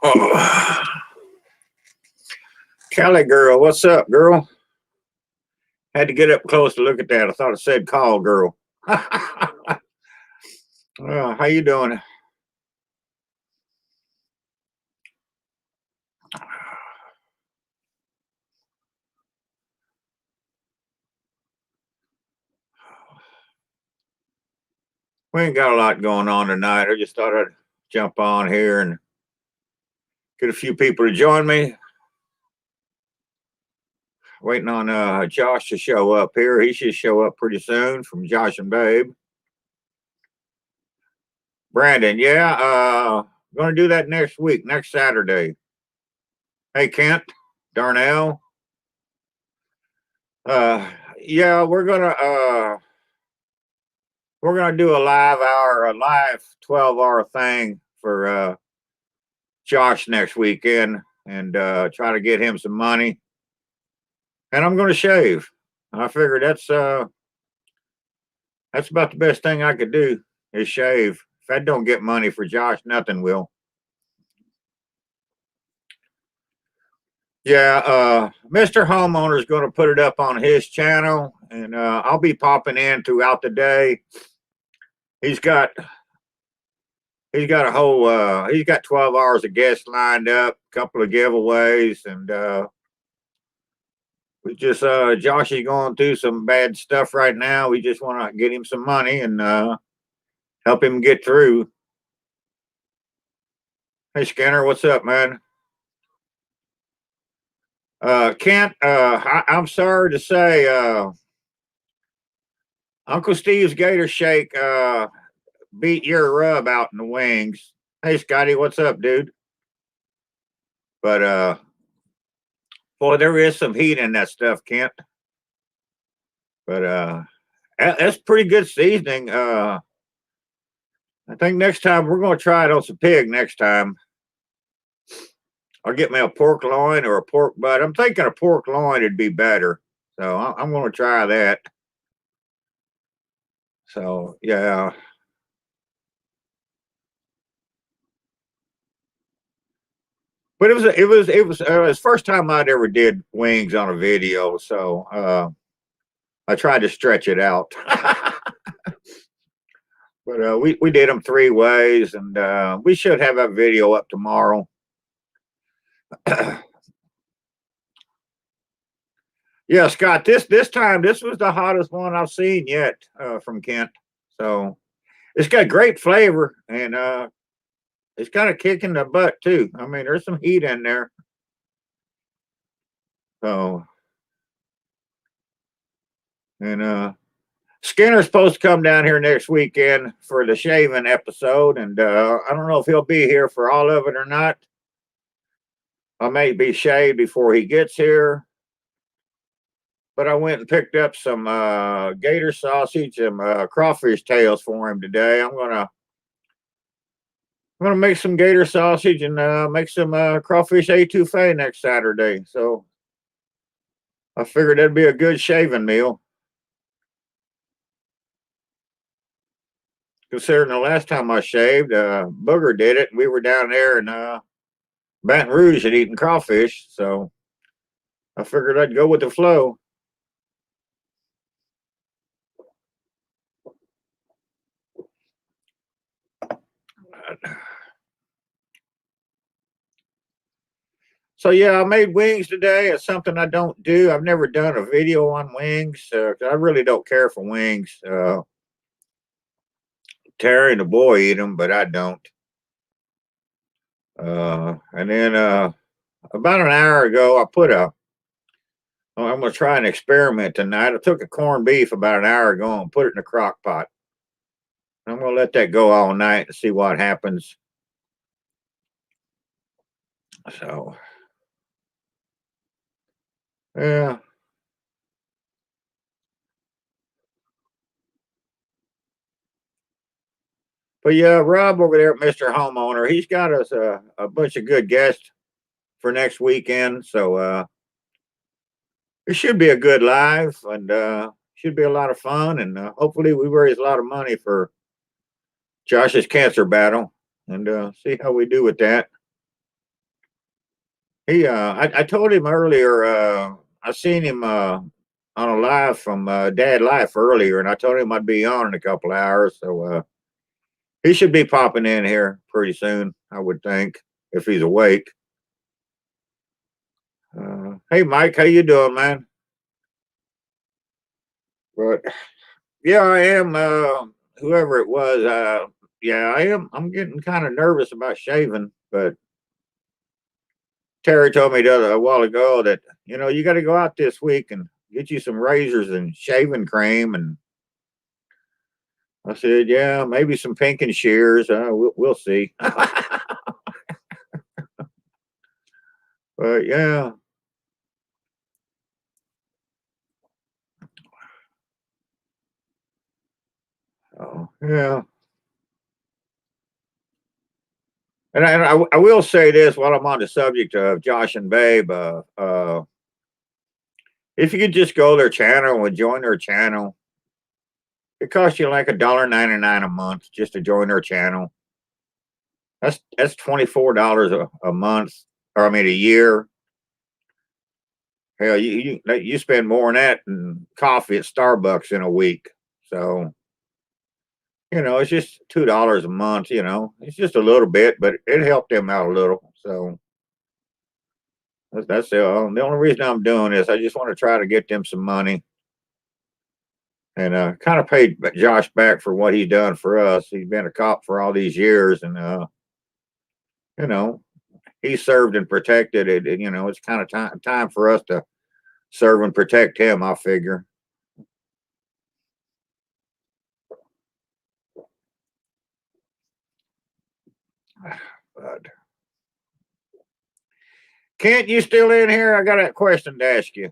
Oh. Cali girl, what's up, girl? Had to get up close to look at that. I thought it said call girl. How you doing? We ain't got a lot going on tonight. I just thought I'd jump on here and get a few people to join me. Waiting on Josh to show up here. He should show up pretty soon from Josh and Babe. Brandon, yeah, gonna do that next week, next Saturday. Hey, Kent, Darnell. Yeah, we're gonna do a live 12-hour thing for Josh next weekend and try to get him some money. And I'm gonna shave. I figured that's about the best thing I could do is shave. If I don't get money for Josh, nothing will. Yeah, Mr. Homeowner is going to put it up on his channel, and I'll be popping in throughout the day. He's got he's got 12 hours of guests lined up, a couple of giveaways, and we just Josh is going through some bad stuff right now. We just want to get him some money and help him get through. Hey Skinner, what's up, man? Kent, I'm sorry to say, Uncle Steve's Gator Shake beat your rub out in the wings. Hey Scotty, what's up, dude? But boy, there is some heat in that stuff, Kent. But that's pretty good seasoning. I think next time we're gonna try it on some pig next time. I'll get me a pork loin or a pork butt. I'm thinking a pork loin would be better. So I'm gonna try that. So yeah. But it was first time I'd ever did wings on a video, so I tried to stretch it out. But we did them 3 ways, and we should have that video up tomorrow. Yeah, Scott, this time this was the hottest one I've seen yet from Kent. So it's got great flavor, and it's kind of kicking the butt too. I mean, there's some heat in there. So and Skinner's supposed to come down here next weekend for the shaving episode, and I don't know if he'll be here for all of it or not. I may be shaved before he gets here. But I went and picked up some gator sausage and crawfish tails for him today. I'm gonna make some gator sausage and make some crawfish etouffee next Saturday. So I figured that'd be a good shaving meal. Considering the last time I shaved, Booger did it, and we were down there in Baton Rouge and eating crawfish. So I figured I'd go with the flow. So yeah, I made wings today. It's something I don't do. I've never done a video on wings. I really don't care for wings. Terry and the boy eat them, but I don't. And then about an hour ago, I'm going to try an experiment tonight. I took a corned beef about an hour ago and put it in a crock pot. I'm going to let that go all night and see what happens. So, yeah. But yeah, Rob over there at Mr. Homeowner, he's got us a bunch of good guests for next weekend. So it should be a good live, and should be a lot of fun. And hopefully we raise a lot of money for Josh's cancer battle, and see how we do with that. I told him earlier, I seen him on a live from Dad Life earlier, and I told him I'd be on in a couple hours. So he should be popping in here pretty soon, I would think, if he's awake. Hey, Mike, how you doing, man? But yeah, I am. Whoever it was, yeah, I am. I'm getting kind of nervous about shaving, but Terry told me a while ago that you got to go out this week and get you some razors and shaving cream. And I said, yeah, maybe some pink and shears. We'll see. But yeah, yeah. And I will say this while I'm on the subject of Josh and Babe. If you could just go to their channel and join their channel, it costs you like $1.99 a month just to join their channel. That's $24 a month, or I mean a year. Hell, you spend more than that in coffee at Starbucks in a week. So it's just $2 a month. It's just a little bit, but it helped them out a little. So that's the only reason I'm doing this. I just want to try to get them some money and kind of paid Josh back for what he's done for us. He's been a cop for all these years, and you know he served and protected it. And, it's kind of time for us to serve and protect him. I figure. But Kent, you still in here? I got a question to ask you.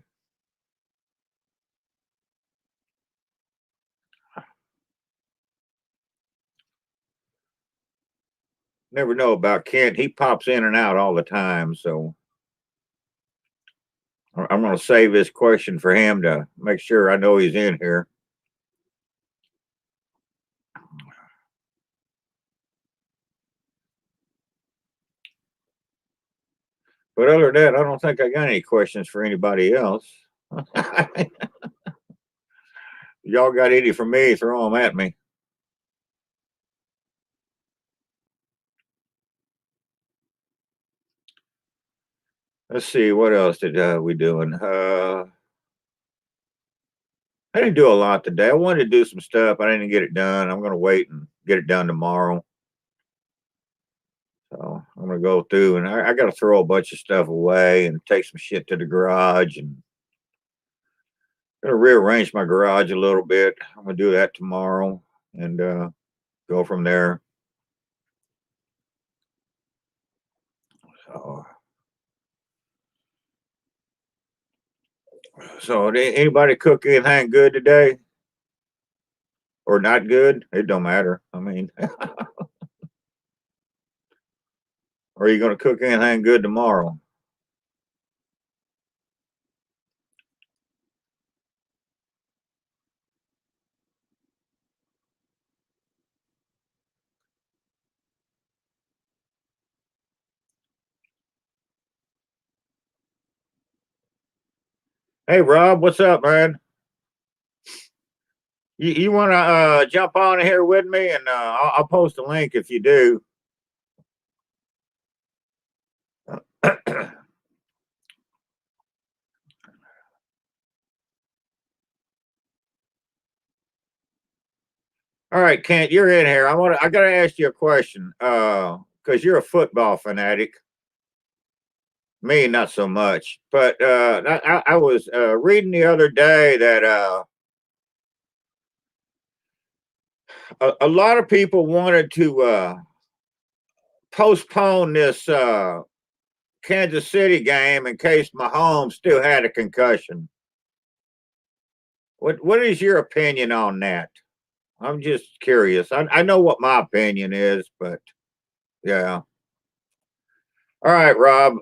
Never know about Kent. He pops in and out all the time. So I'm going to save this question for him to make sure I know he's in here. But other than that, I don't think I got any questions for anybody else. Y'all got any for me? Throw them at me. Let's see, what else did we doing? I didn't do a lot today. I wanted to do some stuff. I didn't get it done. I'm going to wait and get it done tomorrow. So I'm going to go through and I got to throw a bunch of stuff away and take some shit to the garage and going to rearrange my garage a little bit. I'm going to do that tomorrow and go from there. So, so did anybody cook anything good today or not good? It don't matter. I mean, are you going to cook anything good tomorrow? Hey, Rob, what's up, man? You want to jump on here with me, and I'll post a link if you do. All right, Kent, you're in here. I got to ask you a question because you're a football fanatic. Me, not so much. But I was reading the other day that a lot of people wanted to postpone this Kansas City game in case Mahomes still had a concussion. What is your opinion on that? I'm just curious. I know what my opinion is, but yeah. All right, Rob.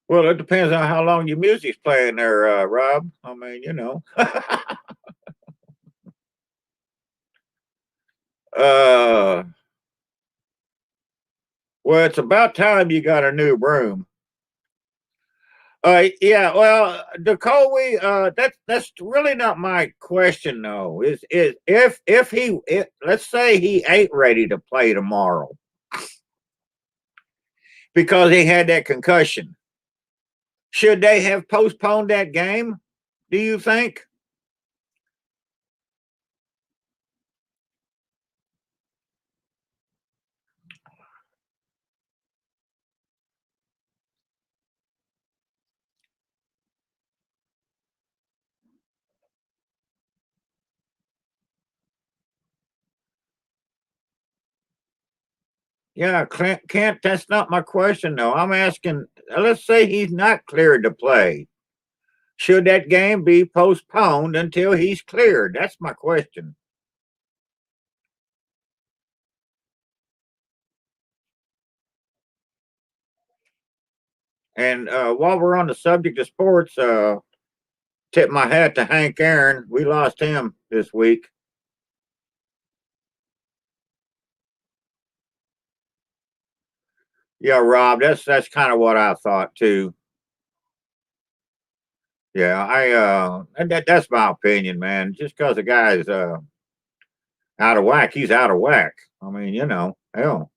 Well, it depends on how long your music's playing there, Rob. I mean, you know. uh, well, it's about time you got a new broom. Yeah, well, Nicole, that's really not my question though. Is if let's say he ain't ready to play tomorrow because he had that concussion, should they have postponed that game? Do you think? Yeah, can't. That's not my question though. I'm asking. Let's say he's not cleared to play. Should that game be postponed until he's cleared? That's my question. And while we're on the subject of sports, tip my hat to Hank Aaron. We lost him this week. Yeah, Rob, that's kind of what I thought too. Yeah, and that's my opinion, man. Just because the guy's out of whack, he's out of whack. I mean, you know, hell.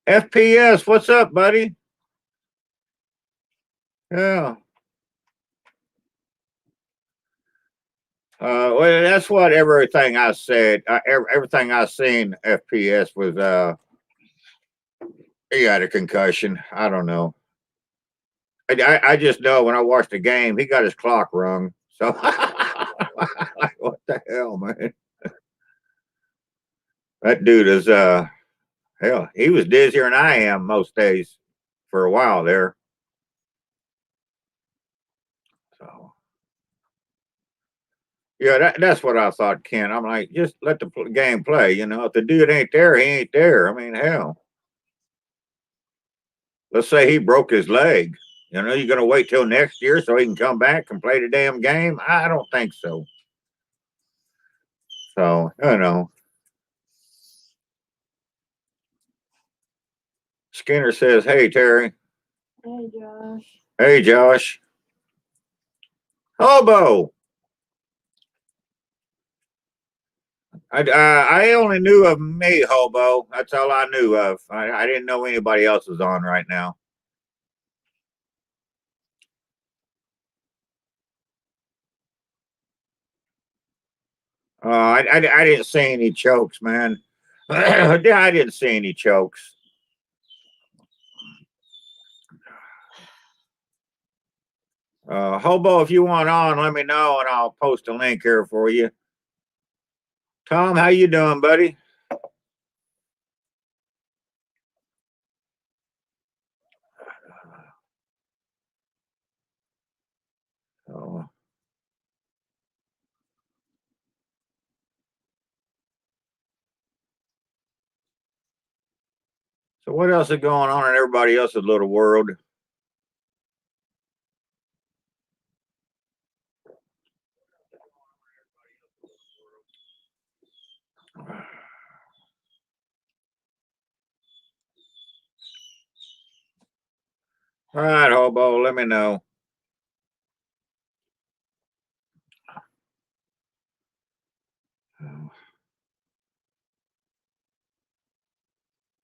FPS, what's up, buddy? Yeah. Well, that's what everything I said. Everything I seen FPS was he had a concussion. I don't know. I just know when I watched the game, he got his clock rung. So like, what the hell, man? That dude is hell. He was dizzier than I am most days for a while there. So yeah, that's what I thought, Ken. I'm like, just let the game play. You know, if the dude ain't there, he ain't there. I mean, hell. Let's say he broke his leg. You know, you're gonna wait till next year so he can come back and play the damn game? I don't think so. So, you know. Skinner says, "Hey Terry." Hey, Josh. Hey Josh. Hobo. I only knew of me, Hobo. That's all I knew of. I didn't know anybody else was on right now. I didn't see any chokes, man. Yeah, I didn't see any chokes. Hobo, if you want on, let me know and I'll post a link here for you. Tom, how you doing, buddy? Oh, so what else is going on in everybody else's little world? All right, Hobo, let me know.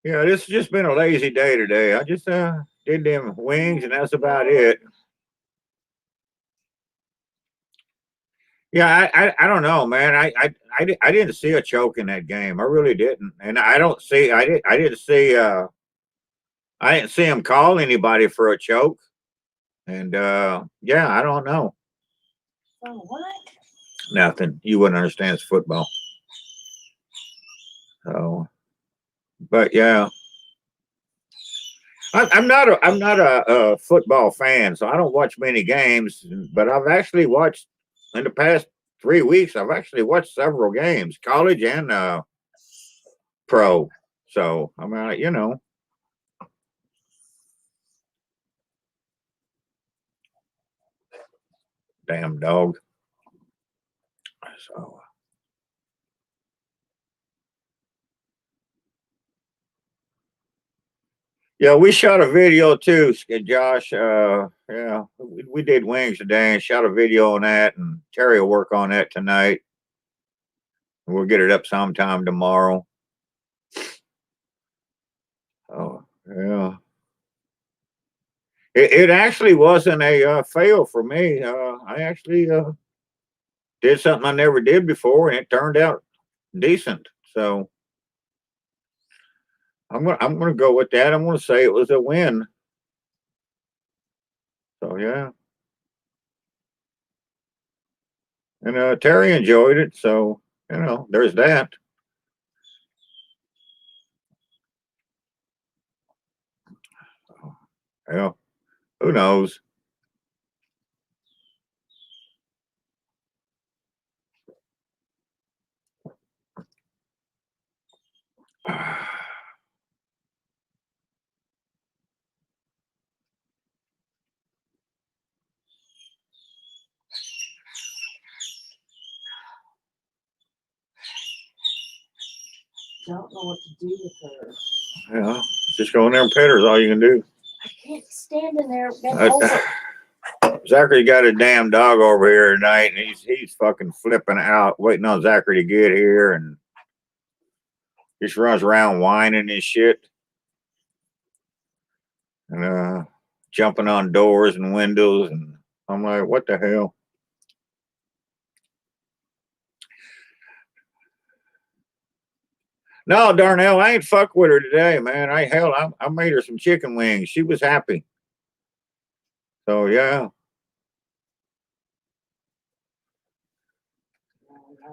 Yeah, this has just been a lazy day today. I just did them wings and that's about it. Yeah, I don't know, man. I didn't see a choke in that game. I really didn't, and I don't see. I didn't see. I didn't see him call anybody for a choke, and yeah, I don't know. Oh, what? Nothing. You wouldn't understand. It's football. So, but yeah, I'm not a football fan, so I don't watch many games. But I've actually watched in the past 3 weeks. I've actually watched several games, college and pro. So I mean, you know. Damn dog. So. Yeah, we shot a video too, Josh. Yeah, we did wings today and shot a video on that, and Terry will work on that tonight. We'll get it up sometime tomorrow. Oh, yeah. It actually wasn't a fail for me. I actually did something I never did before, and it turned out decent. So I'm gonna go with that. I'm gonna say it was a win. So yeah, and Terry enjoyed it. So there's that. Yeah, who knows? Don't know what to do with her. Yeah, just go in there and pet her is all you can do. I can't stand in there. Bend over. Zachary got a damn dog over here tonight, and he's fucking flipping out, waiting on Zachary to get here, and just runs around whining and shit, and jumping on doors and windows, and I'm like, what the hell? No, Darnell, I ain't fuck with her today, man. I made her some chicken wings. She was happy. So yeah.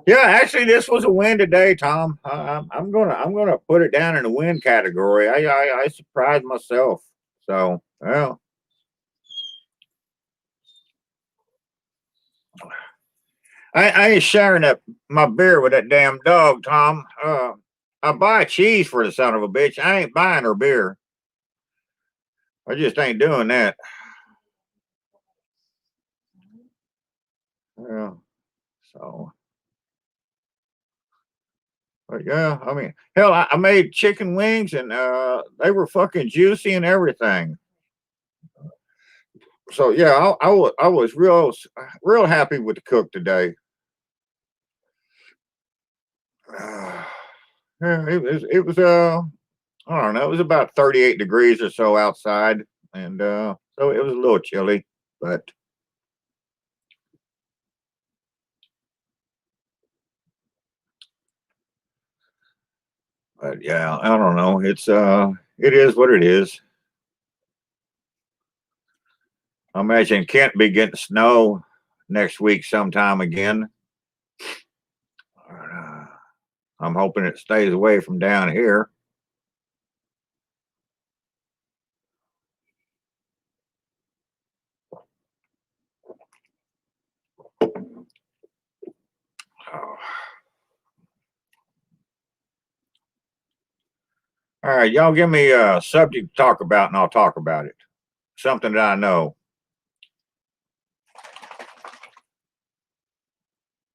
Yeah, actually, this was a win today, Tom. I'm gonna put it down in the win category. I surprised myself. So well, I ain't sharing my beer with that damn dog, Tom. I buy cheese for the son of a bitch. I ain't buying her beer. I just ain't doing that. Yeah. So. But yeah, I mean, hell, I made chicken wings and they were fucking juicy and everything. So yeah, I was real happy with the cook today. Yeah, it was I don't know, it was about 38 degrees or so outside, and so it was a little chilly, but yeah, I don't know. It is what it is. I imagine Kent be getting snow next week sometime again. Uh, I'm hoping it stays away from down here. Oh. All right, y'all give me a subject to talk about and I'll talk about it. Something that I know.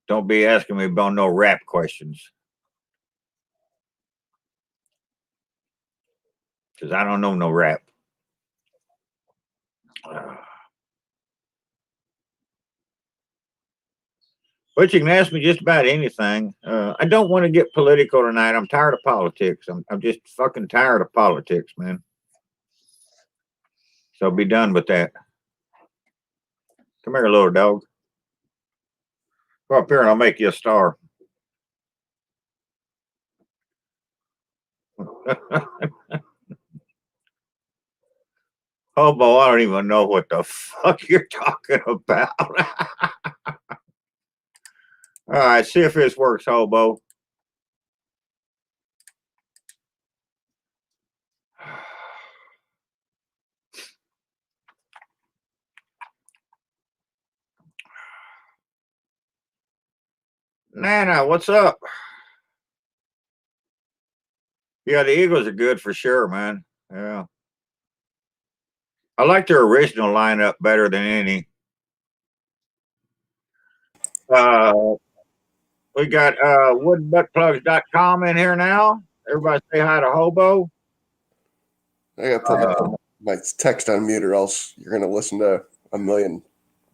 Don't be asking me about no rap questions. Because I don't know no rap. But you can ask me just about anything. I don't want to get political tonight. I'm tired of politics. I'm just fucking tired of politics, man. So be done with that. Come here, little dog. Go up here and I'll make you a star. Hobo, I don't even know what the fuck you're talking about. All right, see if this works, Hobo. Nana, what's up? Yeah, the Eagles are good for sure, man. Yeah. I like their original lineup better than any. We got woodbuttplugs.com in here now. Everybody say hi to Hobo. I gotta put my text on mute, or else you're gonna listen to a million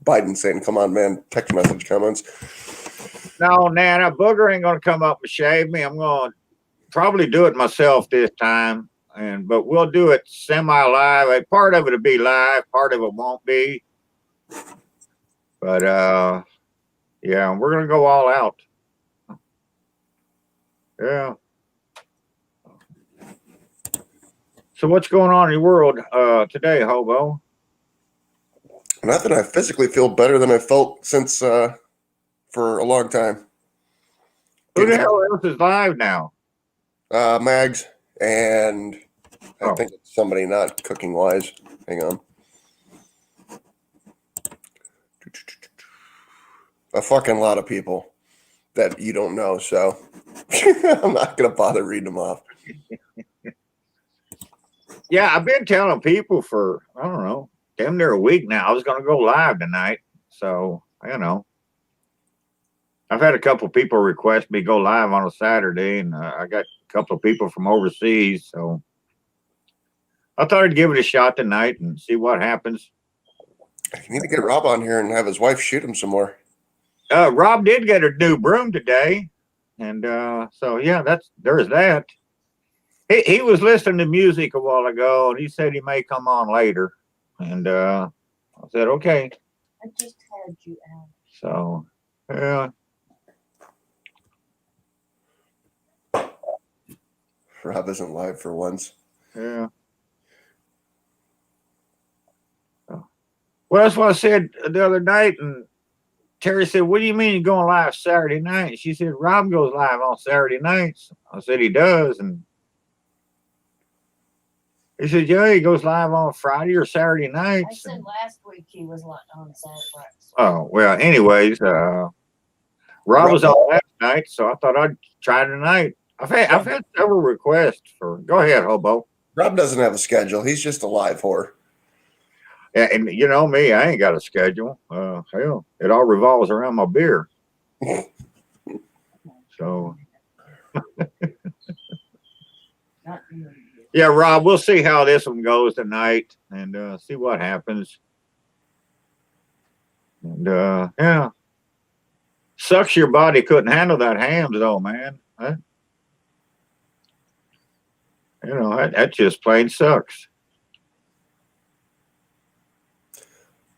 Biden saying, "Come on, man!" Text message comments. No, Nana, Booger ain't gonna come up and shave me. I'm gonna probably do it myself this time, but we'll do it semi-live. A part of it'll be live, part of it won't be. But yeah, we're gonna go all out. Yeah. So what's going on in your world today, Hobo? Nothing. I physically feel better than I felt since for a long time. Who the hell else is live now? Mags, and I Oh. think it's somebody not cooking wise. Hang on. A fucking lot of people that you don't know, so I'm not gonna bother reading them off. Yeah, I've been telling people for, I don't know, damn near a week now. I was going to go live tonight. So, you know, I've had a couple people request me go live on a Saturday, and I got a couple of people from overseas. So I thought I'd give it a shot tonight and see what happens. You need to get Rob on here and have his wife shoot him some more. Rob did get a new broom today. And so, yeah, there's that. He was listening to music a while ago, and he said he may come on later. And I said, okay. I just had you out. So, yeah. Rob isn't live for once. Yeah. Well, that's what I said the other night. And Terry said, what do you mean you're going live Saturday night? She said, Rob goes live on Saturday nights. I said, he does. And he said, yeah, he goes live on Friday or Saturday I nights. said last week he was on Saturday. Oh, well, anyways, Rob was on last night, so I thought I'd try tonight. I've had several requests for, go ahead, Hobo. Rob doesn't have a schedule. He's just a live whore. Yeah, and you know me, I ain't got a schedule. Hell, it all revolves around my beer. So, yeah, Rob, we'll see how this one goes tonight and see what happens. And yeah, sucks your body couldn't handle that hams though, man. Huh? You know, that just plain sucks.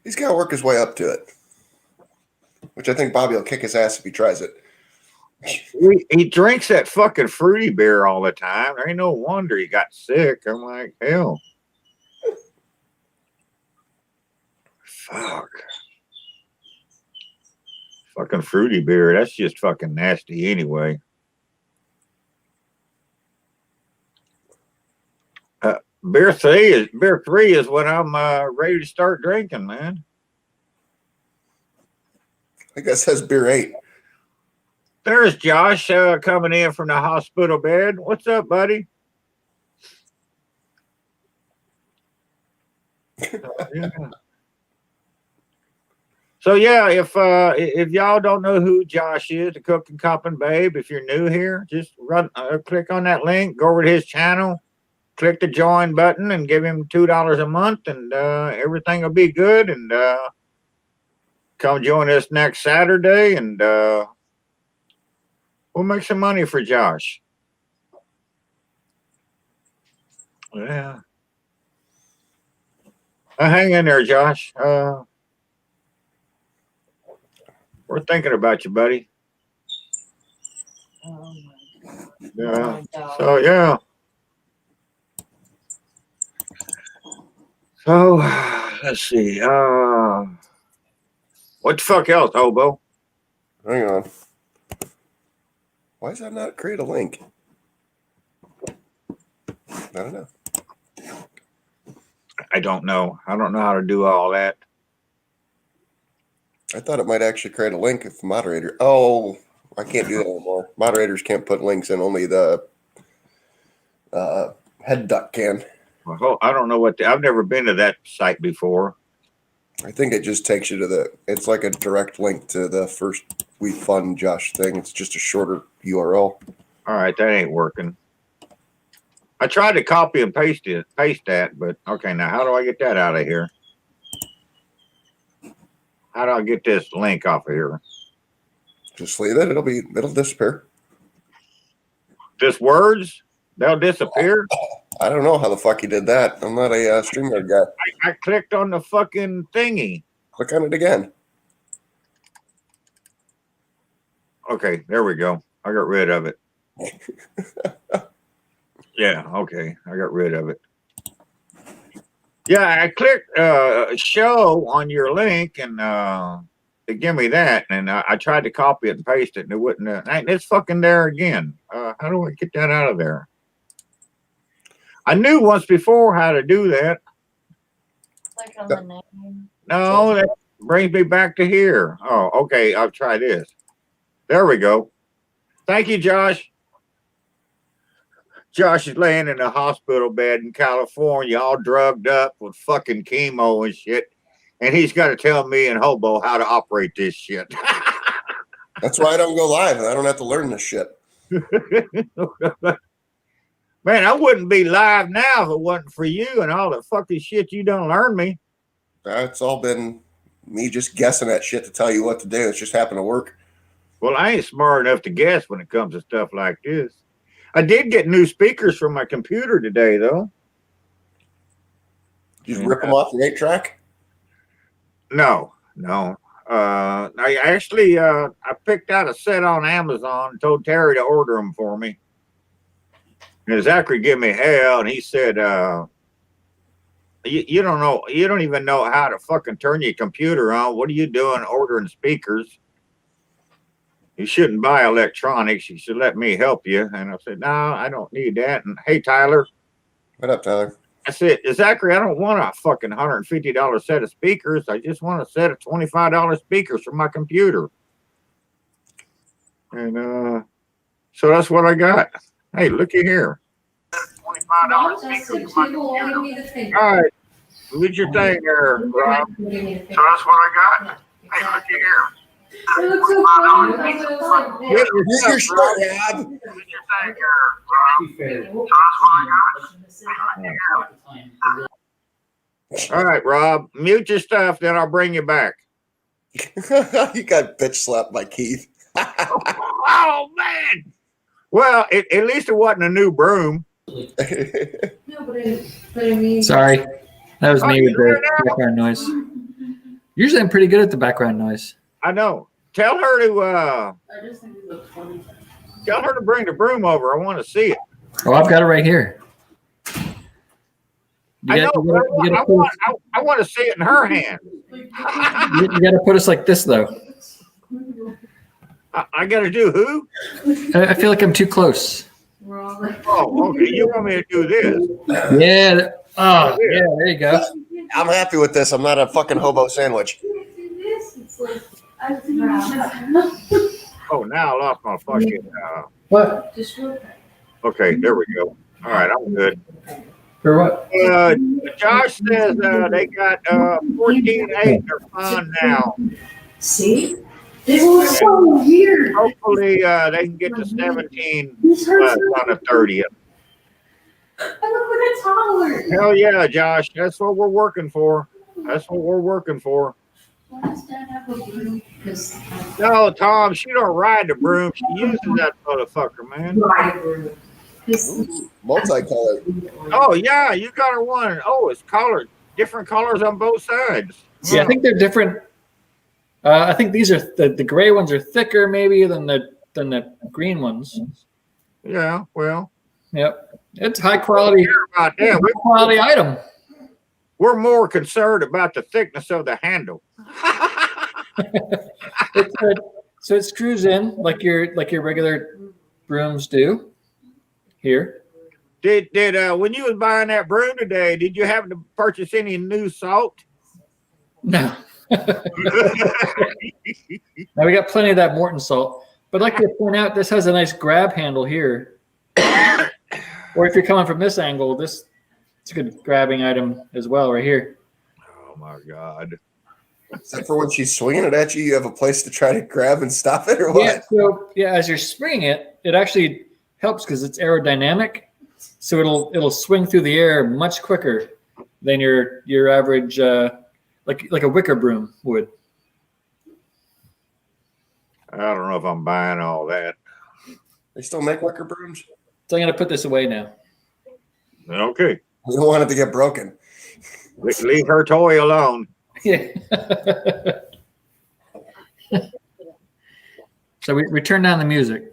He's got to work his way up to it, which I think Bobby will kick his ass if he tries it. He drinks that fucking fruity beer all the time. There ain't no wonder he got sick. I'm like, hell. Fuck. Fucking fruity beer. That's just fucking nasty anyway. Beer three is when I'm ready to start drinking, man. I think that says beer 8. There's Josh coming in from the hospital bed. What's up, buddy? Yeah. So yeah, if y'all don't know who Josh is, the Cooking Cop and Babe, if you're new here, just click on that link, go over to his channel, click the join button, and give him $2 a month, and everything will be good. And come join us next Saturday, and we'll make some money for Josh. Yeah. Hang in there, Josh. We're thinking about you, buddy. Oh my God. Yeah. Oh my God. So yeah. So let's see. What the fuck else, Hobo? Hang on. Why does that not create a link? I don't know. I don't know. I don't know how to do all that. I thought it might actually create a link if the moderator. Oh, I can't do that anymore. Moderators can't put links in. Only the head duck can. Well, I don't know I've never been to that site before. I think it just takes you to it's like a direct link to the first We Fund Josh thing. It's just a shorter URL. All right, that ain't working. I tried to copy and paste that, but okay, now how do I get that out of here? How do I get this link off of here? Just leave it. It'll disappear. Just words? They'll disappear? I don't know how the fuck you did that. I'm not a StreamYard guy. I clicked on the fucking thingy. Click on it again. Okay, there we go. I got rid of it. Yeah, okay. I got rid of it. Yeah, I clicked show on your link and it gave me that. And I tried to copy it and paste it and it wouldn't. It's fucking there again. How do I get that out of there? I knew once before how to do that. Click on the name. No, that brings me back to here. Oh, okay. I'll try this. There we go. Thank you, Josh. Josh is laying in a hospital bed in California, all drugged up with fucking chemo and shit. And he's got to tell me and Hobo how to operate this shit. That's why I don't go live. I don't have to learn this shit. Man, I wouldn't be live now if it wasn't for you and all the fucking shit you done learn me. It's all been me just guessing at shit to tell you what to do. It's just happened to work. Well, I ain't smart enough to guess when it comes to stuff like this. I did get new speakers from my computer today, though. Did you rip them off the 8-track? No. I actually I picked out a set on Amazon and told Terry to order them for me. And Zachary gave me hell, and he said, you don't know, you don't even know how to fucking turn your computer on. What are you doing ordering speakers? You shouldn't buy electronics. You should let me help you. And I said, no, I don't need that. And hey, Tyler. What up, Tyler? I said, Zachary, I don't want a fucking $150 set of speakers. I just want a set of $25 speakers for my computer. And so that's what I got. Hey, looky here. $25 speakers for my computer. All right. Look your thing there, Rob. So that's what I got. Hey, looky here. It looks so funny. It looks like Here's your shit, Rob. Look your thing here, Rob. So that's what I got. All right, Rob, mute your stuff, then I'll bring you back. You got bitch slapped by Keith. Oh, man. Well, at least it wasn't a new broom. No, but I mean. Sorry, that was me Oh, with the background noise. Usually I'm pretty good at the background noise. I know. Tell her to I just think it looks funny. tell her to bring the broom over. I want to see it. Oh, I've got it right here. You I know. gotta I want to see it in her hand. you gotta put us like this though. I got to do who? I feel like I'm too close. We're all like. Oh, okay. You want me to do this? Yeah. Oh, yeah. There you go. I'm happy with this. I'm not a fucking hobo sandwich. It's like, I think Oh, now I lost my fucking. What? just real quick. Okay, there we go. All right, I'm good. For what? Josh says they got 14.8. They're fine now. See? This was so weird. Hopefully, they can get to 17 This hurts. on the 30th. I look like a toddler. Hell yeah, Josh. That's what we're working for. That's what we're working for. Why does Dad have a broom? Because No, Tom, she don't ride the broom. She uses that motherfucker, man. ride a broom. Multicolored. Oh, yeah, you got her one. Oh, it's colored. Different colors on both sides. Yeah, I think they're different. I think these are the gray ones are thicker maybe than the green ones. Yeah, well, Yep, it's high quality. about that. High quality item. We're more concerned about the thickness of the handle. So it screws in like your regular brooms do. Here. Did when you was buying that broom today, did you happen to purchase any new salt? No. Now we got plenty of that Morton salt, but I'd like to point out this has a nice grab handle here. Or if you're coming from this angle, it's a good grabbing item as well right here. Oh my God. Except for when she's swinging it at you, you have a place to try to grab and stop it, or what? Yeah. So as you're swinging it, it actually helps because it's aerodynamic. So it'll swing through the air much quicker than your average like a wicker broom would. I don't know if I'm buying all that. They still make wicker brooms? So I'm gonna put this away now. Okay. We don't want it to get broken. Leave her toy alone. Yeah. So we turn down the music.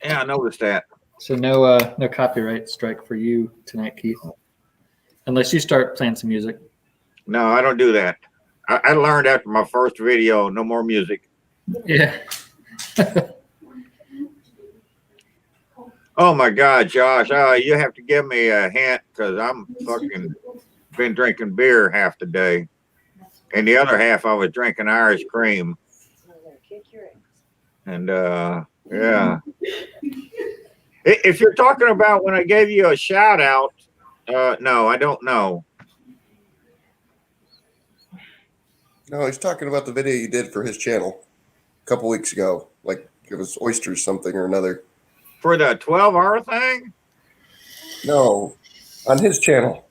Yeah, I noticed that. So no copyright strike for you tonight, Keith. Unless you start playing some music. No, I don't do that. I learned after my first video, no more music. Yeah. Oh my God, Josh, you have to give me a hint because I'm fucking been drinking beer half the day. And the other half I was drinking Irish cream. And yeah. If you're talking about when I gave you a shout out, no, I don't know. No, he's talking about the video you did for his channel a couple weeks ago. Like it was oysters something or another. For the 12-hour thing? No, on his channel.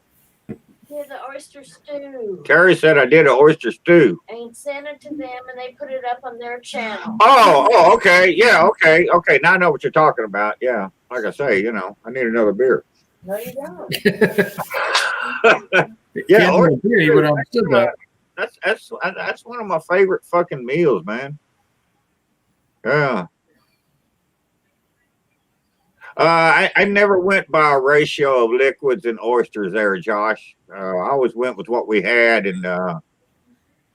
Yeah, the oyster stew. Terry said I did an oyster stew. And sent it to them, and they put it up on their channel. Oh, okay. Yeah, okay. Now I know what you're talking about. Yeah. Like I say, you know, I need another beer. No, you don't. Yeah, Beer, you would have understood that. That's one of my favorite fucking meals, man. Yeah. I never went by a ratio of liquids and oysters there, Josh. I always went with what we had, and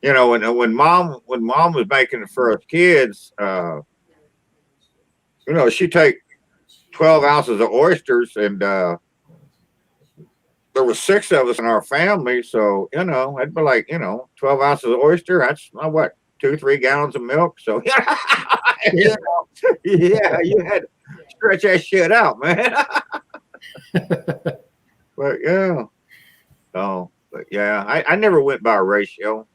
you know, when mom was making it for us kids, you know, she'd take 12 ounces of oysters, and there was 6 of us in our family, so you know, it'd be like, you know, 12 ounces of oyster. That's what, 2-3 gallons of milk. So you know, yeah, you had to stretch that shit out, man. But yeah, but yeah, I never went by a ratio.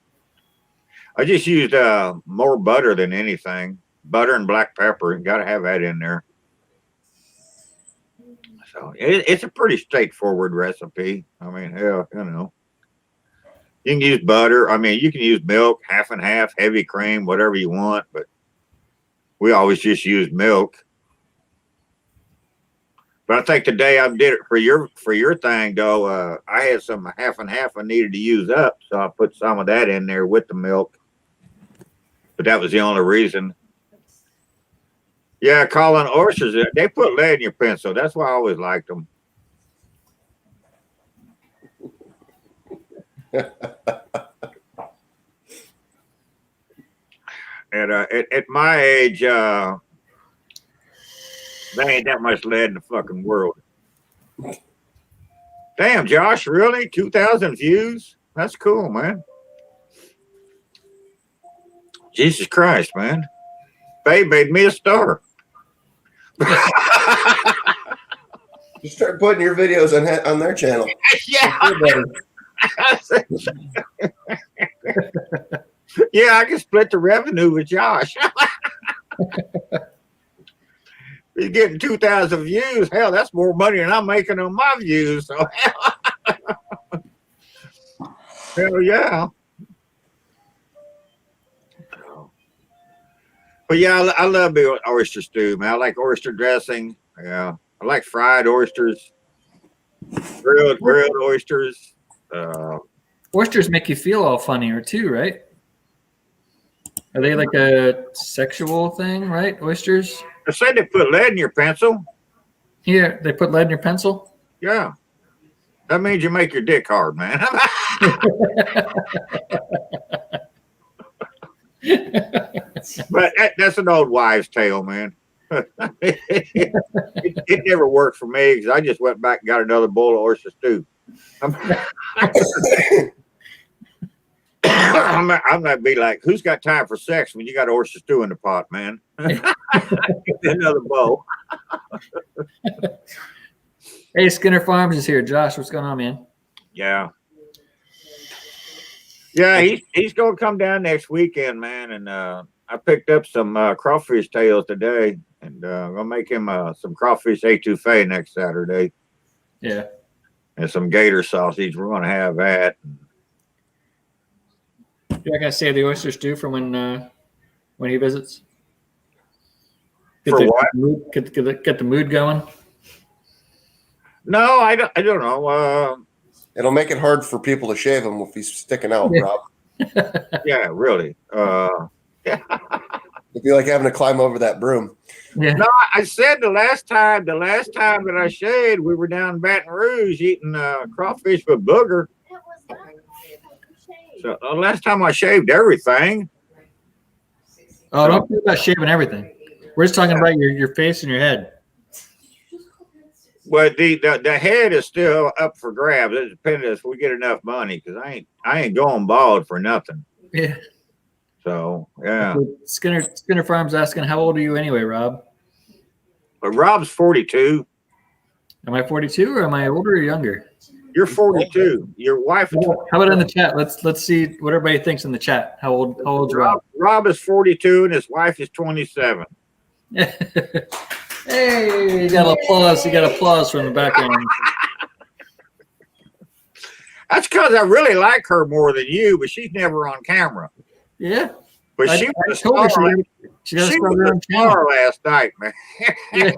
I just used more butter than anything. Butter and black pepper. Got to have that in there. So it's a pretty straightforward recipe. I mean, hell, you know, you can use butter. I mean, you can use milk, half and half, heavy cream, whatever you want. But we always just use milk. But I think today I did it for your thing, though. I had some half and half I needed to use up, so I put some of that in there with the milk. But that was the only reason. Yeah, calling oysters, they put lead in your pencil. That's why I always liked them. At my age, there ain't that much lead in the fucking world. Damn, Josh, really? 2,000 views? That's cool, man. Jesus Christ, man. Babe made me a star. Just start putting your videos on their channel. Yeah. Yeah, I can split the revenue with Josh. He's getting 2,000 views. Hell, that's more money than I'm making on my views. So hell yeah. But yeah, I love the oyster stew, man. I like oyster dressing. Yeah, I like fried oysters, grilled oysters. Oysters make you feel all funnier too, right? Are they like a sexual thing, right? Oysters? I said they put lead in your pencil. Here, they put lead in your pencil? Yeah. That means you make your dick hard, man. But that's an old wives' tale, man. It never worked for me because I just went back and got another bowl of oyster stew. I'm not be like, who's got time for sex when you got oyster stew in the pot, man? Another bowl. Hey, Skinner Farms is here. Josh, what's going on, man? Yeah. Yeah, he's gonna come down next weekend, man. And I picked up some crawfish tails today, and I'm gonna make him some crawfish etouffee next Saturday, Yeah. and some gator sausage. We're gonna have that. You're not gonna save the oyster stew for when he visits. For what? Get the mood going. No, I don't know. It'll make it hard for people to shave him if he's sticking out, Yeah. Rob. Yeah, really. It'd be like having to climb over that broom. Yeah. No, I said the last time that I shaved, we were down in Baton Rouge eating crawfish with booger. It was not shade. So the last time I shaved everything. Oh, don't think about shaving everything. We're just talking about your face and your head. But the head is still up for grabs. It depends if we get enough money, because I ain't going bald for nothing. Yeah. So yeah. Skinner Farm's asking, how old are you anyway, Rob? But Rob's 42. Am I 42 or am I older or younger? You're 42. Your wife is How about in the chat? Let's see what everybody thinks in the chat. How old's Rob? Rob is 42 and his wife is 27. Hey, you got applause. You got applause from the background. That's because I really like her more than you, but she's never on camera. Yeah. But I she was a told her star. she got to She start was her a own channel. star last night, man. Yeah.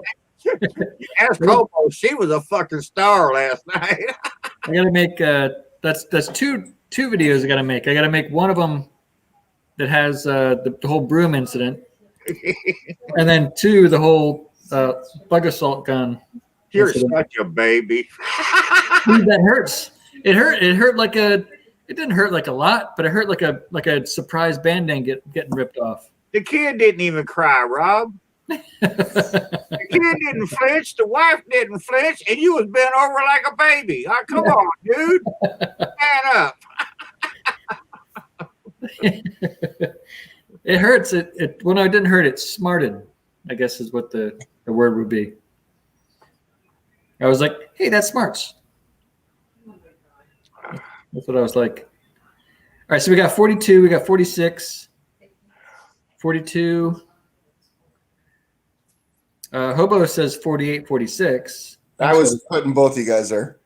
You ask Coco, she was a fucking star last night. I got to make that's two videos I got to make. I got to make one of them that has the whole broom incident, and then two, the whole bug assault gun. You're incident. such a baby. Dude, that hurts. It hurt. It hurt like a. It didn't hurt like a lot, but it hurt like a surprise band-aid getting ripped off. The kid didn't even cry, Rob. The kid didn't flinch. The wife didn't flinch, and you was bent over like a baby. Oh, come on, dude. Man up. It hurts. Well, no, it didn't hurt. It smarted, I guess is what the word would be. I was like, hey, that smarts. That's what I was like. All right, so we got 42, we got 46, 42. Hobo says 48, 46. I was putting both of you guys there.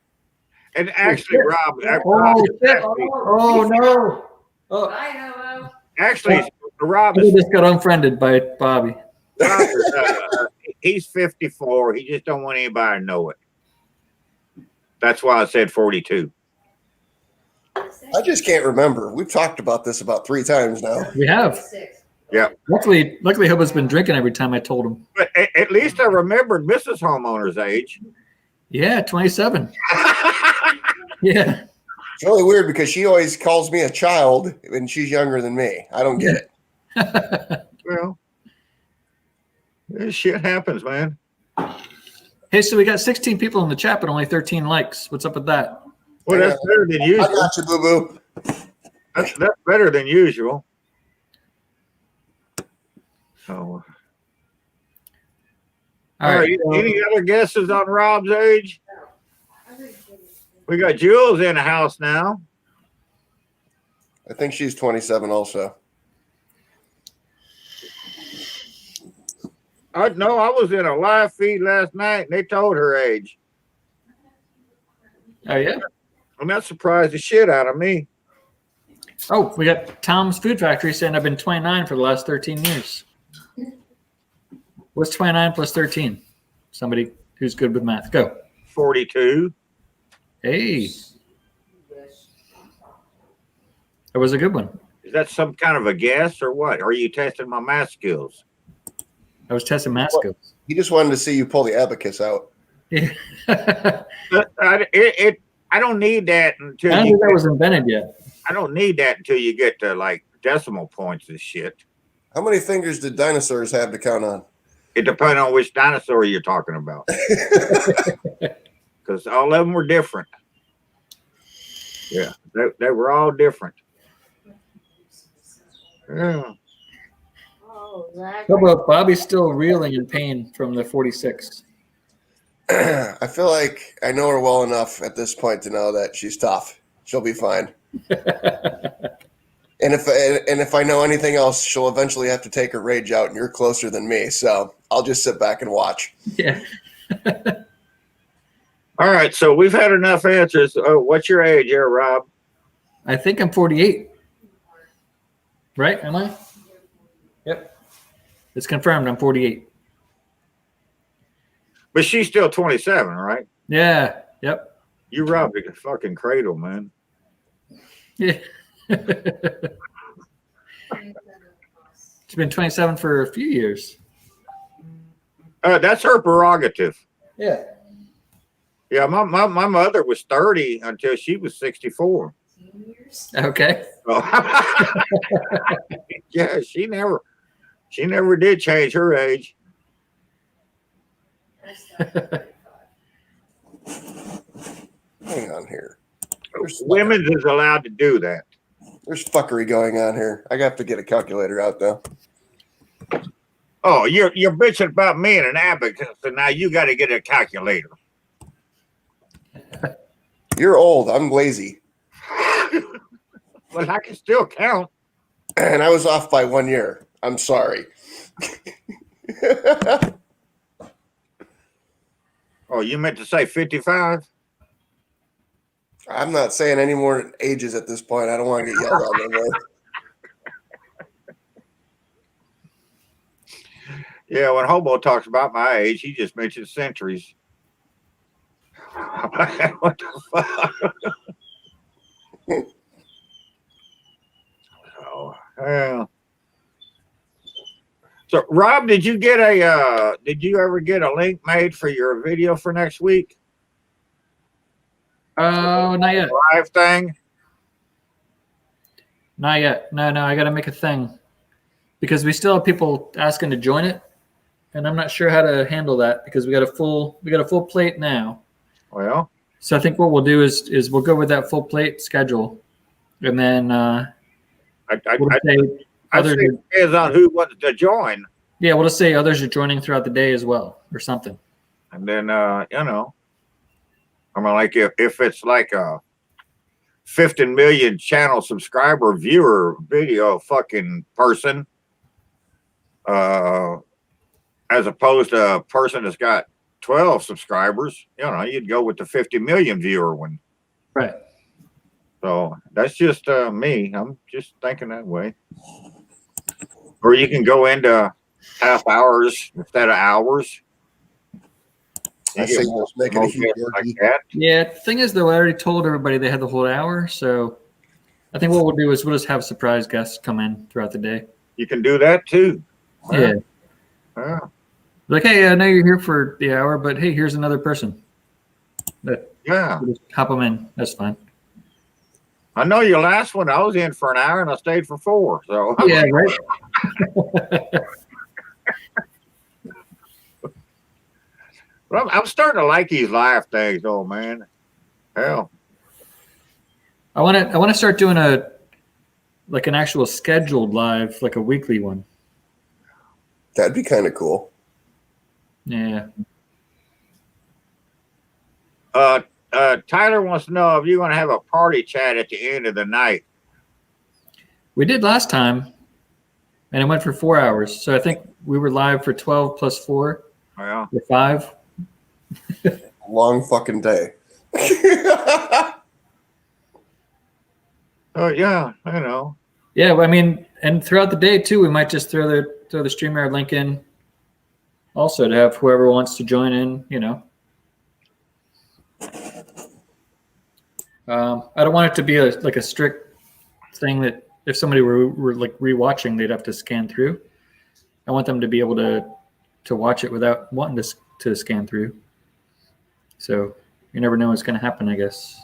And actually, Rob, Oh, shit. Oh, no. Oh, actually, Rob he is just got unfriended by Bobby. he's 54. He just don't want anybody to know it. That's why I said 42. I just can't remember. We've talked about this about 3 times now. We have. Yeah. Luckily, Hobo's been drinking every time I told him. But at least I remembered Mrs. Homeowner's age. Yeah, 27. Yeah. It's really weird because she always calls me a child and she's younger than me. I don't get it. Well, this shit happens, man. Hey, so we got 16 people in the chat, but only 13 likes. What's up with that? Well, that's better than I usual. got you, boo-boo. That's better than usual. So, All right. Any other guesses on Rob's age? We got Jules in the house now. I think she's 27 also. I was in a live feed last night and they told her age. Oh, yeah. And that surprised the shit out of me. Oh, we got Tom's Food Factory saying I've been 29 for the last 13 years. What's 29 plus 13? Somebody who's good with math. Go. 42. Hey. That was a good one. Is that some kind of a guess or what? Are you testing my math skills? I was testing math skills. He just wanted to see you pull the abacus out. Yeah. But I don't need that until I don't you think that was invented yet. I don't need that until you get to like decimal points and shit. How many fingers did dinosaurs have to count on? It depends on which dinosaur you're talking about. Because all of them were different. Yeah, they were all different. Yeah. Oh, Zach. How about Bobby's still reeling in pain from the 46? I feel like I know her well enough at this point to know that she's tough. She'll be fine. And if I know anything else, she'll eventually have to take her rage out, and you're closer than me, so I'll just sit back and watch. Yeah. All right, so we've had enough answers. What's your age here, Rob? I think I'm 48. Right? Am I? Yep. It's confirmed. I'm 48. But she's still 27, right? Yeah. Yep. You robbed a fucking cradle, man. Yeah. It's been 27 for a few years. That's her prerogative. Yeah. Yeah, my mother was 30 until she was 64. Okay. So, yeah, she never did change her age. Hang on here. Women is allowed to do that. There's fuckery going on here. I have to get a calculator out though. Oh, you're bitching about me and an abacus, so now you got to get a calculator. You're old. I'm lazy. Well, I can still count. And I was off by 1 year. I'm sorry. Oh, you meant to say 55? I'm not saying any more ages at this point. I don't want to get yelled at no more. Yeah, when Hobo talks about my age, he just mentions centuries. What the fuck? Oh, well. So, Rob, did you ever get a link made for your video for next week? Oh, not yet. Live thing? Not yet. No, I got to make a thing because we still have people asking to join it, and I'm not sure how to handle that because we got a full plate now. Well, So I think what we'll do is we'll go with that full plate schedule, and then I we'll say say others. it depends on who wants to join. Yeah, we'll just say others are joining throughout the day as well, or something. And then, I mean, like if it's like a 15 million channel subscriber viewer video fucking person, as opposed to a person that's got 12 subscribers, you'd go with the 50 million viewer one. Right. So that's just me. I'm just thinking that way. Or you can go into half hours instead of hours. I say just make it a huge like orgy. that. Yeah. The thing is, though, I already told everybody they had the whole hour, so I think what we'll do is we'll just have surprise guests come in throughout the day. You can do that too. Yeah. Yeah. Like, hey, I know you're here for the hour, but hey, here's another person. But Yeah. we'll just hop them in. That's fine. I know your last one, I was in for an hour and I stayed for 4. So Yeah, right. Well, I'm starting to like these live things, though, man. Hell, I want to start doing an actual scheduled live, like a weekly one. That'd be kind of cool. Yeah. Tyler wants to know if you're going to have a party chat at the end of the night. We did last time, and it went for 4 hours. So I think we were live for 12 plus 4 Well, or 5. Long fucking day. oh yeah, I know. Yeah, I mean, and throughout the day too, we might just throw the StreamYard link in, also to have whoever wants to join in. I don't want it to be a strict thing that if somebody were like rewatching, they'd have to scan through. I want them to be able to watch it without wanting to scan through. So you never know what's going to happen, I guess.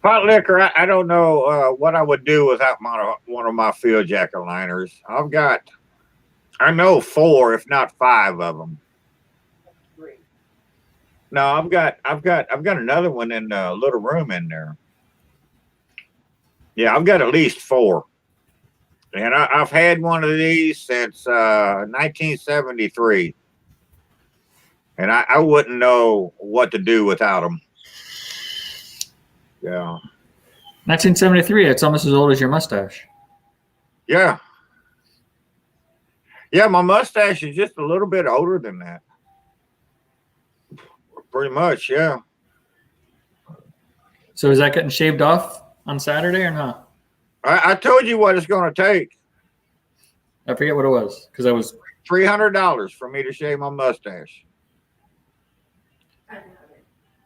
Pot liquor, I don't know what I would do without one of my field jacket liners. I know 4, if not 5 of them. No, I've got another one in the little room in there. Yeah, I've got at least 4. And I've had one of these since 1973. And I wouldn't know what to do without them. Yeah. 1973. It's almost as old as your mustache. Yeah. Yeah, my mustache is just a little bit older than that. Pretty much, yeah. So is that getting shaved off on Saturday or not? I told you what it's going to take. I forget what it was because I was. $300 for me to shave my mustache.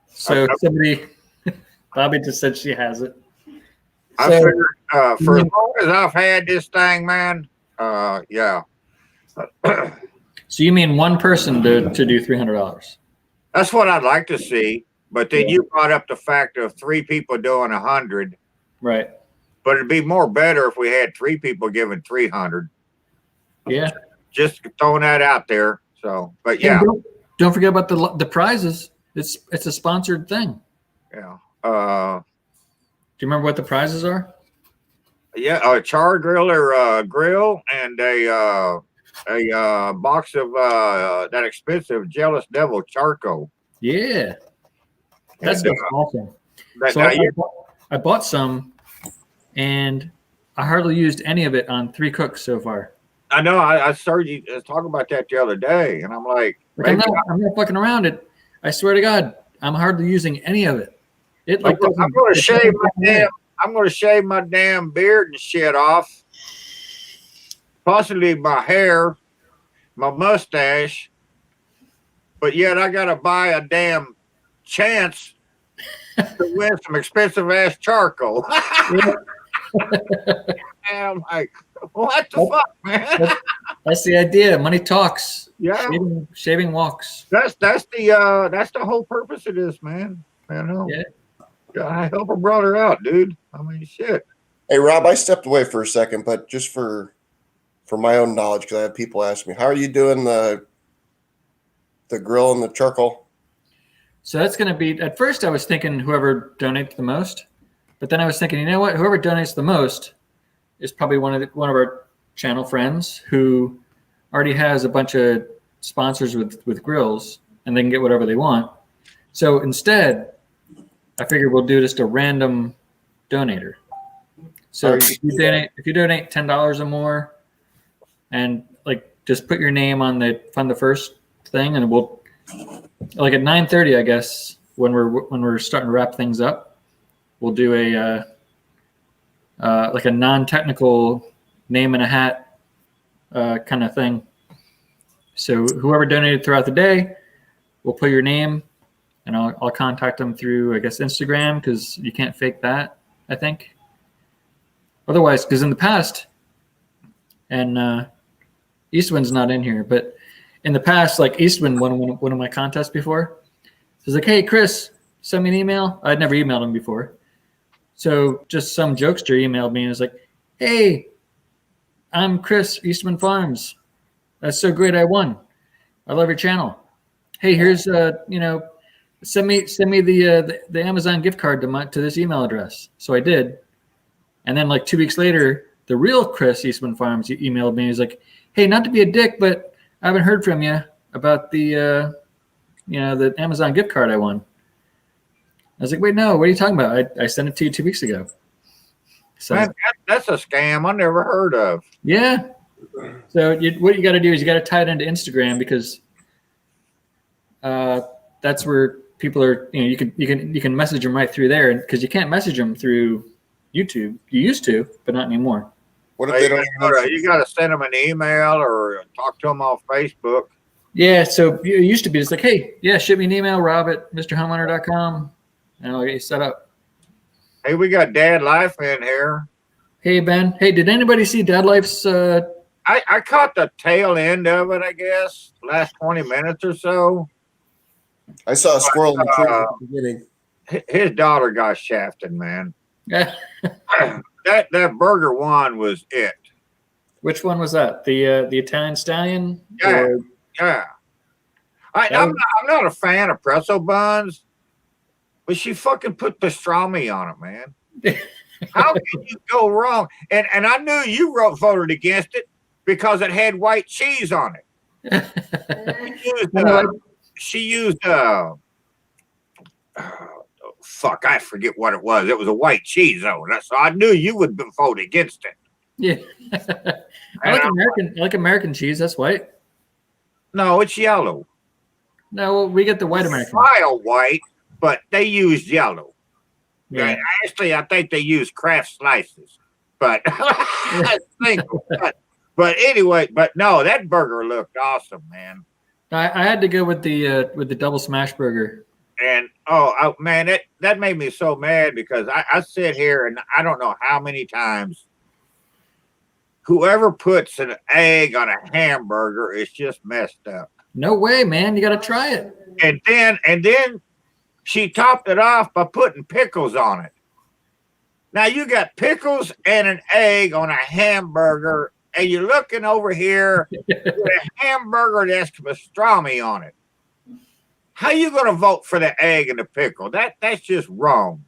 So somebody, Bobby just said she has it. I So- figured for as long as I've had this thing, man, yeah. So you mean one person to do $300? That's what I'd like to see. But then you brought up the fact of 3 people doing 100. Right. But it'd be more better if we had 3 people giving 300. Yeah. Just throwing that out there. So, but And yeah, don't forget about the prizes. It's a sponsored thing. yeah. Do you remember what the prizes are? Yeah, a char griller grill and a box of that expensive Jealous Devil charcoal. Yeah. That's And, awesome. that, So now I bought some, and I hardly used any of it on 3 cooks so far. I know I started you talking about that the other day, and I'm like, Like I'm maybe not fucking around it. I swear to God, I'm hardly using any of it. It like I'm going to shave my damn. I'm going to shave my damn beard and shit off. Possibly my hair, my mustache, but yet I got to buy a damn chance to win some expensive ass charcoal. And I'm like, what the fuck, man? That's the idea. Money talks. Yeah, Shaving walks. that's the whole purpose of this, man. You know, Yeah. I help a brother out, dude. I mean, shit. Hey, Rob, I stepped away for a second, but just for my own knowledge, because I have people ask me, how are you doing the grill and the charcoal? So that's going to be, at first I was thinking whoever donates the most, but then I was thinking, you know what? Whoever donates the most is probably one of our channel friends who already has a bunch of sponsors with grills, and they can get whatever they want. So instead, I figured we'll do just a random donator. So if you donate $10 or more, and like just put your name on the fund the first thing, and we'll like at 9:30, I guess, when we're starting to wrap things up, we'll do a like a non-technical name in a hat kind of thing. So whoever donated throughout the day, we'll put your name, and I'll contact them through, I guess, Instagram, because you can't fake that, I think. Otherwise, because in the past, and Eastwind's not in here, but in the past, like Eastwind won one of my contests before. He's like, hey, Chris, send me an email. I'd never emailed him before. So just some jokester emailed me and was like, hey, I'm Chris, Eastman Farms. That's so great, I won. I love your channel. Hey, here's send me the Amazon gift card to this email address. So I did. And then like 2 weeks later, the real Chris Eastman Farms emailed me. He's like, hey, not to be a dick, but I haven't heard from you about the the Amazon gift card I won. I was like, wait, no, what are you talking about? I sent it to you 2 weeks ago. So Man, that's a scam I never heard of. yeah. So what you got to do is you got to tie it into Instagram, because that's where people are. You can message them right through there, because you can't message them through YouTube. You used to, but not anymore. What if they don't? You got to send them an email or talk to them on Facebook. Yeah, so it used to be just like, hey, yeah, ship me an email, rob@mrhomehunter.com, and I'll get you set up. Hey, we got Dad Life in here. Hey, Ben. Hey, did anybody see Dad Life's? I caught the tail end of it, I guess, last 20 minutes or so. I saw a squirrel in the tree at the beginning. His daughter got shafted, man. Yeah. That burger one was it. Which one was that? The Italian Stallion? Yeah. Or- Yeah. I'm not a fan of pretzel buns, but she fucking put pastrami on it, man. How can you go wrong? And I knew you voted against it because it had white cheese on it. She used fuck, I forget what it was. It was a white cheese though. So I knew you would vote against it. Yeah. I like American cheese. That's white. No, it's yellow. No, we get the white American. File white, but they used yellow. Yeah. Actually, I think they used Kraft slices, but I think. But anyway, but no, that burger looked awesome, man. I had to go with the double smash burger. And man, that made me so mad because I sit here and I don't know how many times whoever puts an egg on a hamburger is just messed up. No way, man! You got to try it. And then she topped it off by putting pickles on it. Now you got pickles and an egg on a hamburger, and you're looking over here with a hamburger that's pastrami on it. How you going to vote for the egg and the pickle? That's just wrong.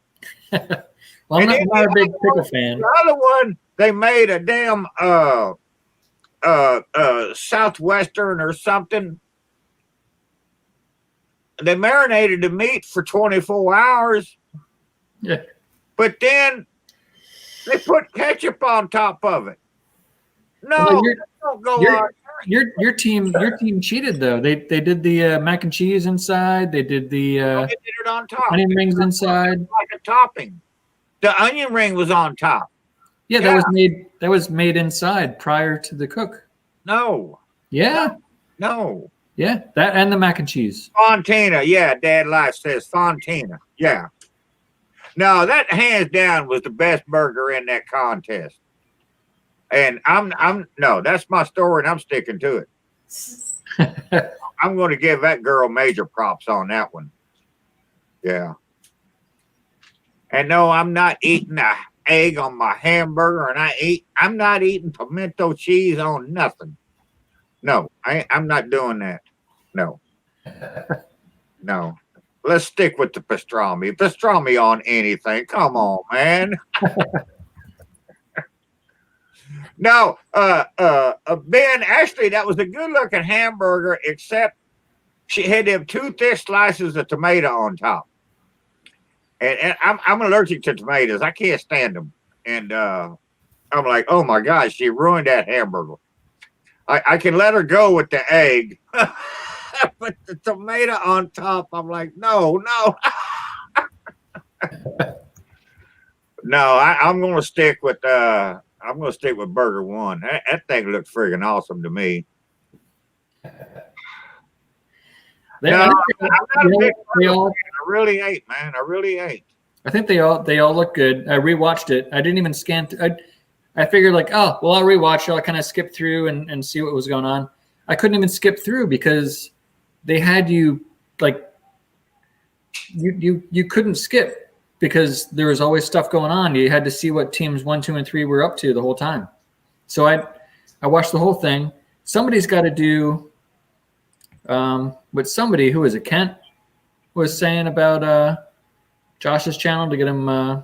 Well, I'm not a big pickle fan. The other one, they made a damn Southwestern or something. They marinated the meat for 24 hours. Yeah. But then they put ketchup on top of it. No, Well, don't go on. Your team cheated though. They did the mac and cheese inside. They did the They did it on top. onion rings inside. Like a topping. The onion ring was on top. Yeah, that was made inside prior to the cook. No. Yeah, No. yeah, that and the mac and cheese. Fontina. Yeah, Dad Life says Fontina. Yeah. No, that hands down was the best burger in that contest. And no, that's my story and I'm sticking to it. I'm going to give that girl major props on that one. Yeah. And no, I'm not eating an egg on my hamburger, and I'm not eating pimento cheese on nothing. No, I'm not doing that. No. No. Let's stick with the pastrami. Pastrami on anything. Come on, man. No, Ben, actually, that was a good-looking hamburger, except she had them 2 thick slices of tomato on top. And I'm allergic to tomatoes. I can't stand them. And I'm like, oh, my gosh, she ruined that hamburger. I can let her go with the egg. But the tomato on top, I'm like, no. No, I'm going to stick with Burger One. That thing looks friggin' awesome to me. They, No, I I'm think not a big they burger all, fan. I really ain't, man. I really ain't. I think they all look good. I rewatched it. I didn't even scan. I figured like, oh, well, I'll rewatch it. I'll kind of skip through and see what was going on. I couldn't even skip through because they had you like you couldn't skip because there was always stuff going on. You had to see what teams 1, 2, and 3 were up to the whole time. So I watched the whole thing. Somebody's got to do what somebody, who is it, Kent, was saying about Josh's channel to get him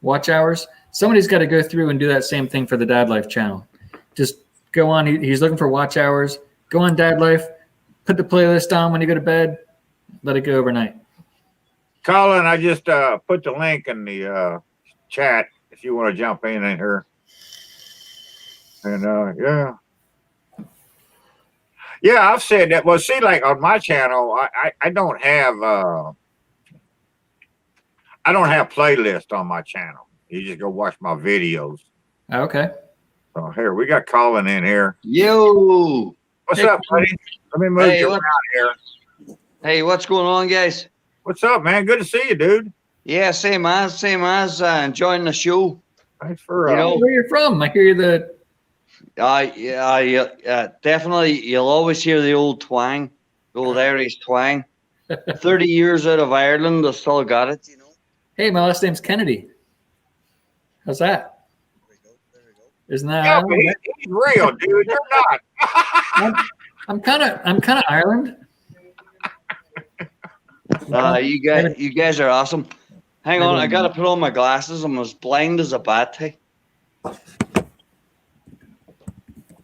watch hours. Somebody's got to go through and do that same thing for the Dad Life channel. Just go on. He's looking for watch hours. Go on Dad Life. Put the playlist on when you go to bed. Let it go overnight. Colin, I just put the link in the chat if you want to jump in here. And yeah, I've said that. Well, see, like on my channel, I don't have playlist on my channel. You just go watch my videos. Okay. So here we got Colin in here. Yo. What's Hey, up, buddy? Let me move Hey, you what- around here. Hey, what's going on, guys? What's up, man? Good to see you, dude. Yeah, same as. Enjoying the show. Thanks for You know- Where you're from? I hear you're the. Definitely. You'll always hear the old twang, the old Irish twang. 30 years out of Ireland, I still got it. You know. Hey, my last name's Kennedy. How's that? Isn't that? yeah, but he's real, dude. You're not. I'm kind of Ireland. You guys are awesome. Hang on, I gotta put on my glasses. I'm as blind as a bat. Hey.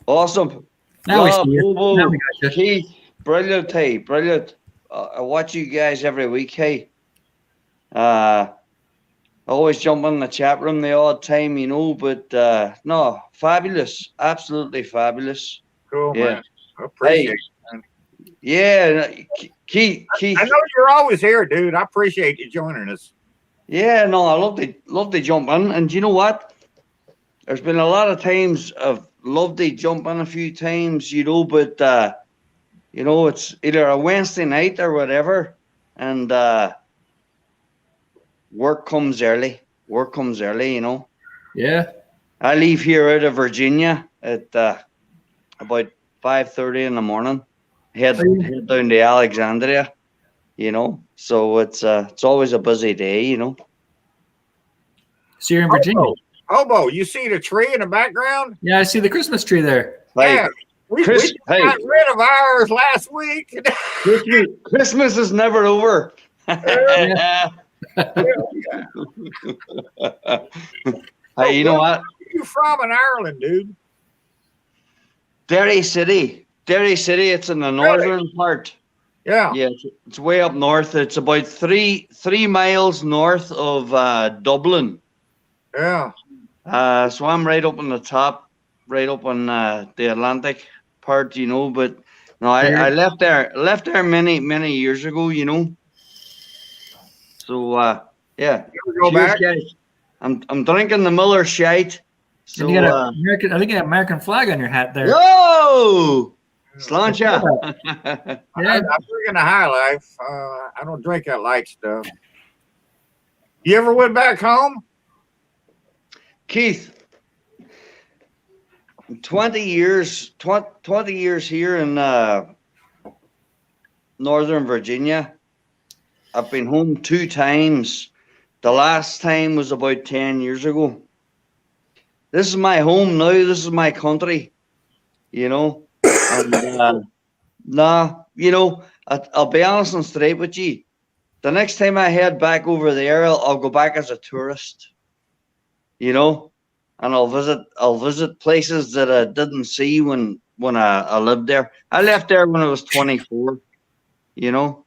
Awesome. Now we Rob, see you. Bobo, Now we got you. Keith, brilliant. Hey, brilliant. I watch you guys every week. Hey. Always jump in the chat room the odd time, you know, but no, fabulous. Absolutely fabulous. Cool, Yeah. man. I appreciate it. Yeah, Keith. I know you're always here, dude. I appreciate you joining us. Yeah, no, I love to jump in. And you know what? There's been a lot of times I've loved to jump in a few times, you know, but you know, it's either a Wednesday night or whatever, and work comes early. Work comes early, you know. Yeah. I leave here out of Virginia at about 5:30 in the morning. Head down to Alexandria, you know. So it's always a busy day, you know. So you're in Virginia. Hobo, you see the tree in the background? Yeah, I see the Christmas tree there. Like, Yeah. We Chris- hey. got rid of ours last week. Christmas is never over. Hey, you know what? Where you from in Ireland, dude? Derry City. Derry City, it's in the northern part. Yeah. Yeah, it's way up north. It's about three miles north of Dublin. Yeah. So I'm right up on the top, right up on the Atlantic part, you know. But no, I left there many years ago, you know. So yeah. You ever go back? Cheers, guys. I'm drinking the Miller Shite. So And you got American, I think you got an American flag on your hat there. yo, Sláinte. Yeah. I'm drinking a High Life. I don't drink that light stuff. You ever went back home? Keith, 20 years here in Northern Virginia. I've been home 2 times. The last time was about 10 years ago. This is my home now. This is my country, you know. And you know, I'll be honest and straight with you. The next time I head back over there, I'll go back as a tourist, you know, and I'll visit places that I didn't see when I lived there. I left there when I was 24, you know.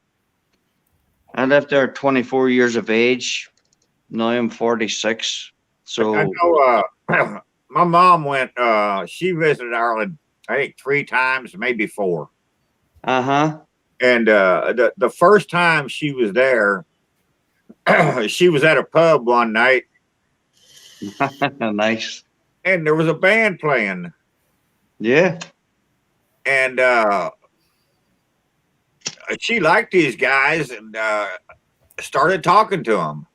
I left there at 24 years of age. Now I'm 46. So I know my mom went, she visited Ireland, I think 3 times, maybe 4. uh-huh. And the first time she was there, she was at a pub one night Nice. and there was a band playing. Yeah. And she liked these guys and started talking to them.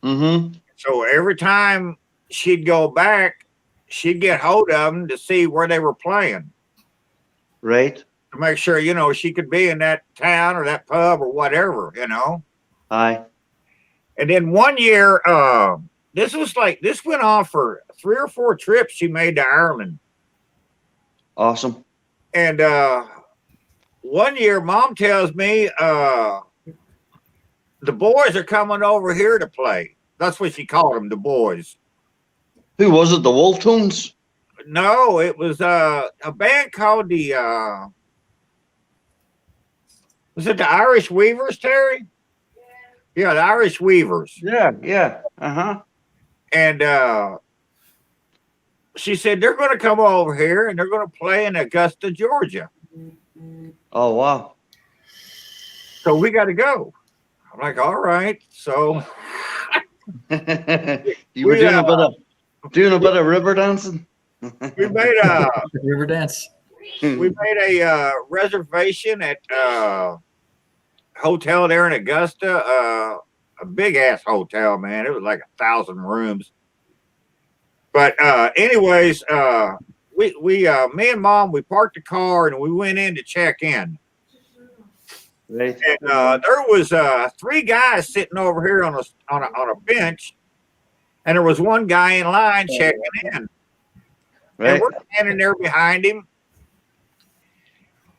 Mm-hmm. So every time she'd go back, she'd get hold of them to see where they were playing, Right. to make sure, you know, she could be in that town or that pub or whatever, you know. Aye. And then one year, this went on for 3 or 4 trips she made to Ireland. Awesome. And one year, Mom tells me the boys are coming over here to play. That's what she called them, the boys. Who was it? The Wolf Tones? No, it was a band called the was it the Irish Weavers, Terry? Yeah, the Irish Weavers. Yeah. Yeah. Uh-huh. And she said they're going to come over here and they're going to play in Augusta, Georgia. Oh, wow. So we got to go. I'm like, all right. So You were doing a bit of river dancing? we made a River dance. reservation at hotel there in Augusta. A big ass hotel, man. It was like 1,000 rooms. But anyways, we me and Mom, we parked the car and we went in to check in. Right. And there was 3 guys sitting over here on a bench, and there was one guy in line checking in. And Right. we're standing there behind him,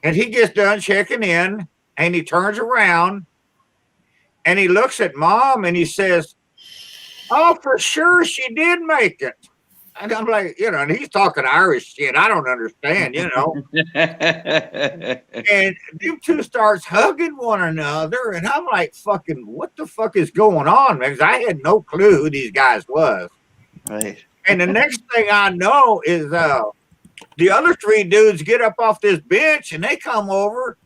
and he gets done checking in, and he turns around, and he looks at Mom, and he says, "Oh, for sure she did make it." And I'm like, and he's talking Irish shit. I don't understand, And them two starts hugging one another, and I'm like, fucking, what the fuck is going on, man? Because I had no clue who these guys was. Right. And the next thing I know is the other three dudes get up off this bench and they come over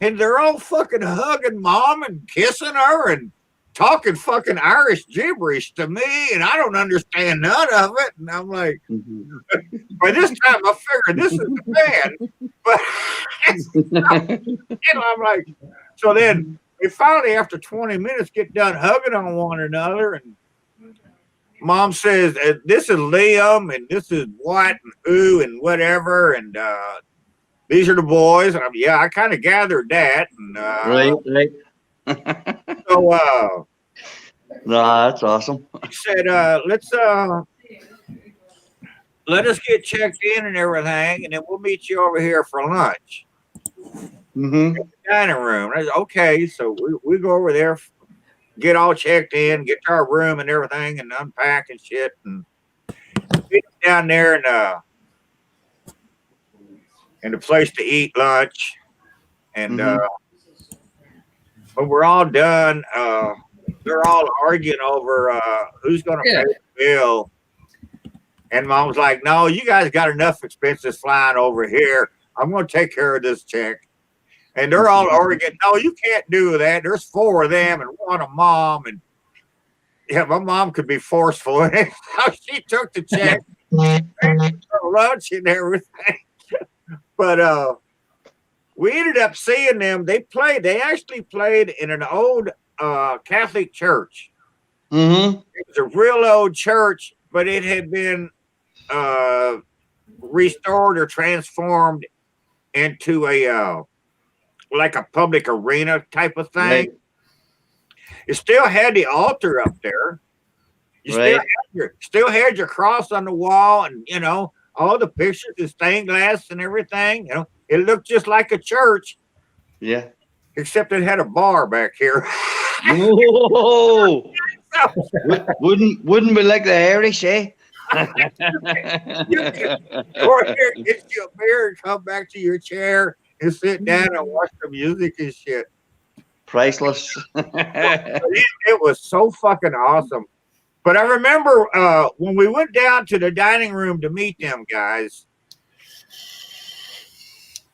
and they're all fucking hugging mom and kissing her and talking fucking Irish gibberish to me, and I don't understand none of it. And I'm like, by this time I figured this is the band. But I'm like, so then we finally, after 20 minutes, get done hugging on one another, and mom says, this is Liam, and this is what and who and whatever, and these are the boys. And I kind of gathered that. And right. so No, that's awesome. he said, let us get checked in and everything, and then we'll meet you over here for lunch. Mm-hmm. Dining room. I said, okay, so we go over there, get all checked in, get to our room and everything, and unpack and shit, and get down there and the place to eat lunch. And when we're all done, they're all arguing over who's going to pay the bill. And mom's like, no, you guys got enough expenses flying over here. I'm going to take care of this check. And they're all arguing, no, you can't do that. There's 4 of them and 1 of mom. And my mom could be forceful. And so she took the check and lunch and everything. But we ended up seeing them. They actually played in an old Catholic church. Mm-hmm. It was a real old church, but it had been restored or transformed into a like a public arena type of thing. Right. It still had the altar up there. You still had your cross on the wall, and all the pictures and stained glass and everything. It looked just like a church. Yeah. Except it had a bar back here. Whoa! Wouldn't be like the Irish, eh? You can go here, get you a beer, and come back to your chair and sit down and watch the music and shit. Priceless. It was so fucking awesome. But I remember when we went down to the dining room to meet them guys,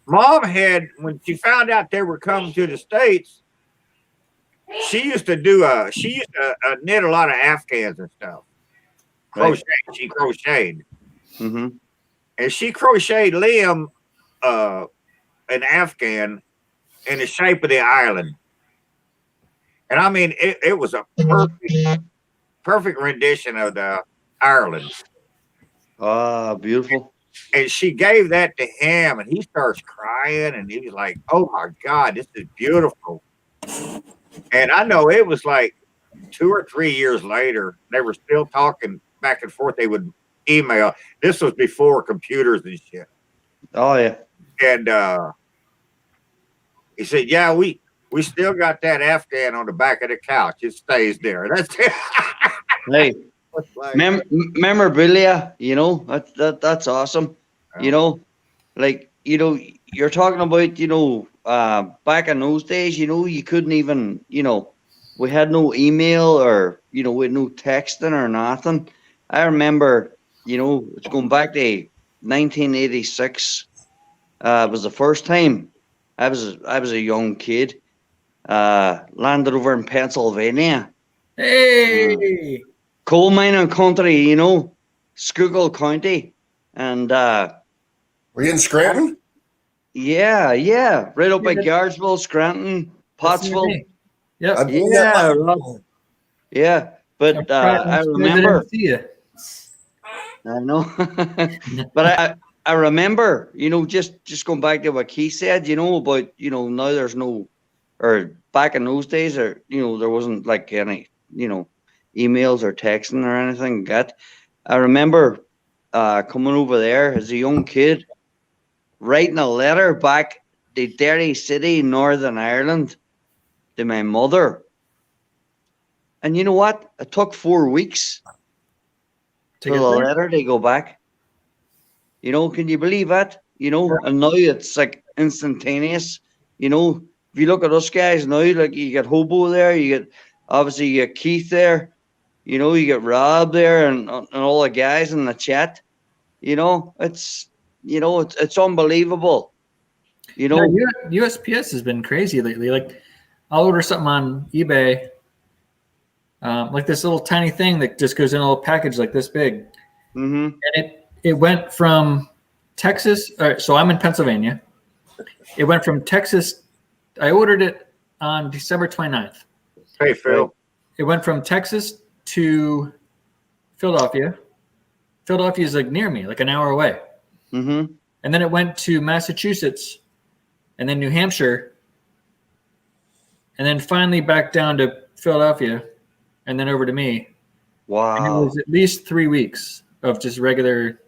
Mom had, when she found out they were coming to the States, she used to knit a lot of Afghans and stuff. Crochet. Right. She crocheted. Mm-hmm. And she crocheted Liam an Afghan in the shape of the island. And I mean, it was a perfect rendition of the Ireland. Ah, beautiful. And she gave that to him, and he starts crying, and he was like, oh my God, this is beautiful. And I know it was like 2 or 3 years later, they were still talking back and forth. They would email. This was before computers and shit. Oh, yeah. And he said, yeah, we still got that Afghan on the back of the couch. It stays there. That's it. Hey, memorabilia, that's awesome. Yeah. You're talking about, back in those days, you couldn't even, we had no email or, we had no texting or nothing. I remember, it's going back to 1986. Was the first time I was a young kid, landed over in Pennsylvania. Hey! Coal mining country, Schuylkill County. And were you in Scranton? Yeah. Right up by Gardsville, Scranton, Pottsville. Yep. Yeah. But I remember. I know. But I remember, just going back to what Keith said, about, now there's no, or back in those days, there wasn't like any, emails or texting or anything. I remember coming over there as a young kid, writing a letter back to Derry City, Northern Ireland, to my mother. And you know what? It took 4 weeks. to for get the there. letter to go back. You know, can you believe that? You know, and now it's like instantaneous. You know, if you look at us guys now, like you get Hobo there, obviously you get Keith there, you know, you get Rob there, and all the guys in the chat. You know, it's unbelievable. You know, Yeah, USPS has been crazy lately. Like, I'll order something on eBay, like this little tiny thing that just goes in a little package like this big, mm-hmm. and it went from Texas. So I'm in Pennsylvania. It went from Texas. I ordered it on December 29th. Hey, Phil. It went from Texas to Philadelphia. Philadelphia is like near me, like an hour away. Mm-hmm. And then it went to Massachusetts, and then New Hampshire, and then finally back down to Philadelphia, and then over to me. And it Wow. was at least 3 weeks of just regular,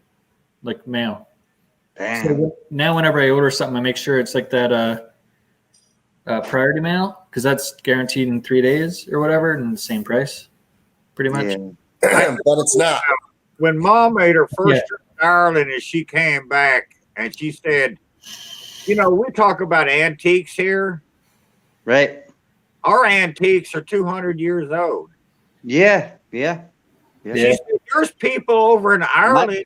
like, mail. Damn. So now whenever I order something, I make sure it's like that priority mail, because that's guaranteed in 3 days or whatever, and the same price, pretty much. Yeah. But it's not. When Mom made her first trip to Ireland and she came back and she said, you know, we talk about antiques here. Right. Our antiques are 200 years old. Yeah. Yeah. Yeah. She said, there's people over in Ireland,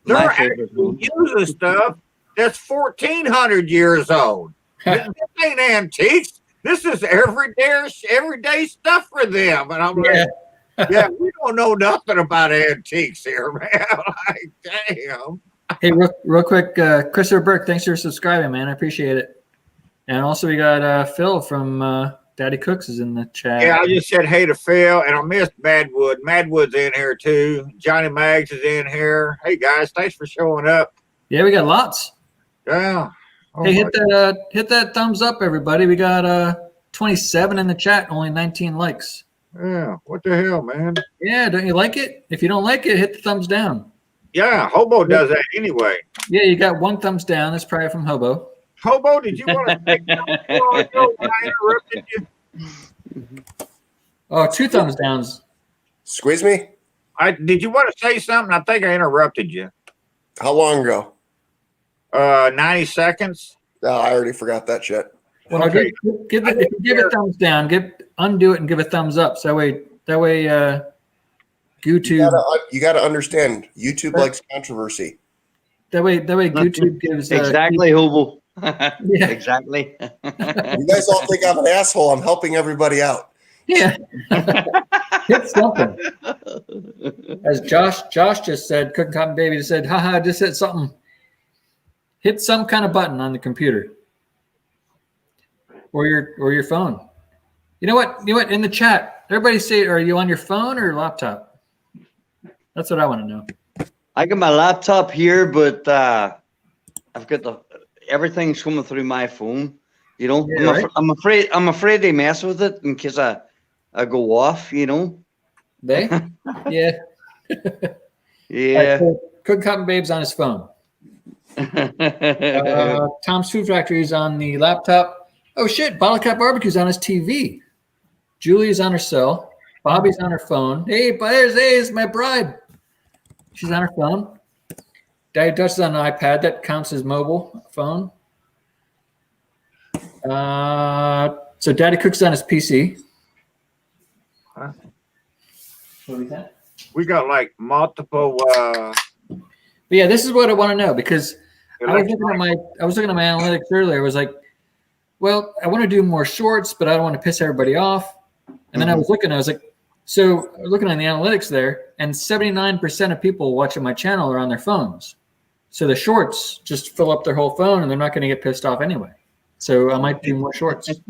they're my favorite actually one. using stuff that's 1,400 years old. This ain't antiques. This is everyday stuff for them. And I'm like, yeah, we don't know nothing about antiques here, man. Like, damn. Hey, real quick, Christopher Burke, thanks for subscribing, man. I appreciate it. And also we got Phil from Daddy Cooks is in the chat. Yeah, I just said hey to Phil, and I missed Madwood. Madwood's in here too. Johnny Maggs is in here. Hey guys, thanks for showing up. Yeah, we got lots. Yeah. Oh, Hey, my- hit that thumbs up, everybody. We got 27 in the chat, only 19 likes. yeah. What the hell, man? Yeah, don't you like it? If you don't like it, hit the thumbs down. Yeah, Hobo does that anyway. Yeah, you got one thumbs down. That's probably from Hobo. Hobo, did you want to say something before I go? When I interrupted you? Oh, two thumbs downs. Squeeze me? Did you want to say something? I think I interrupted you. How long ago? 90 seconds. No, I already forgot that shit. Well, Okay. give a thumbs down. Undo it and give a thumbs up. So that way, YouTube. You gotta understand, YouTube likes controversy. That way, YouTube gives Exactly, Hobo. Yeah. Exactly. You guys all think I'm an asshole. I'm helping everybody out. Yeah. Hit something. As Josh just said, Cooking Cotton Baby just said, haha, I just hit something. Hit some kind of button on the computer. Or your phone. You know what? In the chat, everybody say, are you on your phone or laptop? That's what I want to know. I got my laptop here, but I've got everything's coming through my phone. You know, Yeah, right. I'm afraid they mess with it in case I go off. You know. They? Yeah. Yeah. Cooking Cotton Babe's on his phone. Tom's Food Factory is on the laptop. Oh shit, Bottle Cap Barbecue's on his TV. Julie's on her cell. Bobby's on her phone. Hey, there's my bride. She's on her phone. Daddy Dutch is on an iPad. That counts as mobile phone. So Daddy Cook's on his PC. Huh? What is that? We got like multiple. But yeah, this is what I want to know because I was looking at my analytics earlier. I was like, well, I want to do more shorts, but I don't want to piss everybody off. And then I was looking on the analytics there, and 79% of people watching my channel are on their phones. So the shorts just fill up their whole phone, and they're not going to get pissed off anyway. So I might do more shorts. It's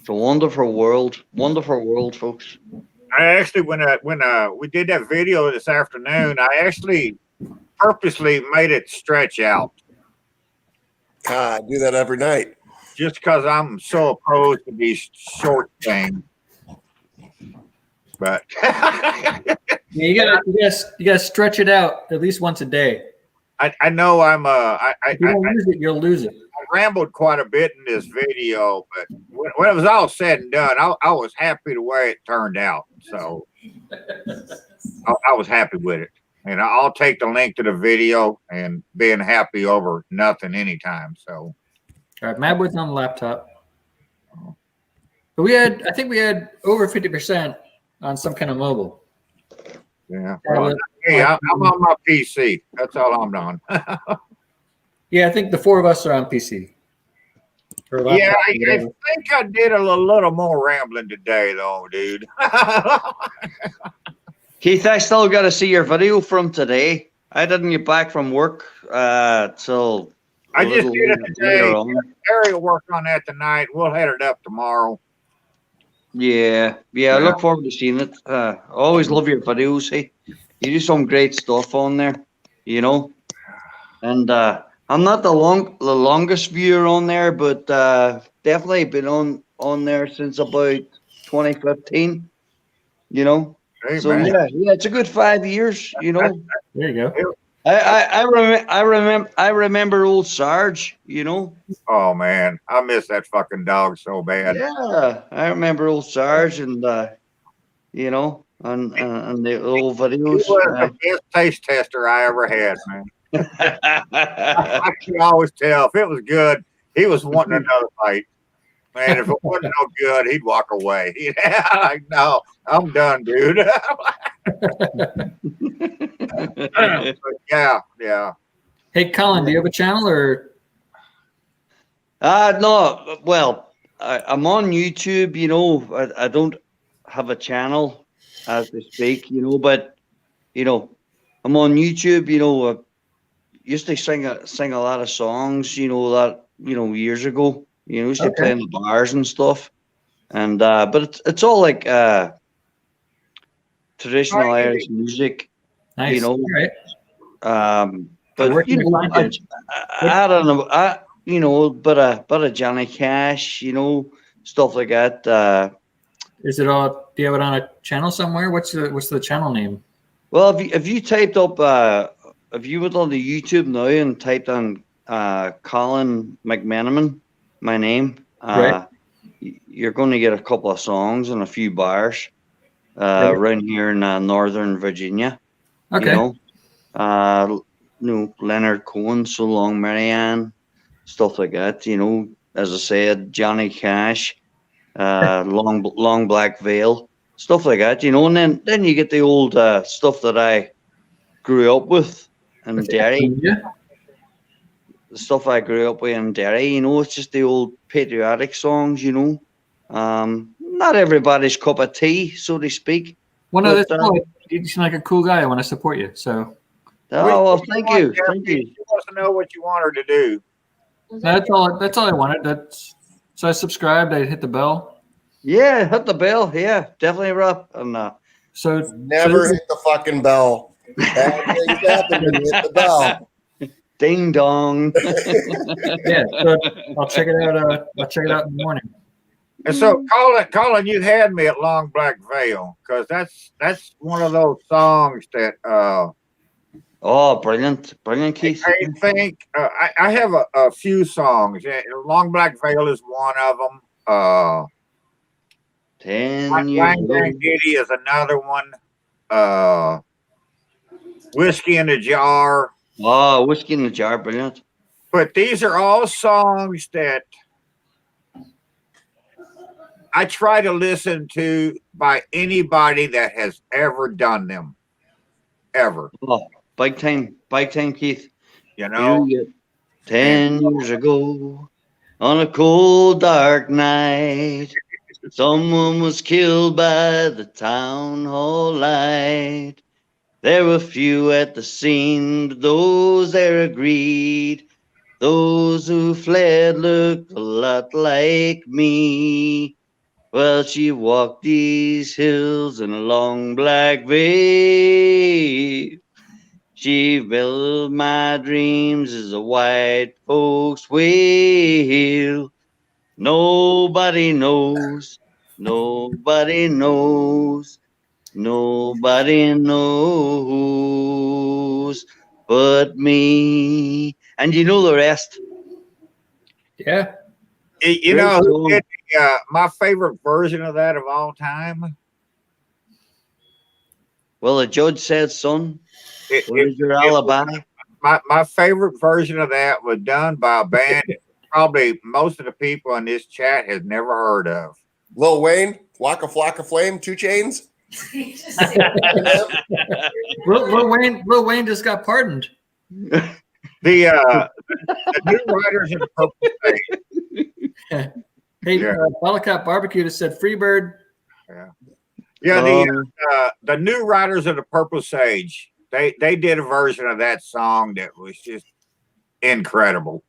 a wonderful world, folks. I actually when we did that video this afternoon, I actually purposely made it stretch out I do that every night. just because I'm so opposed to these short things. But Yeah, you gotta stretch it out at least once a day. I know I'm If you don't use it, you'll lose it. I rambled quite a bit in this video, but when it was all said and done, I was happy the way it turned out. So I was happy with it. And I'll take the link to the video and being happy over nothing anytime. So, All right, Mad Woods on the laptop. But I think we had over 50% on some kind of mobile. yeah. Tablet. Hey, I'm on my PC. That's all I'm on. Yeah, I think the 4 of us are on PC. Or Yeah, laptop, I whatever. think I did a little more rambling today, though, dude. Keith, I still got to see your video from today. I didn't get back from work till I just little did it today. later on. Harry will work on that tonight. We'll head it up tomorrow. Yeah, I look forward to seeing it. I always love your videos. Hey, you do some great stuff on there, you know. And I'm not the longest viewer on there, but definitely been on there since about 2015. You know. Hey, So man. yeah, it's a good 5 years. You know. There you go. I remember old Sarge. You know. Oh, man. I miss that fucking dog so bad. Yeah, I remember old Sarge and you know, and the old He videos. was the best taste tester I ever had, man. I could always tell if it was good, he was wanting another bite. Man, if it wasn't no good, he'd walk away. Like, no, I'm done, dude. But yeah. Hey, Colin, do you have a channel or? No, well, I'm on YouTube. You know, I don't have a channel as to speak. You know, but you know, I'm on YouTube. You know, used to sing a lot of songs. You know that years ago. You know, used to play in the bars and stuff. And but it's all like traditional Irish music. Nice. You know, All right. but Where can you you know, find it? I don't know. You know, but a Johnny Cash. You know, stuff like that. Is it all? Do you have it on a channel somewhere? What's the channel name? Well, if you typed up if you went on the YouTube now and typed on Colin McMenamin, my name, Right. you're going to get a couple of songs and a few bars around here in Northern Virginia. Okay. You know, Leonard Cohen, So Long Marianne, stuff like that. You know, as I said, Johnny Cash, Long Black Veil, stuff like that. You know, and then you get the old stuff that I grew up with in Derry. Yeah. The stuff I grew up with in Derry. You know, it's just the old patriotic songs. You know, not everybody's cup of tea, so to speak. Well, no, But, that's cool. You seem like a cool guy. I want to support you. So Oh, well, thank you. She wants to know what you want her to do. that's all. That's all I wanted. So I subscribed. I hit the bell. Yeah, hit the bell. Yeah, definitely, Rob. And So Never so hit the fucking bell. Bad things happen when you hit the bell. ding dong. yeah, so I'll check it out. I'll check it out in the morning. And so, Colin, you had me at Long Black Veil because that's one of those songs that Oh, brilliant, Keith. I think I have a few songs. Long Black Veil is one of them. 10 years Wang ago. Dang Diddy is another one. Whiskey in a Jar. Oh, Whiskey in the Jar, brilliant. But these are all songs that I try to listen to by anybody that has ever done them. Ever. Oh, big time, Keith. You know? 10 years ago, on a cold, dark night, someone was killed by the town hall light. There were few at the scene, but those there agreed. Those who fled looked a lot like me. Well, she walked these hills in a long black veil. She filled my dreams as a white folks wail. Nobody knows, nobody knows, nobody knows but me. And you know the rest. Yeah. You Very know who cool. did my favorite version of that of all time? Well, the judge said, son, It, what is your alibi? my favorite version of that was done by a band that probably most of the people in this chat has never heard of. Lil Wayne, Waka Flocka Flame, 2 Chains. Lil Wayne just got pardoned. The New Riders of the Purple Sage. Hey, Yeah. Bottle Cap Barbecue just said Freebird. Yeah, Um, the New Riders of the Purple Sage. They did a version of that song that was just incredible,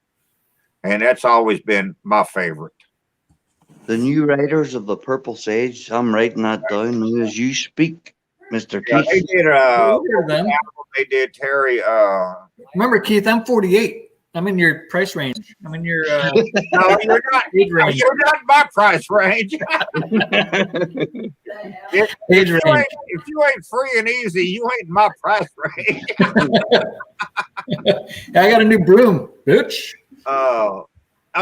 and that's always been my favorite. the new writers of the Purple Sage. I'm writing that down now as you speak, Mr. Yeah, they Keith. did Hear them. they did Terry Remember, Keith, I'm 48. I'm in your price range. I'm in your no, you're not age range. you're not in my price range. Age range. If you ain't free and easy, you ain't in my price range. I got a new broom, bitch. Oh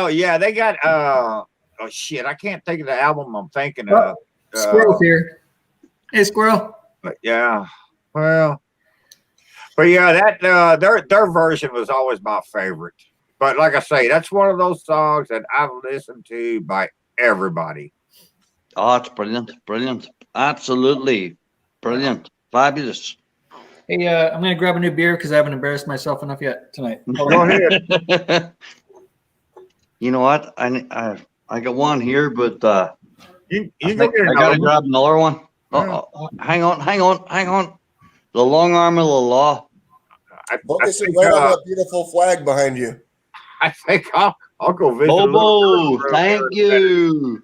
yeah, they got oh shit, I can't think of the album I'm thinking of. Squirrel's here. Hey, Squirrel. But yeah, well, but yeah, that their version was always my favorite. But like I say, that's one of those songs that I've listened to by everybody. Oh, it's brilliant. Brilliant. Absolutely brilliant. Fabulous. Hey, I'm gonna grab a new beer because I haven't embarrassed myself enough yet tonight. Go ahead. You know what? I got one here, but You I go think get I another gotta one. grab another one. Hang on. The long arm of the law. I Focusing think, right on that beautiful flag behind you. I think I'll go visit. a little Bobo, girl thank there. you.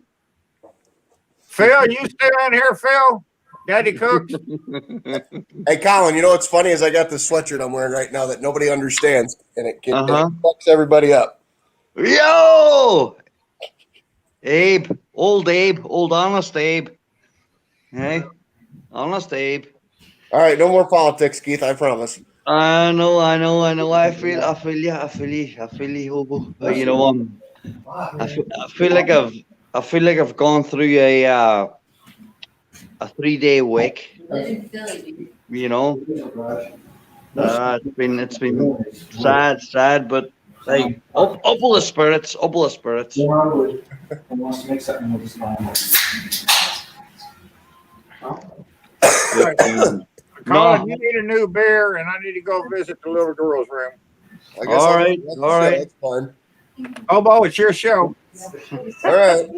Phil, you still in here, Phil? Daddy Cooks. Hey, Colin, you know what's funny is I got this sweatshirt I'm wearing right now that nobody understands, and it fucks everybody up. Yo! Abe, old honest Abe. Hey, honest Abe. All right, no more politics, Keith, I promise. I know. I feel you, Hobo. But you know, I feel like I've gone through a 3-day week. You know, it's been sad, but hey, up with the spirits, Colin, you need a new beer, and I need to go visit the little girl's room. I guess All I'll right, go to the all show, right. That's fine. Hobo, it's your show. All right.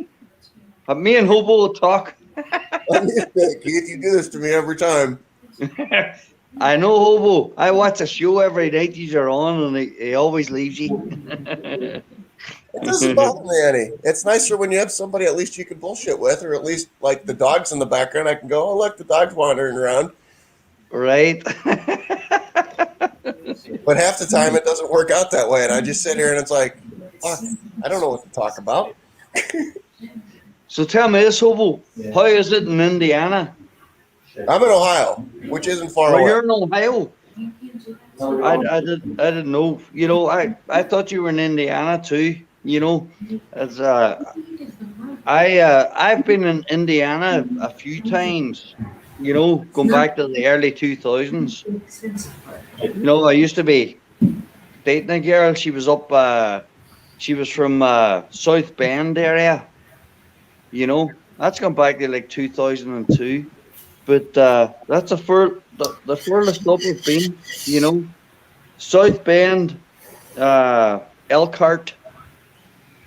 Me and Hobo will talk. Keith, you do this to me every time. I know, Hobo. I watch a show every night these are on, and he always leaves you. It doesn't bother me any. It's nicer when you have somebody at least you can bullshit with, or at least like the dogs in the background. I can go, oh, look, the dog's wandering around. Right? But half the time it doesn't work out that way. And I just sit here and it's like, fuck, I don't know what to talk about. So tell me this, Hobo. How is it in Indiana? I'm in Ohio, which isn't far Oh, away. you're in Ohio. I didn't know. You know, I thought you were in Indiana too. You know, as I've been in Indiana a few times. You know, going back to the early 2000s. You know, I used to be dating a girl. She was up. She was from South Bend area. You know, that's gone back to like 2002. But that's the furthest up I've been. You know, South Bend, Elkhart.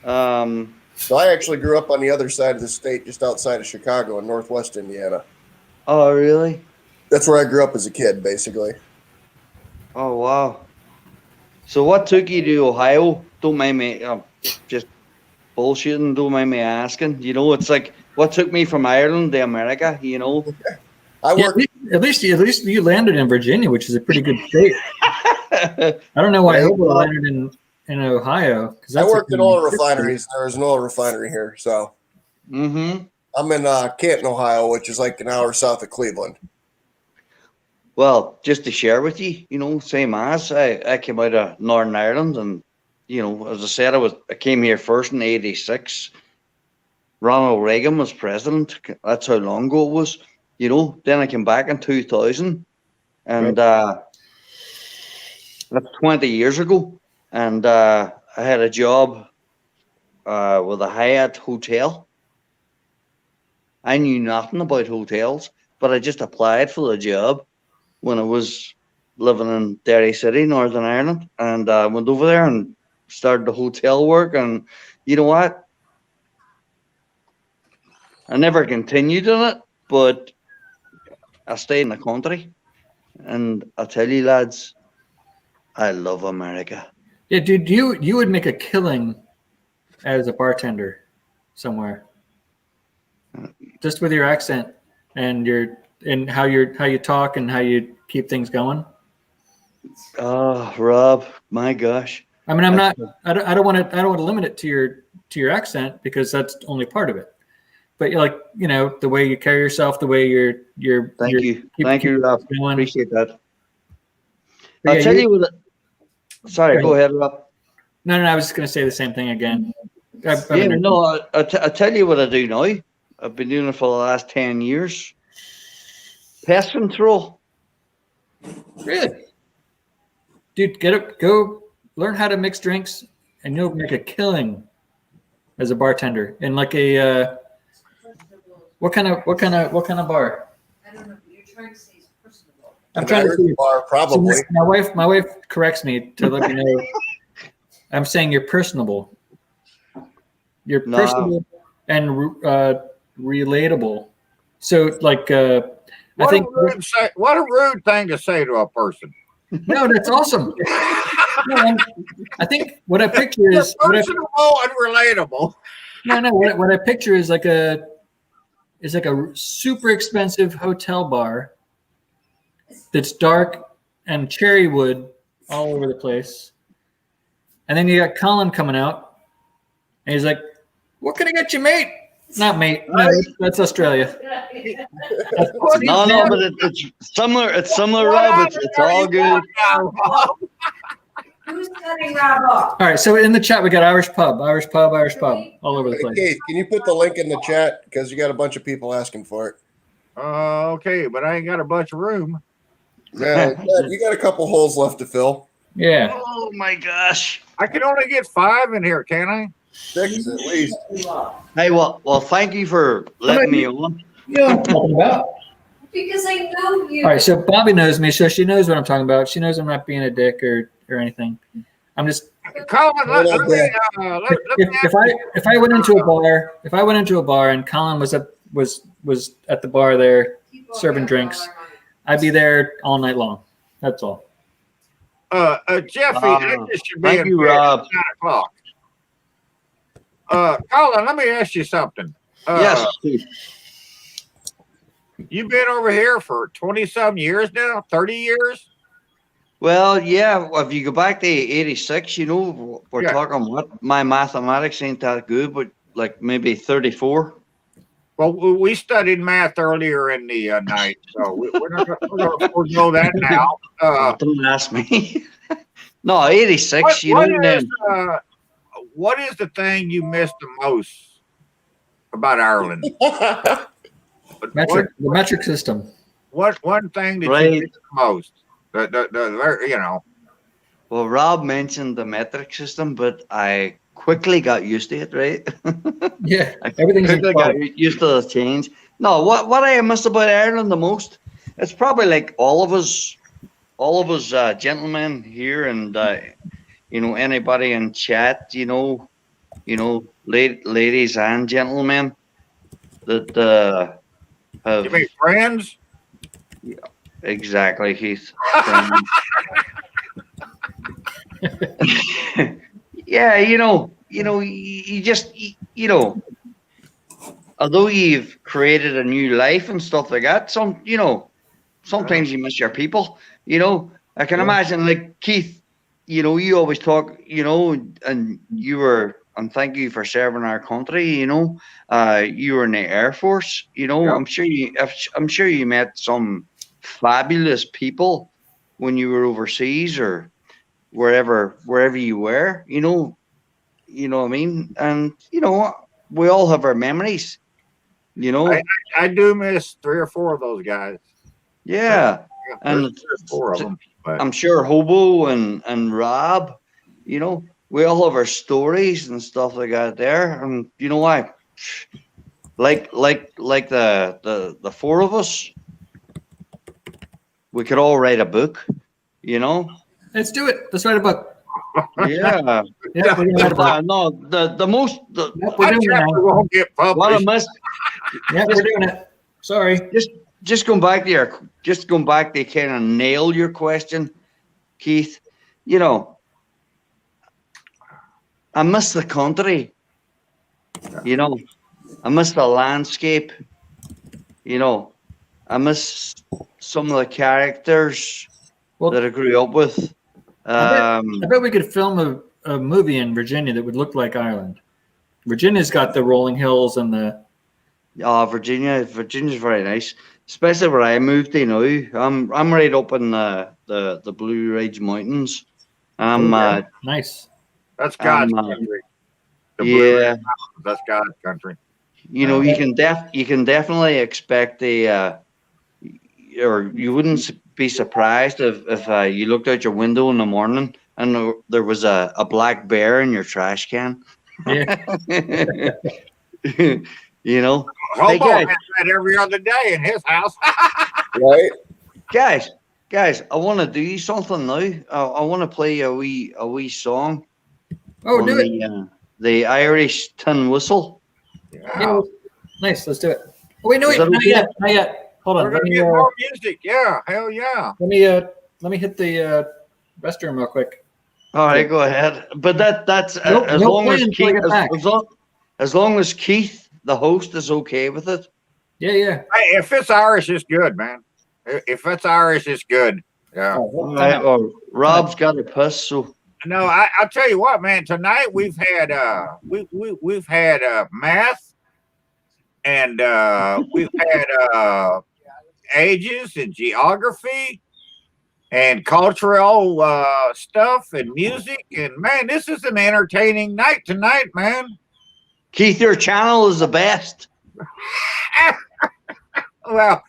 So I actually grew up on the other side of the state, just outside of Chicago in Northwest Indiana. Oh, really? That's where I grew up as a kid, basically. Oh, wow. So what took you to Ohio? Don't mind me, just bullshitting. Don't mind me asking. You know, it's like what took me from Ireland to America. You know. I Yeah, worked. at least you landed in Virginia, which is a pretty good state. I don't know why Hobo landed in Ohio. Because I worked in oil refineries. There was an oil refinery here, so Mm-hmm. I'm in Canton, Ohio, which is like an hour south of Cleveland. Well, just to share with you, you know, same as I came out of Northern Ireland, and as I said, I came here first in '86. Ronald Reagan was president. That's how long ago it was. Then I came back in 2000, and that's 20 years ago. And I had a job with a Hyatt hotel. I knew nothing about hotels, but I just applied for the job when I was living in Derry City, Northern Ireland, and went over there and started the hotel work. And you know what? I never continued in it, but I stayed in the country. And I tell you, lads, I love America. Yeah, dude, you would make a killing as a bartender somewhere, just with your accent and how you talk and how you keep things going. Oh, Rob, my gosh. I mean, I don't want to limit it to your accent, because that's only part of it. But the way you carry yourself, the way you're Thank you, Rob. going. Appreciate that. But I'll tell you what. Sorry, go ahead, Rob. No, I was just going to say the same thing again. I tell you what I do now. I've been doing it for the last 10 years. Pest control. Really? Dude, go learn how to mix drinks, and you'll make a killing as a bartender in like a what kind of bar? I don't know. You're trying to say it's personable. I'm trying to see. Bar, probably. So my wife corrects me to let me know. I'm saying you're personable. You're personable and relatable. So like I think what a rude thing to say to a person. no, that's awesome. No, I think what I picture is Personable and relatable. No. What I picture is like a super expensive hotel bar that's dark and cherry wood all over the place, and then you got Colin coming out, and he's like, "What can I get you, mate?" Not mate. No, that's Australia. No, but it's similar. It's similar, Rob. It's all good. Who's cutting Rob off? All right, so in the chat we got Irish pub, all over the place. Keith, can you put the link in the chat, because you got a bunch of people asking for it? Okay, but I ain't got a bunch of room. Yeah, you got a couple holes left to fill. Yeah. Oh my gosh. I can only get 5 in here, can I? 6 at least. Hey, well, thank you for letting me on. You know what I'm talking about. Because I know you. All right, so Bobby knows me, so she knows what I'm talking about. She knows I'm not being a dick or anything. I'm just Colin, if I went into a bar and Colin was at the bar there serving drinks, I'd be there all night long. That's all. Jeffy, I just should be Thank in you, bed at Rob. 9 o'clock. Colin, let me ask you something. Yes. You've been over here for 20-some years now, 30 years? Well, yeah. If you go back to '86, we're talking what? My mathematics ain't that good, but like maybe 34. Well, we studied math earlier in the night, so we're not going to forego that now. Don't ask me. No, '86. What is the thing you miss the most about Ireland? The metric system. What one thing that Right. you miss the most? The Well, Rob mentioned the metric system, but I quickly got used to it. Right. Yeah, I everything's in quickly got used to the change. No, what I miss about Ireland the most, it's probably like all of us gentlemen here, and anybody in chat, ladies and gentlemen, that have you mean friends? exactly, Keith. Yeah, you just although you've created a new life and stuff like that, sometimes you miss your people. I can imagine, like Keith, you always talk, and you were, and thank you for serving our country. You were in the Air Force. I'm sure you met some fabulous people when you were overseas, or wherever you were, you know what I mean? And we all have our memories, you know. I do miss 3 or 4 of those guys. Yeah. There's And 3 or 4 of them. But I'm sure Hobo and Rob, you know, we all have our stories and stuff like that there. And you know what? Like the 4 of us, we could all write a book, you know? Let's do it. Let's write a book. Yeah. Yeah, we're gonna write a book. No, the most Yep, that we're doing it chapter now. won't get what I published. must Yeah, we're doing it. Sorry. just going back there, just going back to kind of nail your question, Keith. You know, I miss the country. You know, I miss the landscape. You know, I miss some of the characters Well- that I grew up with. I bet we could film a movie in Virginia that would look like Ireland. Virginia's got the rolling hills and the. Virginia's very nice, especially where I moved to now. I'm right up in the Blue Ridge Mountains. Nice. That's God's Um, country. The Blue Yeah, Ridge Mountains, that's God's country. you know, you can definitely expect or you wouldn't be surprised if you looked out your window in the morning and there was a black bear in your trash can. Yeah. You know, Hobo guys. has that every other day in his house. Right? guys, I want to do something now. I want to play a wee song. Oh, on do it. The Irish tin whistle. Yeah. Nice. Let's do it. Oh, wait, no, Is wait, that not okay? yet. Not yet. Hold We're on. Let gonna me, get more music. Yeah, hell yeah. let me hit the restroom real quick. All right, go ahead. But that's No- as no long as plan until I Keith, get back. as long as Keith, the host, is okay with it. Yeah. Hey, if it's Irish, it's good, man. If it's Irish, it's good. Yeah. Oh, All right. Well, Rob's got a piss, so No, I'll tell you what, man. Tonight we've had we've had math, and we've had ages and geography and cultural stuff and music, and man, this is an entertaining night tonight, man. Keith, your channel is the best. Well,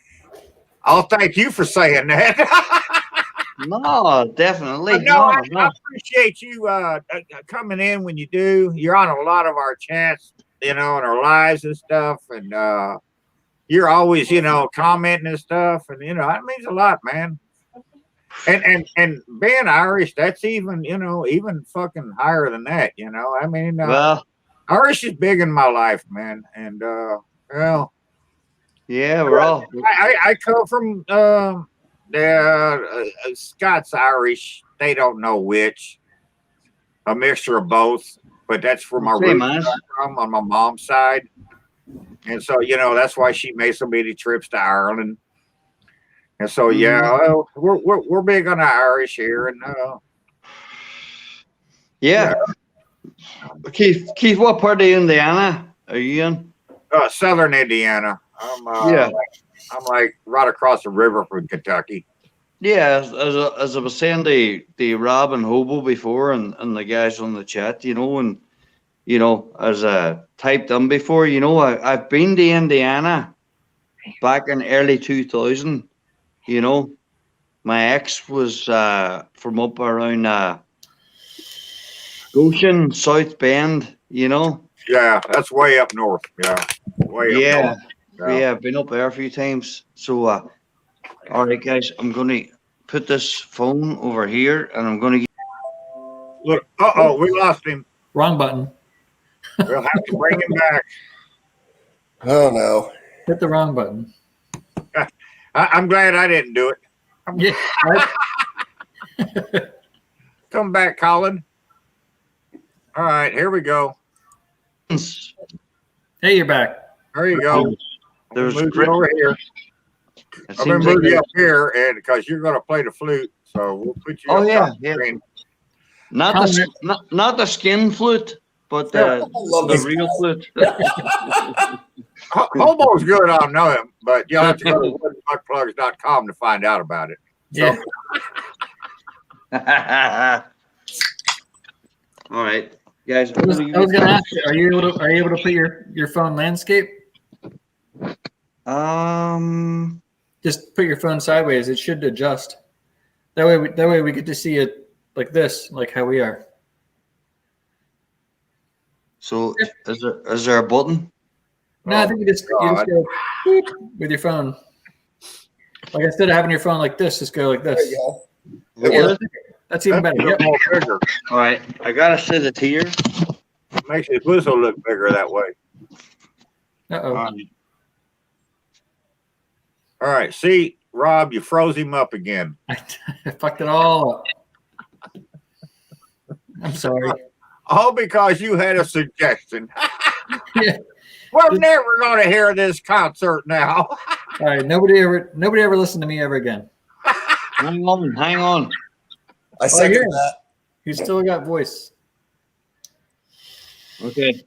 I'll thank you for saying that. No, definitely. But no, I no. appreciate you coming in when you do. You're on a lot of our chats, you know, and our lives and stuff, and you're always, you know, commenting and stuff, and you know that means a lot, man. And being Irish, that's even, you know, even fucking higher than that, you know. I mean, Well, Irish is big in my life, man, and well, yeah, we're all. I come from Scots Irish. They don't know which, a mixture of both, but that's where my Same roots as. are from on my mom's side, and so you know that's why she made so many trips to Ireland. And so yeah, well, we're big on the Irish here, and Yeah. Keith, what part of Indiana are you in? southern Indiana. Yeah. I'm like right across the river from Kentucky. Yeah, as I was saying to Rob and Hobo before, and the guys on the chat, you know, and you know, as I typed in before, you know, I've been to Indiana back in early 2000. You know, my ex was from up around Goshen, South Bend. You know. Yeah, that's way up north. Yeah, way up Yeah, north. yeah, I've been up there a few times. So, all right, guys, I'm gonna put this phone over here, and I'm gonna. Look, we lost him. Wrong button. We'll have to bring him back. Oh no. Hit the wrong button. I'm glad I didn't do it. Yeah. Right? Come back, Colin. All right, here we go. Hey, you're back. There you go. There's Move you over here. It I'm gonna seems like move you up here, and because you're gonna play the flute, so we'll put you. Oh, up yeah, on the yeah. screen. not the skin flute, but the real flute. Hobo's good, I know him, but you'll have to go to woodenbuttplugs.com to find out about it. Yeah. All right, guys. I was gonna ask you, are you able to put your phone landscape? Just put your phone sideways. It should adjust. That way we get to see it like this, like how we are. So is there a button? No, I think you just go beep with your phone. Like instead of having your phone like this, just go like There this. you go. Yeah, that's even better. Yep. More bigger. All right, I gotta set it here. Makes his whistle look bigger that way. Uh-oh. All right. See, Rob, you froze him up again. I fucked it all up. I'm sorry. All because you had a suggestion. Yeah. We're never going to hear this concert now. All right. Nobody ever listened to me ever again. Hang on. I second here. that. You still got voice. Okay.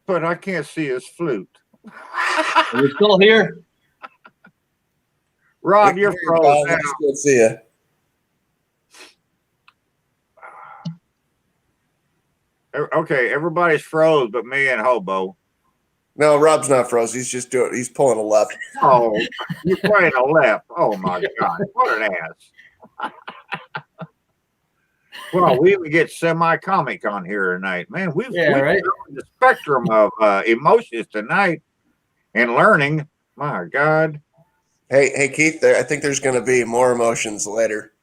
But I can't see his flute. Are we still here? Rob, you're froze now. Good to see you. Okay, everybody's froze but me and Hobo. No, Rob's not froze. He's pulling a left. Oh, you're playing a left. Oh my God, what an ass! Well, we even get semi-comic on here tonight, man. We've Right. covered the spectrum of emotions tonight and learning. My God. Hey, Keith. I think there's going to be more emotions later.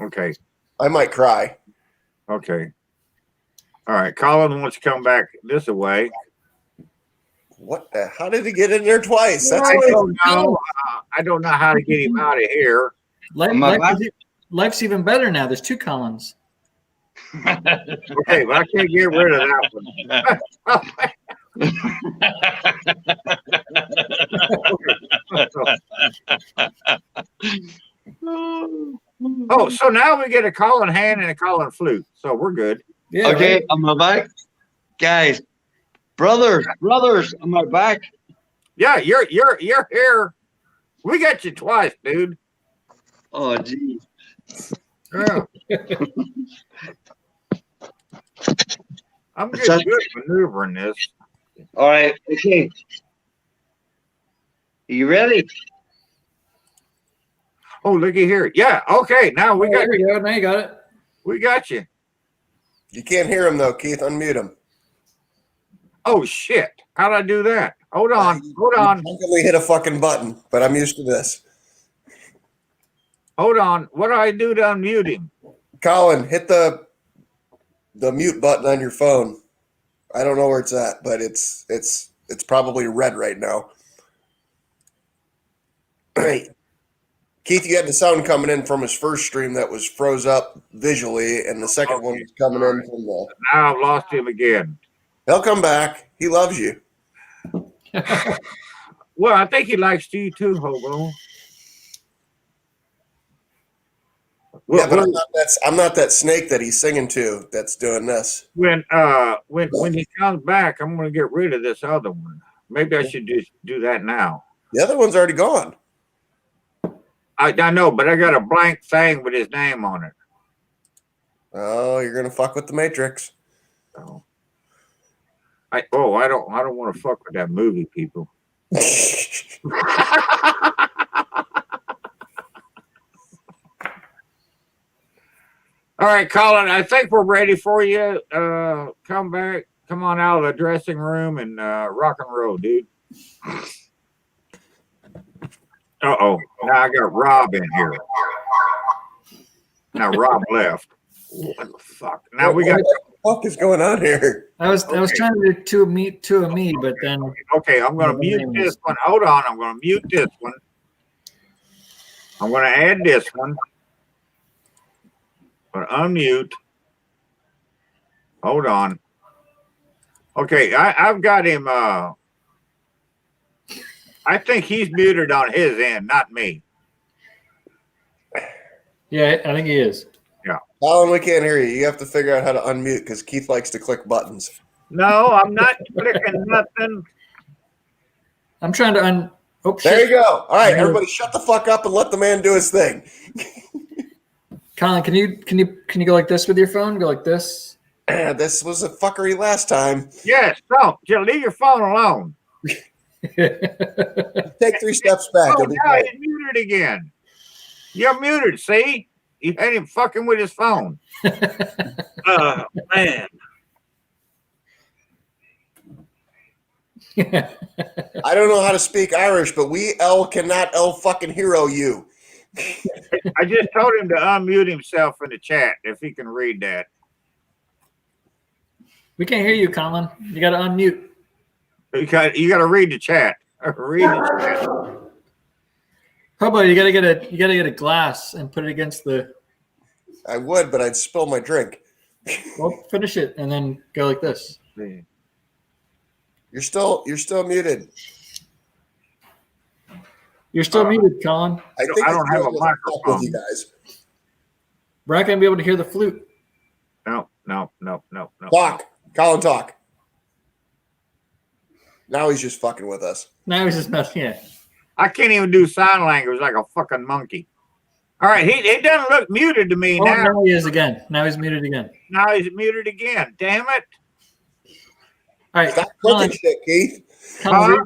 Okay, I might cry. okay. All right, Colin wants to come back this way. What? How did he get in there twice? That's I amazing. don't know. I don't know how to get him out of here. Life's even better now. There's two Collins. Okay, but I can't get rid of that one. Oh, so now we get a Colin hand and a Colin flute. So we're good. Yeah. Okay, Right? am I back? Guys, brothers, am I back? Yeah, you're here. We got you twice, dude. Oh, gee. Yeah. I'm It's getting good at maneuvering this. All right, okay. You ready? Oh, looky here. Yeah, okay. Now we got There you go. Now you got it. we got you. You can't hear him though, Keith. Unmute him. Oh shit. How'd I do that? Hold on. You drunkenly hit a fucking button, but I'm used to this. Hold on. What do I do to unmute him? Colin, hit the mute button on your phone. I don't know where it's at, but it's probably red right now. Hey, Keith, you had the sound coming in from his first stream that was froze up visually, and the second one was coming in from the. Now I've lost him again. He'll come back. He loves you. Well, I think he likes you too, Hobo. Yeah, but Well, I'm not that snake that he's singing to that's doing this. when he comes back, I'm gonna get rid of this other one. Maybe I should just do that now. The other one's already gone. I know, but I got a blank thing with his name on it. Oh, you're gonna fuck with the Matrix. So I don't want to fuck with that movie, people. All right, Colin, I think we're ready for you. Come back. Come on out of the dressing room and rock and roll, dude. Uh-oh. Now I got Rob in here. Now Rob left. What the fuck? Now we got... What the fuck is going on here? I was trying to do two of me, but then Okay, I'm going to mute this one. Hold on. I'm going to mute this one. I'm going to add this one. I'm going to unmute. Hold on. Okay, I've got him. I think he's muted on his end, not me. yeah, I think he is. Alan, we can't hear you. You have to figure out how to unmute because Keith likes to click buttons. No, I'm not clicking nothing. I'm trying to Oh, There you shit. go. All right, Yeah. everybody, shut the fuck up and let the man do his thing. Colin, can you go like this with your phone? Go like this. This was a fuckery last time. Yes, don't. Just leave your phone alone. Take 3 steps back. Oh, It'll be now great. he's muted again. You're muted, see? You had him fucking with his phone. Oh, man. I don't know how to speak Irish, but we L cannot L fucking hero you. I just told him to unmute himself in the chat if he can read that. We can't hear you, Colin. You got to unmute. You got to read the chat. Read the chat. Hobo, you gotta get a glass and put it against the. I would, but I'd spill my drink. Well, finish it and then go like this. You're still muted. You're still muted, Colin. I I don't it's have a doing what the fuck with microphone. you guys. We're not gonna be able to hear the flute. No. Talk. Colin, talk. Now he's just fucking with us. Now he's just messing. Yeah. I can't even do sign language like a fucking monkey. All right, he doesn't look muted to me Oh, now. now he is again. Now he's muted again. Now he's muted again. Damn it. All right, Stop Colin, clicking shit, Keith. Colin,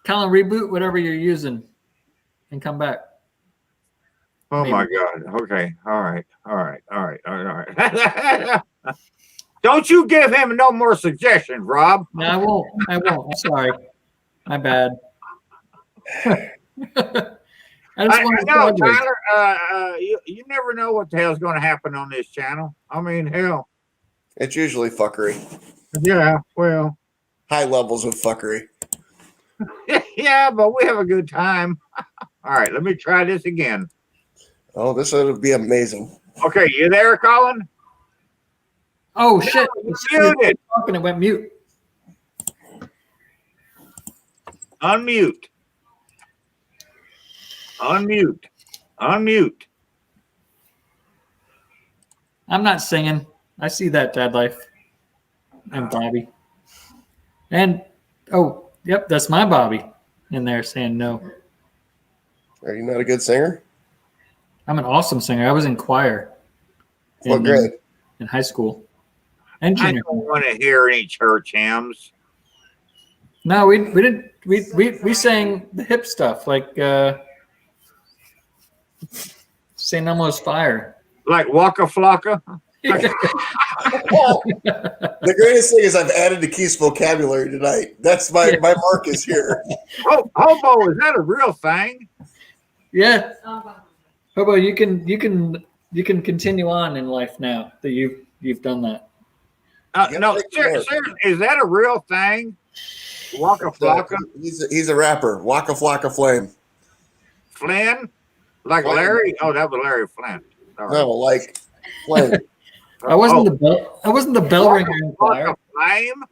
reboot whatever you're using, and come back. Oh Maybe. my God. Okay. All right. Don't you give him no more suggestions, Rob. No, I won't. I'm sorry. My bad. I just I want to know, apologize. Tyler. You never know what the hell's going to happen on this channel. I mean, hell. It's usually fuckery. Yeah, well. High levels of fuckery. Yeah, but we have a good time. All right, let me try this again. Oh, this would be amazing. Okay, you there, Colin? Oh shit! It's muted. Talking, it went mute. Unmute. I'm not singing. I see that, Dad Life. I'm Bobby. And oh, yep, that's my Bobby in there saying no. Are you not a good singer? I'm an awesome singer. I was in choir What grade? in high school and I junior. don't want to hear any church hymns. No, we didn't. We sang the hip stuff like St. Elmo's Fire. Like Waka Flocka. The greatest thing is I've added to Keith's vocabulary tonight. That's my mark is here. Oh, hobo, is that a real thing? Yeah, Hobo, you can continue on in life now that you've done that. Yeah, No, thank you, Lord. seriously, is that a real thing? Waka Flocka? He's a rapper. Waka Flocka Flame. Flynn? Like Flynn. Larry? Oh, that was Larry Flynn. All right. No, like Flame. I wasn't the bell. I wasn't the bell ringer in choir. Waka Flame?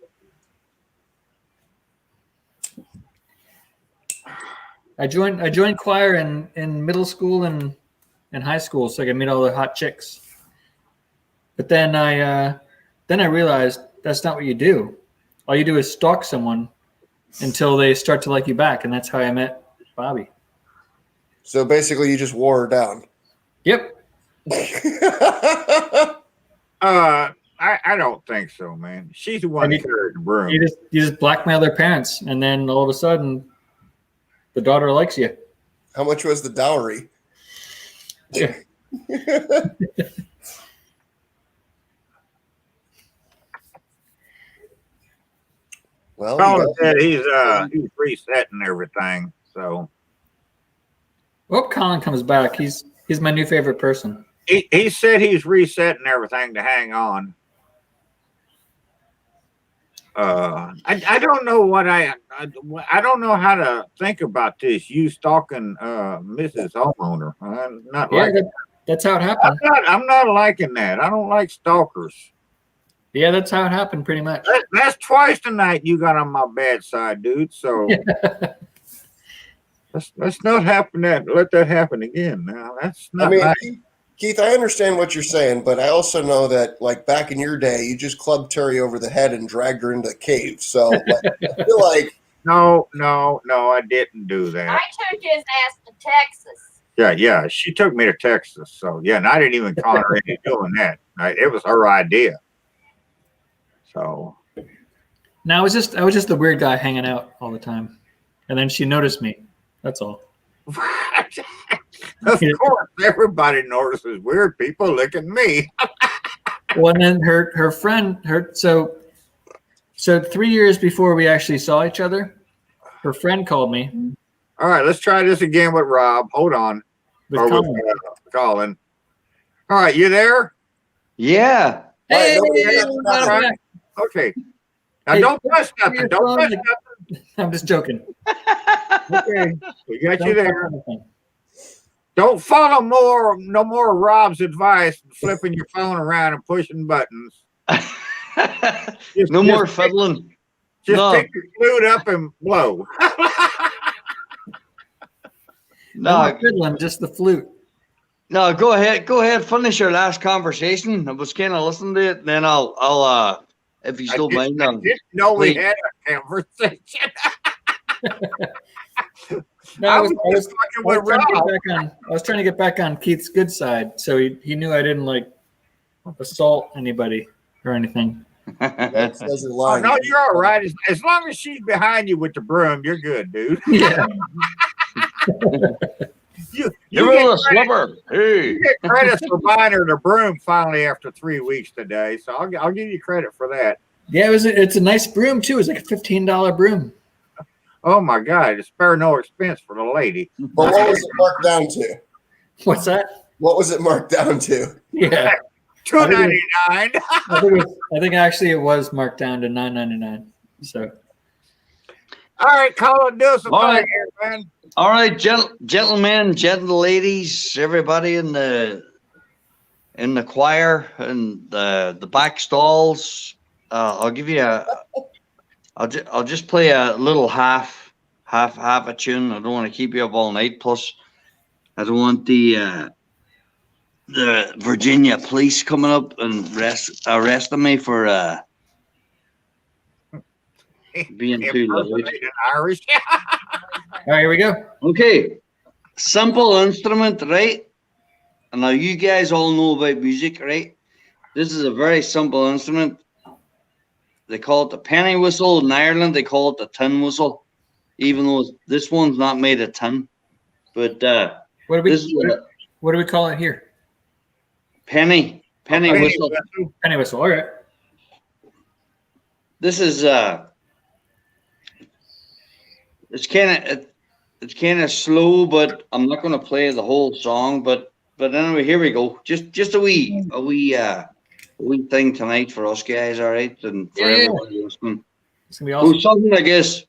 I joined choir in middle school and high school, so I could meet all the hot chicks. But then I realized that's not what you do. All you do is stalk someone until they start to like you back, and that's how I met Bobby. So basically, you just wore her down. Yep. I don't think so, man. She's the one I who mean, carried the broom. You just blackmail their parents, and then all of a sudden, the daughter likes you. How much was the dowry? Yeah. Well, Colin you said guys- he's resetting everything. So Well, Colin comes back. He's my new favorite person. he said he's resetting everything to hang on. I don't know what I don't know how to think about this. You stalking Mrs. Homeowner? I'm not Yeah, liking. that's how it happened. I'm not liking that. I don't like stalkers. Yeah, that's how it happened, pretty much. That's twice tonight you got on my bad side, dude. So let's not happen that. Let that happen again. Now that's not. I mean, nice. Keith, I understand what you're saying, but I also know that, like, back in your day, you just clubbed Terry over the head and dragged her into the cave. So like, I feel like No, I didn't do that. I took his ass to Texas. Yeah, she took me to Texas. So yeah, and I didn't even con her into doing that. It was her idea. So No, I was just the weird guy hanging out all the time, and then she noticed me. That's all. of course, everybody notices weird people. Look at me. Well, and then her friend, so 3 years before we actually saw each other, her friend called me All right, let's try this again with Rob. Hold on. with Or Colin. with Colin. All right, you there? Yeah. Hey, Nobody hey, has hey, that. welcome back. Okay. Now Hey, don't touch nothing. your Don't phone. touch nothing. I'm just joking. Okay. We got you Don't there. touch anything. Don't follow no more Rob's advice, flipping your phone around and pushing buttons. Just- No more just- fiddling. Just No. pick your flute up and blow. No No, fiddling, just the flute. no, go ahead. Go ahead. Finish your last conversation. I was kind of listening to it. Then I'll if you I don't mind, didn't know we please. had a conversation. No, I I was was just fucking with trying to Rob. get back on. I was trying to get back on Keith's good side, so he knew I didn't like assault anybody or anything. That says you're Oh, lying. no, you're all right. As long as she's behind you with the broom, you're good, dude. Yeah. You You're get a credit- slipper. Hey. you get credit for buying her the broom finally after 3 weeks today. So I'll give you credit for that. Yeah, it's a nice broom too. It's like a $15 broom. Oh my God, it's spare no expense for the lady. But what was it marked down to? What's that? What was it marked down to? Yeah. $2.99. I think actually it was marked down to $9.99. So All right, Colin, do some All thing right. here, man. All right, gentlemen, gentle ladies, everybody in the choir and the back stalls. I'll give you I'll just play a little half a tune. I don't want to keep you up all night. Plus, I don't want the Virginia police coming up and arresting me for being too loud. Impersonating Irish. all right, here we go. Okay, simple instrument, right? And now you guys all know about music, right? This is a very simple instrument. They call it the penny whistle. In Ireland, they call it the tin whistle, even though this one's not made of tin. But What do we this is a what do we call it here? penny whistle. Penny whistle. All right. This is it's kind of slow, but I'm not going to play the whole song. But anyway, here we go. Just a wee thing tonight for us guys, all right, and for Yeah. everybody listening. It's gonna be Oh, awesome. something like this.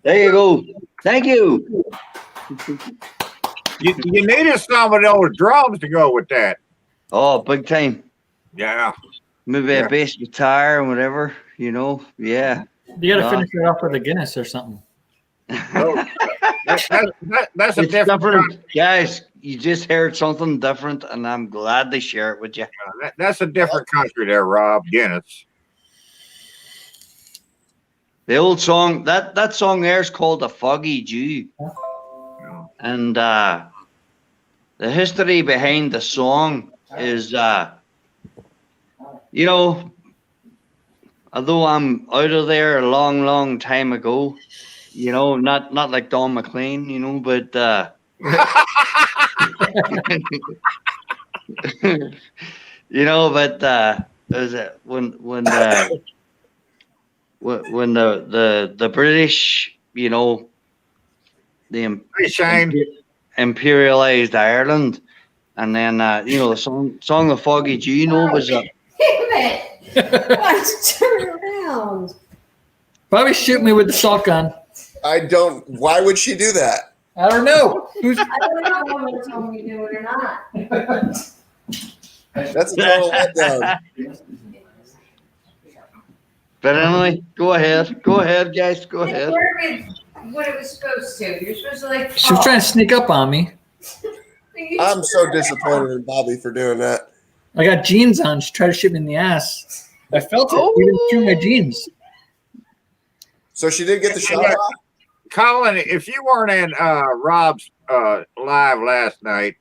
There you go. Thank you. You needed some of those drums to go with that. Oh, big time. Yeah. Maybe Yeah. a bass guitar and whatever, you know. Yeah. You got to Yeah. finish it off with a Guinness or something. Oh, that's a It's different. different, guys. You just heard something different, and I'm glad to share it with you. That's a different country there, Rob. Guinness. The old song that song there is called "The Foggy Dew," Yeah. and the history behind the song is, you know, although I'm out of there a long, long time ago, you know, not like Don McLean, you know, but you know, but is it when the British, you know, the Hey, Shane. imperialized Ireland, and then you know, the song "The Foggy Dew," you know, was Damn it! Why'd you turn around? Probably shoot me with the shotgun. I don't. Why would she do that? I don't know. Who's I don't know if I'm gonna tell me to do it or not. That's a total letdown. But anyway, go ahead, guys, go It ahead. worked with what it was supposed to. You're supposed to like. she was trying to sneak up on me. I'm so disappointed in Bobby for doing that. I got jeans on. She tried to shoot me in the ass. I felt it even through my jeans. So she did get the shot off. Colin, if you weren't in Rob's live last night,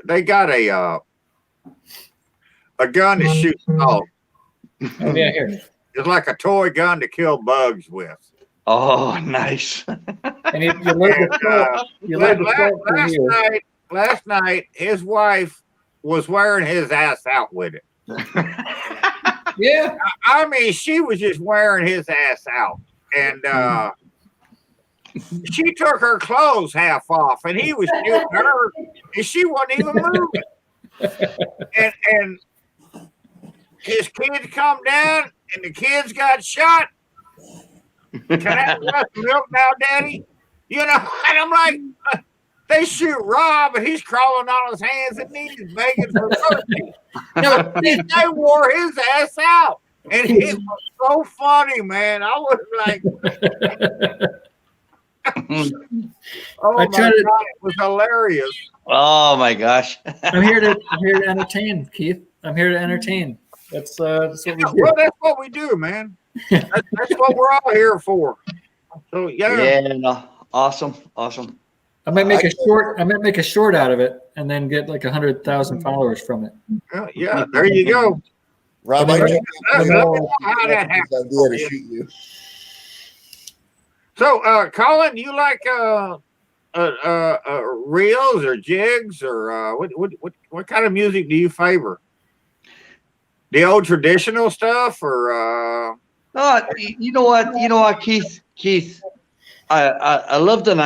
they got a gun that shoots dogs. Oh, yeah, here. It's like a toy gun to kill bugs with. Oh, nice. And you load the salt. You load the salt through here. Last night, his wife was wearing his ass out with it. Yeah. I mean, she was just wearing his ass out, and she took her clothes half off, and he was shooting her, and she wasn't even moving. And his kids come down, and the kids got shot. Can I have less milk now, Daddy? You know, and I'm like, they shoot Rob, and he's crawling on his hands and knees, begging for mercy. No, They wore his ass out, and it was so funny, man. I was like, oh I my tried to- God, it was hilarious. Oh my gosh. I'm here to entertain, Keith. I'm here to entertain. That's what we do. Well, that's what we do, man. That's what we're all here for. So yeah, Yeah, no, awesome. I might make a short. I might make a short out of it, and then get like 100,000 followers from it. yeah, there you go. Rob, Let I me can't Let me know how that idea happened. to shoot you. So, Colin, you like reels or jigs or what kind of music do you favor? The old traditional stuff or Oh, you know what, Keith. I lived in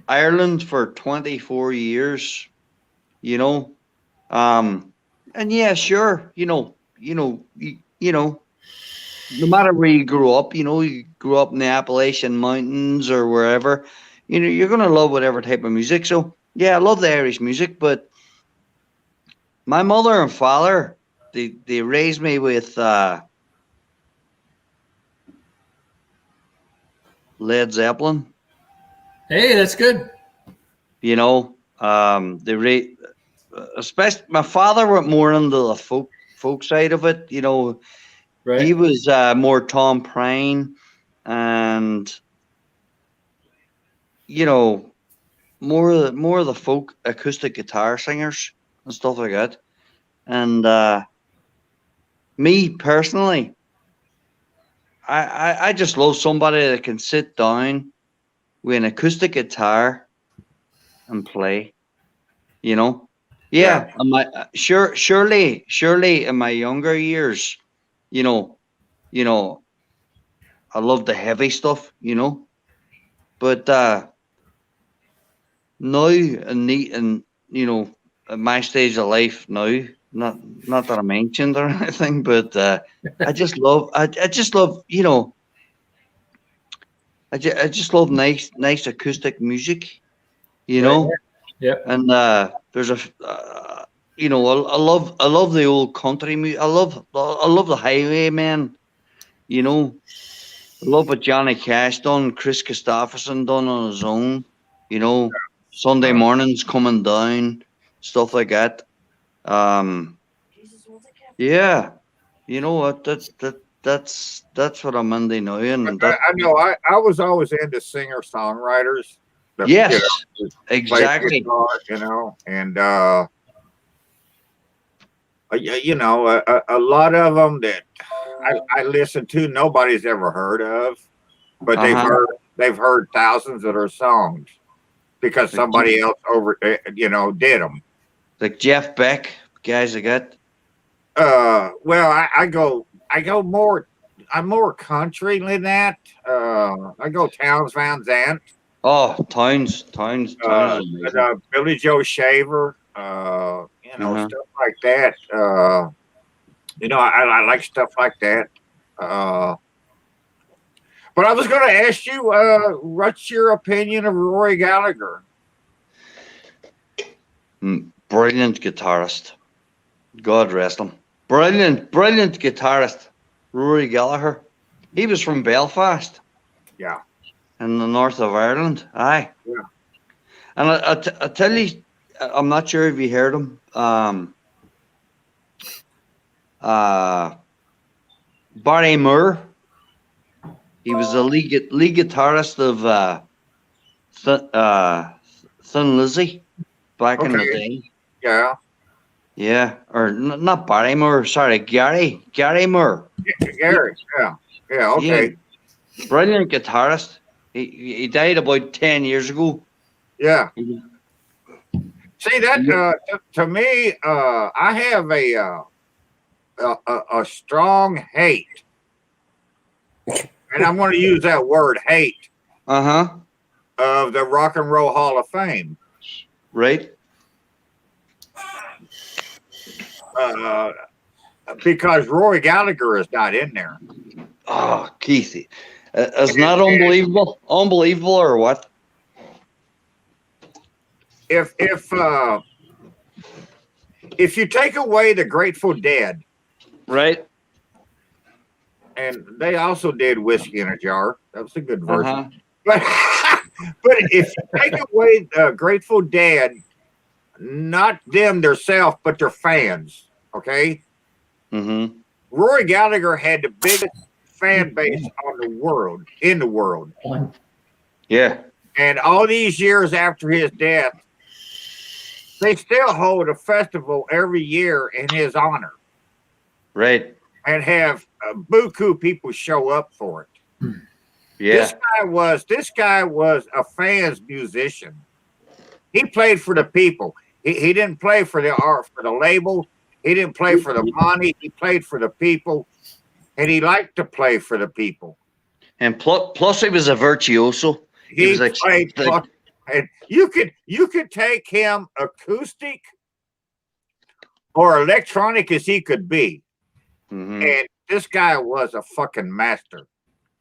Ireland for 24 years. You know, and yeah, sure. You know, no matter where you grew up, you know, you grew up in the Appalachian Mountains or wherever, you know, you're gonna love whatever type of music. So yeah, I love the Irish music, but my mother and father, they raised me with Led Zeppelin. Hey, that's good. You know, especially my father went more into the folk side of it. You know, Right. he was more Tom Prine and, you know, more of the folk acoustic guitar singers and stuff like that. And me personally, I just love somebody that can sit down with an acoustic guitar and play. You know, yeah. Surely in my younger years, you know, I love the heavy stuff, you know, but now and you know, at my stage of life now, not that I'm ancient or anything, but I just love, you know, I just love nice acoustic music, you know. Yep. And there's you know, I love the old country music. I love the Highwaymen. You know, I love what Johnny Cash done, Chris Christopherson done on his own. You know, Sunday mornings coming down, stuff like that. Yeah, you know what? That's what I'm into now, and that, I know I was always into singer songwriters. yes, Play exactly. guitar, you know, and you know, a lot of them that I listen to, nobody's ever heard of, but Uh-huh. they've heard thousands of their songs because somebody else you know, did them. Like Jeff Beck, guys like that. Well, I go more. I'm more country than that. I go Towns Van Zandt, Oh, Towns is amazing. Billy Joe Shaver, you know, Uh-huh. stuff like that. You know, I like stuff like that. But I was going to ask you, what's your opinion of Rory Gallagher? Brilliant guitarist. God rest him. Brilliant guitarist. Rory Gallagher. He was from Belfast Yeah, in the north of Ireland. Aye. Yeah. And I tell you, I'm not sure if you heard him. Barry Moore. He was the lead guitarist of Thin Lizzy back in the Okay. day. yeah, Yeah, or not Barry Moore. Sorry, Gary Moore. Gary, yeah, okay, Brilliant guitarist. He died about 10 years ago. yeah. See that to me, I have a strong hate, and I'm going to use that word hate Uh-huh. of the Rock and Roll Hall of Fame. Right. Because Rory Gallagher is not in there. Oh, Keithy. Isn't that unbelievable? Unbelievable or what? If you take away the Grateful Dead, Right. and they also did Whiskey in a Jar, that was a good version. Uh-huh. But if you take away Grateful Dead, not them themselves, but their fans, okay? Mm-hmm. Rory Gallagher had the biggest fan base in the world. Yeah. And all these years after his death, they still hold a festival every year in his honor Right. and have buku people show up for it. Yeah. This guy was a fans musician. He played for the people. He didn't play for the art, for the label. He didn't play for the money. He played for the people, and he liked to play for the people. And plus he was a virtuoso. He was like- played, like- and you could take him acoustic or electronic as he could be, Mhm. and this guy was a fucking master.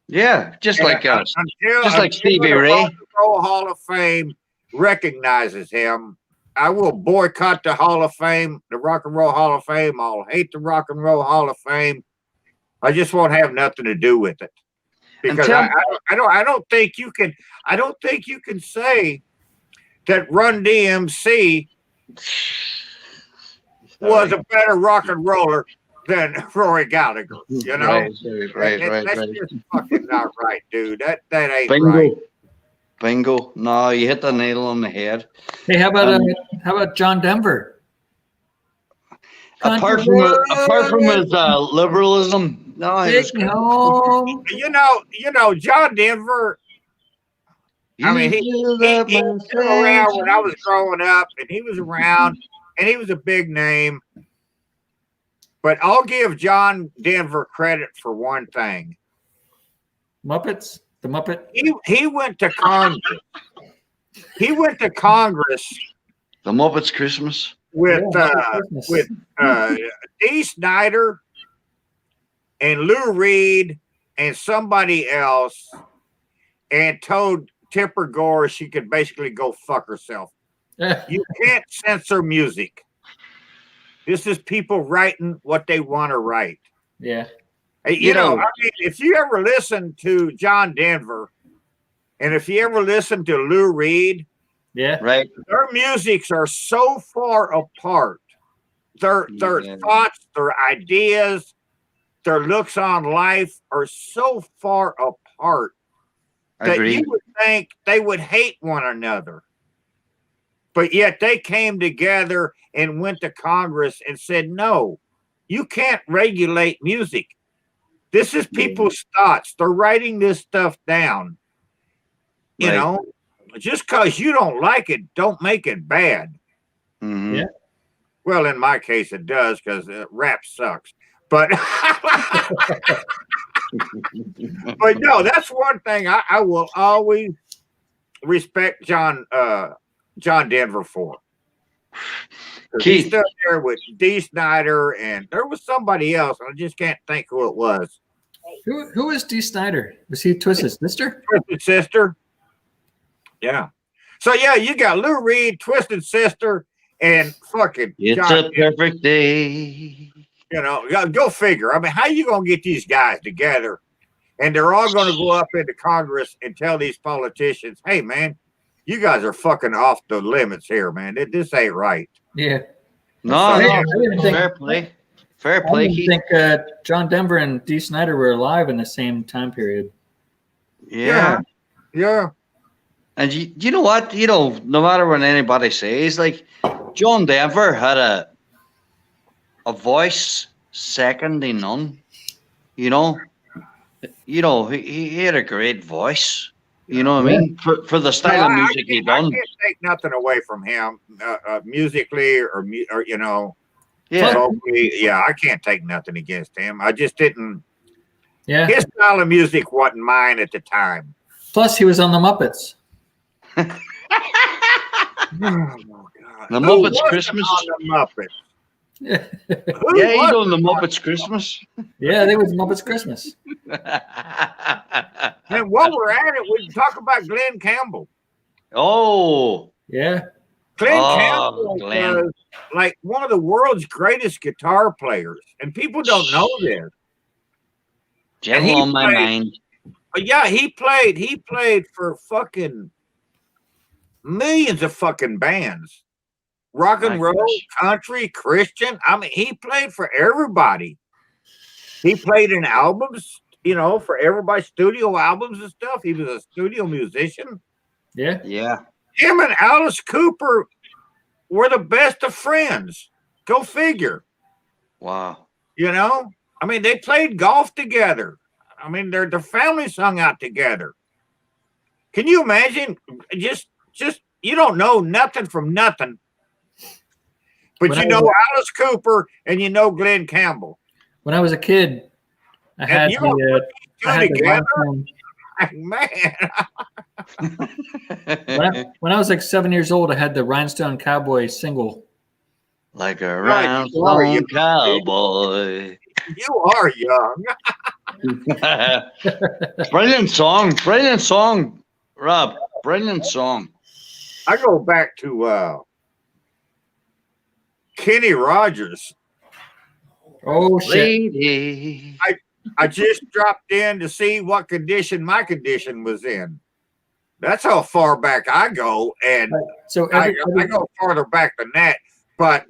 Yeah, just And like us. until just like Stevie the Ray. Rock and Roll Hall of Fame recognizes him, I will boycott the Hall of Fame, the Rock and Roll Hall of Fame. I'll hate the Rock and Roll Hall of Fame. I just won't have nothing to do with it because I don't think you can say that Run DMC was a better rock and roller than Rory Gallagher. You know, Right. that's just fucking not right, dude. That ain't Bingo. right. Bingo. No, you hit the nail on the head. Hey, how about John Denver? Apart from his liberalism, no, he was Take me home. You know, John Denver. I mean, he was around when I was growing up, and he was around, and he was a big name. But I'll give John Denver credit for one thing. Muppets, the Muppet. He went to Congress. He went to Congress The Muppets Christmas. with Christmas. Dee Snider and Lou Reed and somebody else, and told Tipper Gore she could basically go fuck herself. You can't censor music. This is people writing what they want to write. Yeah. Hey, you know, I mean, if you ever listen to John Denver, and if you ever listen to Lou Reed, Yeah. Right. their musics are so far apart. Their Yeah. thoughts, their ideas, their looks on life are so far apart that Agreed. you would think they would hate one another. But yet they came together and went to Congress and said, no, you can't regulate music. This is people's thoughts. They're writing this stuff down. You Right. know, just because you don't like it, don't make it bad. Mhm. Yeah. Well, in my case, it does because rap sucks. But but no, that's one thing I will always respect John Denver for. 'Cause he Keith. stood there with Dee Snider, and there was somebody else. I just can't think who it was. Who is Dee Snider? Was he Twisted Sister? Twisted Sister. Yeah. So yeah, you got Lou Reed, Twisted Sister, and fucking It's John a perfect day. You know, go figure. I mean, how you gonna get these guys together, and they're all gonna go up into Congress and tell these politicians, "Hey, man, you guys are fucking off the limits here, man. This ain't right." Yeah. No, I no. didn't even think- Fair play. Fair I play, didn't Keith. think John Denver and Dee Snider were alive in the same time period. Yeah. Yeah. And you know what? You know, no matter what anybody says, like John Denver had a voice second to none. You know, he had a great voice. You know what I mean? For the style of music he I done. can't take nothing away from him, musically or you know, Yeah. vocally. Yeah, I can't take nothing against him. I just didn't. Yeah. His style of music wasn't mine at the time. Plus, he was on the Muppets. Oh, my God. The Who Muppets wasn't Christmas? on the Muppets. Yeah. Who Yeah, he wasn't done the on- Muppets Christmas. Yeah, they was Muppets Christmas. And while we're at it, we can talk about Glenn Campbell. Oh, Yeah. Glenn Oh, Campbell Glenn. was like one of the world's greatest guitar players, and people don't know this. gentle he on my played- mind. But yeah, he played for fucking millions of fucking bands. Rock and My roll, gosh. country, Christian. I mean, he played for everybody. He played in albums, you know, for everybody, studio albums and stuff. He was a studio musician. Yeah. Yeah. Him and Alice Cooper were the best of friends. Go figure. Wow. You know, I mean, they played golf together. I mean, their families hung out together. Can you imagine? Just you don't know nothing from nothing, but When you I know was Alice Cooper and you know Glenn Campbell. When I was a kid, I And had you don't the Two I had the together, rhinestone. man. When I was like 7 years old, I had the Rhinestone Cowboy single. Like a Right, you are, round you- cowboy. You are young. Brilliant song, Rob. Brilliant song. I go back to Kenny Rogers. Oh shit! Lady. I just dropped in to see what condition my condition was in. That's how far back I go, and So I go farther back than that. But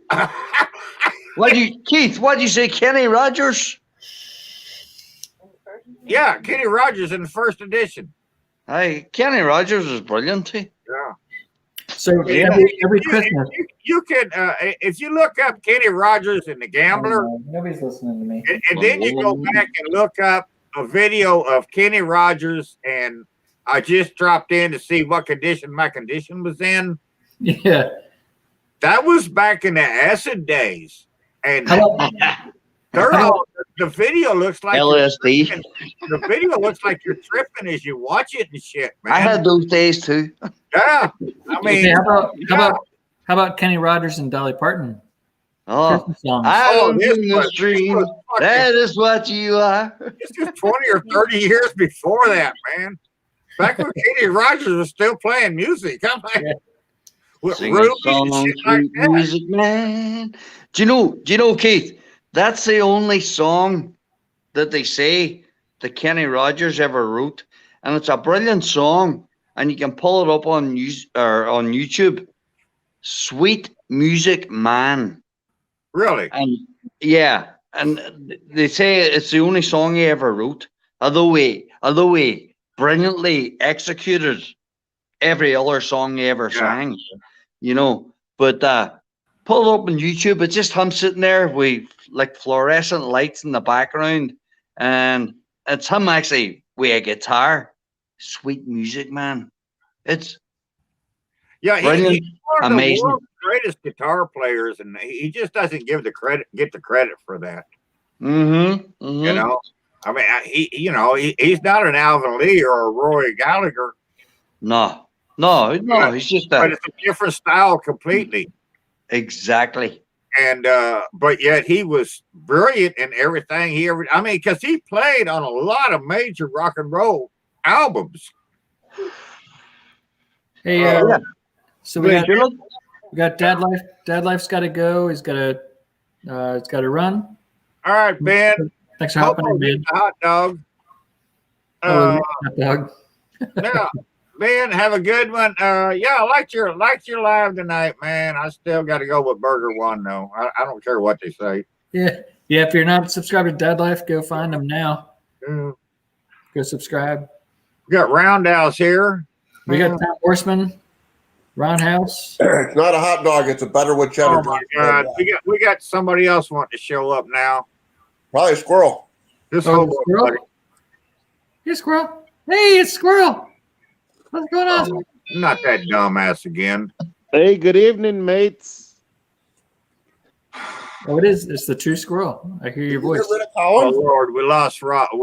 Keith, what'd you say, Kenny Rogers? yeah, Kenny Rogers in the first edition. Hey, Kenny Rogers is brilliant. He. Yeah. so Yeah. every Christmas. You can if you look up Kenny Rogers and the Gambler, Nobody's listening to me. and then you go back and look up a video of Kenny Rogers, and I just dropped in to see what condition my condition was in. Yeah. That was back in the acid days, and How about, the video looks like LSD. the video looks like you're tripping as you watch it and shit, man. I had those days too. Yeah, I mean, okay, how about Kenny Rogers and Dolly Parton? Oh, Christmas songs. I Oh, am this in the was- stream. this was fucking- That is what you are. This is 20 or 30 years before that, man. Back when Kenny Rogers was still playing music. I'm like, Yeah. With Sing Ruby a and song, shit like sweet that. music man. Do you know, Keith? That's the only song that they say that Kenny Rogers ever wrote, and it's a brilliant song. And you can pull it up on on YouTube. Sweet Music Man, Really? and yeah, and they say it's the only song he ever wrote. Although he brilliantly executed every other song he ever Yeah. sang, you know. But pull it up on YouTube. It's just him sitting there with like fluorescent lights in the background, and it's him actually with a guitar. Sweet Music Man. It's Yeah, brilliant, he's one of the amazing. world's greatest guitar players, and he just doesn't get the credit for that. Mm-hmm. You know, I mean, he's not an Alvin Lee or a Roy Gallagher, No. He's just but it's a different style completely. exactly. And but yet he was brilliant in everything he ever. I mean, because he played on a lot of major rock and roll albums. Hey, Yeah. so we Wait, got Dad Life. Dad Life's got to go. It's got to run. All right, Ben. Thanks for hopping in, Hope man. the hot dog. Oh, hot dog. Yeah, Ben, have a good one. Yeah, I liked your live tonight, man. I still got to go with Burger One though. I don't care what they say. Yeah. If you're not subscribed to Dad Life, go find them now. Mm. Go subscribe. We got Roundhouse here. We got Tom Horseman, Roundhouse. It's not a hot dog. It's a Butterwood cheddar. Oh my God, we got somebody else wanting to show up now. Probably a squirrel. This Oh, whole the squirrel? Hey, Squirrel. Hey, it's Squirrel. What's going on? not that dumbass again. Hey, good evening, mates. Oh, it is. It's the true Squirrel. I hear your voice. Get rid of Oh Colin? Lord, we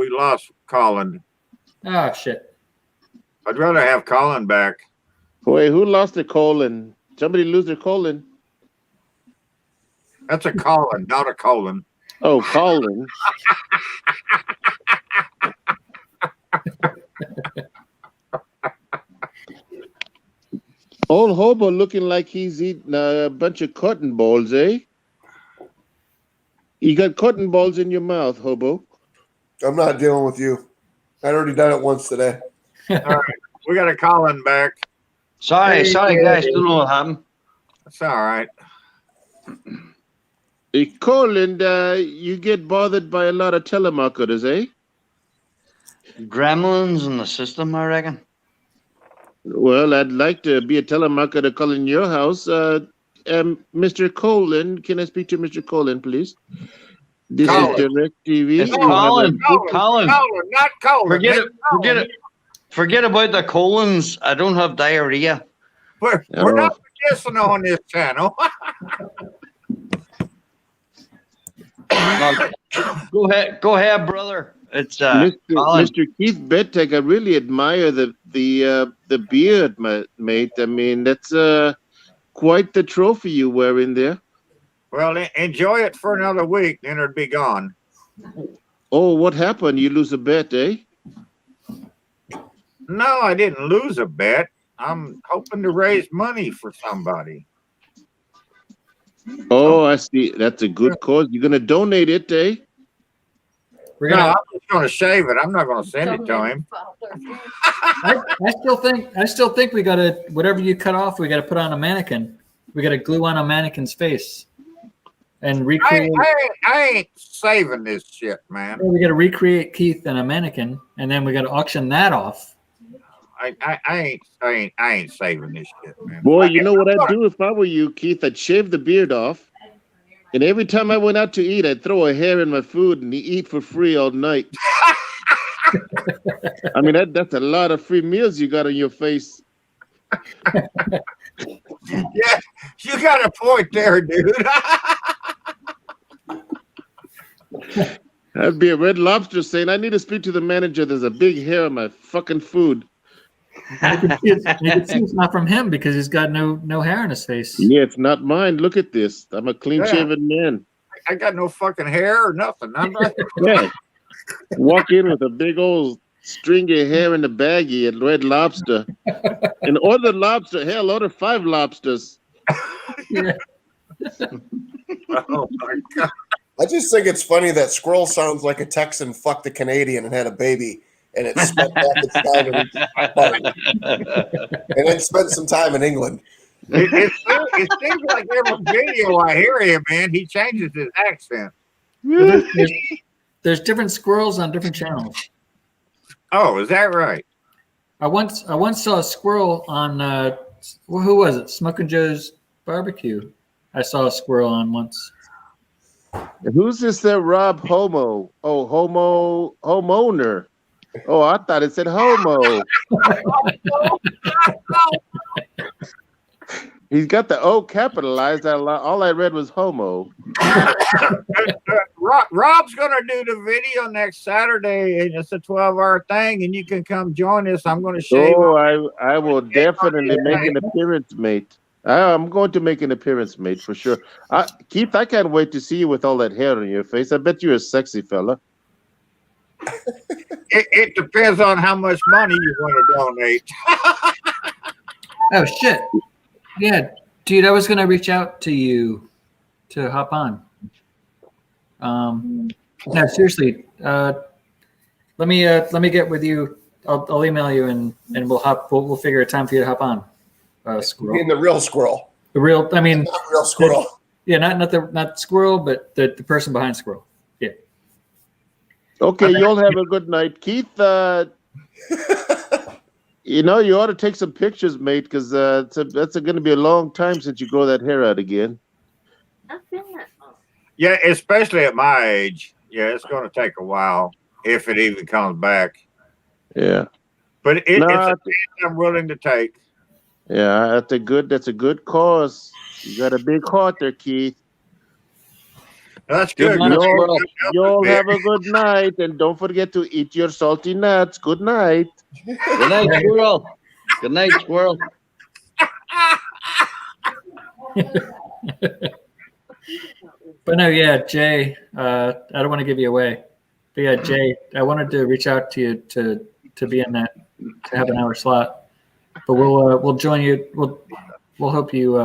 lost Colin. Oh, shit. I'd rather have Colin back. Wait, who lost their colon? Somebody lose their colon? That's a Colin, not a colon. Oh, Colin. Old hobo looking like he's eating a bunch of cotton balls, eh? You got cotton balls in your mouth, hobo. I'm not dealing with you. I'd already done it once today. All right, we got a Colin back. Sorry, guys. Don't know what happened. That's all right. Hey, Colin, you get bothered by a lot of telemarketers, eh? Gremlins in the system, I reckon. Well, I'd like to be a telemarketer calling your house. Mr. Colin, can I speak to Mr. Colin, please? This Colin. is Direct TV. It's Colin. Colin, not Colin. Forget it. It's Colin. Forget about the colons. I don't have diarrhea. We're Oh. not kissing on this channel. No, go ahead, brother. It's Mr. Colin. Mr. Keith Bedtech, I really admire the beard, mate. I mean, that's quite the trophy you're wearing there. Well, enjoy it for another week, then it'd be gone. Oh, what happened? You lose a bet, eh? No, I didn't lose a bet. I'm hoping to raise money for somebody. Oh, I see. That's a good cause. You're gonna donate it, eh? We're No, gonna. I'm just going to shave it. I'm not going to send it to him. I still think we gotta, whatever you cut off, we gotta put on a mannequin. We gotta glue on a mannequin's face and recreate. I ain't saving this shit, man. We gotta recreate Keith and a mannequin, and then we gotta auction that off. I ain't saving this shit, man. Boy, you know what I'd do if I were you, Keith? I'd shave the beard off, and every time I went out to eat, I'd throw a hair in my food and eat for free all night. I mean, that's a lot of free meals you got on your face. Yeah, you got a point there, dude. That'd be a Red Lobster saying, I need to speak to the manager. There's a big hair on my fucking food. You can see it's not from him because he's got no hair on his face. Yeah, it's not mine. Look at this. I'm a clean-shaven man. I got no fucking hair or nothing. I'm not. Yeah. Walk in with a big old stringy hair in a baggie at Red Lobster. And order lobster. Hell, order 5 lobsters. Yeah. Oh my God. I just think it's funny that Squirrel sounds like a Texan fucked a Canadian and had a baby, and it spent back its time and then spent some time in England. It seems like every video I hear him in, he changes his accent. There's different squirrels on different channels. Oh, is that right? I once saw a squirrel on who was it? Smoking Joe's Barbecue. I saw a squirrel on once. Who's this there, Rob Homo? Oh, homeowner. Oh, I thought it said homo. He's got the O capitalized. All I read was homo. Rob's going to do the video next Saturday, and it's a 12-hour thing, and you can come join us. I'm going to shave. Oh, I will definitely make an appearance, mate. I'm going to make an appearance, mate, for sure. Keith, I can't wait to see you with all that hair on your face. I bet you're a sexy fella. It depends on how much money you want to donate. Oh shit! Yeah, dude, I was gonna reach out to you to hop on. No, seriously. Let me get with you. I'll email you and we'll figure a time for you to hop on. I Squirrel. mean, the real squirrel, The real. I mean, not real squirrel. yeah, not squirrel, but the person behind squirrel. Yeah. Okay, you'll have a good night. Keith, you ought to take some pictures, mate, because that's going to be a long time since you grow that hair out again. I've been that long. Yeah, especially at my age. Yeah, it's going to take a while if it even comes back. Yeah. But it's a No, chance I'm willing to take. yeah, that's a good cause. You got a big heart there, Keith. That's Good good. man, You'll- squirrel. You'll have a good night, and don't forget to eat your salty nuts. Good night. Good night, squirrel. Good night, squirrel. But no, yeah, Jay. I don't want to give you away, but yeah, Jay. I wanted to reach out to you to be in that, to have an hour slot. But we'll join you. We'll hope you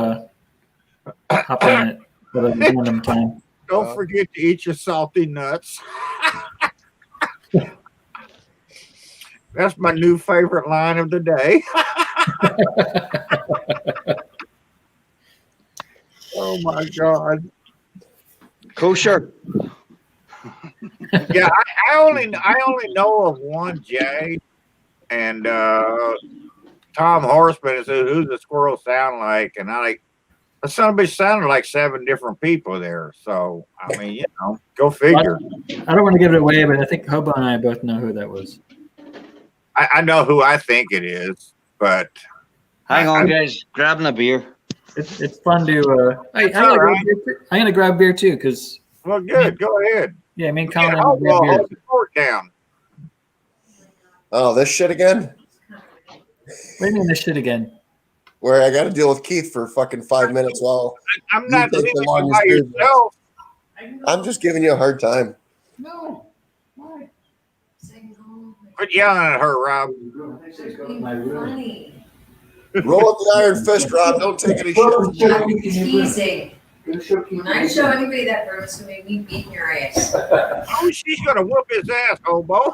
hop in it at a random time. Don't forget to eat your salty nuts. That's my new favorite line of the day. Oh my God. Kosher. Yeah, I only know of one Jay, and Tom Horseman is who's the squirrel sound like, and the son of a bitch sounded like 7 different people there. So I mean, go figure. I don't want to give it away, but I think Hobo and I both know who that was. I know who I think it is, but Hang on, guys. Grabbing a beer. It's fun to. I'm all right. gonna grab beer too, because well, good. Go ahead. yeah, me and Yeah, Colin. hold grab beer. the fort down. Oh, this shit again? What do you mean this shit again? Where I got to deal with Keith for fucking 5 minutes while I'm You not take the leaving you longest by beer. yourself. I'm just giving you a hard time. No. Why? Quit yelling at her, Rob. Funny. Roll up the iron fist, Rob. Don't take any shit. Teasing. When I show anybody that purpose to make me beat your ass. Oh, she's gonna whoop his ass, hobo.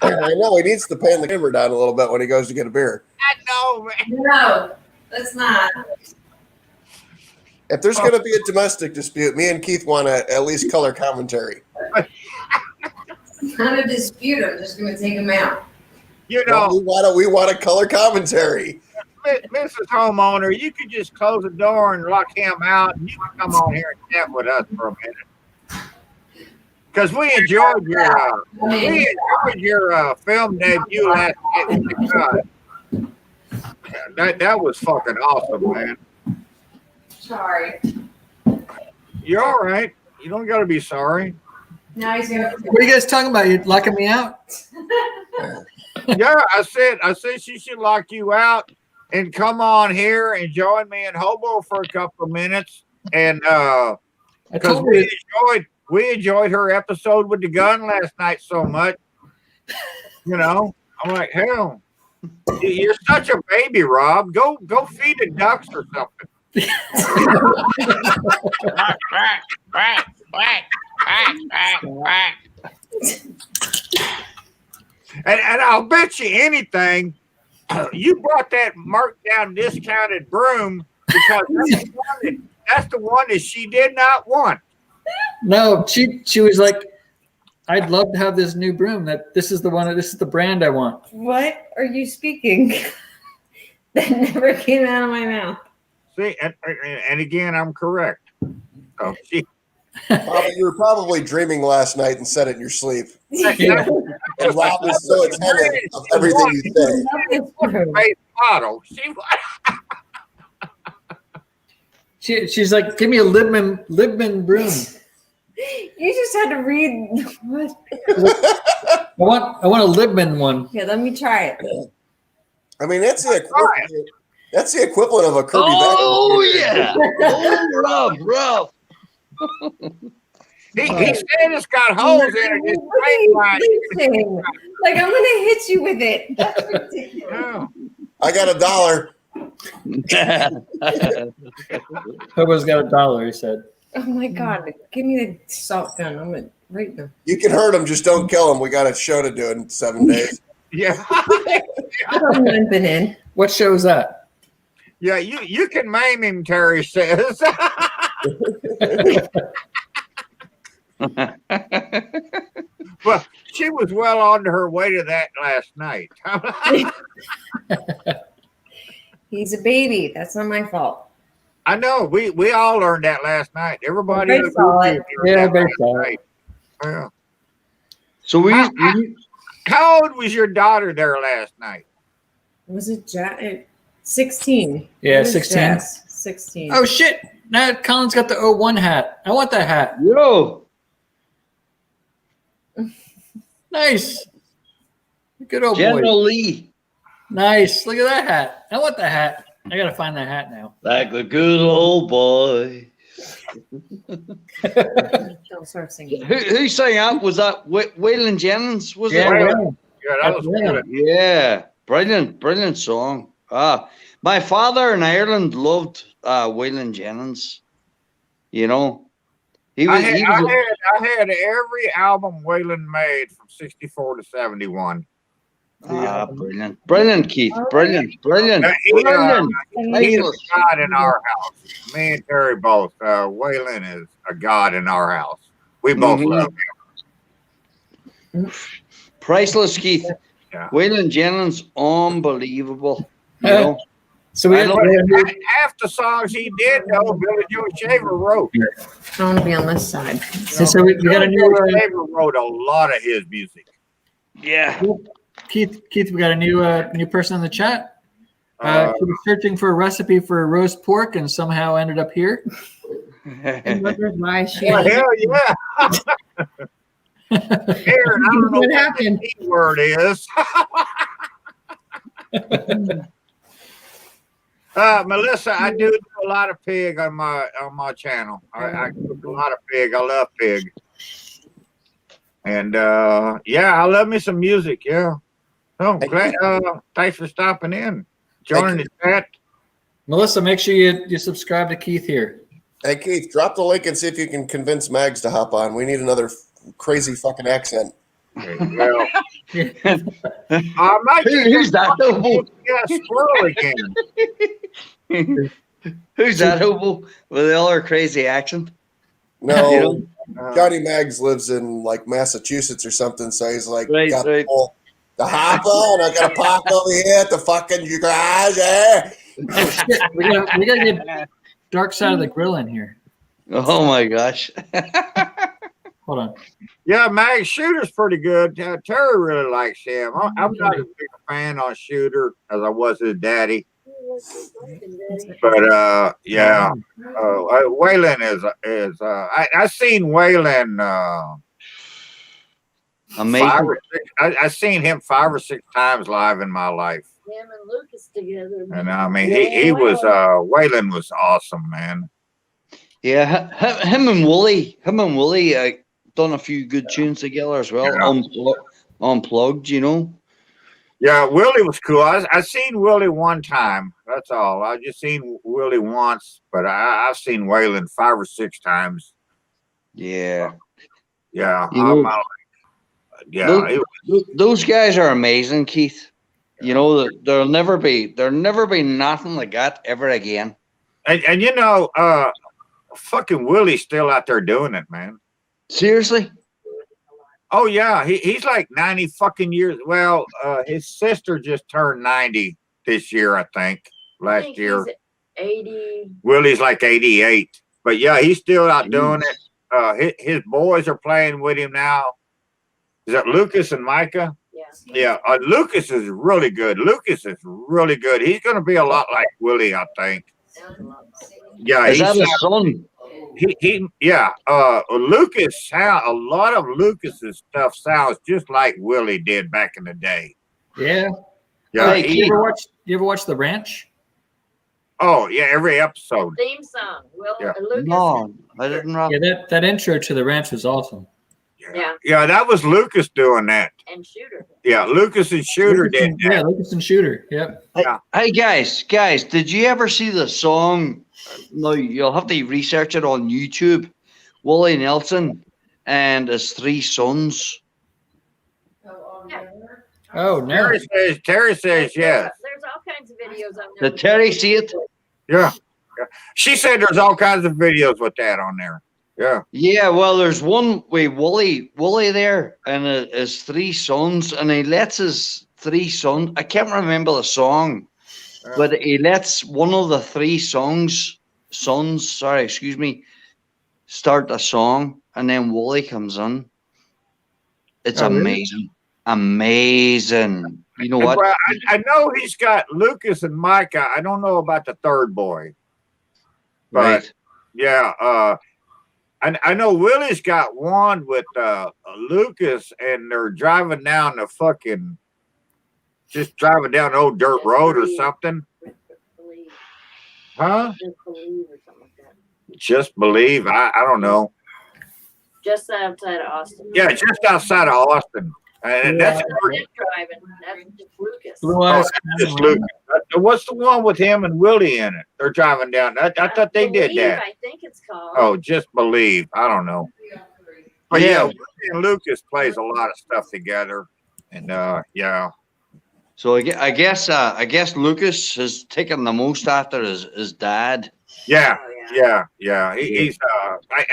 I know he needs to pan the camera down a little bit when he goes to get a beer. I know, man. No, that's not. If there's going to be a domestic dispute, me and Keith want to at least color commentary. It's not a dispute. I'm just going to take them out. You Well, know, we want a color commentary. Mrs. Homeowner, you could just close the door and lock him out, and you can come on here and chat with us for a minute. Because we enjoyed your film debut last night. That was fucking awesome, man. Sorry. You're all right. You don't got to be sorry. Now he's going to. What are you guys talking about? You locking me out? Yeah, I said she should lock you out and come on here and join me in Hobo for a couple of minutes. And I because told you. we enjoyed her episode with the gun last night so much. You know, I'm like, hell, you're such a baby, Rob. Go feed the ducks or something. And I'll bet you anything, you brought that marked down discounted broom because that's the one that she did not want. No, she was like, I'd love to have this new broom. This is the brand I want. What are you speaking? That never came out of my mouth. See, and again, I'm correct. So You were probably dreaming last night and said it in your sleep. Yeah. And Rob was so attentive of everything you say. Great model. She's like, give me a Libman broom. You just had to read. What? I want a Libman one. Yeah, let me try it. I mean, that's the equivalent. That's the equivalent of a Kirby. Oh yeah. Oh, Rob. He said it's got holes in it. It's What are you thinking? Like, I'm going to hit you with it. That's ridiculous. Yeah. I got $1. Hobo's got $1, he said. Oh my God. Give me the salt gun. I'm going to right now. You can hurt him, just don't kill him. We got a show to do in 7 days. Yeah. I'm limping in. What show is that? Yeah, you can maim him, Terry says. Well, she was well on to her way to that last night. He's a baby. That's not my fault. I know. We all learned that last night. Everybody. Everybody saw it. Yeah, that everybody last saw it. night. Yeah. So How old was your daughter there last night? Was it 16? Yeah, It was 16. Jess. 16. Oh shit! Now Colin's got the 01 hat. I want that hat. yo. Nice. Good old boy. General Lee. Nice. Look at that hat. I want that hat. I gotta find that hat now. Like a good old boy. Don't start singing. Who sang out? Was that Waylon Jennings? Was Yeah, it? well, Yeah, that was good. Yeah. Brilliant song. My father in Ireland loved Waylon Jennings. You know. I had every album Waylon made from 64 to 71. Brilliant, Keith. Brilliant. He's a Excellent. god in our house. Me and Terry both. Waylon is a god in our house. We both Mhm. love him. Priceless, Keith. Yeah. Waylon Jennings, unbelievable. You know. so we I had know. Half the songs he did, though, Billy Joe Shaver wrote. I want to be on this side. so we got a Billy new Joe Shaver wrote a lot of his music. Yeah. Keith. We got a new person in the chat. She was searching for a recipe for roast pork and somehow ended up here. And wonders why she. Well, hell yeah. Aaron, I don't know What what happened? the key word is. Melissa, I do a lot of pig on my channel. I cook a lot of pig. I love pig. And yeah, I love me some music. Yeah. Oh, glad, thanks for stopping in, joining the chat. Melissa, make sure you subscribe to Keith here. Hey, Keith, drop the link and see if you can convince Mags to hop on. We need another crazy fucking accent. Well, I might Who's that hobo? Yeah, squirrel again. Who's that hobo with the other crazy accent? No, You know? Johnny Mags lives in like Massachusetts or something, so he's like, Right, got right. the hop on. I got to park over here at the fucking garage. We gotta get Dark Side of the Grill in here. Oh my gosh. Hold on. Yeah, Mag Shooter's pretty good. Terry really likes him. I'm not as big a fan on Shooter as I was his daddy. But yeah, Waylon is I seen Waylon Amazing. I seen him 5 or 6 times live in my life. Him and Lucas together. And I mean he was Waylon was awesome, man. Yeah, him and Wooly done a few good tunes together as well. Yeah. unplugged, you know. Yeah, Willie was cool. I seen Willie one time. That's all. I just seen Willie once, but I've seen Waylon 5 or 6 times. Yeah. Yeah, You know, yeah. those guys are amazing, Keith. You know, there'll never be nothing like that ever again. And you know, fucking Willie's still out there doing it, man. Seriously? Oh yeah, he's like 90 fucking years. Well, his sister just turned 90 this year, I think. I Last think year. he's 80. Willie's like 88. But yeah, he's still out doing Jeez. it. His boys are playing with him now. Is that Lucas and Micah? Yeah. Yeah, Lucas is really good. Lucas is really good. He's going to be a lot like Willie, I think. Yeah, Is that his son? Lucas a lot of Lucas's stuff sounds just like Willie did back in the day. Yeah. Yeah. Hey, You ever watch The Ranch? Oh yeah, every episode. Theme song. Yeah. Lucas. No, I didn't know. Yeah, that intro to The Ranch was awesome. Yeah. Yeah, that was Lucas doing that. And Shooter. Yeah, Lucas and Shooter did that. Yeah, Lucas and Shooter. Yep. Hey guys, did you ever see the song? No, you'll have to research it on YouTube. Willie Nelson and his 3 sons. Oh no. Terry says yes. There's all kinds of videos on there. Did Terry see it? Yeah. She said there's all kinds of videos with that on there. Yeah. Yeah, well, there's one with Willie there and his 3 sons, and he lets his 3 sons. I can't remember the song, but he lets one of the 3 sons. Sorry, excuse me. Start a song, and then Willie comes in. It's amazing, amazing. You know what? Well, I know he's got Lucas and Micah. I don't know about the 3rd boy, but Right. yeah. I know Willie's got one with Lucas, and they're driving down the driving down the old dirt road or something. Believe. Huh? Just Believe or something like that. Just Believe. I don't know. Just outside of Austin. Yeah, just outside of Austin. And that's They're driving. That's just Lucas. Blue Eyes. just Lucas. What's the one with him and Willie in it? They're driving down. I thought they did Believe, that. I think it's called. Oh, Just Believe. I don't know. But yeah, Willie and Lucas plays a lot of stuff together. And yeah. So I guess Lucas has taken the most after his dad. Yeah. Oh, Yeah. He's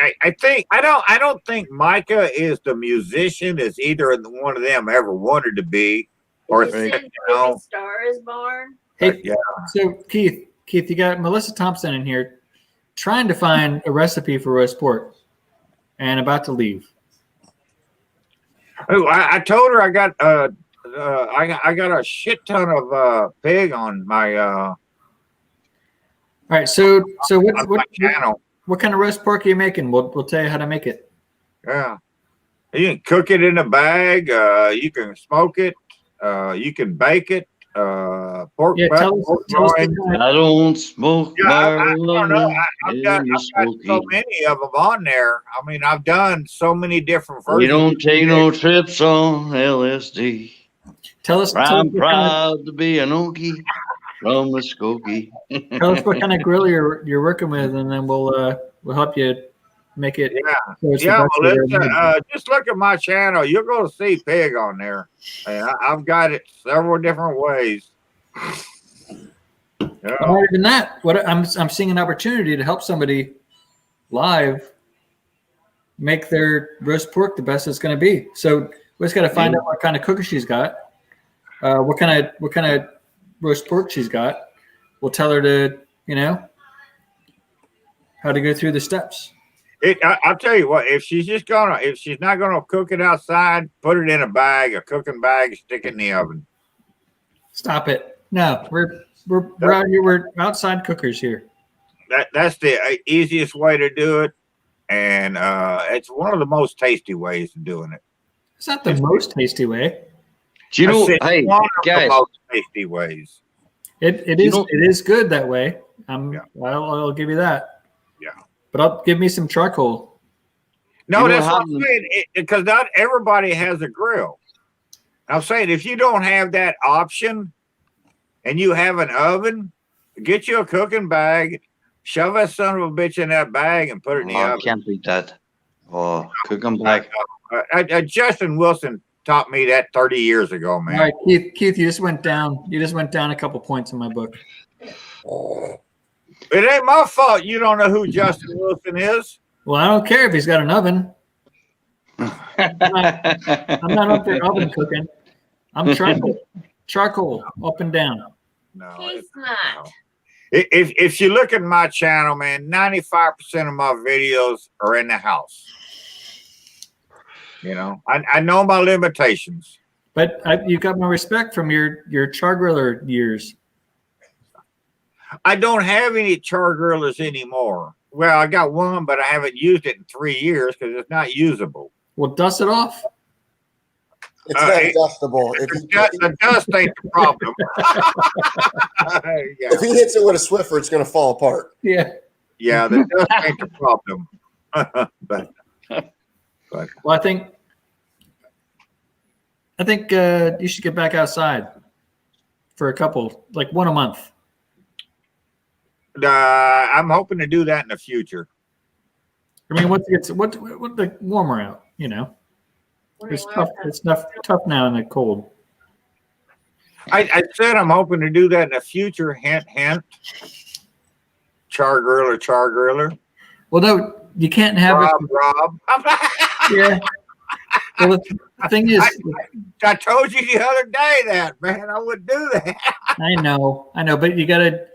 I don't think Micah is the musician as either one of them ever wanted to be. Or Did you think, see you know, Baby Star is Born? Hey, yeah. so Keith, you got Melissa Thompson in here trying to find a recipe for roast pork and about to leave. Oh, I told her I got I got a shit ton of pig on my All right, so on my channel. what kind of roast pork are you making? We'll tell you how to make it. Yeah. You can cook it in a bag, you can smoke it, you can bake it, pork Yeah, butt, tell us pork the loin. kind I don't smoke Yeah, I don't know. marijuana I've in got the so smoky. many of them on there. I mean, I've done so many different versions. We don't take no trips on LSD. tell us I'm what kind proud to be an Okie from Muskogee. of, tell us what kind of grill you're working with, and then we'll help you make it. Yeah, so it's the yeah, best way to Melissa, make it. just look at my channel. You're going to see pig on there. And I've got it several different ways. Yeah. Not even that. What I'm seeing an opportunity to help somebody live make their roast pork the best it's going to be. So we just got to find out what kind of cooker she's got, what kind of roast pork she's got. We'll tell her to how to go through the steps. I'll tell you what, if she's not gonna cook it outside, put it in a bag, a cooking bag, stick it in the oven. Stop it! No, we're out here. We're outside cookers here. That's the easiest way to do it, and it's one of the most tasty ways of doing it. It's not the most tasty way. Do you know, I said hey, one of the guys, most tasty ways. It is good that way. I'll give you that. Yeah. But give me some charcoal. No, You know that's how what I'm saying. Because not everybody has a grill. I'm saying if you don't have that option and you have an oven, get you a cooking bag, shove that son of a bitch in that bag and put it in the Oh, I oven. can't beat that. Oh, cooking back. Justin Wilson taught me that 30 years ago, man. All right, Keith, you just went down. You just went down a couple points in my book. It ain't my fault you don't know who Justin Wilson is. Well, I don't care if he's got an oven. I'm not up there oven cooking. I'm charcoal up and down. No, He's not. if you look at my channel, man, 95% of my videos are in the house. You know, I know my limitations. But you got my respect from your char griller years. I don't have any char grillers anymore. Well, I got one, but I haven't used it in 3 years because it's not usable. Well, dust it off. It's not adjustable. The dust ain't the problem. Yeah. If he hits it with a Swiffer, it's going to fall apart. Yeah. Yeah, the dust ain't the problem. But Well, I think you should get back outside for a couple, like one a month. I'm hoping to do that in the future. I mean, once it gets what the warmer out, you know, it's tough. It's tough now in the cold. I said I'm hoping to do that in the future. Hint, hint. Char griller. Well, no, you can't have Rob. Yeah. Well, the thing is, I told you the other day that, man, I would do that. I know, but you gotta.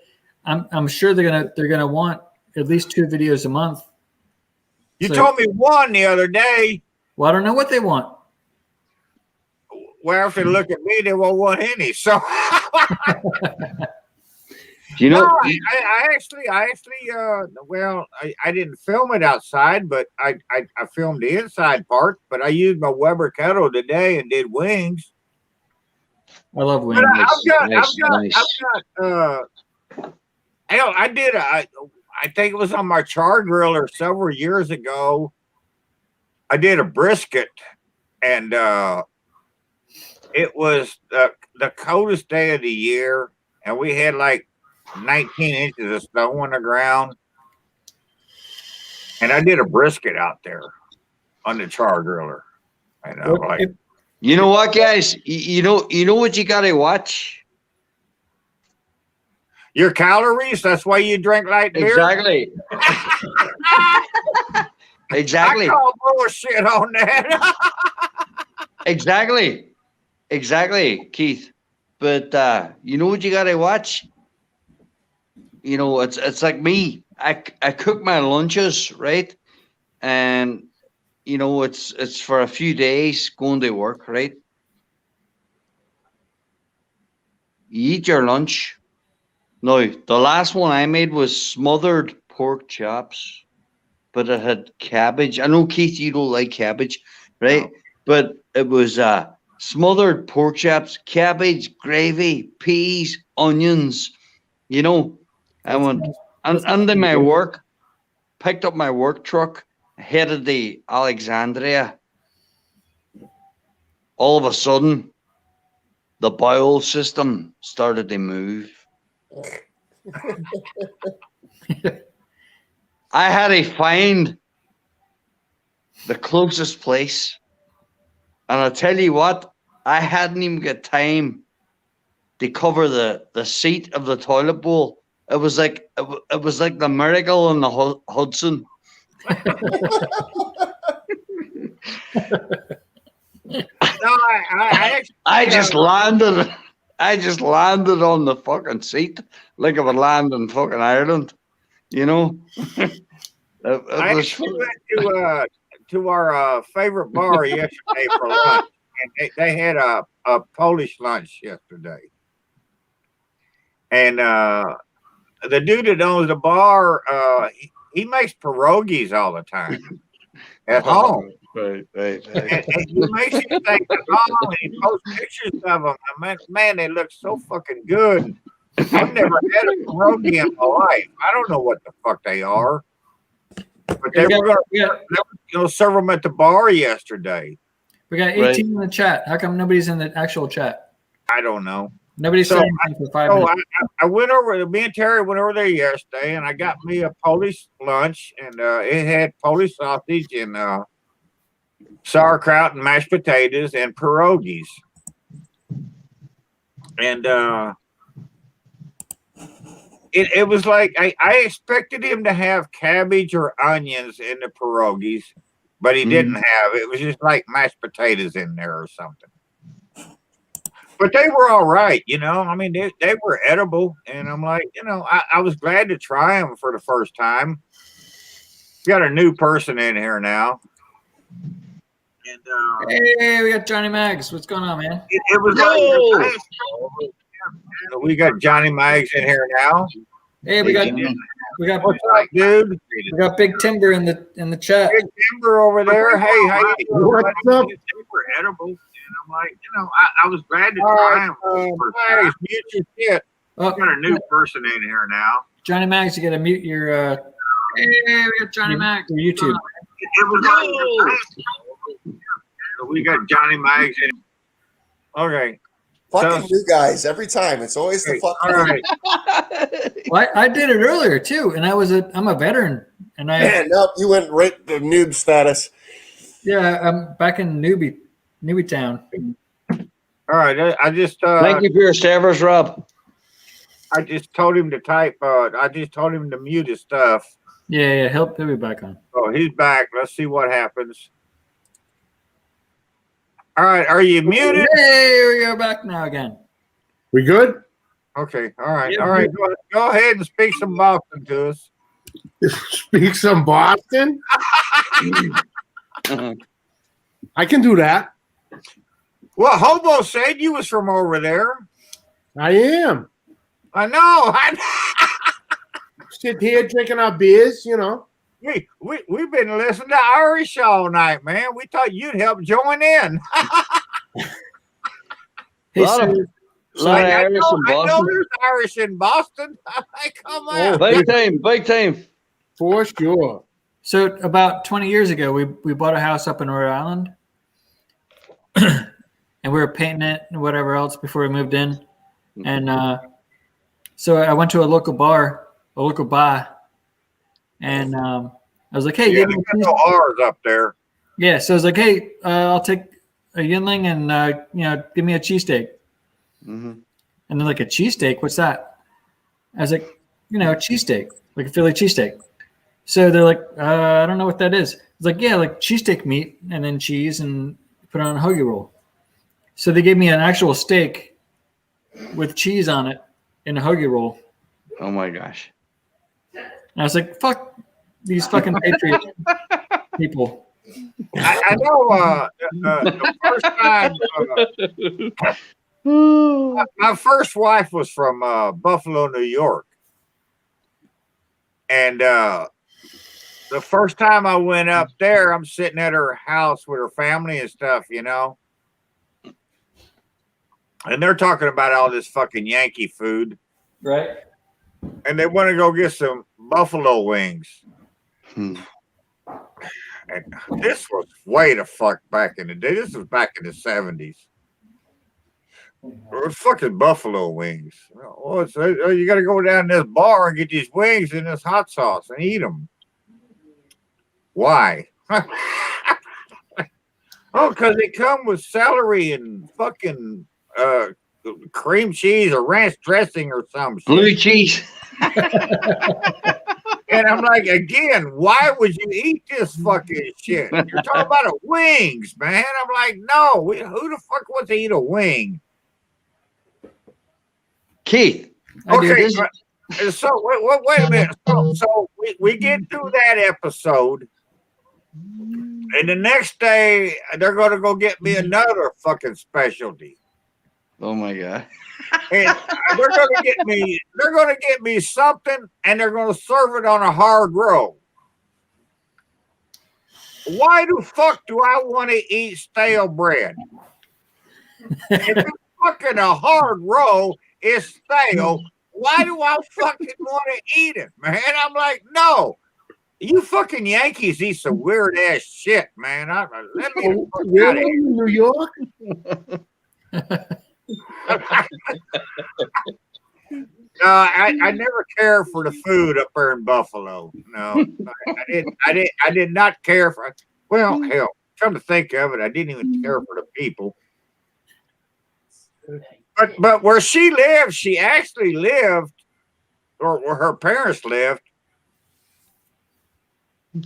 I'm sure they're gonna want at least 2 videos a month. You So- told me one the other day. Well, I don't know what they want. Well, if they look at me, they won't want any. So, You know, no, I actually, well, I didn't film it outside, but I filmed the inside part. But I used my Weber kettle today and did wings. I love But wings. hell, I did. I think it was on my char griller several years ago. I did a brisket, and it was the coldest day of the year, and we had like 19 inches of snow on the ground. And I did a brisket out there on the char griller. And I'm like, you know what, guys? You know what you gotta watch. your calories. That's why you drink light beer. Exactly. Exactly. I call bullshit on that. Exactly, Keith. But you know what you gotta watch? You know, it's like me. I cook my lunches, right? And you know, it's for a few days going to work, right? You eat your lunch. No, the last one I made was smothered pork chops, but it had cabbage. I know, Keith, you don't like cabbage, right? No. But it was smothered pork chops, cabbage, gravy, peas, onions. You know, I went under my work, picked up my work truck, headed to Alexandria. All of a sudden, the bowel system started to move. I had to find the closest place. And I'll tell you what, I hadn't even got time to cover the seat of the toilet bowl. It was like the miracle on the Hudson. No, I just landed on the fucking seat like I would land in fucking Ireland, you know. I actually went to our favorite bar yesterday for lunch, and they had a Polish lunch yesterday. And the dude that owns the bar, he makes pierogies all the time at home. Right. And he makes you think at home, and he posts pictures of them. And man, they look so fucking good. I've never had a pierogi in my life. I don't know what the fuck they are. But they were going to serve them at the bar yesterday. We got 18 Right. in the chat. How come nobody's in the actual chat? I don't know. Nobody So, said anything for 5 Oh, minutes. I went over. Me and Terry went over there yesterday, and I got me a Polish lunch, and it had Polish sausage and sauerkraut and mashed potatoes and pierogies. And it was like I expected him to have cabbage or onions in the pierogies, but he didn't have. It was just like mashed potatoes in there or something. But they were all right, you know. I mean, they were edible, and I'm like, you know, I was glad to try them for the first time. Got a new person in here now, and Hey, we got Johnny Mags. What's going on, man? it was like we got Johnny Mags in here now. Hey, we got What's up, dude? we got Big Timber in the chat. Big Timber over there. Hey, how you doing? What's up? They were edible, and I'm like, you know, I was glad to try them. Hey, mute your shit. Oh, We got a new person in here now. Johnny Mags, you got to mute your. Hey, we got Johnny Mags. Your YouTube. It was like we got Johnny Mags in. Okay. Fucking you guys every time. It's always the All fucking. right. Well, I did it earlier too, and I'm a veteran, and Man, no, you went right to noob status. I'm back in Newbie Town. All right. I just Thank you for your service, Rob. I just told him to type. I just told him to mute his stuff. Yeah, he'll be back on. Oh, he's back. Let's see what happens. All right. Are you muted? Hey, we are back now again. We good? Okay. All right. Yeah, All right. Go ahead and speak some Boston to us. Speak some Boston. I can do that. Well, Hobo said you was from over there. I am. I know. Sit here drinking our beers, you know. We've been listening to Irish all night, man. We thought you'd help join in. Hey, Lot of- lot of I Irish know, in I know Boston. there's Irish in Boston. Come on. Big time, big time. For sure. So about 20 years ago, we bought a house up in Rhode Island, and we were painting it and whatever else before we moved in. And so I went to a local bar, and I was like, "Hey, Yeah, give me they got no R's up there. yeah." So I was like, "Hey, I'll take a Yinling and give me a cheesesteak." Mhm. And they're like, "A cheesesteak? What's that?" I was like, cheesesteak, like a Philly cheesesteak. So they're like, I don't know what that is. It's like, yeah, like cheesesteak meat and then cheese and put it on a hoagie roll. So they gave me an actual steak with cheese on it in a hoagie roll. Oh my gosh. And I was like, fuck these fucking patriot people. I know the first time my first wife was from Buffalo, New York. And the first time I went up there, I'm sitting at her house with her family and stuff, and they're talking about all this fucking Yankee food, Right? and they want to go get some buffalo wings. Hmm. And this was way the fuck back in the day. This was back in the 70s. It was fucking buffalo wings. Oh, you got to go down this bar and get these wings and this hot sauce and eat them. Why? Oh, because they come with celery and fucking cream cheese or ranch dressing or some Blue shit. cheese. And I'm like, again, why would you eat this fucking shit? You're talking about wings, man. I'm like, no, who the fuck wants to eat a wing? Keith. I do. Okay, This- so wait a minute. So we get through that episode, and the next day they're going to go get me another fucking specialty, Oh my god. and they're going to get me. They're going to get me something, and they're going to serve it on a hard roll. Why the fuck do I want to eat stale bread? If it's fucking a hard roll, it's stale. Why do I fucking want to eat it, man? I'm like, no. You fucking Yankees eat some weird ass shit, man. Let me the fuck You're outta here. in New York? No, I never cared for the food up there in Buffalo. No, I did not care for. Well, hell, come to think of it, I didn't even care for the people. But where she lived, she actually lived, or where her parents lived,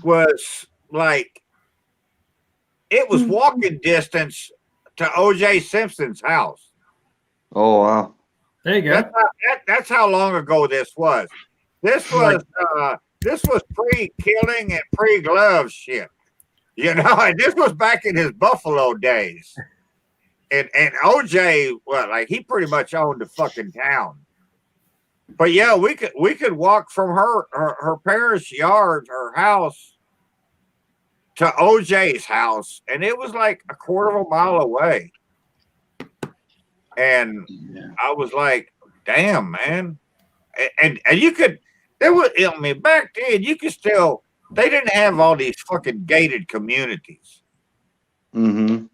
was like it was walking distance to O.J. Simpson's house. Oh wow. There you go. That's how long ago this was. This was pre-killing and pre-glove shit. You know, and this was back in his Buffalo days. And OJ, well, like he pretty much owned the fucking town. But yeah, we could walk from her parents' yard, her house, to OJ's house, and it was like a quarter of a mile away. And I was like, damn, man. And you could, there was, I mean, back then, you could still, they didn't have all these fucking gated communities. Mm-hmm.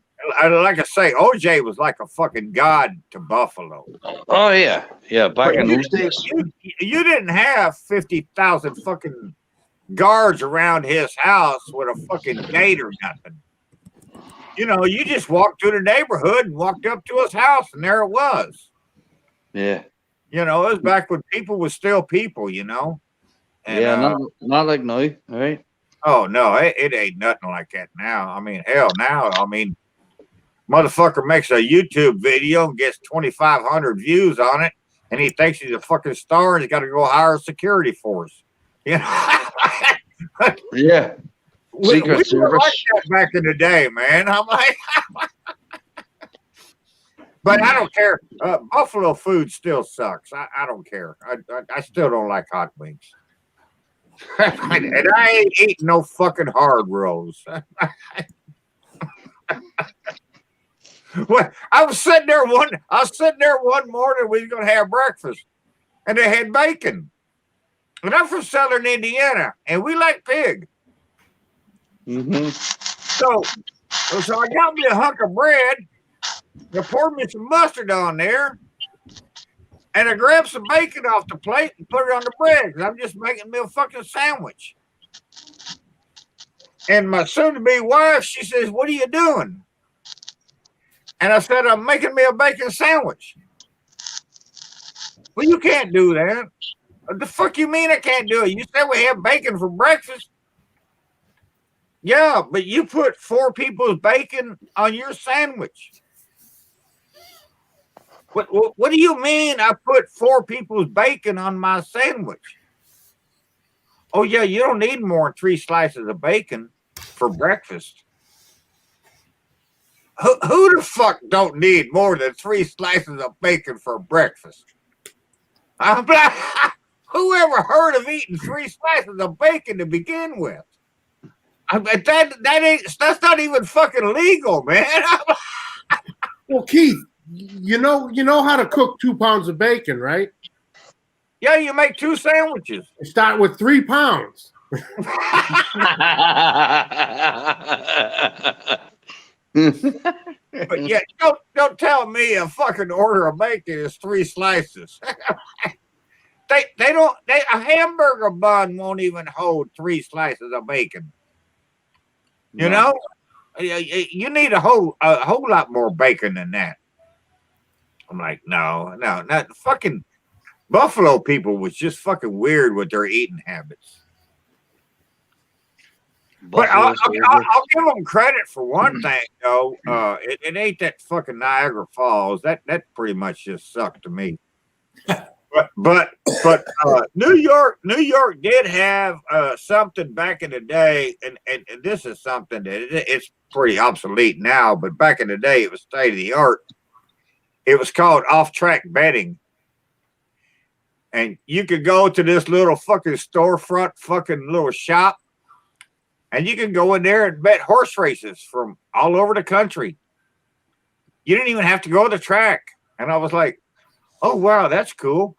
Like I say, OJ was like a fucking god to Buffalo. Oh yeah, yeah. Back in you, those days. you didn't have 50,000 fucking guards around his house with a fucking gate or nothing. You know, you just walked through the neighborhood and walked up to his house, and there it was. Yeah. You know, it was back when people were still people, you know? And, Yeah, not like now, right? oh, no, it ain't nothing like that now. I mean, hell, now, I mean, motherfucker makes a YouTube video and gets 2,500 views on it, and he thinks he's a fucking star and he's got to go hire a security force. You know? Yeah. Secret we were Service. like that back in the day, man. I'm like, but I don't care. Buffalo food still sucks. I don't care. I still don't like hot wings. And I ain't eating no fucking hard rolls. Well, I was sitting there one morning. We was gonna have breakfast, and they had bacon. And I'm from Southern Indiana, and we like pig. Mm-hmm. So I got me a hunk of bread. I poured me some mustard on there, and I grabbed some bacon off the plate and put it on the bread because I'm just making me a fucking sandwich. And my soon-to-be wife, she says, "What are you doing?" And I said, "I'm making me a bacon sandwich." Well, you can't do that. What the fuck you mean I can't do it? You said we have bacon for breakfast. Yeah, but you put 4 people's bacon on your sandwich. What do you mean I put 4 people's bacon on my sandwich? Oh, yeah, you don't need more than 3 slices of bacon for breakfast. Who the fuck don't need more than 3 slices of bacon for breakfast? Who ever heard of eating 3 slices of bacon to begin with? That's not even fucking legal, man. Well, Keith, you know how to cook 2 pounds of bacon, right? Yeah, you make 2 sandwiches. You start with 3 pounds. But yeah, don't tell me a fucking order of bacon is 3 slices. A hamburger bun won't even hold 3 slices of bacon. You know, you need a whole lot more bacon than that. I'm like, no, not fucking Buffalo people was just fucking weird with their eating habits. But I'll give them credit for one thing, though. It ain't that fucking Niagara Falls. That pretty much just sucked to me. But New York did have something back in the day, and this is something that it's pretty obsolete now, but back in the day it was state of the art. It was called off-track betting. And you could go to this little fucking storefront fucking little shop, and you can go in there and bet horse races from all over the country. You didn't even have to go to the track. And I was like, oh, wow, that's cool.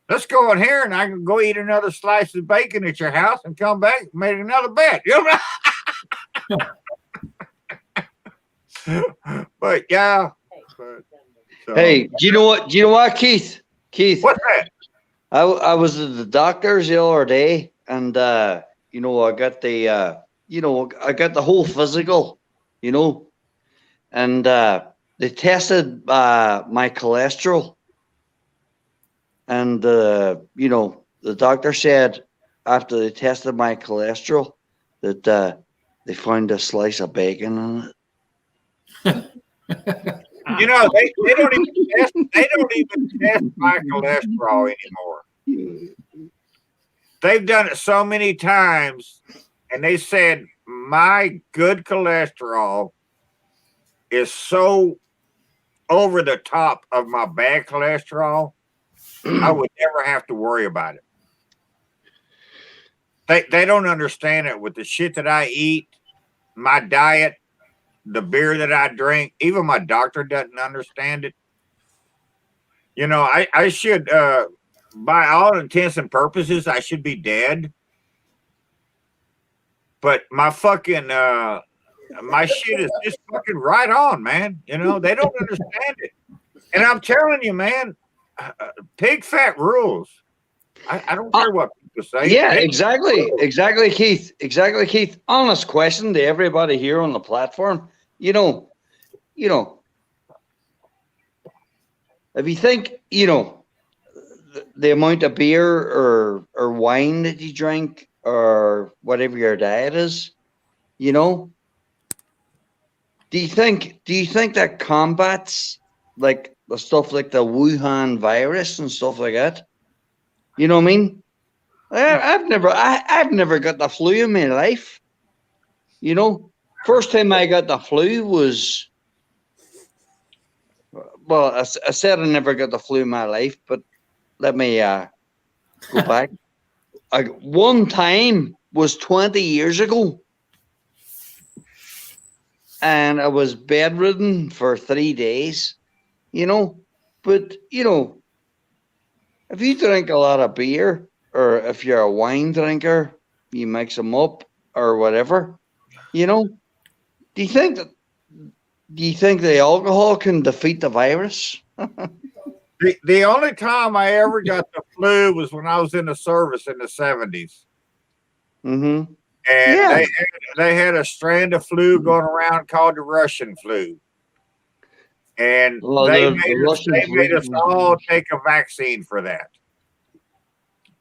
let's go in here and I can go eat another slice of bacon at your house and come back and make another bet. You know? But yeah. But, so- Hey, do you know what? Do you know what, Keith? Keith, what's that? I was at the doctor's the other day, and you know, I got the I got the whole physical, you know, and they tested my cholesterol, and you know, the doctor said after they tested my cholesterol that they found a slice of bacon in it. You know, they don't even test my cholesterol anymore. They've done it so many times, and they said my good cholesterol is so over the top of my bad cholesterol, I would never have to worry about it. They don't understand it with the shit that I eat, my diet, the beer that I drink. Even my doctor doesn't understand it. You know, I should, by all intents and purposes, I should be dead. But my fucking, my shit is just fucking right on, man. You know, they don't understand it. And I'm telling you, man, pig fat rules. I don't care what people say. Yeah, exactly, Keith. Honest question to everybody here on the platform. You know, if you think, you know, the amount of beer or wine that you drink or whatever your diet is, you know, do you think that combats like the stuff like the Wuhan virus and stuff like that? You know what I mean? I've never got the flu in my life. You know, first time I got the flu was, well, I said I never got the flu in my life, but let me go back. One time was 20 years ago, and I was bedridden for 3 days. You know, but you know, if you drink a lot of beer, or if you're a wine drinker, you mix them up or whatever, you know, do you think the alcohol can defeat the virus? The only time I ever got the flu was when I was in the service in the 70s. Mm-hmm. And Yeah. they had a strand of flu going around called the Russian flu. And Well, they the made us all take a vaccine for that.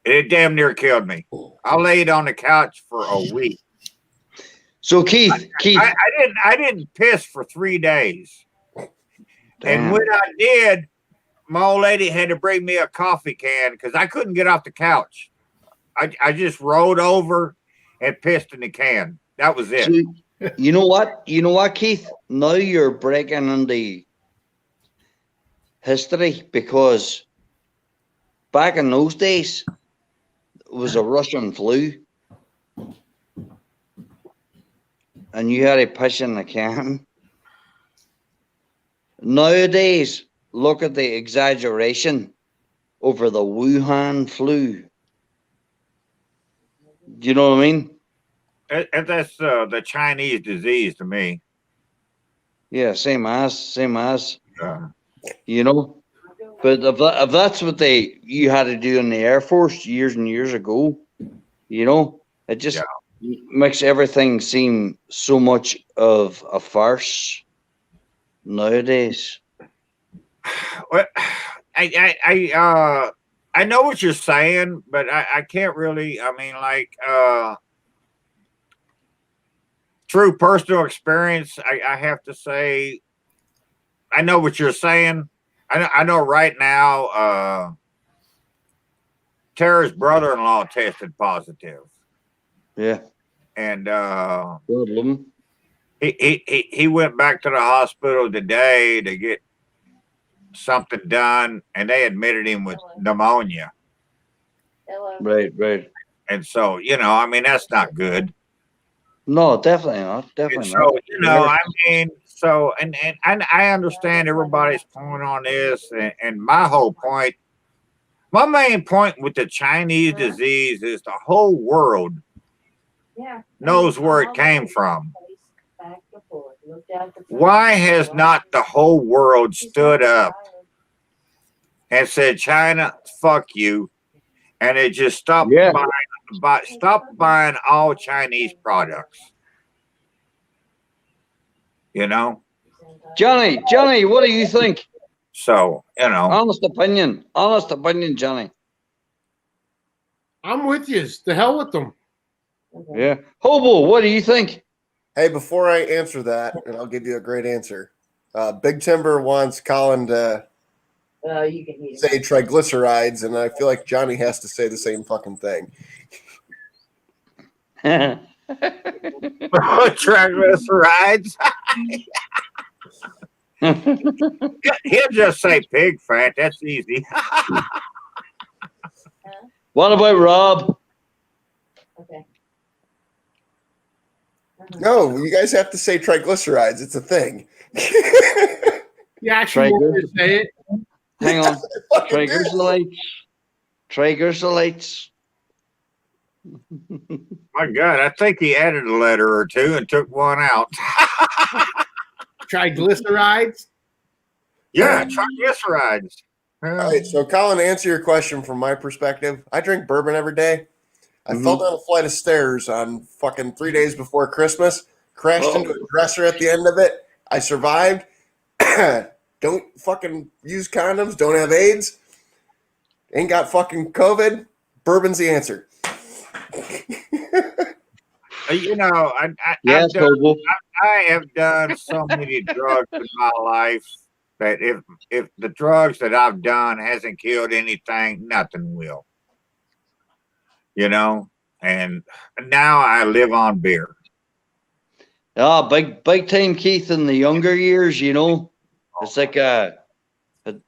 It damn near killed me. I laid on the couch for a week. So Keith, I didn't piss for 3 days. Damn. And when I did, my old lady had to bring me a coffee can because I couldn't get off the couch. I just rolled over and pissed in the can. That was it. So, you know what, Keith? Now you're breaking into history, because back in those days, it was a Russian flu, and you had to piss in the can. Nowadays, look at the exaggeration over the Wuhan flu. Do you know what I mean? That's the Chinese disease to me. Yeah, same as. Uh, You know, but if that's what you had to do in the Air Force years and years ago, you know, it just makes everything seem so much of a farce nowadays. Well, I know what you're saying, but I can't really. I mean, like through personal experience, I have to say, I know what you're saying. I know right now, Tara's brother-in-law tested positive, Yeah. and Problem. he went back to the hospital today to get something done, and they admitted him with pneumonia. Hello. Right. And so, you know, I mean, that's not good. No, definitely not. And Definitely so, not. you know, I mean, so, and I understand everybody's point on this, and my whole point My main point with the Chinese disease is the whole world knows where it came from. Why has not the whole world stood up and said, China, fuck you, and it just stopped buying all Chinese products? You know? Johnny, what do you think? So, you know. Honest opinion, Johnny. I'm with you. The hell with them. Yeah. Hobo, what do you think? Hey, before I answer that, and I'll give you a great answer. Big Timber wants Colin to You can eat say triglycerides, and I feel like Johnny has to say the same fucking thing. Triglycerides. He'll just say pig fat. That's easy. What about Rob? Okay. No, you guys have to say triglycerides. It's a thing. You actually want me to say it? Hang on. Fucking do. Triglycerides. My God, I think he added a letter or two and took one out. Triglycerides? Yeah, triglycerides. All right, so Colin, to answer your question from my perspective, I drink bourbon every day. I fell down a flight of stairs on fucking 3 days before Christmas, crashed into a dresser at the end of it. I survived. Don't fucking use condoms. Don't have AIDS. Ain't got fucking COVID. Bourbon's the answer. You know, Yes, Hobo. I have done so many drugs in my life that if the drugs that I've done hasn't killed anything, nothing will. You know, and now I live on beer. Ah, big time, Keith. In the younger years, you know, it's like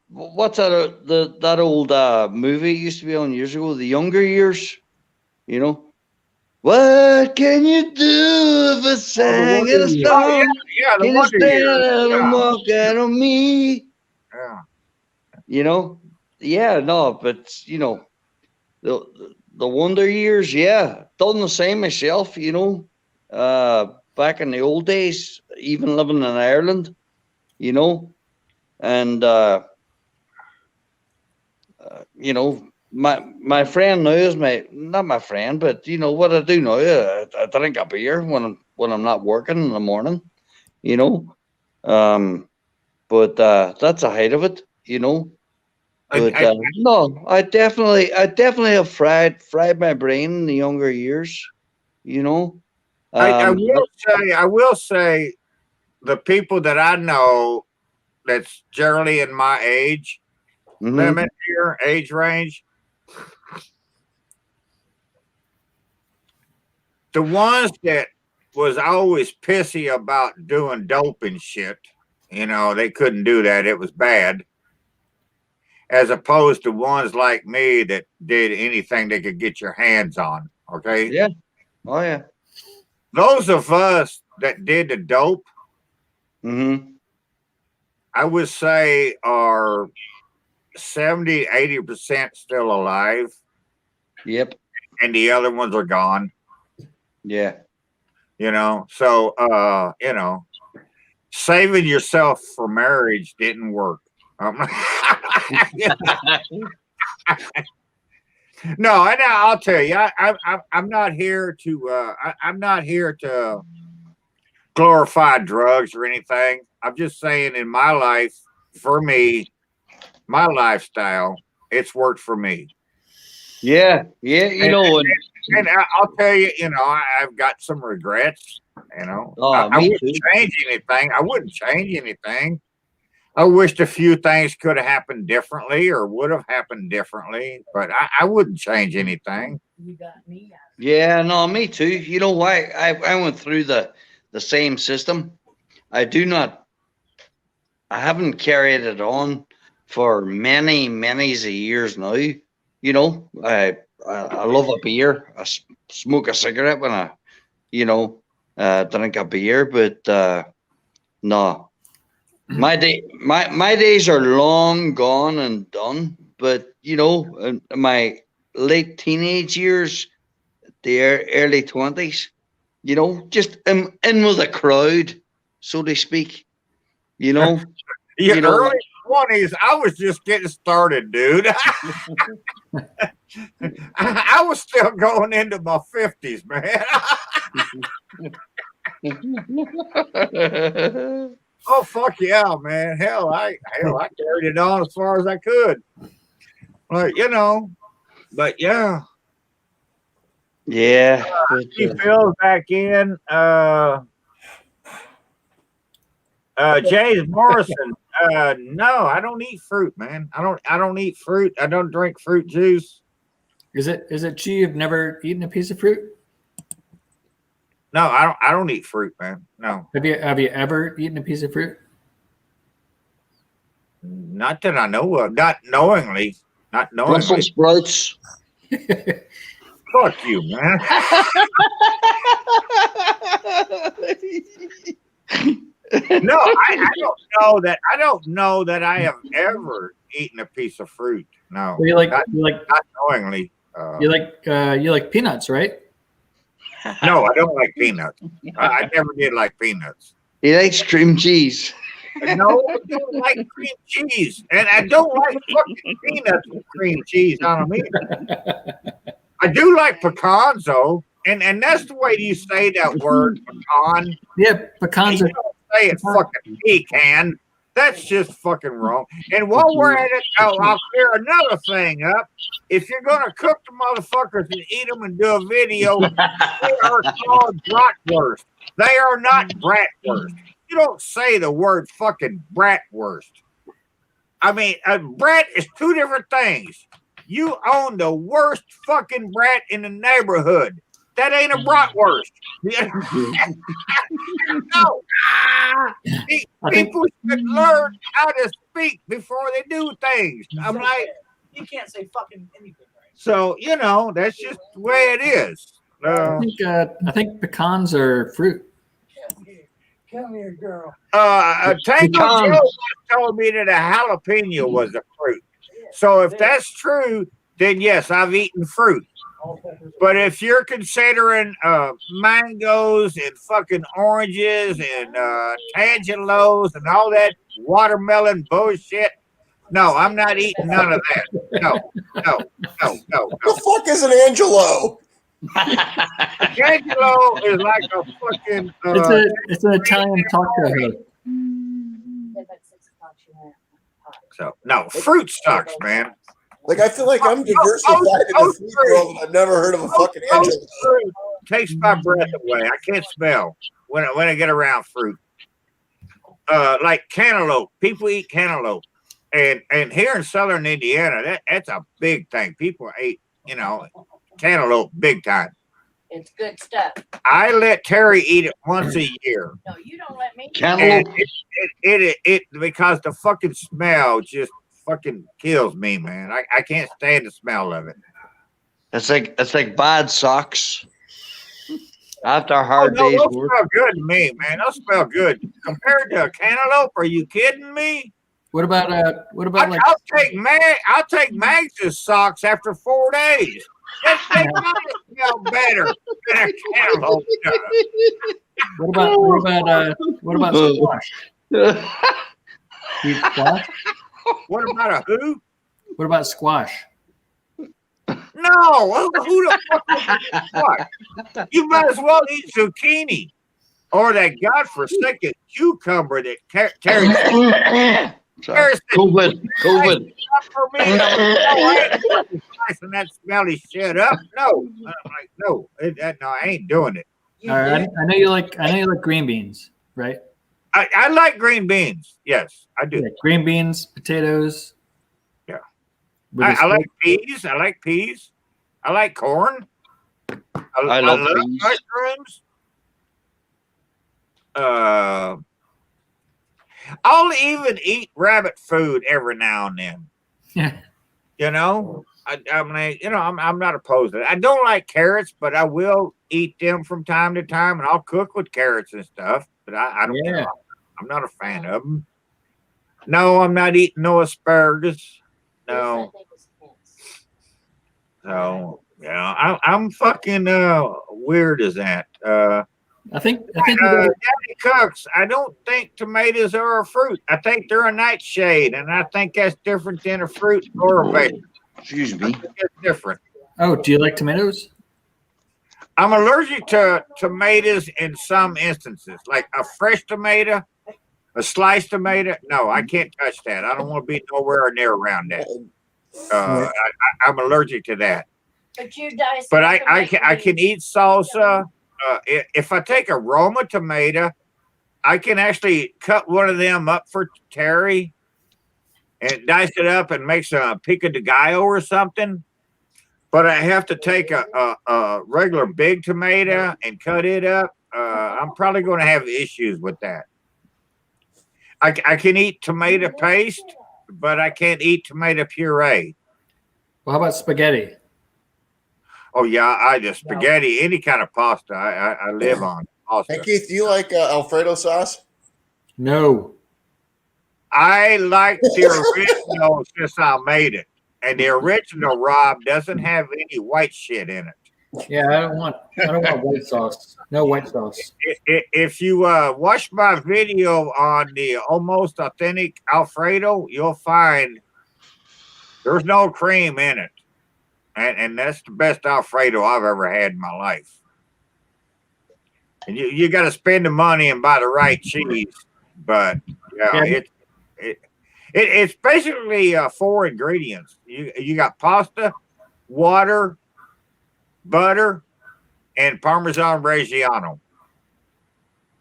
what's that old movie used to be on years ago? The Younger Years, you know. What can you do if a sang in a storm? Yeah, the Can you Wonder stand Years. and walk out on me? Yeah. You know, yeah, no, but you know, the Wonder Years, yeah, done the same myself. You know, back in the old days, even living in Ireland, you know, and you know, my friend now is not my friend, but you know what I do now. I drink a beer when I'm not working in the morning, you know. But that's the height of it, you know. But no, I definitely have fried my brain in the younger years, you know. I will say, the people that I know that's generally in my age limit here, age range, the ones that was always pissy about doing dope and shit, you know, they couldn't do that. It was bad. As opposed to ones like me that did anything they could get your hands on. Okay. Yeah. Oh yeah. Those of us that did the dope, I would say are 70-80% still alive. Yep. And the other ones are gone. Yeah. You know, so you know, saving yourself for marriage didn't work. No, I'll tell you, I'm not here to I'm not here to glorify drugs or anything. I'm just saying, in my life, for me, my lifestyle, it's worked for me. Yeah, you know, and I'll tell you, you know, I've got some regrets. You know, I wouldn't change anything. I wouldn't change anything. I wished a few things could have happened differently or would have happened differently, but I wouldn't change anything. You got me. Yeah, no, me too. You know why? I went through the same system. I haven't carried it on for many years now. You know, I love a beer. I smoke a cigarette when I, you know, drink a beer, but no. My days are long gone and done. but you know, in my late teenage years, the early 20s, you know, just in with the crowd, so to speak. You know, Yeah, You know- early 20s, I was just getting started, dude. I was still going into my 50s, man. Oh fuck yeah, man! Hell, I carried it on as far as I could. Like but yeah, yeah. but, he fills back in. James Morrison. No, I don't eat fruit, man. I don't eat fruit. I don't drink fruit juice. Is it true you've never eaten a piece of fruit? No, I don't eat fruit, man. No, Have you ever eaten a piece of fruit? not that I know of. Not knowingly. Not knowingly. Brussels sprouts. Fuck you, man. No, I don't know that. I don't know that I have ever eaten a piece of fruit. No, You like not knowingly. you like peanuts, right? No, I don't like peanuts. I never did like peanuts. He likes cream cheese. No, I don't like cream cheese, and I don't like fucking peanuts with cream cheese on them either. I do like pecans though, and that's the way you say that word, pecan. Yeah, pecans You are don't say it fucking pecan. That's just fucking wrong. And while we're at it, I'll clear another thing up. If you're gonna cook the motherfuckers and eat them and do a video, they are called bratwurst. They are not bratwurst. You don't say the word fucking bratwurst. I mean, a brat is two different things. You own the worst fucking brat in the neighborhood. That ain't a bratwurst. No. People should learn how to speak before they do things. I'm like, You can't say fucking anything, right? so that's just the way it is. I think pecans are fruit. Come here, girl. Tango Pecan. Joe told me that a jalapeno was a fruit. So if that's true, then yes, I've eaten fruit. All peppers. But if you're considering mangoes and fucking oranges and tangelos and all that watermelon bullshit, no, I'm not eating none of that. No. What the fuck is an Angelo? Tangelo is like a fucking. It's an Italian taco hood. So no fruit sucks, man. Like, I feel like I'm diversified in the food world, and I've never heard of a fucking Most Angelo. fruit takes my breath away. I can't smell when I get around fruit. Like cantaloupe, people eat cantaloupe, and here in southern Indiana, that's a big thing. People eat, cantaloupe big time. It's good stuff. I let Terry eat it once a year. No, you don't let me. And Cantaloupe. it because the fucking smell just fucking kills me, man. I can't stand the smell of it. It's like bad socks. After a hard no, day's those work. smell good to me, man. Those smell good compared to a cantaloupe. Are you kidding me? What about like I'll take Mags' socks after 4 days. They might smell better than a cantaloupe does. what about squash? Eat squash? What about a who? What about squash? No, who the fuck is what? You might as well eat zucchini or that godforsaken cucumber that Terry Sorry. said COVID. for me. I ain't slicing that smelly shit up. No, I'm like, no, I ain't doing it. All right, I know you like green beans, right? I like green beans. Yes, I do. Yeah, green beans, potatoes. Yeah. With I a like peas. I like peas. I like corn. I love peas. mushrooms. I'll even eat rabbit food every now and then. Yeah. I'm not opposed to it. I don't like carrots, but I will eat them from time to time, and I'll cook with carrots and stuff. But I don't. Yeah. I'm not a fan of them. No, I'm not eating no asparagus. No. Yes, I think So I'm fucking weird as that. I think Daddy Cooks, I don't think tomatoes are a fruit. I think they're a nightshade, and I think that's different than a fruit or a vegetable. Excuse me. It's different. Oh, do you like tomatoes? I'm allergic to tomatoes in some instances, like a fresh tomato, a sliced tomato. No, I can't touch that. I don't want to be nowhere near around that. I'm allergic to that. But you guys. But I can eat salsa. If I take a Roma tomato, I can actually cut one of them up for Terry and dice it up and make some pico de gallo or something. But I have to take a regular big tomato and cut it up. I'm probably going to have issues with that. I can eat tomato paste, but I can't eat tomato puree. Well, how about spaghetti? Oh yeah, I just spaghetti, any kind of pasta. I live on pasta. Hey Keith, do you like Alfredo sauce? No. I like the original since I made it, and the original Rob doesn't have any white shit in it. Yeah, I don't want white sauce. No white sauce. If you watch my video on the almost authentic Alfredo, you'll find there's no cream in it. And that's the best Alfredo I've ever had in my life. And you got to spend the money and buy the right cheese. But it's basically 4 ingredients. You got pasta, water, butter, and Parmesan Reggiano.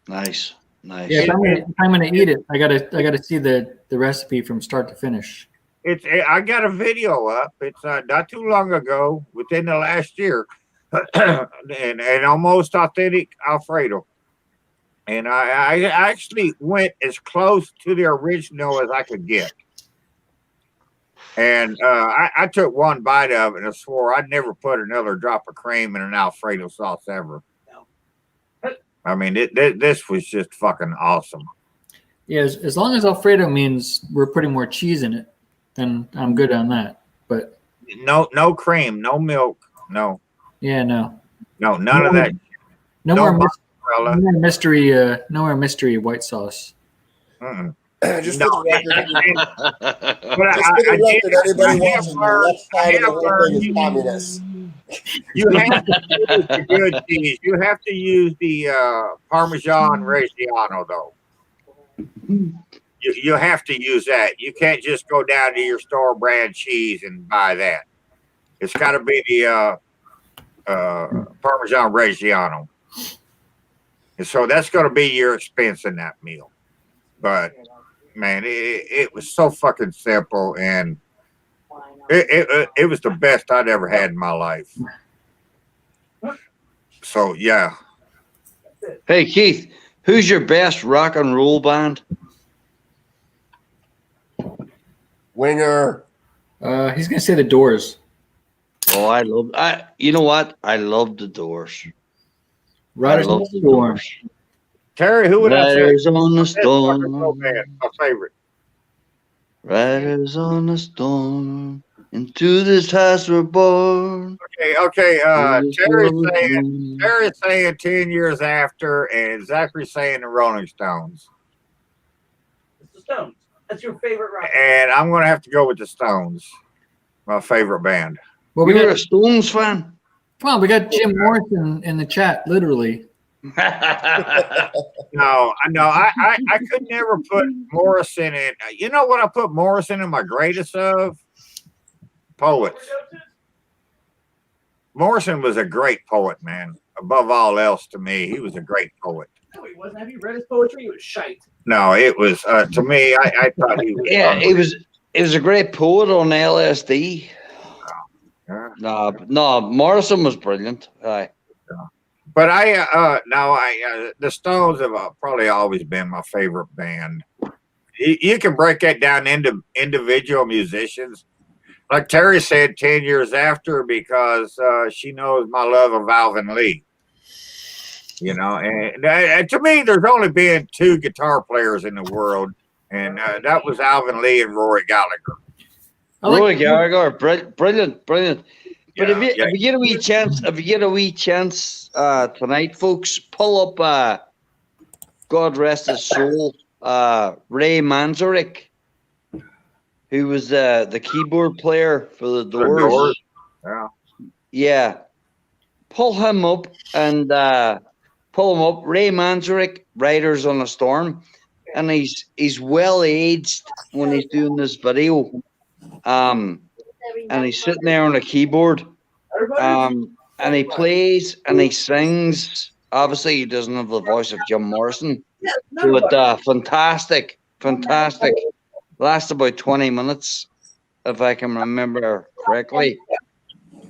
Nice. Yeah, if I'm gonna eat it, I gotta see the recipe from start to finish. I got a video up. It's not too long ago, within the last year, and almost authentic Alfredo. And I actually went as close to the original as I could get. And I took one bite of it and I swore I'd never put another drop of cream in an Alfredo sauce ever. I mean, this was just fucking awesome. Yeah, as long as Alfredo means we're putting more cheese in it, then I'm good on that. But no cream, no milk, no. Yeah, no. No, none of that. No more mystery. No more mystery white sauce. Just for the record, anybody watching, the left side of the whole thing is communist. You have to use the good cheese. You have to use the Parmesan Reggiano, though. You have to use that. You can't just go down to your store brand cheese and buy that. It's got to be the Parmesan Reggiano. And so that's going to be your expense in that meal. But, man, it was so fucking simple, and it was the best I'd ever had in my life. So, yeah. Hey, Keith, who's your best rock and roll band? Winger. He's going to say the Doors. Oh, you know what? I love the Doors. Riders on the Storm. Terry, who would I say? Riders on the Storm. My favorite. Riders on the storm. Into this house we're born. Okay. Terry's saying 10 years after, and Zachary's saying the Rolling Stones. It's the Stones. That's your favorite rock. And I'm going to have to go with the Stones, my favorite band. Well, You're a Stones fan? Come on, we got Jim Morrison in the chat, literally. No, I could never put Morrison in. You know what I put Morrison in my greatest of? Poets. Morrison was a great poet, man. Above all else, to me, he was a great poet. No, he wasn't. Have you read his poetry? He was shite. No, it was to me. I thought he was. Yeah, it was a great poet on LSD. No, Morrison was brilliant. Right. But the Stones have probably always been my favorite band. You can break that down into individual musicians. Like Terry said, 10 years after, because she knows my love of Alvin Lee. You know, and to me, there's only been 2 guitar players in the world, and that was Alvin Lee and Rory Gallagher. Rory Gallagher, brilliant. But Yeah, if you get a wee chance, tonight, folks, pull up. God rest his soul. Ray Manzarek, who was the keyboard player for the Doors. Yeah. Yeah, pull him up and pull him up. Ray Manzarek, Riders on a Storm, and he's well aged when he's doing this video. And he's sitting there on a keyboard. And he plays and he sings. Obviously, he doesn't have the voice of Jim Morrison, but fantastic. Lasts about 20 minutes, if I can remember correctly.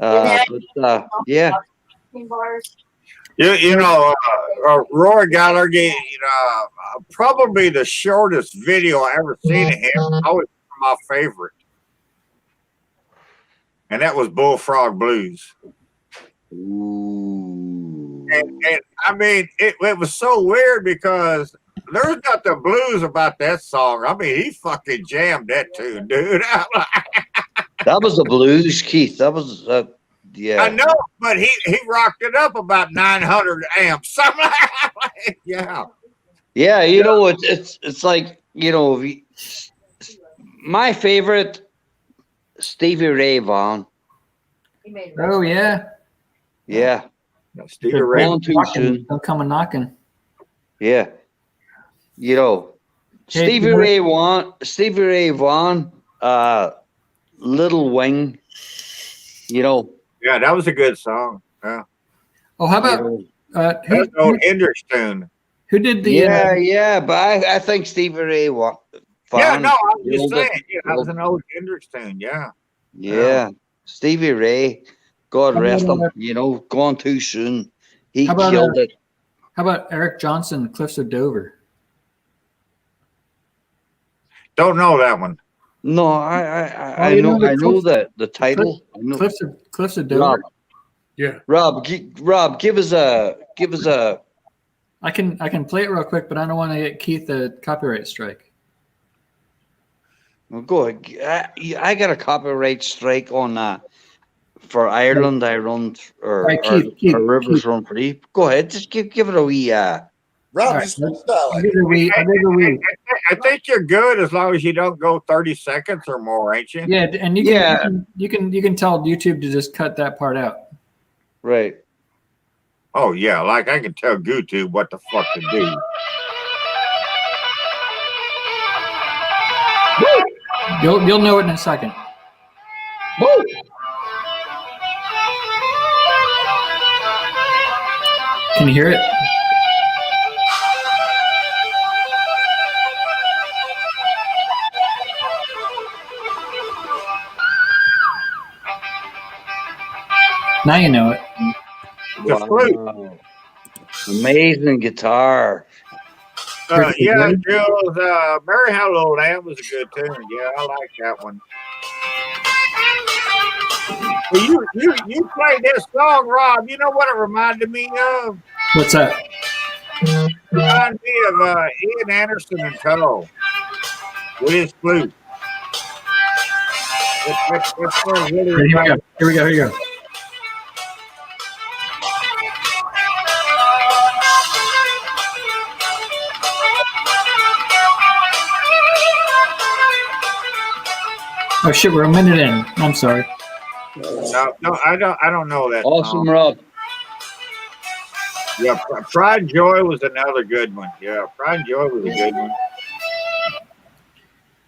Yeah. You know, Roy Gallagher, probably the shortest video I ever seen of him. Always my favorite. And that was Bullfrog Blues. Ooh. And I mean, it was so weird because there's nothing blues about that song. I mean, he fucking jammed that tune, dude. That was the blues, Keith. That was, yeah. I know, but he rocked it up about 900 amps. Yeah. Yeah, you know, it's like, you know, my favorite, Stevie Ray Vaughan. Oh yeah. Yeah. Stevie Ray. Gone too soon. Don't come a knocking. Yeah. You know, Hey, Stevie Ray Vaughan, Little Wing, you know. Yeah, that was a good song. Yeah. Oh, how about That's who, an old Hendrix tune. who did the? Yeah, but I think Stevie Ray Vaughan. Yeah, no, I was just nailed saying. it. Yeah, that was an old Hendrix tune. Yeah. Yeah, Stevie Ray, God How rest about, him. You know, gone too soon. He How about, killed it. How about Eric Johnson, Cliffs of Dover? Don't know that one. No, I you know, know the I know Cliffs- the title. I know. Cliffs of Dover. Rob, Yeah. Rob, give us a. I can play it real quick, but I don't want to get Keith a copyright strike. Well, go ahead. I got a copyright strike on for Ireland. I run or Right, Keith, Rivers run free. Go ahead, just give it a wee. Rob, All you right, switched I'll dialect. give it a wee. I'll give it a wee. I think you're good as long as you don't go 30 seconds or more, ain't you? Yeah, and you can tell YouTube to just cut that part out. Right. Oh yeah, like I can tell YouTube what the fuck to do. You'll know it in a second. Can you hear it? Now you know it. The flute. Wow. Amazing guitar. Yeah, Jules, Mary Had a Little Lamb was a good tune. Yeah, I like that one. Well, you played this song, Rob. You know what it reminded me of? What's that? It reminded me of Ian Anderson and Co. with his flute. It's really Here we go. Here we go. Here we go. Oh shit, we're a minute in. I'm sorry. No, I don't know that. Awesome, song. Rob. Yeah, Pride and Joy was another good one. Yeah, Pride and Joy was a good one. All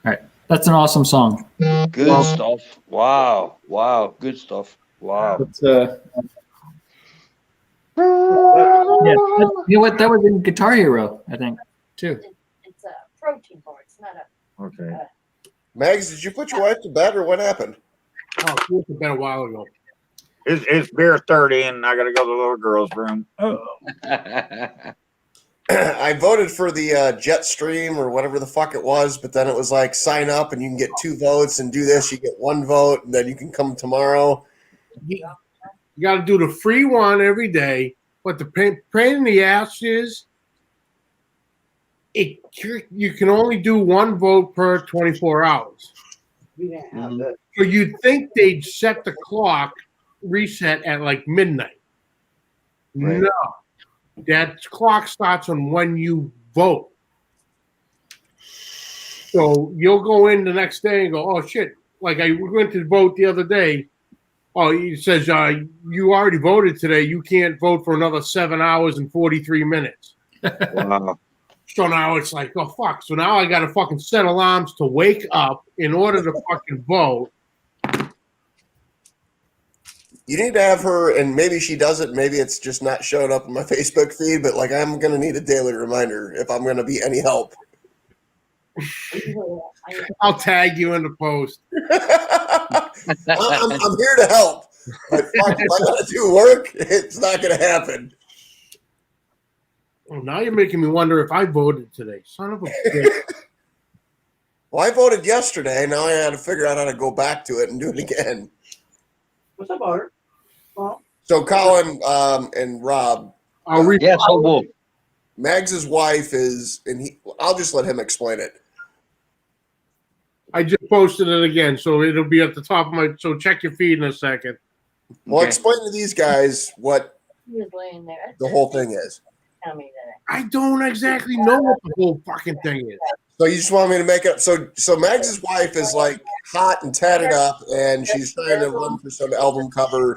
right, that's an awesome song. Good stuff. Wow. Good stuff. Wow. It's, yeah, you know what? That was in Guitar Hero, I think, too. It's a protein bar. It's not a. Okay. Mags, did you put your wife to bed or what happened? Oh, it must have been a while ago. It's beer 30 and I gotta go to the little girl's room. I voted for the Jetstream or whatever the fuck it was, but then it was like sign up and you can get 2 votes and do this, you get 1 vote, and then you can come tomorrow. You got to do the free one every day. But the pain in the ass is you can only do 1 vote per 24 hours. So you'd think they'd set the clock reset at like midnight. Right. No, that clock starts on when you vote. So you'll go in the next day and go, oh shit! Like I went to vote the other day. Oh, it says you already voted today. You can't vote for another 7 hours and 43 minutes. Wow. So now it's like, oh fuck! So now I got to fucking set alarms to wake up in order to fucking vote. You need to have her, and maybe she does it. Maybe it's just not showing up in my Facebook feed. But like, I'm gonna need a daily reminder if I'm gonna be any help. I'll tag you in the post. I'm here to help. But fuck, if I gotta do work, it's not gonna happen. Oh, now you're making me wonder if I voted today. Son of a bitch. Well, I voted yesterday. Now I had to figure out how to go back to it and do it again. What's up, Otter? Well, So Colin and Rob, I'll read. Yes, I will. Mags's wife is, and I'll just let him explain it. I just posted it again, so it'll be at the top of my. So check your feed in a second. Well, Okay. explain to these guys what He was laying there. the whole thing is. Tell me that. I don't exactly know what the whole fucking thing is. So you just want me to make it up? So Mags's wife is like hot and tatted up, and she's trying to run for some album cover.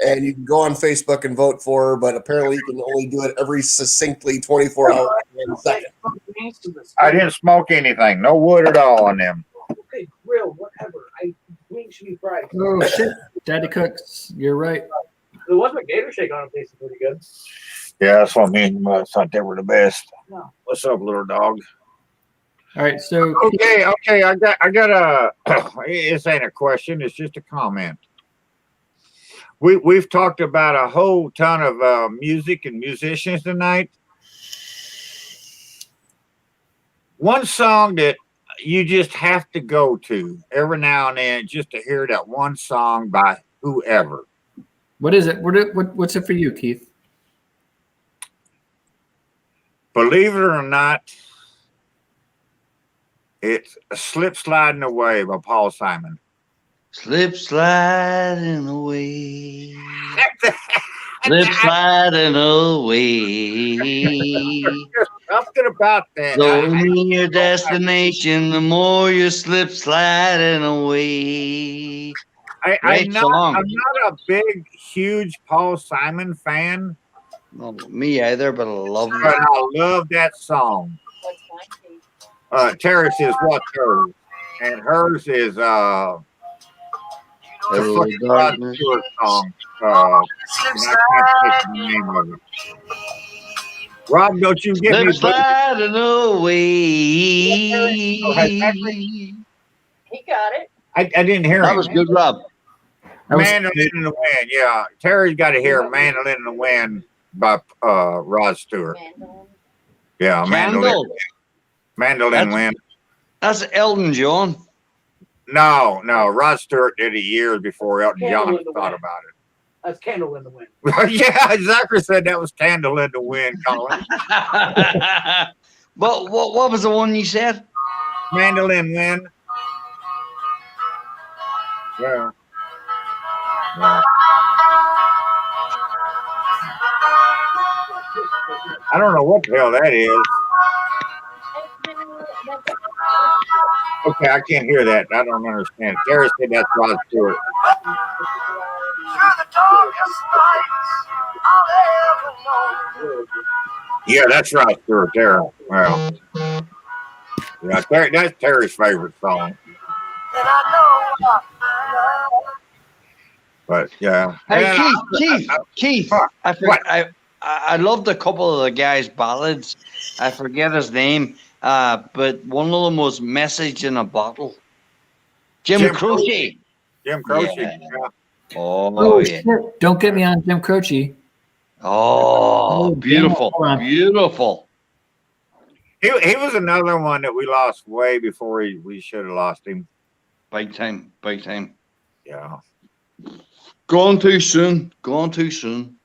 And you can go on Facebook and vote for her, but apparently you can only do it every succinctly 24 hours in a second. I didn't smoke anything. No wood at all on them. Okay, grill, whatever. Wings should be fried. Oh shit, Daddy cooks. You're right. There was a gator shake on them, tasted pretty good. Yeah, that's what I mean. I thought they were the best. No. What's up, little dog? All right, so Okay. I got a. This ain't a question. It's just a comment. We've talked about a whole ton of music and musicians tonight. One song that you just have to go to every now and then just to hear that one song by whoever. what is it? What's it for you, Keith? Believe it or not, it's Slip Sliding Away by Paul Simon. Slip sliding away. Slip sliding away. Something about that. The near your destination, the more you slip sliding away. I'm Great not song. a big, huge Paul Simon fan, Well, me either, but I love but it. I love that song. What's my case? Terrace is what's hers, and hers is the Hello, fucking Rod darkness. Stewart song. And I can't think of the name of it. Rob, don't you get me? Slip sliding away. He got it. I didn't hear That him. was good, Rob. That was- Mandolin in the Wind. Yeah, Terry's got to hear Mandolin in the Wind by Rod Stewart. Mandolin. Yeah, Candle. Mandolin Wind. That's Elton John. No, Rod Stewart did it years before Elton Candle John in the thought Wind. about it. That's Candle in the Wind. Yeah, Zachary said that was Candle in the Wind, Colin. what was the one you said? Mandolin Wind. Yeah. Yeah. I don't know what the hell that is. Okay, I can't hear that. I don't understand. Terry said that's Rod Stewart. Yeah, that's Rod Stewart there. Well, yeah, that's Terry's favorite song. But yeah. Hey, And Keith. I loved a couple of the guys' ballads. I forget his name, but one of them was "Message in a Bottle." Jim Croce. Jim Croce. Yeah. Yeah. Oh, yeah. shit. Don't get me on Jim Croce. Oh, beautiful, Hold on. beautiful. He was another one that we lost way before we should have lost him. Big time, big time. Yeah. Gone too soon. Gone too soon.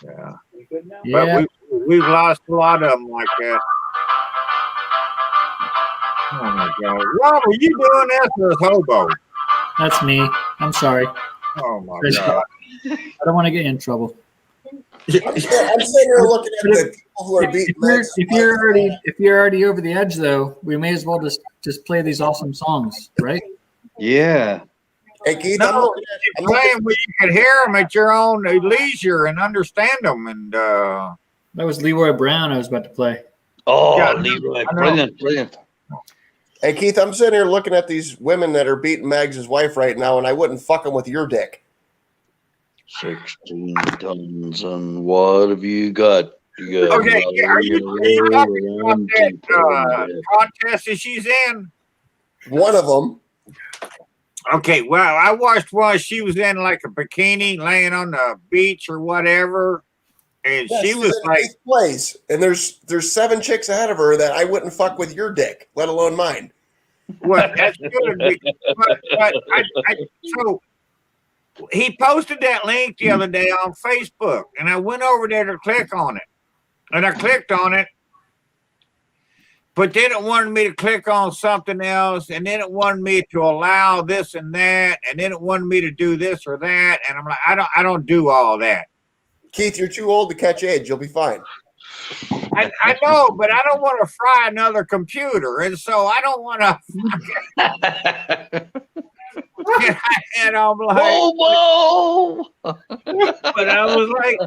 Yeah. You good now? Yeah. But we've lost a lot of them like that. Oh my God. Rob, are you doing this or is Hobo? That's me. I'm sorry. Oh my Chris. God. I don't want to get in trouble. I'm sitting here looking at the people who are beating Meg's If you're already over the edge, though, we may as well just play these awesome songs, right? Yeah. Hey, Keith, No, you're playing where you can hear them at your own leisure and understand them. And That was Leroy Brown I was about to play. Oh, Yeah, Leroy, I know. brilliant. Hey, Keith, I'm sitting here looking at these women that are beating Meg's wife right now, and I wouldn't fuck them with your dick. 16 tons, and what have you got? You got okay, yeah, are you talking about that contest that she's in? One of them. Okay, well, I watched one. She was in like a bikini, laying on the beach or whatever, and Yeah, she she's was in like, 8th place, and there's 7 chicks ahead of her that I wouldn't fuck with your dick, let alone mine. "What? That's good." But so he posted that link the other day on Facebook, and I went over there to click on it, and I clicked on it, but then it wanted me to click on something else, and then it wanted me to allow this and that, and then it wanted me to do this or that, and I'm like, I don't do all that. Keith, you're too old to catch AIDS. You'll be fine. I know, but I don't want to fry another computer, and so I don't want to. And I'm like, Whoa! but I was like,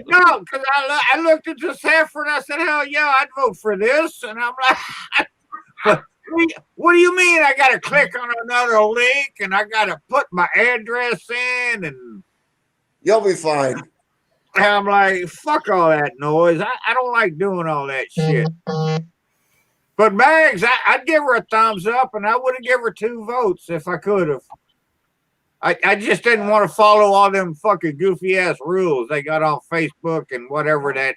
no, because I looked at this heifer and I said, hell yeah, I'd vote for this. And I'm like, what do you mean I got to click on another link and I got to put my address in? And You'll be fine. I'm like, fuck all that noise. I don't like doing all that shit. But Mags, I'd give her a thumbs up, and I would have given her 2 votes if I could have. I just didn't want to follow all them fucking goofy ass rules they got on Facebook and whatever that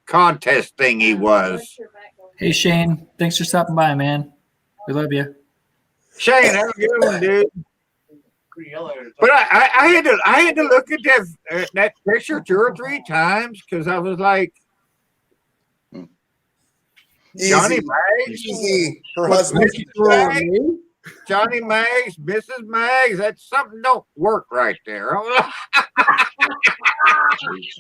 contest thingy was. Hey, Shane. Thanks for stopping by, man. We love you. Shane, have a good one, dude. But I had to look at that picture 2 or 3 times because I was like, Johnny Mags, Easy. Her husband. Johnny Mags, Mrs. Mags, that's something don't work right there.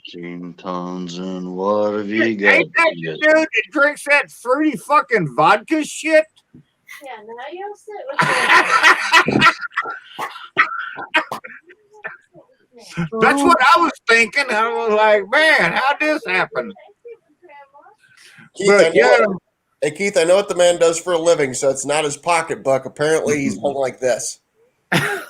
16 tons, and what have you got? Ain't that the dude that drinks that fruity fucking vodka shit? Yeah, now you'll sit with That's what I was thinking. I was like, man, how'd this happen? Keith, But yeah, hey, Keith, I know what the man does for a living, so it's not his pocketbook. Apparently, he's hung like this. oh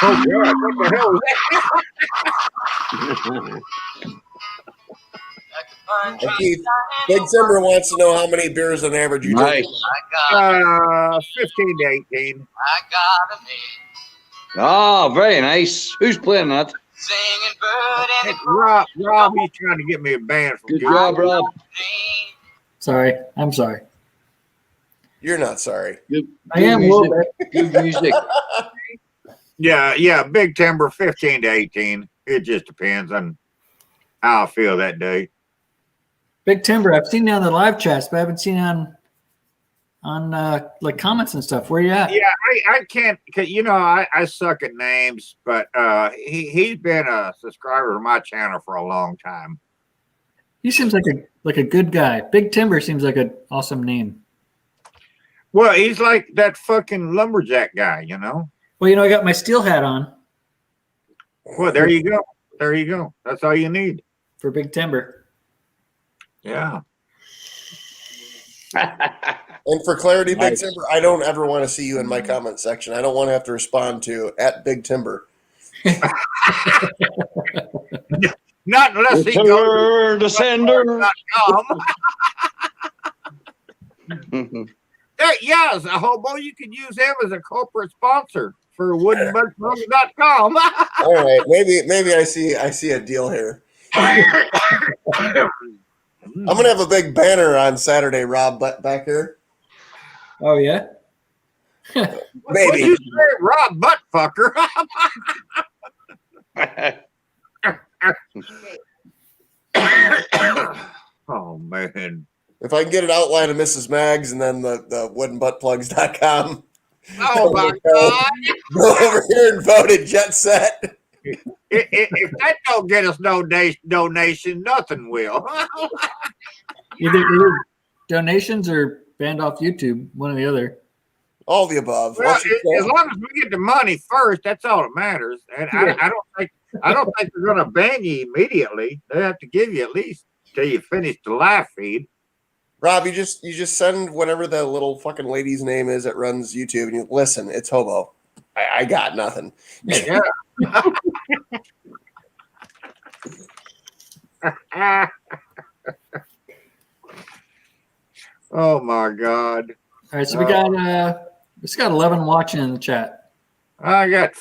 God, what the hell was Hey, Keith, Big Timber wants to know how many beers on average you drink. Nice. that? 15 to 18. Oh, very nice. Who's playing that? It's Rob, he's trying to get me a band from Good you. job, Rob. Sorry. I'm sorry. You're not sorry. Good, I am a little bit. Good music. Yeah, Big Timber, 15 to 18. It just depends on how I feel that day. Big Timber. I've seen you on the live chats, but I haven't seen you on like comments and stuff. Where you at? Yeah, I can't, cause I suck at names, but he's been a subscriber to my channel for a long time. He seems like a good guy. Big Timber seems like an awesome name. Well, he's like that fucking lumberjack guy, Well, I got my steel hat on Well, there you go. There you go. That's all you need. for Big Timber. Yeah. And for clarity, Big Nice. Timber, I don't ever want to see you in my comment section. I don't want to have to respond to @BigTimber. Not unless he goes Return to sender. Yes, a hobo, you could use him as a corporate sponsor for woodenbugsmovies.com. All right, maybe I see a deal here. I'm gonna have a big banner on Saturday, Rob, back here. Oh yeah. What'd Maybe. you say, Rob Buttfucker? Oh man. If I can get an outline of Mrs. Mags and then the woodenbuttplugs.com. Oh my God! Go over here and vote at Jet Set. If that don't get us no donation, nothing will. Either donations or banned off YouTube, one or the other. All the above. Well, Once you as long as we get the money first, that's all that matters. And I don't think they're going to ban you immediately. They have to give you at least till you finish the live feed. Rob, you just send whatever the little fucking lady's name is that runs YouTube, and you listen. It's Hobo. I got nothing. Yeah. Oh my God! All right, so we got 11 watching in the chat. I got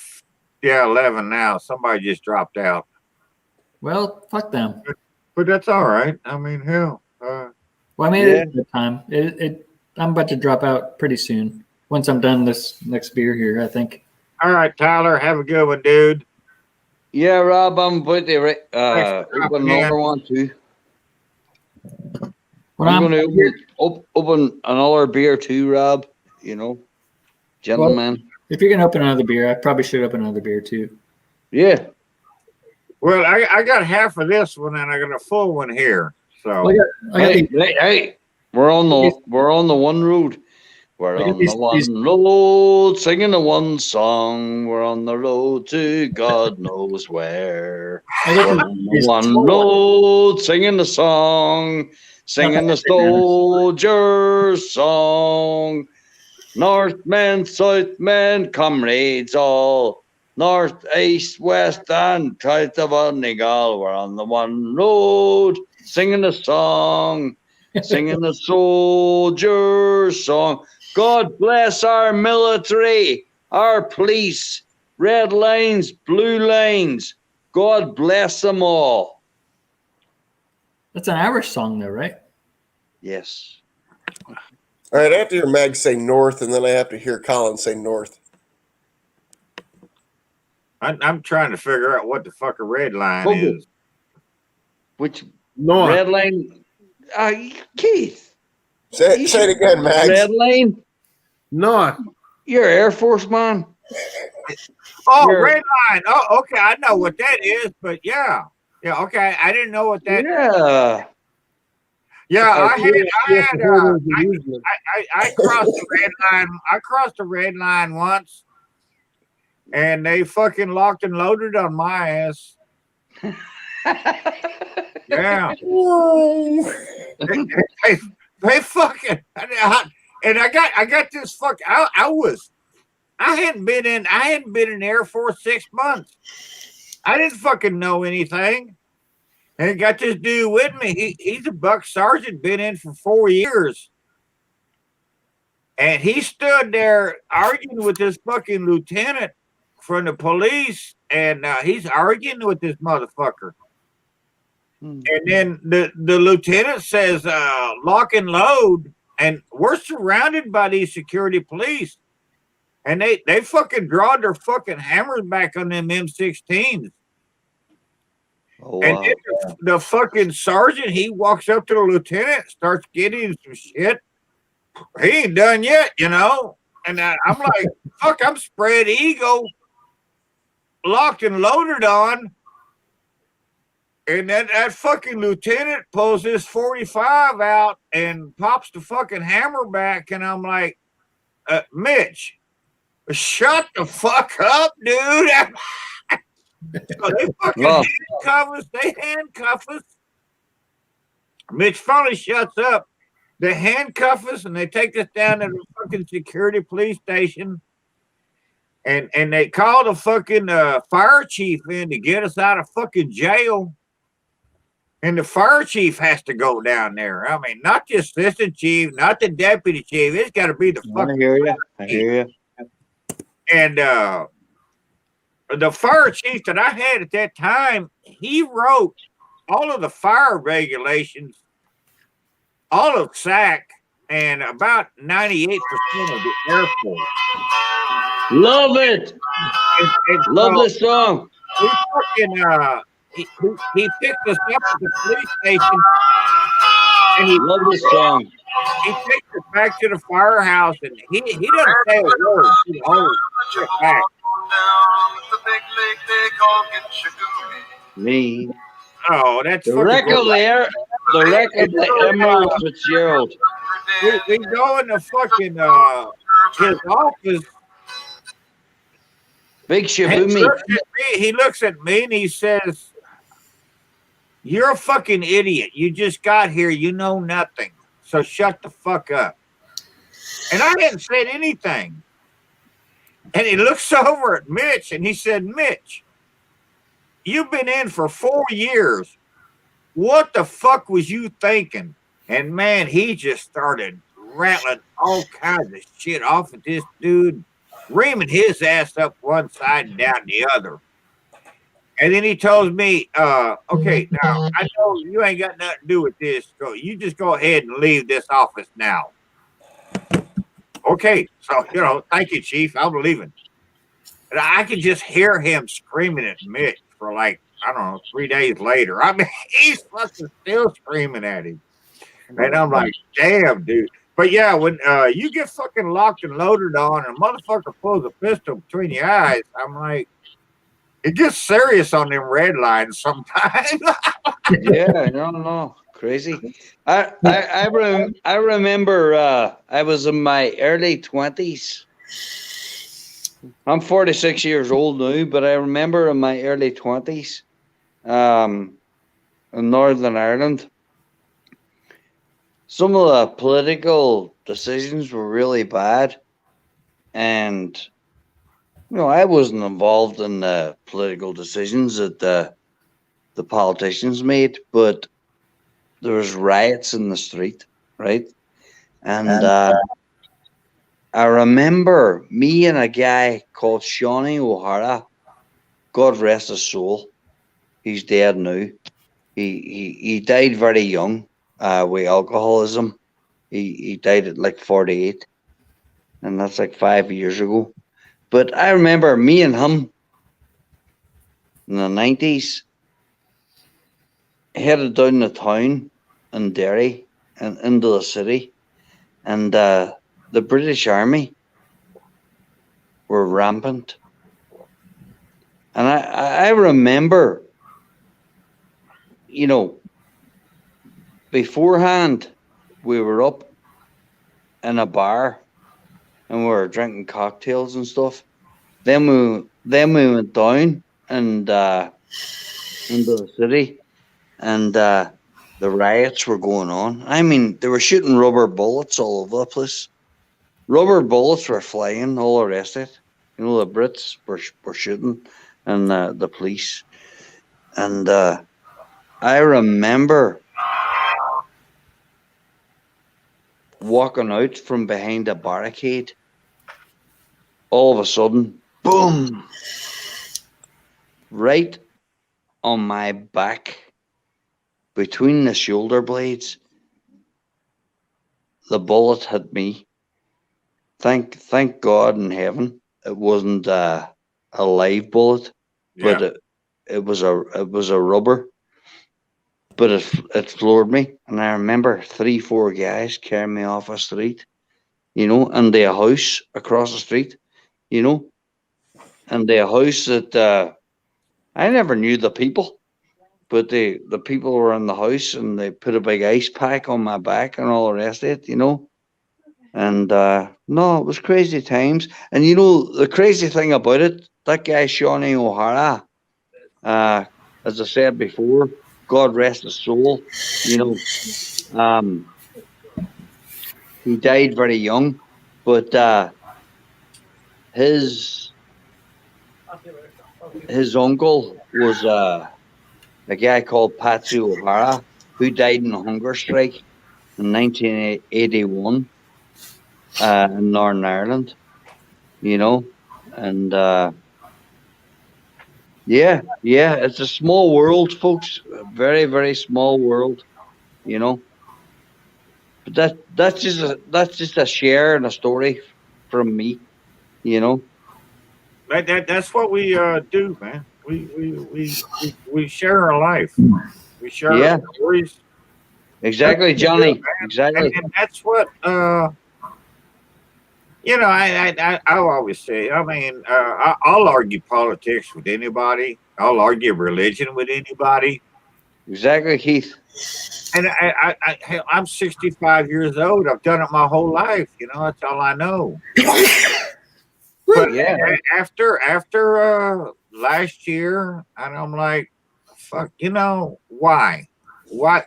11 now. Somebody just dropped out, Well, fuck them. but that's all right. I mean, hell. Well, I mean, it's a good time. I'm about to drop out pretty soon. Once I'm done this next beer here, I think. All right, Tyler, have a good one, dude. Yeah, Rob, I'm about to Thanks for open dropping in. another one too. When I'm I'm going to open another beer too, Rob. You know, gentlemen. if you're gonna open another beer, I probably should open another beer too. Yeah. Well, I got half of this one, and I got a full one here. So Well, I got these- Hey, we're on the one road. We're I got on these- the one these- road, singing the one song. We're on the road to God knows where. I got We're on the these one tall- road, singing the song, singing the soldier's song. Northmen, Southmen, comrades all, north, east, west, and south of Donegal. We're on the one road, singing the song, singing the soldier's song. God bless our military, our police, red lines, blue lines. God bless them all. That's an Irish song, though, right? Yes. All right, I have to hear Mag say north, and then I have to hear Colin say north. I'm trying to figure out what the fuck a red line Hobo. is. Which No, red line? Keith. Say it again, Mags. Red line? no. You're Air Force man. Oh, You're- red line. Oh, okay. I know what that is, but yeah. Okay. I didn't know what that. Yeah. I crossed the red line. I crossed the red line once, and they fucking locked and loaded on my ass. Yeah. they fucking and I got this fuck. I hadn't been in Air Force 6 months. I didn't fucking know anything. And got this dude with me. He's a buck sergeant, been in for 4 years. And he stood there arguing with this fucking lieutenant from the police, and he's arguing with this motherfucker. And then the lieutenant says, lock and load, and we're surrounded by these security police. And they fucking draw their fucking hammers back on them M16s. Oh, And wow. then the fucking sergeant, he walks up to the lieutenant, starts getting some shit. He ain't done yet, you know. And I'm like, fuck, I'm spread eagle, locked and loaded on. And then that fucking lieutenant pulls this 45 out and pops the fucking hammer back. And I'm like, Mitch, shut the fuck up, dude. So they fucking handcuff us. Mitch finally shuts up. They handcuff us and they take us down to the fucking security police station. And they call the fucking fire chief in to get us out of fucking jail. And the fire chief has to go down there. I mean, not the assistant chief, not the deputy chief. It's got to be the I fucking. hear you. I hear you. And the fire chief that I had at that time, he wrote all of the fire regulations, all of SAC, and about 98% of the Air Force. Love it. And Love so this song. we fucking, he picked us up at the police station. And he, Love this song. he takes it back to the firehouse, and he doesn't say a word. He holds it back. Me. Oh, that's The fucking record good. there. The record by Emerald Fitzgerald. We go into fucking his office. Big And he Shaboomy. looks at me. He looks at me and he says, "You're a fucking idiot. You just got here. You know nothing. So shut the fuck up." And I hadn't said anything. And he looks over at Mitch and he said, "Mitch, you've been in for 4 years. What the fuck was you thinking?" And man, he just started rattling all kinds of shit off at this dude, reaming his ass up one side and down the other. And then he tells me, "Okay, now I know you ain't got nothing to do with this. So you just go ahead and leave this office now." Okay, so thank you, Chief. I'm leaving. And I could just hear him screaming at Mitch for like, I don't know, 3 days later. I mean, he's fucking still screaming at him. And I'm like, damn, dude. But yeah, when you get fucking locked and loaded on and a motherfucker pulls a pistol between your eyes, I'm like, it gets serious on them red lines sometimes. Yeah, no, crazy. I remember I was in my early 20s. I'm 46 years old now, but I remember in my early 20s, in Northern Ireland, some of the political decisions were really bad, and I wasn't involved in the political decisions that the politicians made, but there was riots in the street, right? And I remember me and a guy called Shawnee O'Hara, God rest his soul, he's dead now. He died very young with alcoholism. He died at like 48, and that's like 5 years ago. But I remember me and him in the 90s headed down the town in Derry and into the city, and the British Army were rampant. And I remember, beforehand, we were up in a bar and we were drinking cocktails and stuff. Then we went down and into the city, and the riots were going on. I mean, they were shooting rubber bullets all over the place. Rubber bullets were flying, all the rest of it. The Brits were shooting, and the police. And I remember walking out from behind a barricade. All of a sudden, boom! Right on my back, between the shoulder blades, the bullet hit me. Thank God in heaven it wasn't a live bullet, but it was a rubber. But it floored me, and I remember 3-4 guys carrying me off a street, and a house across the street, and a house that I never knew the people, but the people were in the house, and they put a big ice pack on my back and all the rest of it, And no, it was crazy times. And the crazy thing about it, that guy Shawnee O'Hara, as I said before, God rest his soul, he died very young, but his uncle was a guy called Patsy O'Hara, who died in a hunger strike in 1981 in Northern Ireland, and yeah, it's a small world, folks, a very, very small world, but that's just a share and a story from me, That's what we do, man. We share our life. We share our stories. Exactly, Johnny. Exactly. And that's what you know. I always say. I mean, I'll argue politics with anybody. I'll argue religion with anybody. Exactly, Keith. And hell, I'm 65 years old. I've done it my whole life. You know, that's all I know. But Yeah. after last year, and I'm like, fuck. You know why? Why?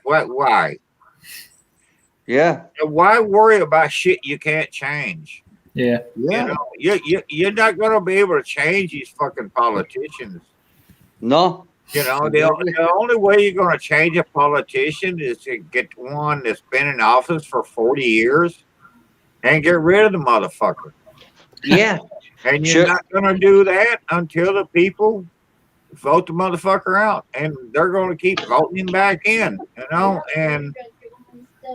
Yeah. Why worry about shit you can't change? Yeah. Yeah. You know, you're not going to be able to change these fucking politicians. No. You know, Exactly. the only way you're going to change a politician is to get one that's been in office for 40 years and get rid of the motherfucker. Yeah. And you're Sure. not going to do that until the people vote the motherfucker out. And they're going to keep voting him back in, you know? And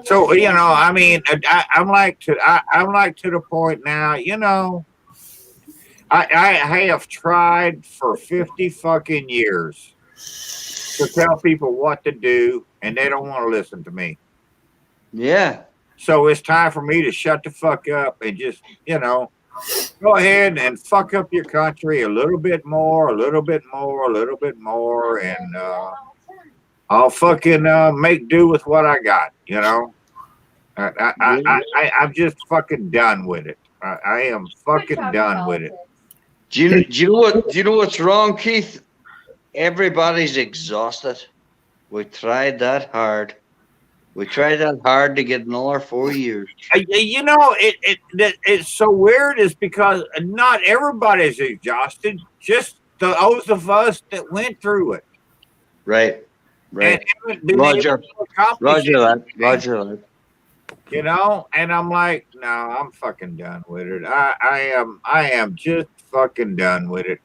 so, you know, I mean, I'm like to the point now, you know, I have tried for 50 fucking years to tell people what to do, and they don't want to listen to me. Yeah. So it's time for me to shut the fuck up and just, you know, go ahead and fuck up your country a little bit more, a little bit more, a little bit more, and I'll fucking make do with what I got, you know. I'm just fucking done with it. I am fucking done with it. Do you know what's wrong, Keith? Everybody's exhausted. We tried that hard. We tried that hard to get another 4 years. You know, it's so weird is because not everybody's exhausted. Just those of us that went through it. Right. Right. And haven't been Roger. able to accomplish Roger that. anything. Roger that. You know, and I'm like, no, I'm fucking done with it. I am just fucking done with it.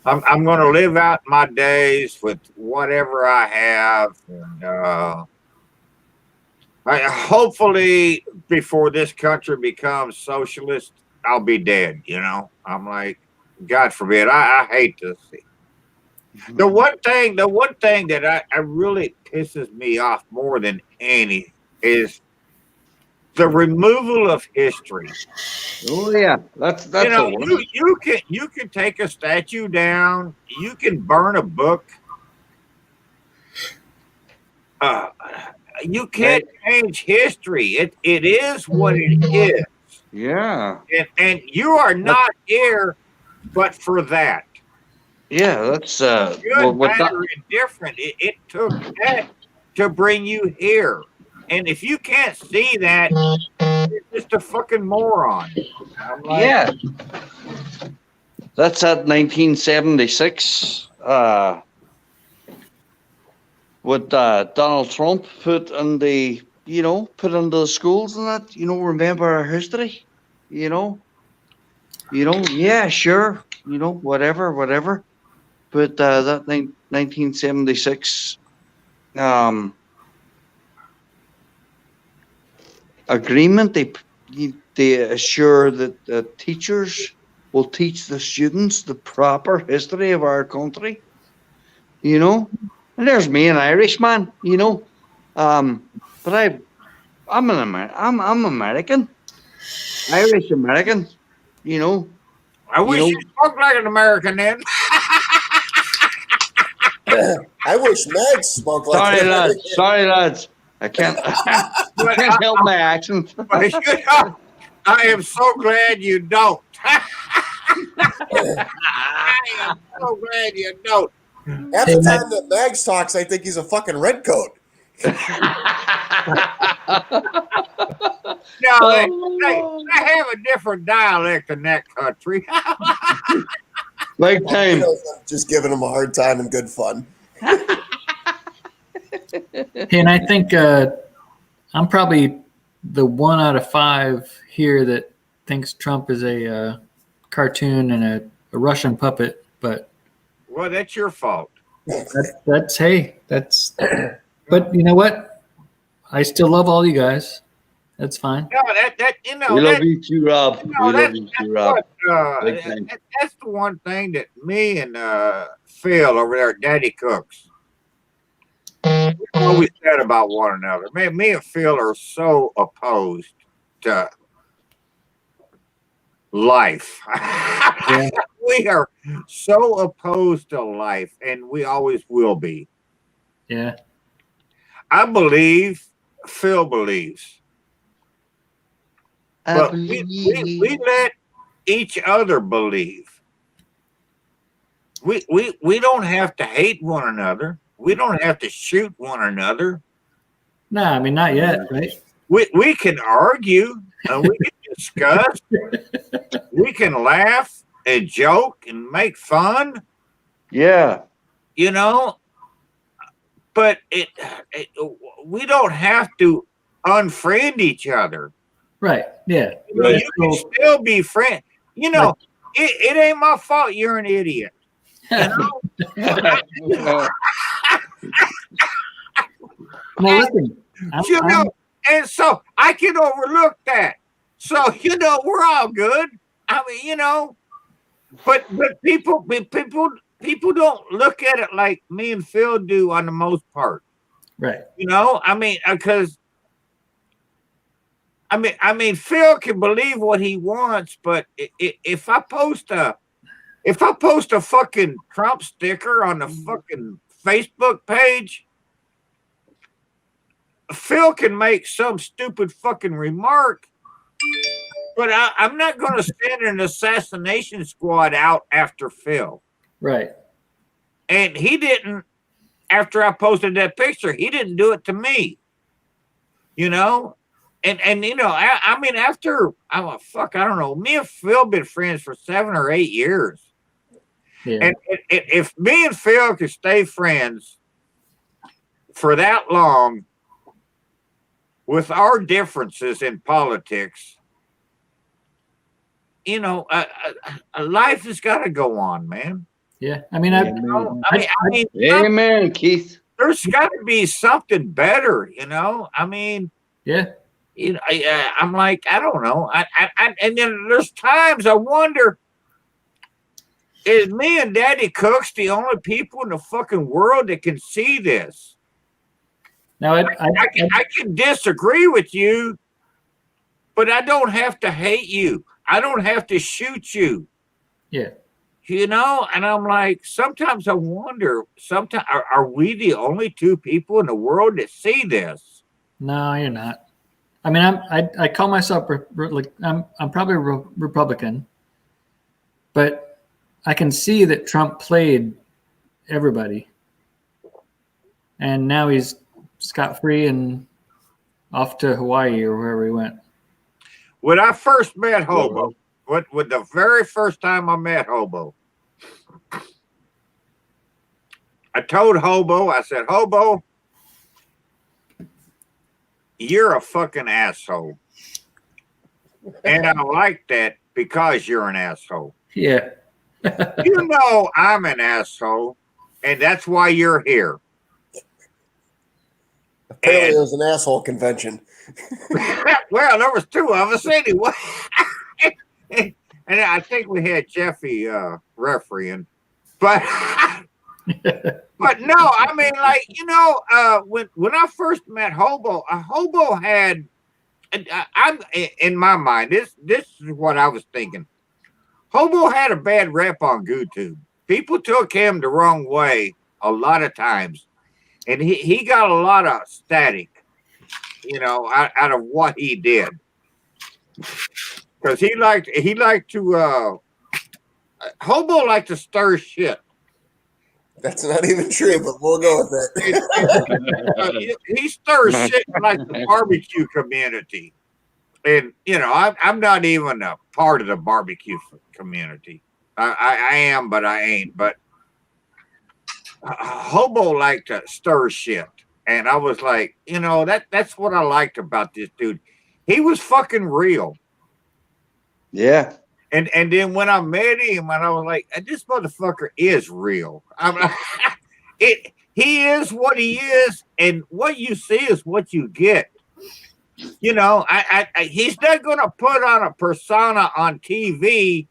I'm going to live out my days with whatever I have, and hopefully before this country becomes socialist, I'll be dead. You know, I'm like, God forbid. I hate to see. The one thing that I really pisses me off more than any is the removal of history. Oh yeah, that's You know, the one. you can take a statue down, you can burn a book. You can't change history. It is what it is. Yeah. And you are not here but for that. Yeah, that's Good, what bad, that, or indifferent. It took that to bring you here. And if you can't see that, you're just a fucking moron. I'm like, yeah. That's at 1976. What Donald Trump put in the schools and that, remember our history, yeah, sure, whatever. But that 1976 agreement, they assure that the teachers will teach the students the proper history of our country, and there's me, an Irishman, but I'm American, Irish American, I wish you spoke like an American then. I wish Meg smoked like Sorry, lads. I can't help my accent. But you know, I am so glad you don't. I am so glad you don't. Half the time that Mags talks, I think he's a fucking redcoat. No, they have a different dialect in that country. Big time. I'm just giving him a hard time and good fun. Hey, and I think I'm probably the 1 out of 5 here that thinks Trump is a cartoon and a Russian puppet. But Well, that's your fault. that's But you know what? I still love all you guys. That's fine. No, that you know. We love that- you too, Rob. you know, We that- love you that's too, Rob. what, Big time. that's the one thing that me and Phil over there at Daddy Cooks, always said about one another. Man, me and Phil are so opposed to life. We are so opposed to life, and we always will be. Yeah. I believe Phil believes. I But believe. we let each other believe. We don't have to hate one another. We don't have to shoot one another. No, I mean not yet, right? We can argue and we can discuss. We can laugh and joke and make fun, Yeah. you know. But we don't have to unfriend each other. Right. Yeah. You know, you can still be friends. You know, it ain't my fault you're an idiot. You know? Well, listen. You know, and so I can overlook that. So you know, we're all good. I mean, you know, but people don't look at it like me and Phil do on the most part. Right. You know, I mean, because I mean, Phil can believe what he wants, but if I post a fucking Trump sticker on the fucking Facebook page, Phil can make some stupid fucking remark, but I'm not going to send an assassination squad out after Phil. Right. And he didn't, after I posted that picture, he didn't do it to me. You know? And you know, I mean, after, I don't know, me and Phil been friends for 7 or 8 years. Yeah. And if me and Phil could stay friends for that long, with our differences in politics, you know, life has got to go on, man. Yeah. I mean, Amen, Keith. There's got to be something better, you know. I mean, yeah. You know, I'm like, I don't know. And then there's times I wonder, is me and Daddy Cooks the only people in the fucking world that can see this? Now, I can disagree with you, but I don't have to hate you. I don't have to shoot you. Yeah. You know, and I'm like, sometimes I wonder, are we the only two people in the world that see this? No, you're not. I mean, I call myself like I'm probably a Republican, but I can see that Trump played everybody, and now he's scot-free and off to Hawaii or wherever he went. When I first met Hobo, with the very first time I met Hobo, I told Hobo, I said, Hobo, you're a fucking asshole. And I like that because you're an asshole. Yeah. You know I'm an asshole, and that's why you're here. Apparently, it was an asshole convention. Well, there was 2 of us anyway. And I think we had Jeffy refereeing. But but no, I mean, like, you know, when I first met Hobo, Hobo had, I'm in my mind, this is what I was thinking. Hobo had a bad rep on YouTube. People took him the wrong way a lot of times, and he got a lot of static, you know, out of what he did, because he liked to Hobo liked to stir shit. That's not even true, but we'll go with it. He stirs shit like the barbecue community. And, you know, I'm not even a part of the barbecue community. I am, but I ain't. But Hobo liked to stir shit. And I was like, you know, that's what I liked about this dude. He was fucking real. Yeah. And then when I met him, and I was like, this motherfucker is real. I'm like, he is what he is, and what you see is what you get. You know, he's not going to put on a persona on TV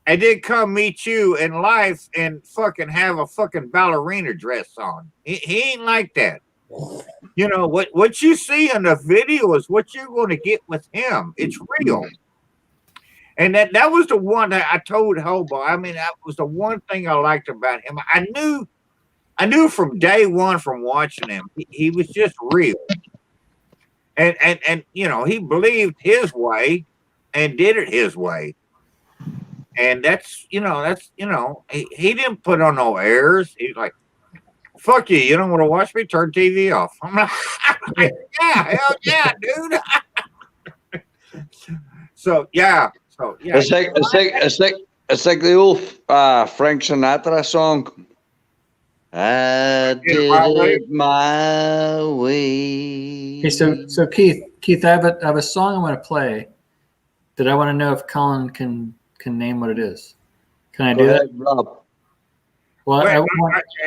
and then come meet you in life and fucking have a fucking ballerina dress on. He ain't like that. You know what you see in the video is what you're going to get with him. It's real. And that was the one that I told Hobo. I mean, that was the one thing I liked about him. I knew from day one from watching him, he was just real. And you know, he believed his way and did it his way. And that's he didn't put on no airs. He's like, fuck you, you don't want to watch me? Turn TV off. I'm like, yeah, hell yeah, dude. So yeah. It's like the old Frank Sinatra song. I did it my way. Okay, so Keith, I have a song I want to play that I want to know if Colin can name what it is. Can I do that? Rob. Well,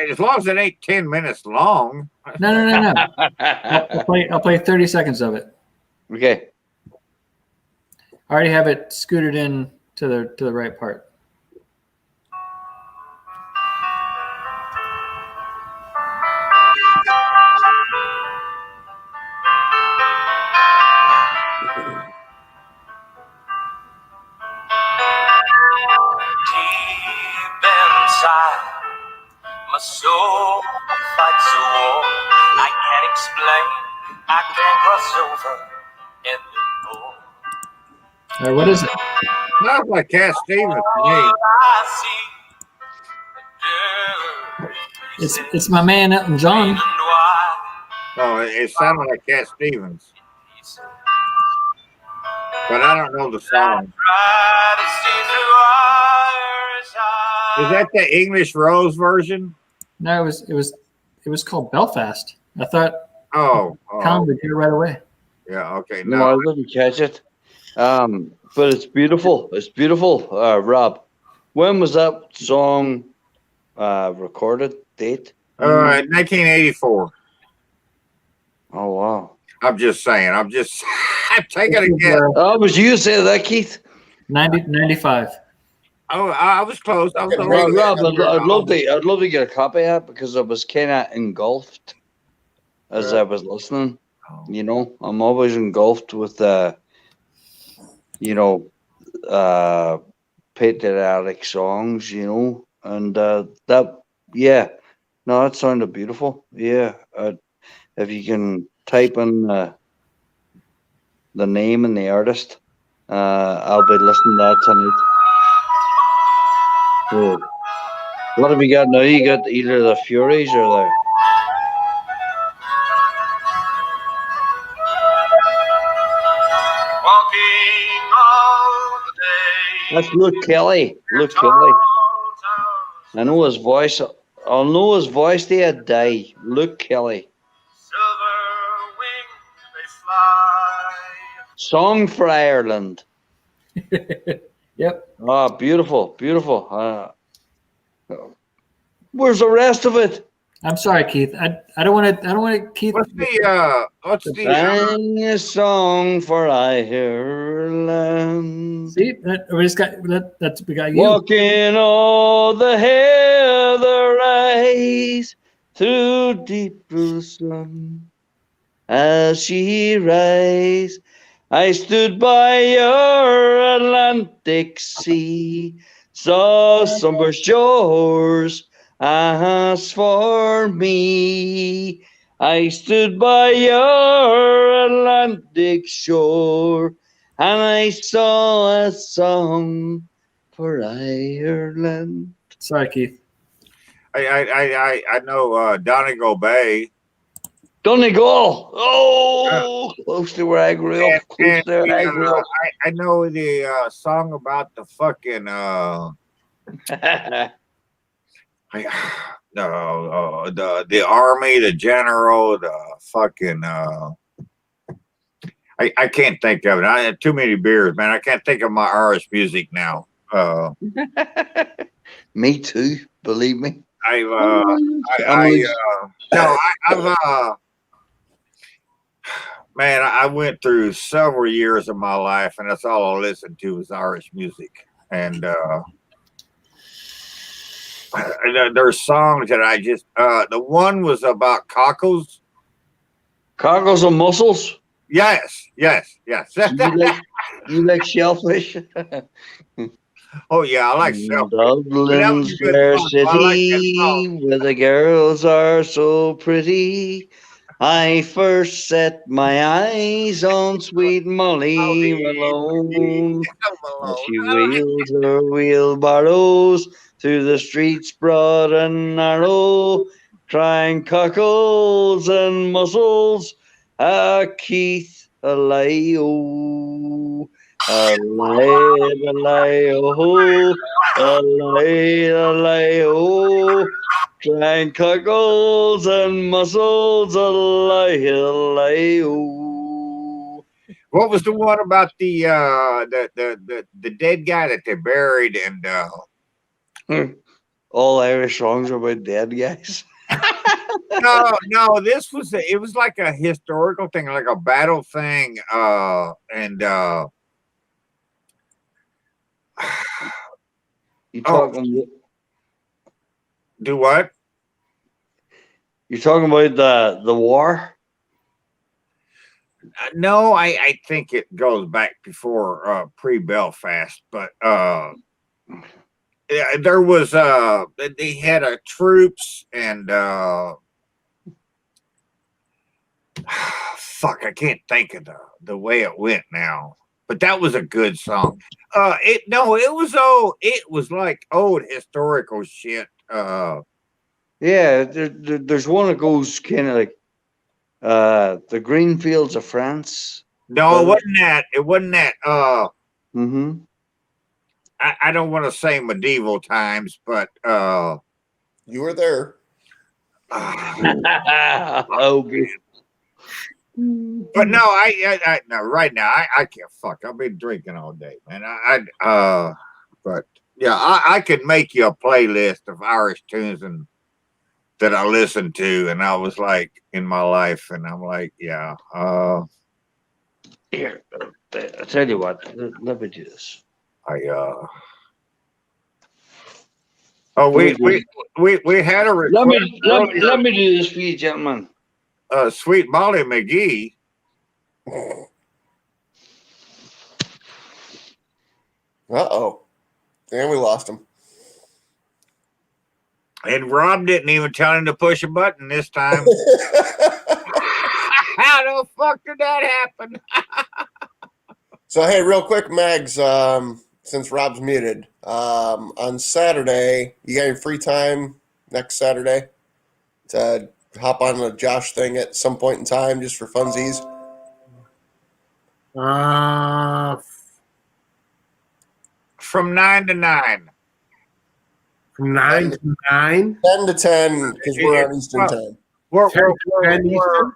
as long as it ain't 10 minutes long. No. I'll play 30 seconds of it. Okay. I already have it scooted in to the right part. Deep inside, my soul fights a war I can't explain, I can't cross over anymore. All right, what is it? Sounds like Cat Stevens to me. All I see, It's my man Elton John. and why Oh, it sounded like Cat Stevens. But I don't know the song. try to see through wires. Is that the English Rose version? No, it was called Belfast. I thought Oh, Colin would get it right away. yeah, okay. No, I No, didn't catch it. But it's beautiful. It's beautiful, Mm. Rob. When was that song recorded? Date? 1984. Oh wow. I'm just saying. I'm taking a guess. Oh, was you say that, Keith? 95. Oh, I was close. I was Well, Rob, I'd love to get a copy of it because I was kind of engulfed as I was listening. You know, I'm always engulfed with patriotic songs. You know, and that sounded beautiful. Yeah, if you can type in the name and the artist, I'll be listening to that tonight. So, what have you got now? You got either the Furies or the. Walking all the day. That's Luke Kelly. Luke Kelly. I know his voice. I'll know his voice the other day. Luke Kelly. Silver wing they fly. Song for Ireland. Yep. Oh, beautiful, beautiful. Where's the rest of it? I'm sorry, Keith. I don't want to Keith. What's the Sing a song for Ireland. See, we just got we got you. Walking all the heather rise through deep blue sun. As she rise, I stood by your Atlantic sea, saw somber shores as for me. I stood by your Atlantic shore, and I saw a song for Ireland. Sorry, Keith. I know Donegal Bay. Donegal! Oh, close to where I grew up. Close to where I grew up. I know the song about the fucking the army, the general, the fucking I can't think of it. I had too many beers, man. I can't think of my Irish music now. Me too, believe me. Man, I went through several years of my life, and that's all I listened to was Irish music. And there's songs that I just the one was about cockles. Cockles and mussels. Yes. You like shellfish? Oh yeah, I like self. Dublin's a good fair song. I like that city, song. where the girls are so pretty. I first set my eyes on sweet Molly Malone. As she wheels her wheelbarrows through the streets broad and narrow, crying cockles and mussels, Keith a-lay-o. A-lay-o, a-lay-o, trying cockles and mussels, a-lay-o. What was the one about the dead guy that they buried and All Irish songs are about dead guys. no, this was it was like a historical thing, like a battle thing, and You talking? do what? You're talking about the war? No, I think it goes back before pre-Belfast, but yeah, there was they had a troops and fuck, I can't think of the way it went now. But that was a good song. It was like old historical shit. Yeah, there's one that goes kind of like the green fields of France. No, it wasn't that. It wasn't that. Mm-hmm. I don't want to say medieval times, but You were there. Okay. But no, I no, right now I can't fuck. I've been drinking all day, man. But yeah, I could make you a playlist of Irish tunes and that I listened to, and I was like in my life, and I'm like, yeah. Here, I tell you what. Let me do this. Oh, we had a Let request me earlier. do this for you, gentlemen. Sweet Molly McGee. Uh-oh. Damn, we lost him. And Rob didn't even tell him to push a button this time. How the fuck did that happen? So, hey, real quick, Mags, since Rob's muted, on Saturday, you got any free time next Saturday to hop on the Josh thing at some point in time just for funsies? From 9 to 9. From 9 to 9? 10 to 10, because we're on Eastern time. We're 10 Eastern?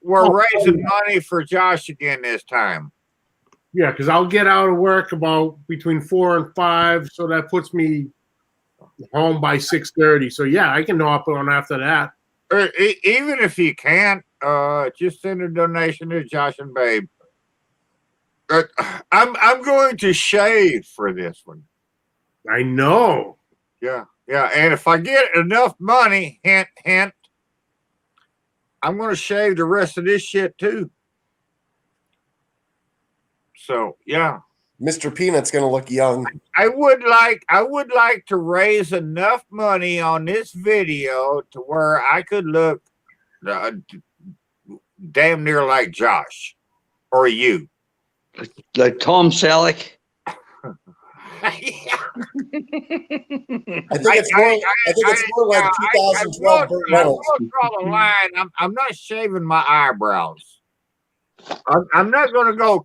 raising money for Josh again this time. Yeah, because I'll get out of work about between 4 and 5, so that puts me home by 6:30. So yeah, I can hop on after that. Even if you can't, just send a donation to Josh and Babe. I'm going to shave for this one. I know. Yeah, and if I get enough money, hint, hint, I'm going to shave the rest of this shit too. So yeah, Mr. Peanut's going to look young. I would like to raise enough money on this video to where I could look damn near like Josh or you. Like Tom Selleck. I think it's more like 2012 Burt Reynolds. I will draw the line. I'm not shaving my eyebrows. I'm not going to go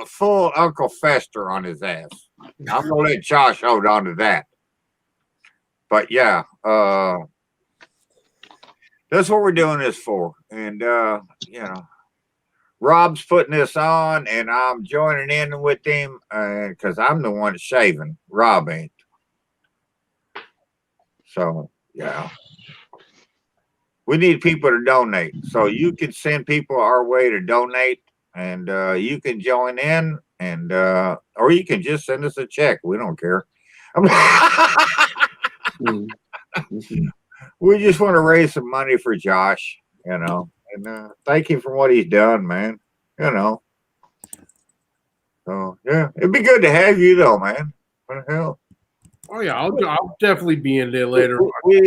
full Uncle Fester on his ass. I'm going to let Josh hold on to that. But yeah, that's what we're doing this for. And, you know, Rob's putting this on, and I'm joining in with him because I'm the one shaving. Rob ain't. So, yeah. We need people to donate. So you can send people our way to donate, and you can join in, and or you can just send us a check. We don't care. We just want to raise some money for Josh, you know, and thank him for what he's done, man. You know. So yeah, it'd be good to have you though, man. What the hell? Oh yeah, I'll definitely be in there later. We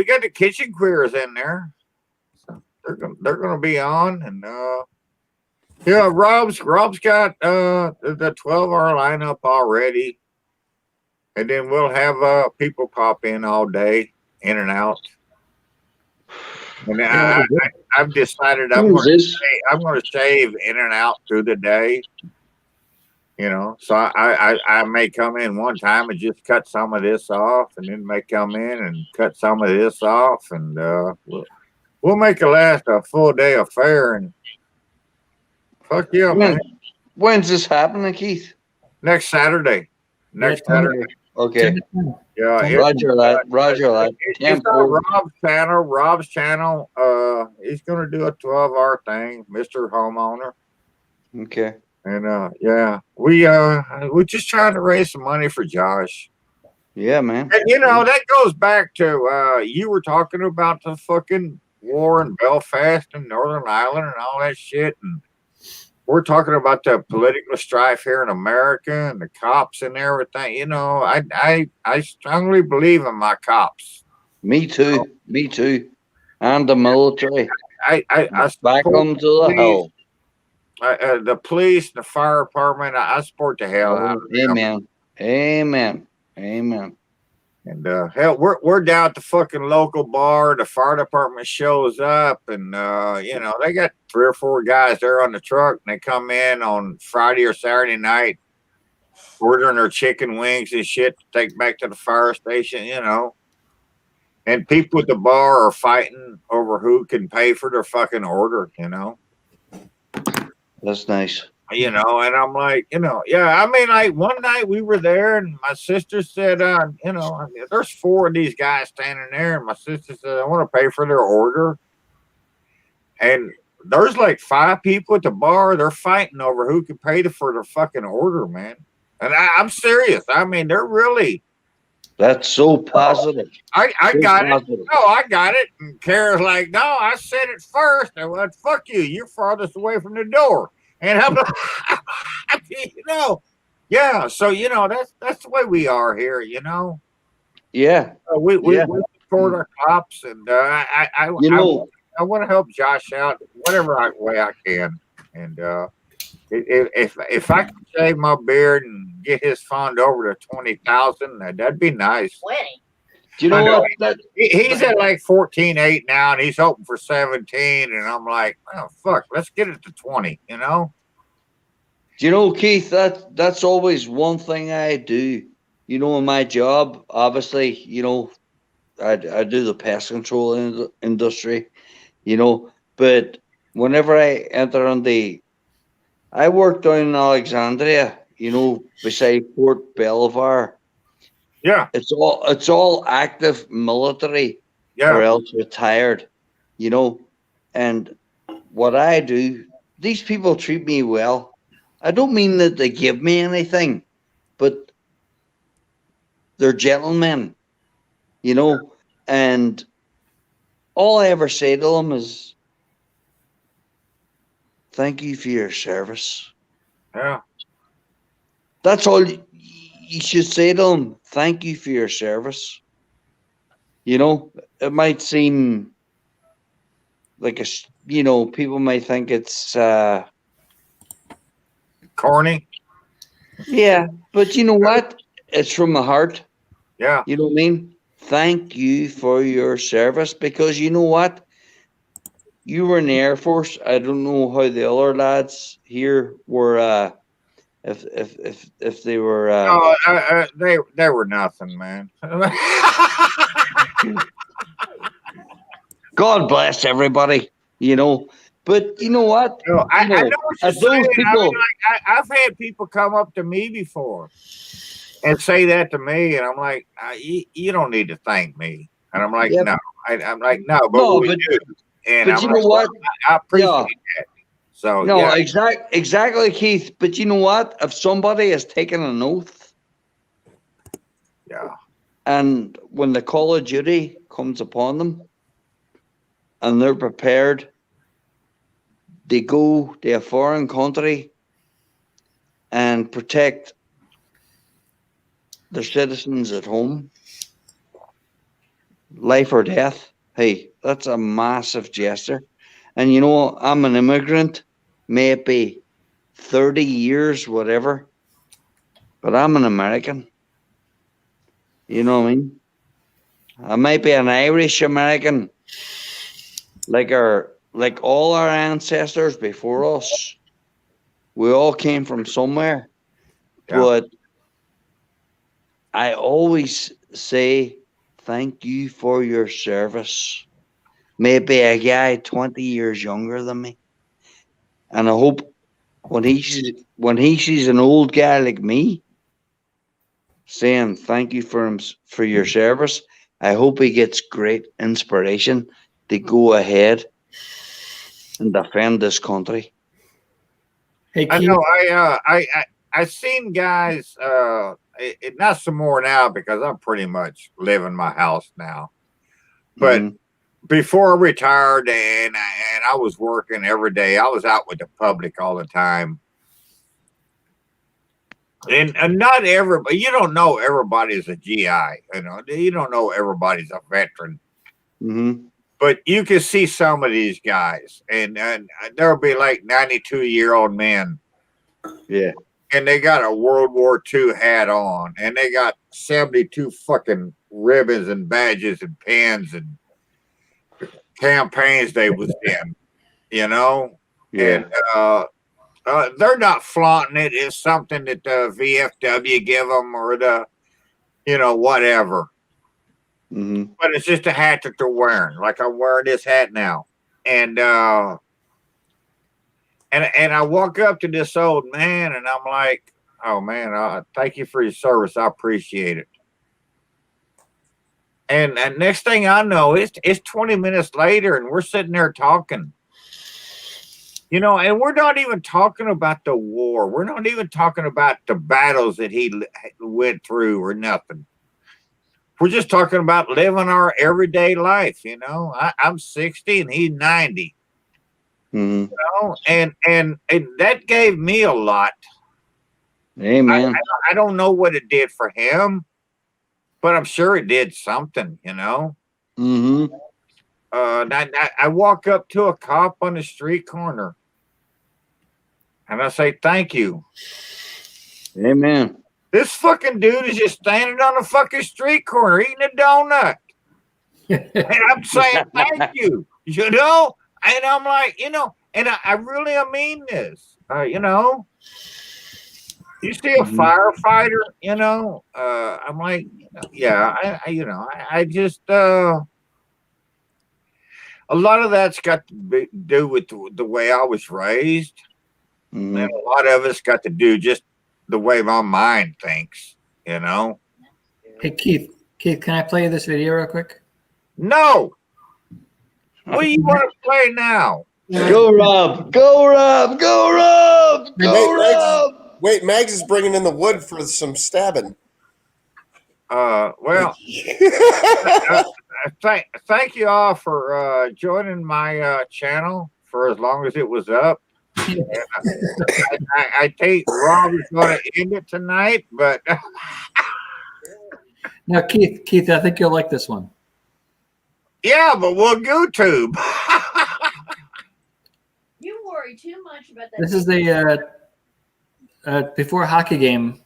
got the kitchen queers in there. So they're gonna be on, and yeah, Rob's got the 12-hour lineup already, and then we'll have people pop in all day, in and out. And I've decided I'm going to shave in and out through the day. You know, so I may come in one time and just cut some of this off, and then may come in and cut some of this off, and we'll make it last a full day affair. And fuck yeah, man! When's this happening, Keith? Next Saturday. Next Saturday. Okay. Yeah. Roger that. Roger that. It's on Rob's channel. He's gonna do a 12-hour thing, Mr. Homeowner. Okay. And yeah, we're just trying to raise some money for Josh. Yeah, man. And you know, that goes back to you were talking about the fucking war in Belfast and Northern Ireland and all that shit, and we're talking about the political strife here in America and the cops and everything. You know, I strongly believe in my cops. Me too. Me too. And the military. I back them to the hell. The police, the fire department, I support the hell out of them. Amen. Amen. Amen. And hell, we're down at the fucking local bar. The fire department shows up, and you know, they got 3 or 4 guys there on the truck, and they come in on Friday or Saturday night, ordering their chicken wings and shit to take back to the fire station. You know, and people at the bar are fighting over who can pay for their fucking order. You know. That's nice. You know, and I'm like, you know, yeah, I mean, like one night we were there, and my sister said, you know, there's 4 of these guys standing there, and my sister said, I want to pay for their order. And there's like 5 people at the bar, they're fighting over who can pay for their fucking order, man. And I'm serious. I mean, they're really. That's so positive. I So got positive. it. No, I got it. And Kara's like, no, I said it first. I went, fuck you. You're farthest away from the door. And how about, you know, yeah. So, you know, that's the way we are here, you know. Yeah. We support our cops, and I want to help Josh out whatever way I can. And if I can shave my beard and get his fund over to 20,000, that'd be nice. 20. Do you know what? He's at like 14.8 now, and he's hoping for 17. And I'm like, oh fuck, let's get it to 20. You know? Do you know, Keith? That's always one thing I do. You know, in my job, obviously, you know, I do the pest control industry. You know, but whenever I enter on I work down in Alexandria. You know, beside Fort Belvoir. Yeah, it's all active military, or else retired, you know. And what I do, these people treat me well. I don't mean that they give me anything, but they're gentlemen, you know. And all I ever say to them is, "Thank you for your service." Yeah, that's all. You should say to them, thank you for your service. You know, it might seem like you know, people might think it's corny. Yeah, but you know what? It's from the heart. Yeah. You know what I mean? Thank you for your service, because you know what? You were in the Air Force. I don't know how the other lads here were if they were they were nothing, man. God bless everybody, you know. But you know what? I know what you're saying. People, I mean, like, I've had people come up to me before and say that to me, and I'm like, you don't need to thank me. And I'm like, no. I'm like, no, but we do. And but I'm you like, know what? I appreciate that. So no, exactly, Keith. But you know what? If somebody has taken an oath, And when the call of duty comes upon them and they're prepared, they go to a foreign country and protect their citizens at home, life or death. Hey, that's a massive gesture. And you know, I'm an immigrant, maybe 30 years, whatever, but I'm an American. You know what I mean? I might be an Irish American, like all our ancestors before us. We all came from somewhere. Yeah. But I always say thank you for your service. Maybe a guy 20 years younger than me. And I hope when he sees an old guy like me saying thank you for your service, I hope he gets great inspiration to go ahead and defend this country. Hey, I Keith, know. I've seen guys. Not some more now because I'm pretty much living my house now. But Mhm. before I retired and I was working every day, I was out with the public all the time. And not everybody, you don't know everybody's a GI, you don't know everybody's a veteran, Mhm. but you can see some of these guys, and there'll be like 92-year-old men, Yeah. and they got a World War II hat on, and they got 72 fucking ribbons and badges and pins and campaigns they was in, Yeah. and they're not flaunting it. It's something that the VFW give them or the, whatever. Mhm. But it's just a hat that they're wearing. Like I'm wearing this hat now, and I walk up to this old man, and I'm like, "Oh man, thank you for your service. I appreciate it." And next thing I know, it's 20 minutes later, and we're sitting there talking. And we're not even talking about the war. We're not even talking about the battles that he went through or nothing. We're just talking about living our everyday life. I'm 60 and he's 90. Mhm. And that gave me a lot. Amen. I don't know what it did for him, but I'm sure it did something. Mhm. I walk up to a cop on the street corner, and I say, "Thank you." Amen. This fucking dude is just standing on the fucking street corner eating a donut. And I'm saying thank you, And I'm like, and I really mean this. You see a firefighter, I'm like, yeah, I just, a lot of that's got to do with the way I was raised. Mhm. And a lot of it's got to do just the way my mind thinks, hey, Keith, can I play you this video real quick? No. What do you want to play now? Go, Rob. Go, Rob. Go, Rob. Go, Rob. Wait, Mags is bringing in the wood for some stabbing. Well, thank you all for joining my channel for as long as it was up. I think Rob is going to end it tonight, but Now, Keith, I think you'll like this one. yeah, but we'll YouTube. You worry too much about that. This is the before a hockey game,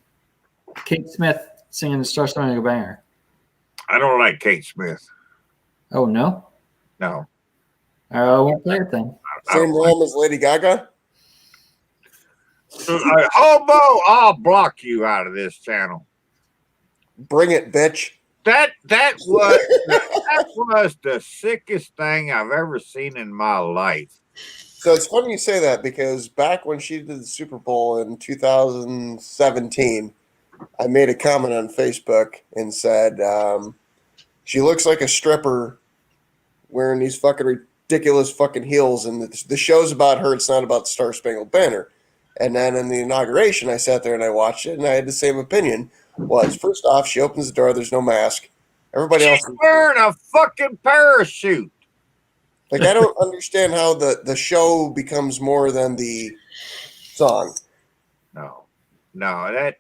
Kate Smith singing the Star Spangled Banner. I don't like Kate Smith. Oh, no? No. I won't play it then. Same realm as Lady Gaga? Hobo, I'll block you out of this channel. Bring it, bitch. That was the sickest thing I've ever seen in my life. So it's funny you say that because back when she did the Super Bowl in 2017, I made a comment on Facebook and said she looks like a stripper wearing these fucking ridiculous fucking heels, and the show's about her. It's not about the Star Spangled Banner. And then in the inauguration, I sat there and I watched it, and I had the same opinion. was, first off, she opens the door. There's no mask. Everybody else She's wearing a fucking parachute. Like, I don't understand how the show becomes more than the song. No, and I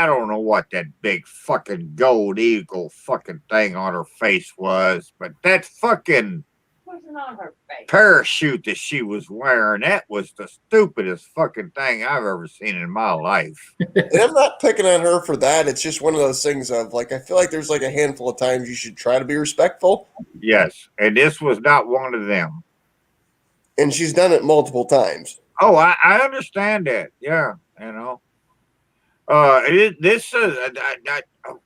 don't know what that big fucking gold eagle fucking thing on her face was, but that fucking Wasn't on her face. parachute that she was wearing, that was the stupidest fucking thing I've ever seen in my life. And I'm not picking on her for that. It's just one of those things of, like, I feel like there's like a handful of times you should try to be respectful. Yes, and this was not one of them. And she's done it multiple times. Oh, I understand that. Yeah, you know. This is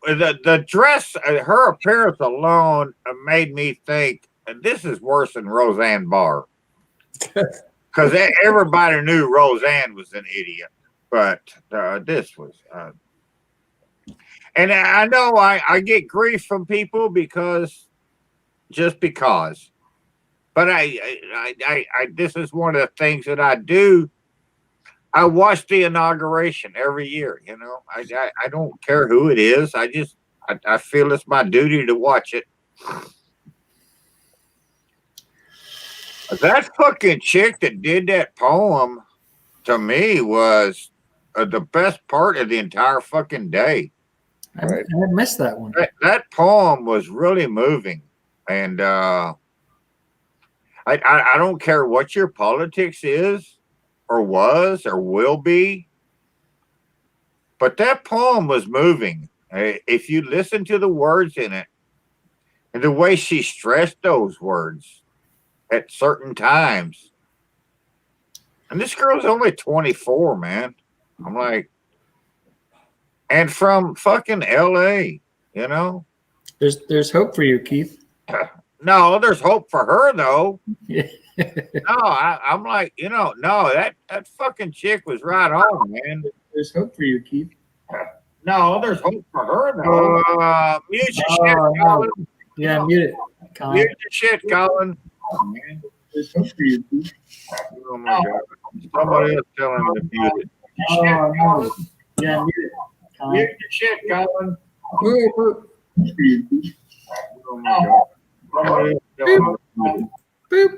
the dress, her appearance alone made me think this is worse than Roseanne Barr, because everybody knew Roseanne was an idiot, but this was. And I know I get grief from people because, but I this is one of the things that I do. I watch the inauguration every year. You know, I don't care who it is. I feel it's my duty to watch it. That fucking chick that did that poem to me was the best part of the entire fucking day. I missed that one. That poem was really moving, and I don't care what your politics is, or was, or will be, but that poem was moving. If you listen to the words in it, and the way she stressed those words at certain times, and this girl's only 24, man. I'm like, and from fucking LA, you know. There's hope for you, Keith. No, there's hope for her though. Yeah. No, I'm like, you know, no, that fucking chick was right on, man. There's hope for you, Keith. No, there's hope for her though. Mute your shit, Colin. Yeah, mute it, Colin. Mute your shit, Colin. Oh, man. There's hope for you, Keith. Oh my God. Somebody else tell him to mute it. Oh, no. Yeah, mute it, Colin. Mute your shit, Colin. Hope for you, Keith. Oh my God. Somebody else tell him to mute it. Boop.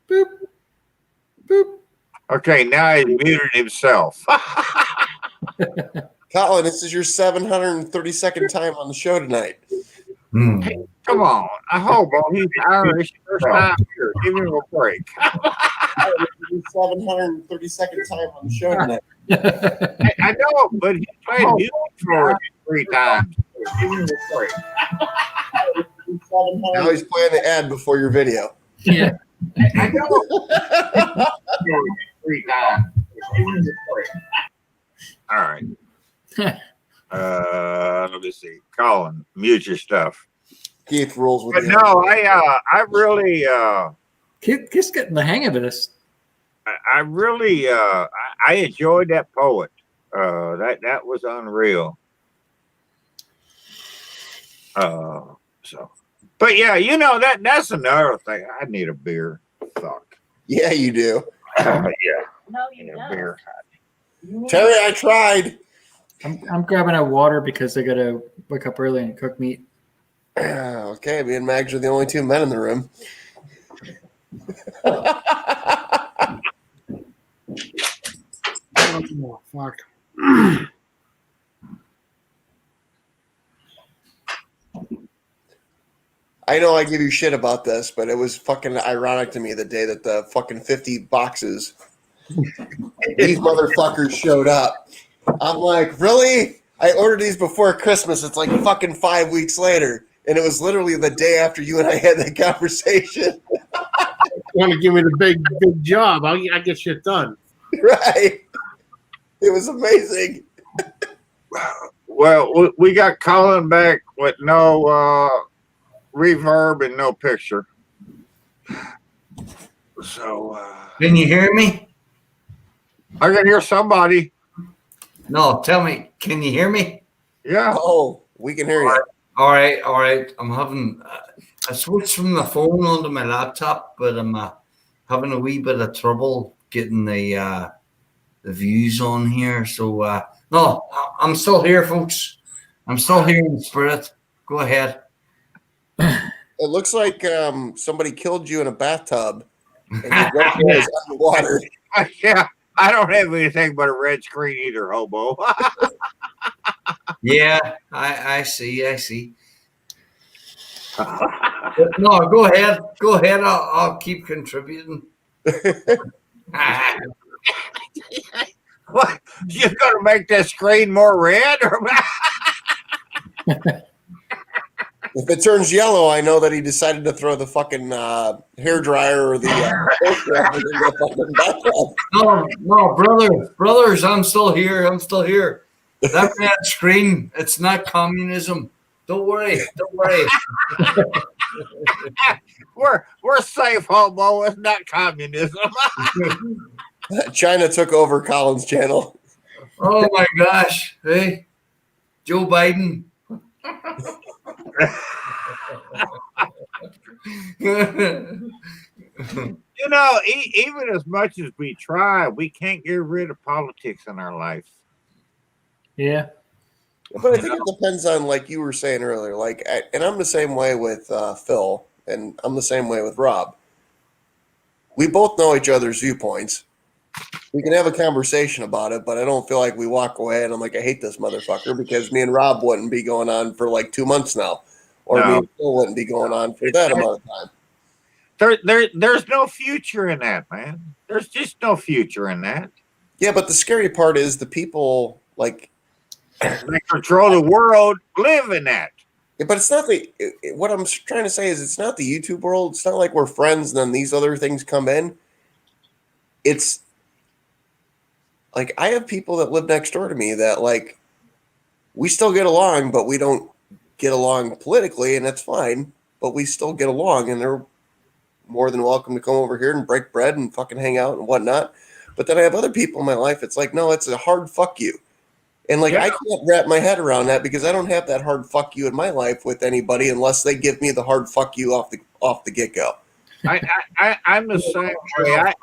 Boop. Boop. Okay, now he's muted himself. Colin, this is your 732nd time on the show tonight. Hey, come on. I hope he's Irish. First time here. Give him a break. This is your 732nd time on the show tonight. I know, but he played music for it 3 times. Give him a break. Now he's playing the ad before your video. Yeah. I know. 3 times. Give him a break. All right. Let me see. Colin, mute your stuff. Keith rules with But you. no, I really, Keith's getting the hang of this. I really, I enjoyed that poet. That was unreal. So, but yeah, you know that's another thing. I need a beer. Fuck. Yeah, you do. Yeah. No, Need you a don't. beer. Terry, I tried. I'm grabbing a water because I gotta wake up early and cook meat. Okay, me and Mags are the only 2 men in the room. Oh, fuck. I know I give you shit about this, but it was fucking ironic to me the day that the fucking 50 boxes, these motherfuckers showed up. I'm like, really? I ordered these before Christmas. It's like fucking 5 weeks later. And it was literally the day after you and I had that conversation. Want to give me the big job? I get shit done. Right. It was amazing. Well, we got Colin back with no reverb and no picture. So Can you hear me? I can hear somebody. No, tell me. Can you hear me? Yeah. Oh, we can hear you. All right. I'm having. I switched from the phone onto my laptop, but I'm having a wee bit of trouble getting the views on here. So no, I'm still here, folks. I'm still here in spirit. Go ahead. It looks like somebody killed you in a bathtub, and your GoPro is underwater. Yeah, I don't have anything but a red screen either, hobo. Yeah, I see. No, go ahead. I'll keep contributing. What? You gonna make that screen more red? Or If it turns yellow, I know that he decided to throw the fucking hair dryer or the No, brothers, I'm still here. That red screen, it's not communism. Don't worry. we're safe, hobo. It's not communism. China took over Colin's channel. Oh my gosh. Hey, Joe Biden. You know, even as much as we try, we can't get rid of politics in our life. Yeah. But I think it depends on, like you were saying earlier, and I'm the same way with Phil, and I'm the same way with Rob. We both know each other's viewpoints. We can have a conversation about it, but I don't feel like we walk away and I'm like, I hate this motherfucker, because me and Rob wouldn't be going on for like 2 months now, or me and Phil wouldn't be going on for that amount of time. There's no future in that, man. There's just no future in that. Yeah, but the scary part is the people like they control the world live in that. Yeah, but it's not what I'm trying to say is it's not the YouTube world. It's not like we're friends and then these other things come in. It's like I have people that live next door to me that like we still get along, but we don't get along politically, and that's fine. But we still get along, and they're more than welcome to come over here and break bread and fucking hang out and whatnot. But then I have other people in my life. It's like, no, it's a hard fuck you. And like, I can't wrap my head around that because I don't have that hard fuck you in my life with anybody unless they give me the hard fuck you off the get go. I'm the same way.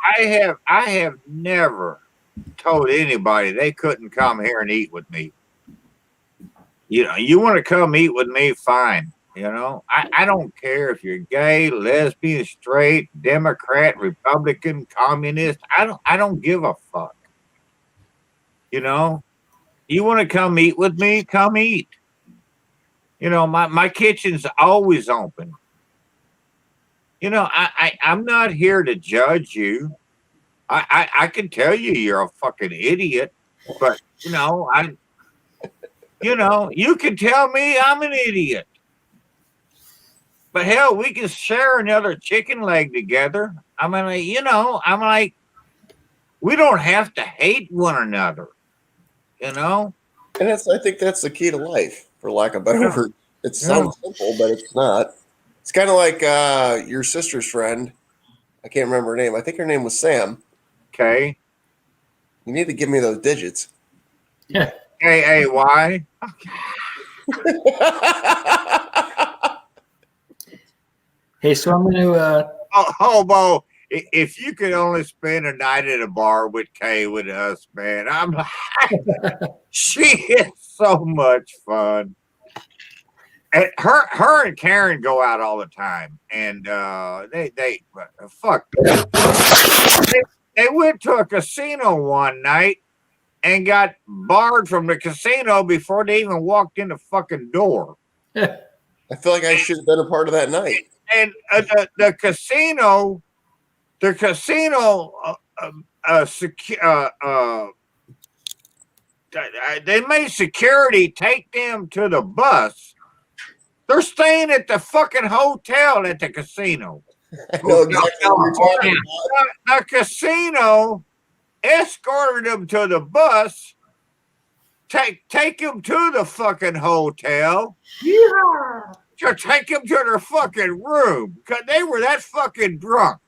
I have never told anybody they couldn't come here and eat with me. You know, you want to come eat with me, fine. You know, I don't care if you're gay, lesbian, straight, Democrat, Republican, communist. I don't give a fuck. You know, you want to come eat with me, come eat. You know, my kitchen's always open. You know, I'm not here to judge you. I can tell you you're a fucking idiot, but you can tell me I'm an idiot. But hell, we can share another chicken leg together. I mean, I'm like, we don't have to hate one another, you know? And I think that's the key to life, for lack of a better word. It sounds simple, but it's not. It's kind of like your sister's friend. I can't remember her name. I think her name was Sam. Okay. You need to give me those digits. Yeah. KAY. Hey, so I'm going to. Hobo, if you could only spend a night at a bar with Kay with us, man, I'm like, she is so much fun. And her and Karen go out all the time, and they went to a casino one night and got barred from the casino before they even walked in the fucking door. I feel like I should have been a part of that night. And the casino, they made security take them to the bus. They're staying at the fucking hotel at the casino. I know exactly what you're talking about. The casino escorted them to the bus, take them to the fucking hotel. Yeah. To take them to their fucking room because they were that fucking drunk.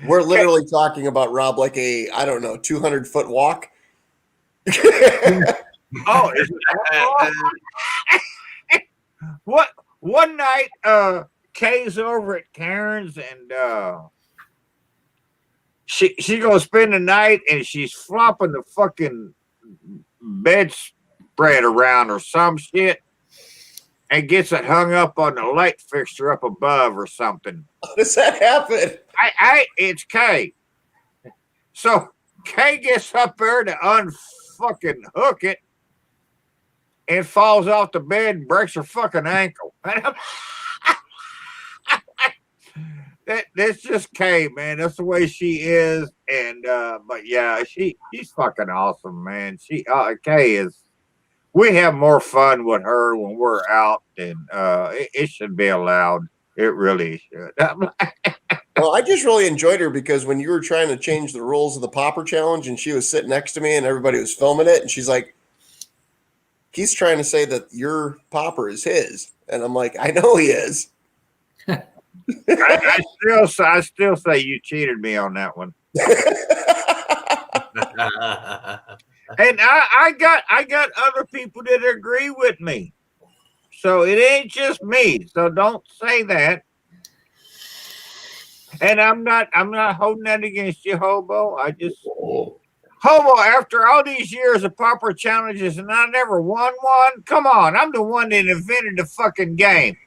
We're literally talking about Rob like a, I don't know, 200-foot walk. Oh, is it what? One night, Kay's over at Karen's, and she gonna spend the night and she's flopping the fucking bedspread around or some shit and gets it hung up on the light fixture up above or something. How does that happen? It's Kay. So Kay gets up there to unfucking hook it and falls off the bed and breaks her fucking ankle. That's just Kay, man. That's the way she is. And but yeah, she's fucking awesome, man. Kay is. We have more fun with her when we're out, and it should be allowed. It really should. Well, I just really enjoyed her because when you were trying to change the rules of the popper challenge and she was sitting next to me and everybody was filming it and she's like, he's trying to say that your popper is his. And I'm like, I know he is. I still say you cheated me on that one. And I got other people that agree with me. So it ain't just me. So don't say that. And I'm not holding that against you, Hobo. Hobo, after all these years of popper challenges and I never won one, come on, I'm the one that invented the fucking game.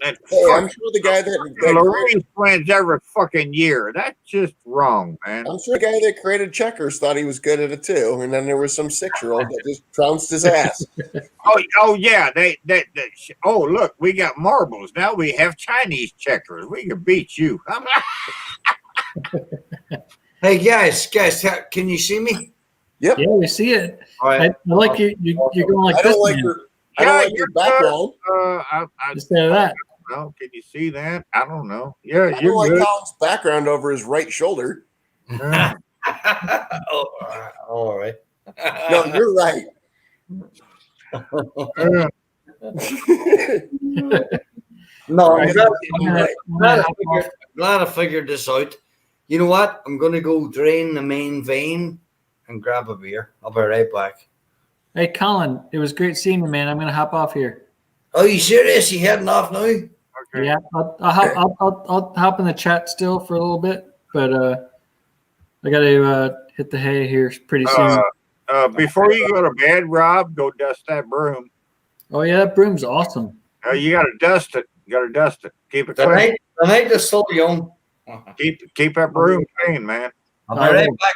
Hey, I'm sure the guy that Louise wins every fucking year. That's just wrong, man. I'm sure the guy that created checkers thought he was good at it too, and then there was some 6-year-old that just trounced his ass. Oh yeah, oh look, we got marbles now. We have Chinese checkers. We can beat you. Hey guys, can you see me? Yep. Yeah, we see it. All right. I like you. You're going like I this. don't like man. your. I don't like your background. Instead of that. Well, can you see that? I don't know. Yeah, I don't you're like good. Colin's background over his right shoulder. Yeah. All right. No, you're right. No, I'm Right. glad I figured this out. You know what? I'm going to go drain the main vein and grab a beer. I'll be right back. Hey, Colin, it was great seeing you, man. I'm going to hop off here. Oh, you serious? You heading off now? Okay. Yeah, I'll hop in the chat still for a little bit, but I got to hit the hay here pretty soon. Before you go to bed, Rob, go dust that broom. Oh yeah, that broom's awesome. You got to dust it. You got to dust it. Keep it The clean. night is still young. Keep that broom clean, man. I'll be right back.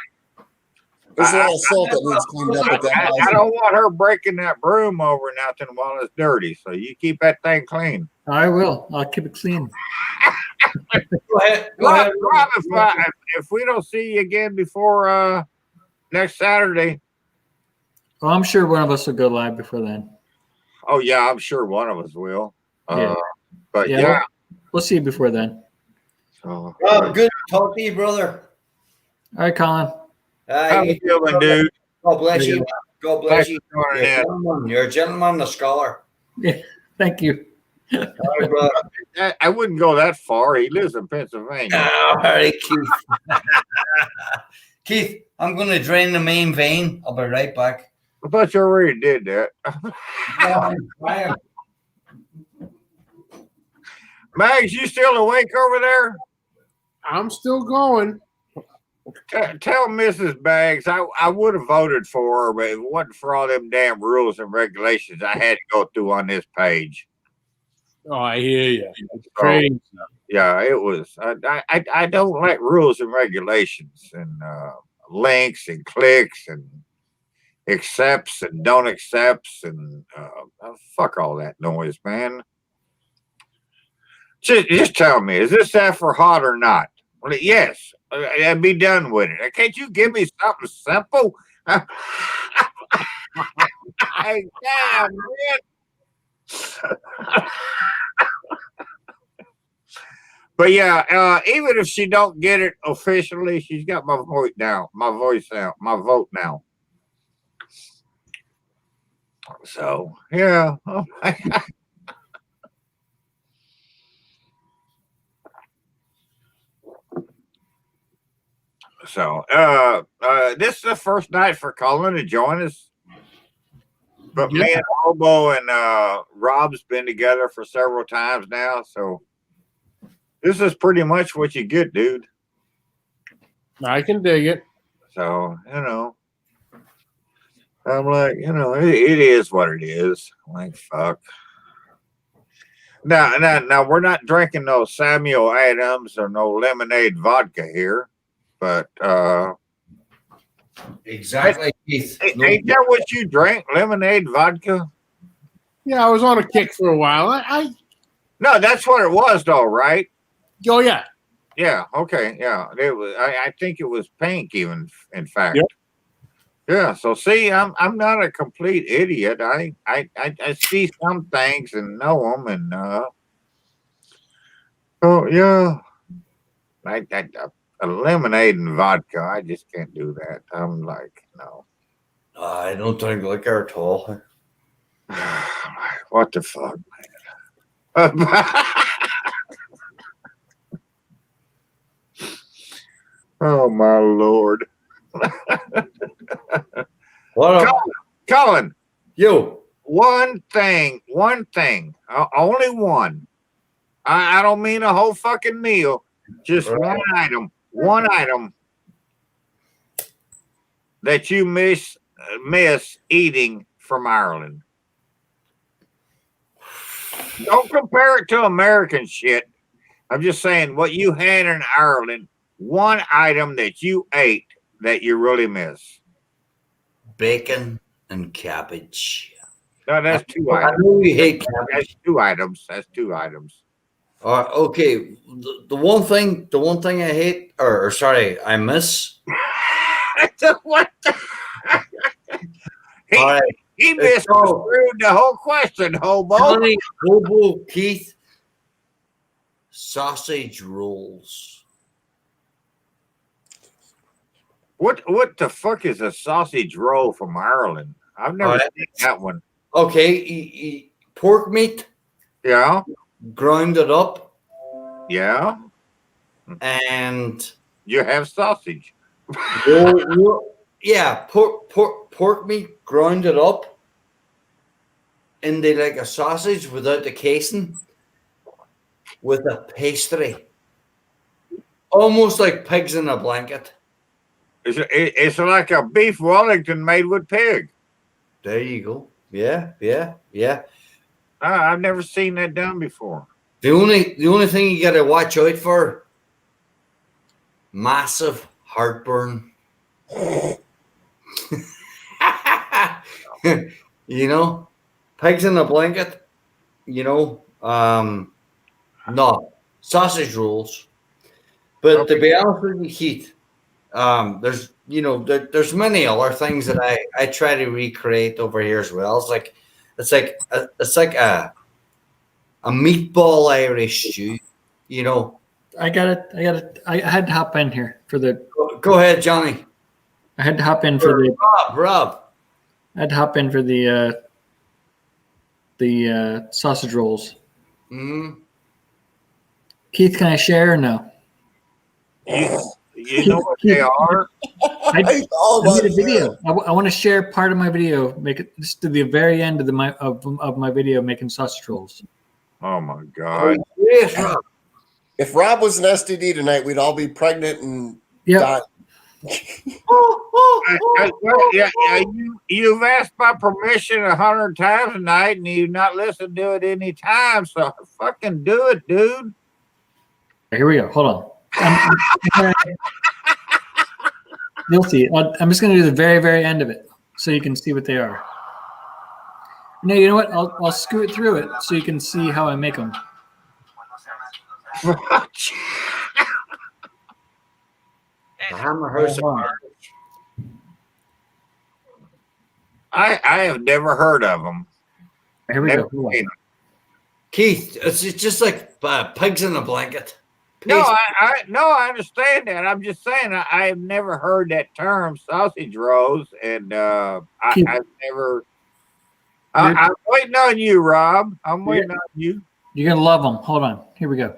There's a lot of salt that needs cleaned up at that house. I don't want her breaking that broom over nothing while it's dirty. So you keep that thing clean. I will. I'll keep it clean. Go ahead. Rob, if we don't see you again before next Saturday. Well, I'm sure one of us will go live before then. Oh yeah, I'm sure one of us will. Yeah. But Yeah, yeah. We'll see you before then. So, Oh, good to talk to you, brother. All right, Colin. how you feeling, dude? God bless you. God bless Thanks you. for joining in. You're a gentleman, a scholar. Yeah, thank you. All right, brother. I wouldn't go that far. He lives in Pennsylvania. All right, Keith. Keith, I'm going to drain the main vein. I'll be right back. I thought you already did that. Mags, you still awake over there? I'm still going. Tell Mrs. Baggs I would have voted for her, but if it wasn't for all them damn rules and regulations I had to go through on this page. Oh, I hear you. It's crazy. Yeah, it was. I don't like rules and regulations and links and clicks and accepts and don't accepts and fuck all that noise, man. Just tell me, is this for hot or not? Well, yes, and be done with it. Can't you give me something simple? Damn, man. But yeah, even if she don't get it officially, she's got my vote now. My vote now. So yeah. So this is the first night for Colin to join us. But me and Hobo and Rob's been together for several times now, so this is pretty much what you get, dude. I can dig it. So, I'm like, it is what it is. Like, fuck. Now, we're not drinking no Samuel Adams or no lemonade vodka here, but Exactly, Keith. ain't that what you drink? Lemonade vodka? Yeah, I was on a kick for a while. No, that's what it was, though, right? Oh yeah. Yeah. Okay. Yeah. It was. I think it was pink, even. In fact. Yep. Yeah. So see, I'm not a complete idiot. I see some things and know them, and oh yeah, a lemonade and vodka. I just can't do that. I'm like, no. I don't drink liquor at all. What the fuck, man? Oh my lord. What up? Colin, You. one thing, only one. I don't mean a whole fucking meal, just Right. one item that you miss eating from Ireland. Don't compare it to American shit. I'm just saying what you had in Ireland, one item that you ate that you really miss. Bacon and cabbage. No, that's two I items. know you hate That's cabbage. two items. That's two items. Okay. The one thing I hate, or sorry, I miss. What the? All right. He misconstrued the whole question, hobo. Johnny, Hobo, Keith, sausage rolls. What the fuck is a sausage roll from Ireland? I've never seen that one. Okay, pork meat. Yeah. Ground it up. Yeah. And you have sausage. Yeah, pork meat ground it up into like a sausage without the casing with a pastry. Almost like pigs in a blanket. It's like a beef Wellington made with pig. There you go. Yeah. I've never seen that done before. The only thing you gotta watch out for, massive heartburn. You know, pigs in a blanket, no, sausage rolls. But to be honest with you, Keith, there's many other things that I try to recreate over here as well. It's like a meatball Irish stew, I had to hop in here for the. Go ahead, Johnny. I had to hop in for the. Rob. I had to hop in for the sausage rolls. Mm-hmm. Keith, can I share or no? You know what they are? I made a video. I want to share part of my video. Make it just to the very end of my video making sausage rolls. Oh my god! Yes, Rob. If Rob was an STD tonight, we'd all be pregnant and die. You've asked my permission 100 times tonight, and you've not listened to it any time. So fucking do it, dude. Here we go. Hold on. You'll see. I'm just going to do the very, very end of it so you can see what they are. No, you know what? I'll scoot through it so you can see how I make them. I have never heard of them. Here we go. Keith, it's just like pigs in a blanket. No, I understand that. I'm just saying I have never heard that term, sausage rolls, and I've never. I'm waiting on you, Rob. I'm waiting on you. You're gonna love them. Hold on. Here we go.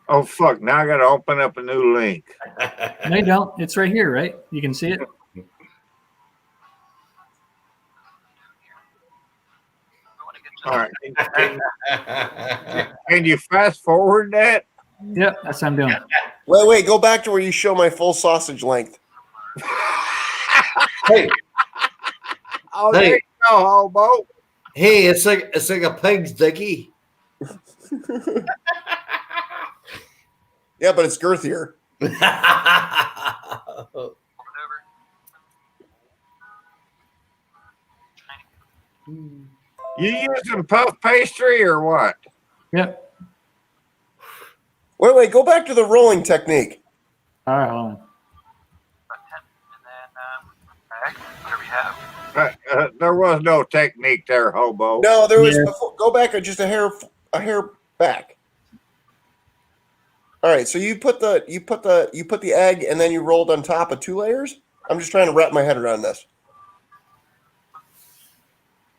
Oh fuck! Now I got to open up a new link. No, you don't. It's right here, right? You can see it. All right. Can you fast forward that? Yep, that's what I'm doing. Wait, go back to where you show my full sausage length. Hey, Oh, Hey. there you go, hobo. hey, it's like a pig's dicky. Yeah, but it's girthier. You using puff pastry or what? Yep. Wait, go back to the rolling technique. All right, hold on. And then whatever you have. There was no technique there, hobo. No, there was. Yeah. Go back just a hair back. All right, so you put the egg and then you rolled on top of 2 layers. I'm just trying to wrap my head around this.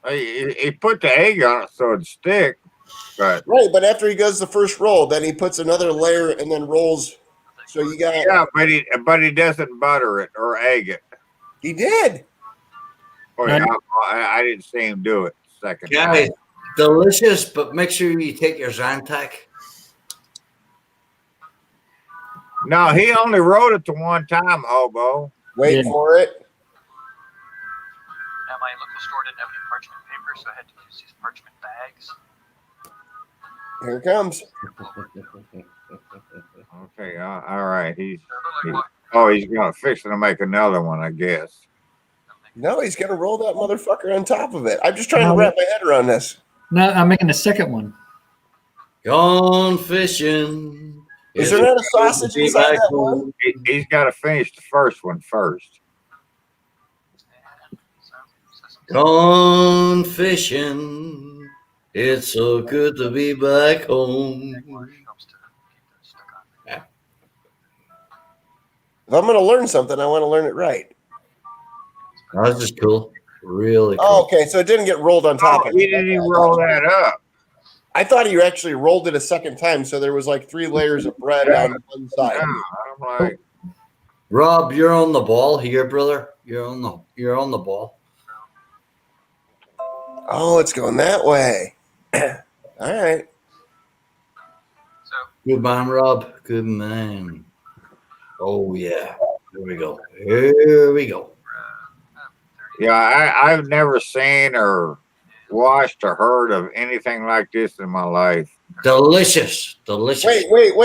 He put the egg on it so it'd stick, but Right, but after he does the first roll, then he puts another layer and then rolls. So you got. yeah, but he doesn't butter it or egg it. He did. Oh, yeah, I didn't see him do it second time. Guys, delicious, but make sure you take your Zantac. No, he only wrote it the one time, hobo. Wait Yeah. for it. Now my local store didn't have any parchment paper, so I had to use these parchment bags. Here it comes. Okay, all right. He's So they're like, he's gonna fix it to make another one, I guess. No, he's gonna roll that motherfucker on top of it. I'm just trying to wrap my head around this. No, I'm making the second one. Gone fishing. Is there not a sausage inside that one? He's got to finish the first one first. Gone fishing. It's so good to be back home. If I'm gonna learn something, I want to learn it right. That's just cool. Really cool. Oh, okay, so it didn't get rolled on top Oh, of he it. didn't even roll that up. I thought you actually rolled it a second time, so there was like 3 layers of bread on one Yeah, side. I'm like, Rob, you're on the ball here, brother. You're on the ball. Oh, it's going that way. All right. So Good man, Rob. Good man. Oh yeah. Here we go. Here we go. yeah, I've never seen or watched or heard of anything like this in my life. Delicious. Delicious. Wait.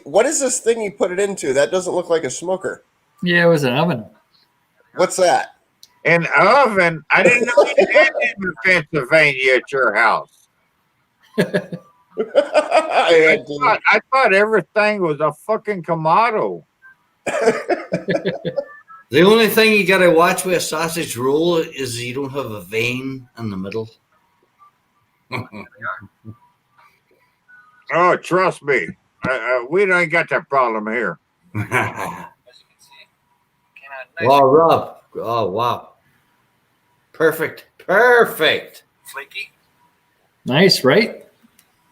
What is this thing you put it into? That doesn't look like a smoker. Yeah, it was an oven. What's that? An oven? I didn't know you had them in Pennsylvania at your house. I thought everything was a fucking Kamado. The only thing you gotta watch with a sausage roll is you don't have a vein in the middle. Oh, trust me. We ain't got that problem here. as you can see, came out nice Wow, Rob. Oh wow. Perfect. Perfect. and flaky. Nice, right?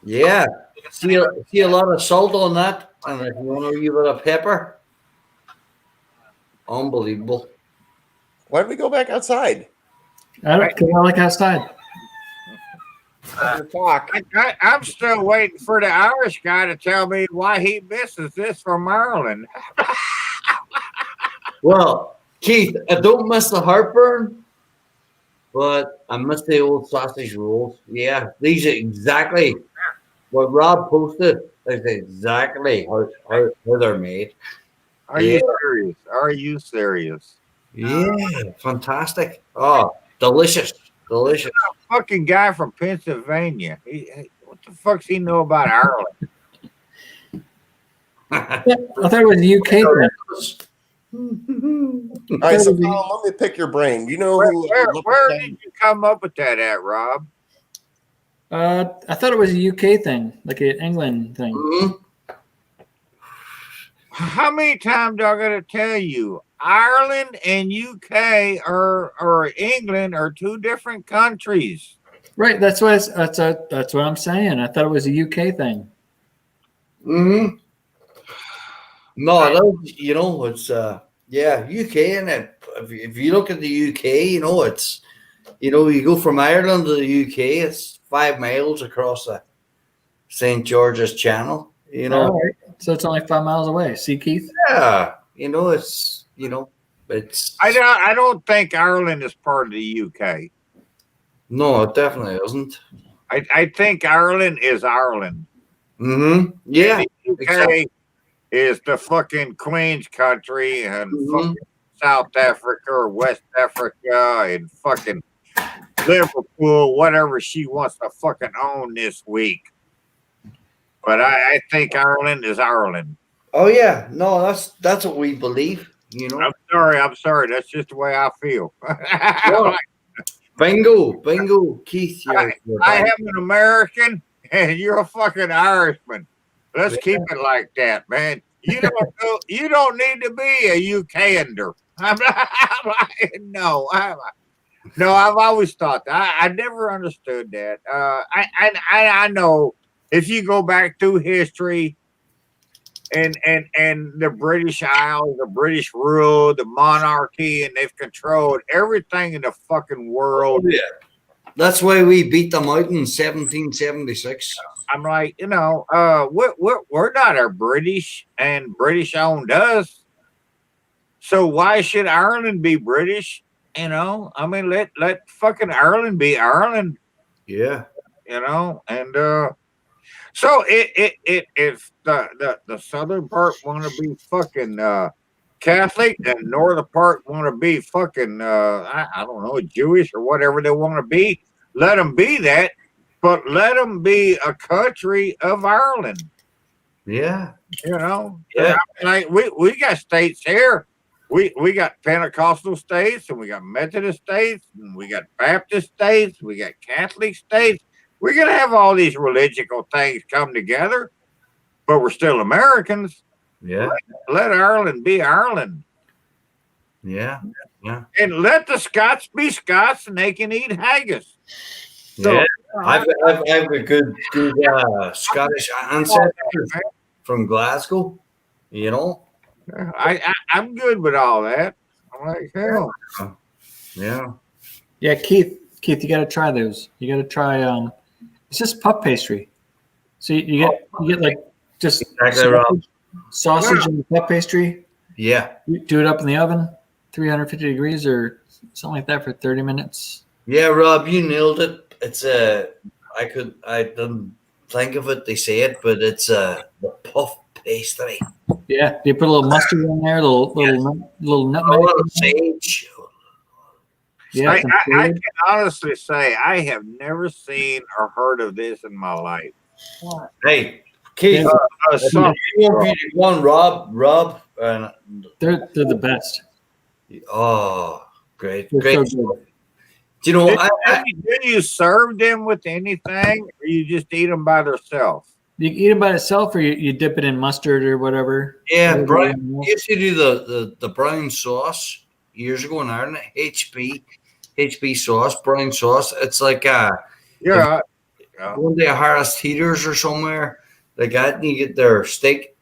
Yeah. You can see See a lot of salt on that, and if you want to give it a pepper, unbelievable. Why did we go back outside? I like outside. Talk. I'm still waiting for the Irish guy to tell me why he misses this from Ireland. Well, Keith, I don't miss the heartburn, but I miss the old sausage rolls. Yeah, these are exactly what Rob posted. That's exactly how they're made. Are you serious? Are you serious? Yeah, fantastic. Oh, delicious. Delicious. Fucking guy from Pennsylvania. What the fuck's he know about Ireland? I thought it was a UK thing. All right, so Colin, let me pick your brain. You know who? Where did you come up with that at, Rob? I thought it was a UK thing, like an England thing. Mhm. How many times do I gotta tell you? Ireland and UK or England are 2 different countries. Right. That's what I'm saying. I thought it was a UK thing. Mm-hmm. No, it's UK, and if you look at the UK, it's you go from Ireland to the UK, it's 5 miles across the St. George's Channel. You know, All right. So it's only 5 miles away. See, Keith? yeah. It's I don't think Ireland is part of the UK. no, it definitely isn't. I think Ireland is Ireland. Mm-hmm. Yeah. The UK is the fucking Queen's country and fucking South Africa or West Africa and fucking Liverpool, whatever she wants to fucking own this week. But I think Ireland is Ireland. Oh yeah. No, that's what we believe. You know. I'm sorry. That's just the way I feel. No, bingo, Keith. I am an American and you're a fucking Irishman. Let's keep it like that, man. You don't need to be a UKander. No, I've always thought that. I never understood that. I know if you go back through history and the British Isles, the British rule, the monarchy, and they've controlled everything in the fucking world. Oh, yeah. That's why we beat them out in 1776. I'm like, we're not a British, and British owned us. So why should Ireland be British? I mean, let fucking Ireland be Ireland. Yeah. And so if the southern part want to be fucking Catholic and northern part want to be fucking I don't know, Jewish or whatever they want to be, let them be that, but let them be a country of Ireland. Yeah. Yeah. Like we got states here. We got Pentecostal states, and we got Methodist states, and we got Baptist states, we got Catholic states. We're gonna have all these religious things come together, but we're still Americans. Yeah. Let Ireland be Ireland. Yeah. Yeah. And let the Scots be Scots, and they can eat haggis. So, Yeah. I've a good Scottish ancestor from Glasgow. I'm good with all that. I'm like, hell. Yeah. Yeah, Keith, you got to try those. You got to try. It's just puff pastry. So you get like just Exactly, sausage and puff pastry. Yeah. You do it up in the oven, 350 degrees or something like that for 30 minutes. Yeah, Rob, you nailed it. It's I didn't think of it. They say it, but it's the puff pastry. Yeah, you put a little mustard in there, little nutmeg, a little sage. Yeah, I can honestly say I have never seen or heard of this in my life. Hey, Keith, one Rob, and they're the best. Oh, great. They're So good. Do you know? Do you serve them with anything, or you just eat them by themselves? You eat it by itself, or you dip it in mustard or whatever. Yeah, Brian. I used to do the brown sauce years ago in Ireland. HP sauce, brown sauce. It's like one day at Harris Teeters or somewhere like that, and you get their steak.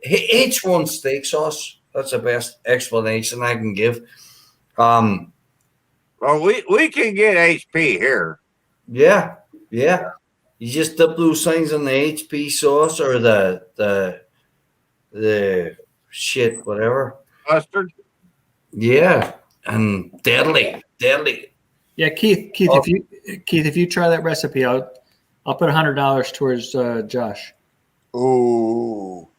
H1 steak sauce. That's the best explanation I can give. Well, we can get HP here. Yeah. You just dip those things in the HP sauce or the shit, whatever. Mustard? Yeah. And deadly. Yeah, Keith, if you try that recipe, I'll put $100 towards Josh. Ooh.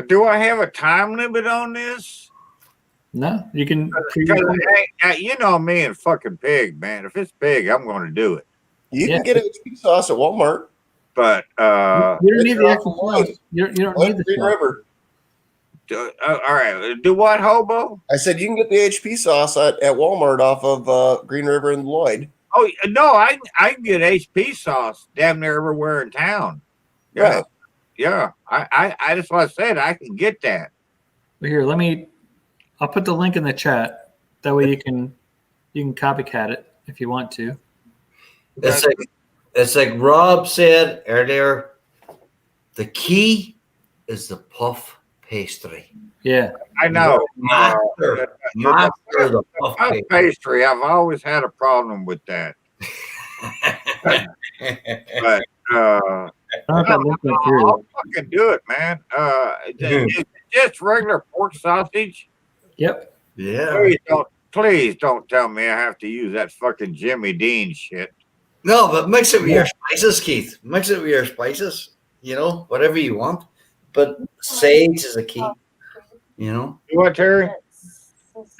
Do I have a time limit on this? No, you can. You know me and fucking pig, man. If it's big, I'm going to do it. You can get HP sauce at Walmart. But you don't need the extra sauce. You don't need the Green sauce. River. All right. Do what, Hobo? I said you can get the HP sauce at Walmart off of Green River and Lloyd. Oh no, I can get HP sauce damn near everywhere in town. Yeah, Right. Yeah. I just what I said. I can get that. Here, I'll put the link in the chat. That way you can copycat it if you want to. It's like Rob said earlier. The key is the puff pastry. Yeah, I know. Master the puff Puff pastry. pastry. I've always had a problem with that. But I don't know if that link went through. I'll fucking do it, man. It's just regular pork sausage. Yep. Yeah. Please don't tell me I have to use that fucking Jimmy Dean shit. No, but mix it with your spices, Keith. Mix it with your spices. You know, whatever you want. But sage is a key. You know, Do what, Terry?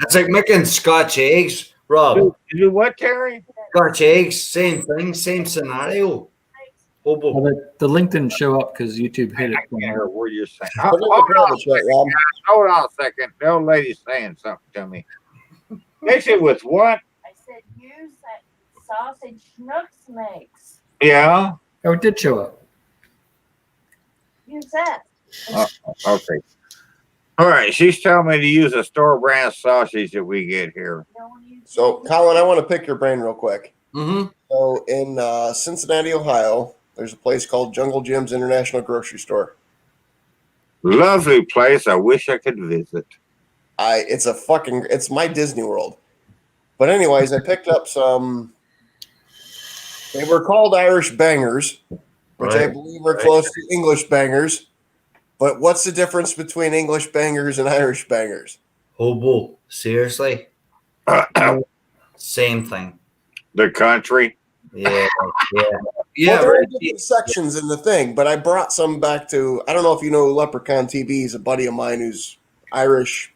it's like making Scotch eggs, Rob. Do what, Terry? Scotch eggs, same thing, same scenario. Well, Hobo. the link didn't show up because YouTube hit it. I can't hear what you're saying. Put it in the comments, right, Rob? Hold on a second. The old lady's saying something to me. Mix it with what? I said, use that sausage Schnucks makes. Yeah. Oh, it did show up. Use that. Okay. All right. She's telling me to use a store brand sausage that we get here. So, Colin, I want to pick your brain real quick. Mm-hmm. So, in Cincinnati, Ohio, there's a place called Jungle Jim's International Grocery Store. Lovely place. I wish I could visit. It's my Disney World. But anyways, I picked up some. They were called Irish bangers, which I Right. believe are close to English bangers. But what's the difference between English bangers and Irish bangers? Hobo. Seriously? Same thing. The country. Yeah. Yeah. Well, Yeah. there are Right. different sections in the thing, but I brought some back to. I don't know if you know Leprechaun TV. He's a buddy of mine who's Irish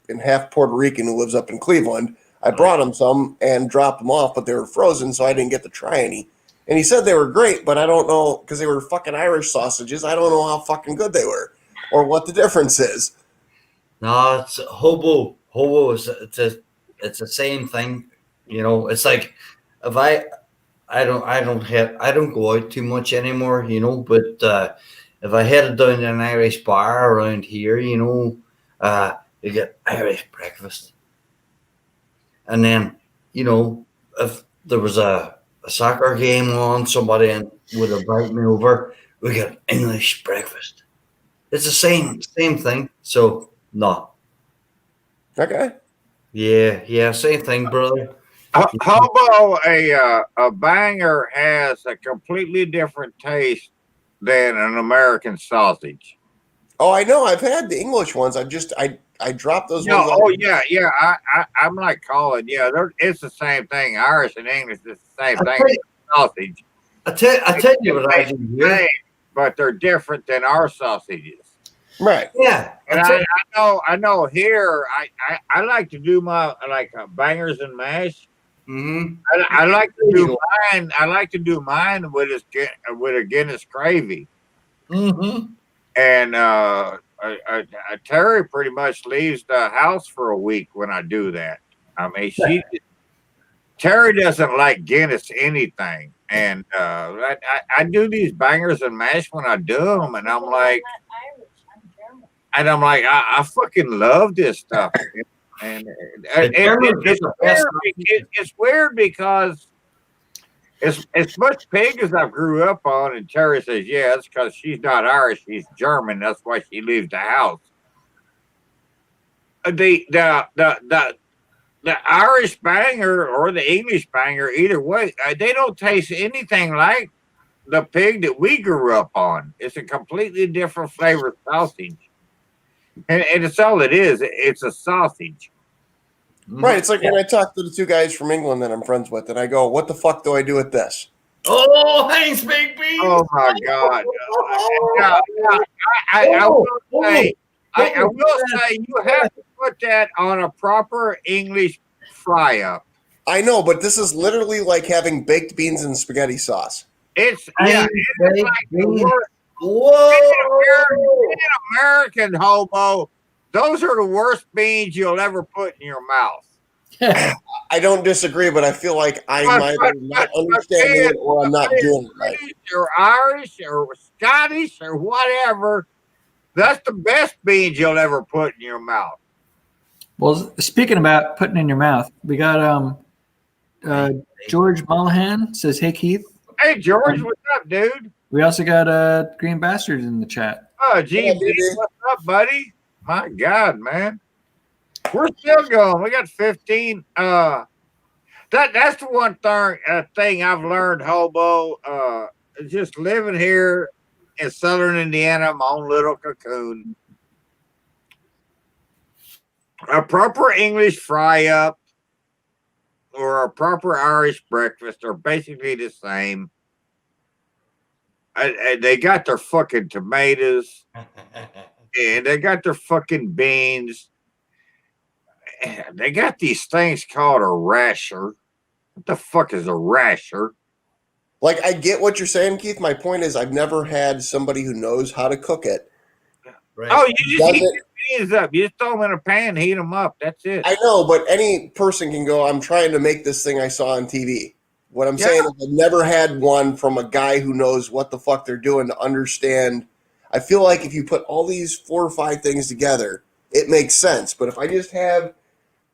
and half Puerto Rican who lives up in Cleveland. I brought him some and dropped them off, but they were frozen, so I didn't get to try any. And he said they were great, but I don't know because they were fucking Irish sausages. I don't know how fucking good they were or what the difference is. No, it's hobo. Hobo is it's the same thing. You know, it's like if I don't go out too much anymore, you know, but if I headed down to an Irish bar around here, you know, you get Irish breakfast. And then, you know, if there was a soccer game on, somebody would invite me over, we get English breakfast. It's the same thing. So no. Okay. Yeah, same thing, brother. Hobo, a banger has a completely different taste than an American sausage. Oh, I know. I've had the English ones. I dropped those No, ones. oh yeah. I'm like Colin. Yeah, it's the same thing. Irish and English is the same thing. Sausage. I tell you what I do here. Same, but they're different than our sausages. Right. Yeah. And I know here I like to do my bangers and mash. Mm-hmm. I like to do mine. I like to do mine with a Guinness gravy. Mm-hmm. And Terry pretty much leaves the house for a week when I do that. I mean, Terry doesn't like Guinness anything, and I do these bangers and mash when I do them, and I'm like, I fucking love this stuff, and it's weird because as much pig as I grew up on, and Terry says, yeah, it's because she's not Irish, she's German. That's why she leaves the house. The Irish banger or the English banger, either way, they don't taste anything like the pig that we grew up on. It's a completely different flavor sausage. And it's all it is. It's a sausage. Right. It's like when I talk to the two guys from England that I'm friends with, and I go, "What the fuck do I do with this?" Oh, Heinz Big Beans. Oh my God! I will say you have to put that on a proper English fry up. I know, but this is literally like having baked beans and spaghetti sauce. It's Heinz like Big the Beans. worst. Whoa! Being an American hobo, those are the worst beans you'll ever put in your mouth. I don't disagree, but I feel like I'm either not understanding it or I'm not doing it right. Or Irish or Scottish or whatever, that's the best beans you'll ever put in your mouth. Well, speaking about putting in your mouth, we got George Mullahan says, "Hey Keith." Hey George, what's up, dude? We also got Green Bastards in the chat. Oh, gee, what's up, buddy? My God, man. We're still going. We got 15. That's the one thing I've learned, hobo. just living here in southern Indiana, my own little cocoon. A proper English fry up or a proper Irish breakfast are basically the same. They got their fucking tomatoes and they got their fucking beans. They got these things called a rasher. What the fuck is a rasher? Like, I get what you're saying, Keith. My point is, I've never had somebody who knows how to cook it. Right. Oh, you just Does heat it- the beans up. You just throw them in a pan, heat them up. That's it. I know, but any person can go, I'm trying to make this thing I saw on TV. What I'm saying is I've never had one from a guy who knows what the fuck they're doing to understand. I feel like if you put all these 4 or 5 things together, it makes sense. But if I just have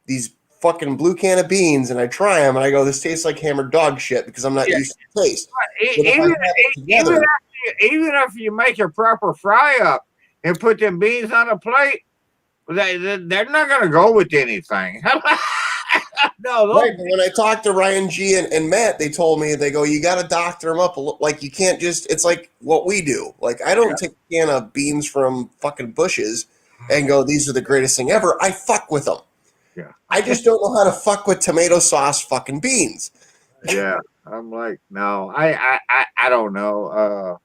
these fucking blue can of beans and I try them and I go, this tastes like hammered dog shit because I'm not used to the taste. But if I Even, have it together, even if you make a proper fry up and put them beans on a plate, they're not going to go with anything. No, those- right, but when I talked to Ryan G and Matt, they told me, they go, you got to doctor them up. Like, you can't just, it's like what we do. Like, I don't take a can of beans from fucking bushes and go, these are the greatest thing ever. I fuck with them. Yeah. I just don't know how to fuck with tomato sauce fucking beans. Yeah, I'm like, no, I don't know.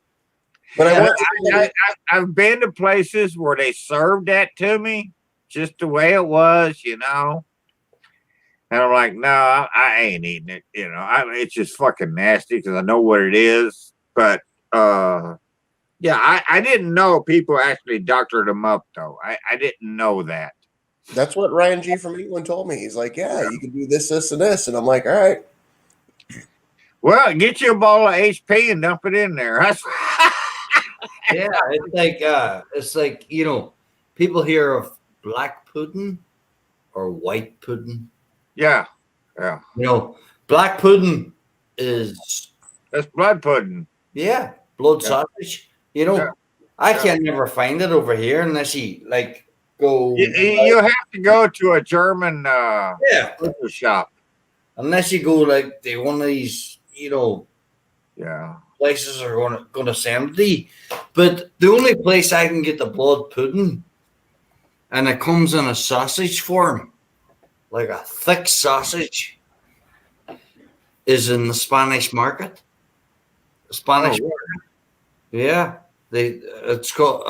But I want I've been to places where they served that to me just the way it was, you know. And I'm like, no, I ain't eating it, you know. It's just fucking nasty because I know what it is. But yeah, I didn't know people actually doctored them up though. I didn't know that. That's what Ryan G from England told me. He's like, yeah, you can do this, this, and this. And I'm like, all right. Well, get you a ball of HP and dump it in there. Yeah, it's like you know, people hear of black pudding or white pudding. Yeah. You know, black pudding is That's blood pudding. blood Yeah. sausage. You know, Yeah. I can never find it over here unless you like go. You have to go to a German Yeah, butcher shop. unless you go like to one of these, you know, Yeah. places are gonna send thee. But the only place I can get the blood pudding, and it comes in a sausage form, like a thick sausage, is in the Spanish market. The Spanish market. Yeah. It's called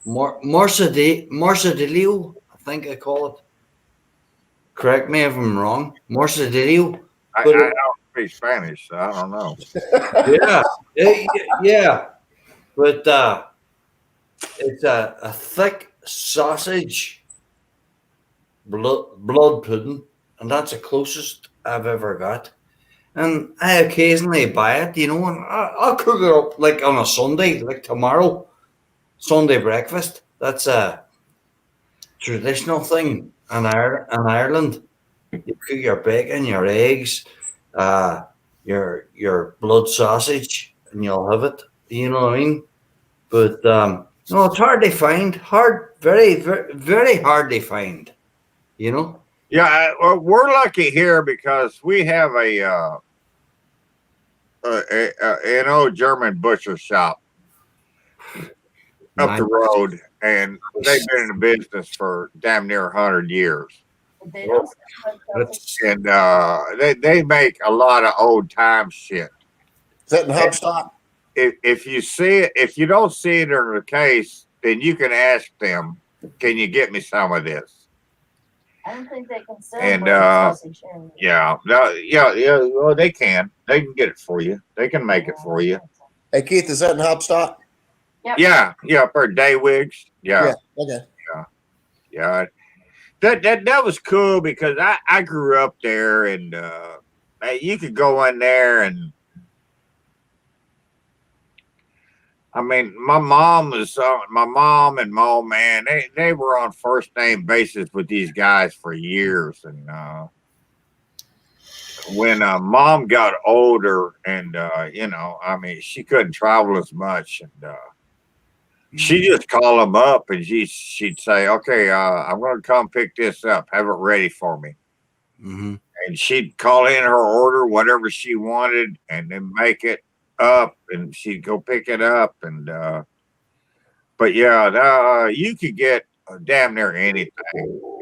morcadillo, I think I call it. Correct me if I'm wrong. Morcadillo. I But don't speak Spanish, so I don't know. yeah. But it's a thick sausage blood pudding, and that's the closest I've ever got. And I occasionally buy it, you know, and I'll cook it up like on a Sunday, like tomorrow, Sunday breakfast. That's a traditional thing in Ireland. You cook your bacon, your eggs, your blood sausage, and you'll have it. You know what I mean? But no, it's hard to find. Very, very, very hard to find. You know? Yeah, well, we're lucky here because we have an old German butcher shop up the road, and they've been in the business for damn near 100 years. They don't And they make a lot of old time shit. Is that in Hubstock? If you see it, if you don't see it in the case, then you can ask them, "Can you get me some of this?" I don't think they can sell And, sausage in. Yeah, no, yeah. Well, they can. They can get it for you. They can make it for you. Hey, Keith, is that in Hubstock? Yep. Yeah, for day wigs. Yeah. Okay. Yeah. That was cool because I grew up there, and you could go in there, and I mean, my mom and my old man, they were on first name basis with these guys for years, and when mom got older, and you know, I mean, she couldn't travel as much, and she just called them up, and she'd say, "Okay, I'm going to come pick this up. Have it ready for me." Mm-hmm. and she'd call in her order, whatever she wanted, and then make it up, and she'd go pick it up. And but yeah, you could get damn near anything.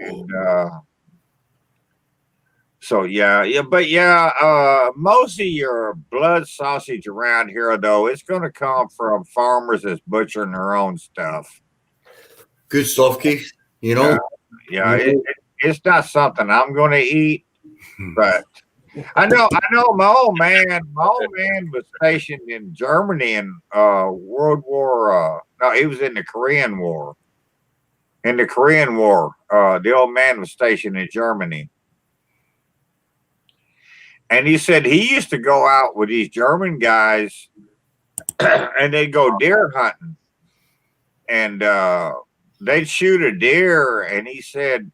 And so most of your blood sausage around here, though, it's going to come from farmers that's butchering their own stuff. Good stuff, Keith. You know. Yeah, it's not something I'm going to eat, but I know my old man was stationed in Germany in World War. No, he was in the Korean War. In the Korean War, the old man was stationed in Germany, and he said he used to go out with these German guys, and they'd go deer hunting, and they'd shoot a deer, and he said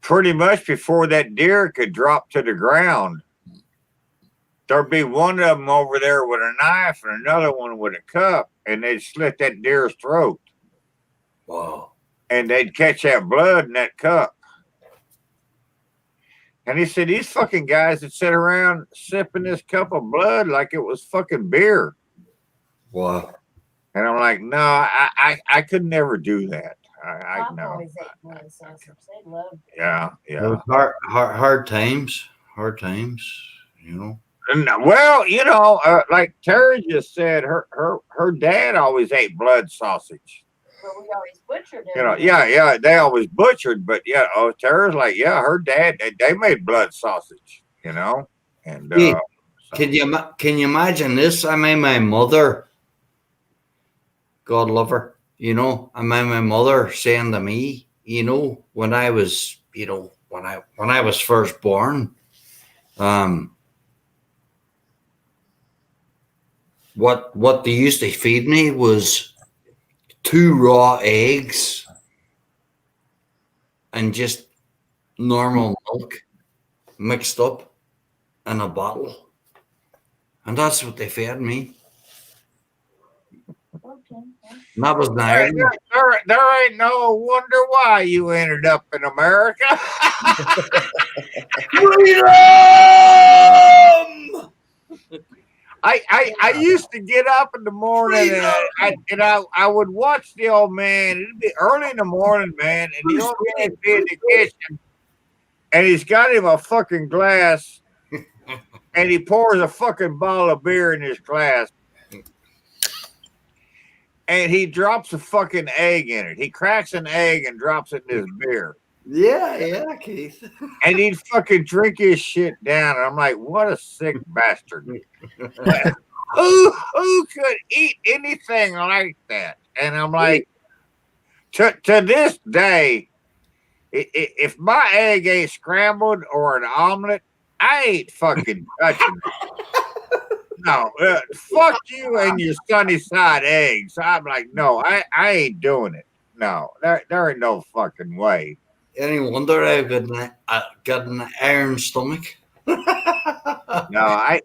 pretty much before that deer could drop to the ground, there'd be one of them over there with a knife and another one with a cup, and they'd slit that deer's throat. Wow. And they'd catch that blood in that cup. And he said these fucking guys would sit around sipping this cup of blood like it was fucking beer. Wow. And I'm like, no, I could never do that. I Pop know. always ate blood sausage. They loved it. Yeah. Hard times. Hard times. You know. And, well, like Terry just said, her dad always ate blood sausage. But we always butchered it. Yeah, they always butchered, but Tara's like, her dad, they made blood sausage, and Hey, can you imagine this? I mean, my mother, God love her, I mean, my mother saying to me, when I was, when I was first born, what they used to feed me was 2 raw eggs and just normal milk mixed up in a bottle. And that's what they fed me. Okay. And that was Ireland. There ain't no wonder why you ended up in America. Freedom! I used to get up in the morning and I would watch the old man. It'd be early in the morning, man, and the old man'd be in the kitchen, and he's got him a fucking glass, and he pours a fucking bottle of beer in his glass, and he drops a fucking egg in it. He cracks an egg and drops it in his beer. Yeah, Keith. And he'd fucking drink his shit down. And I'm like, what a sick bastard. Who could eat anything like that? And I'm like, to this day, if my egg ain't scrambled or an omelet, I ain't fucking touching it. No, fuck you and your sunny side eggs. I'm like, no, I ain't doing it. No, there ain't no fucking way. Any wonder I got an iron stomach? No, I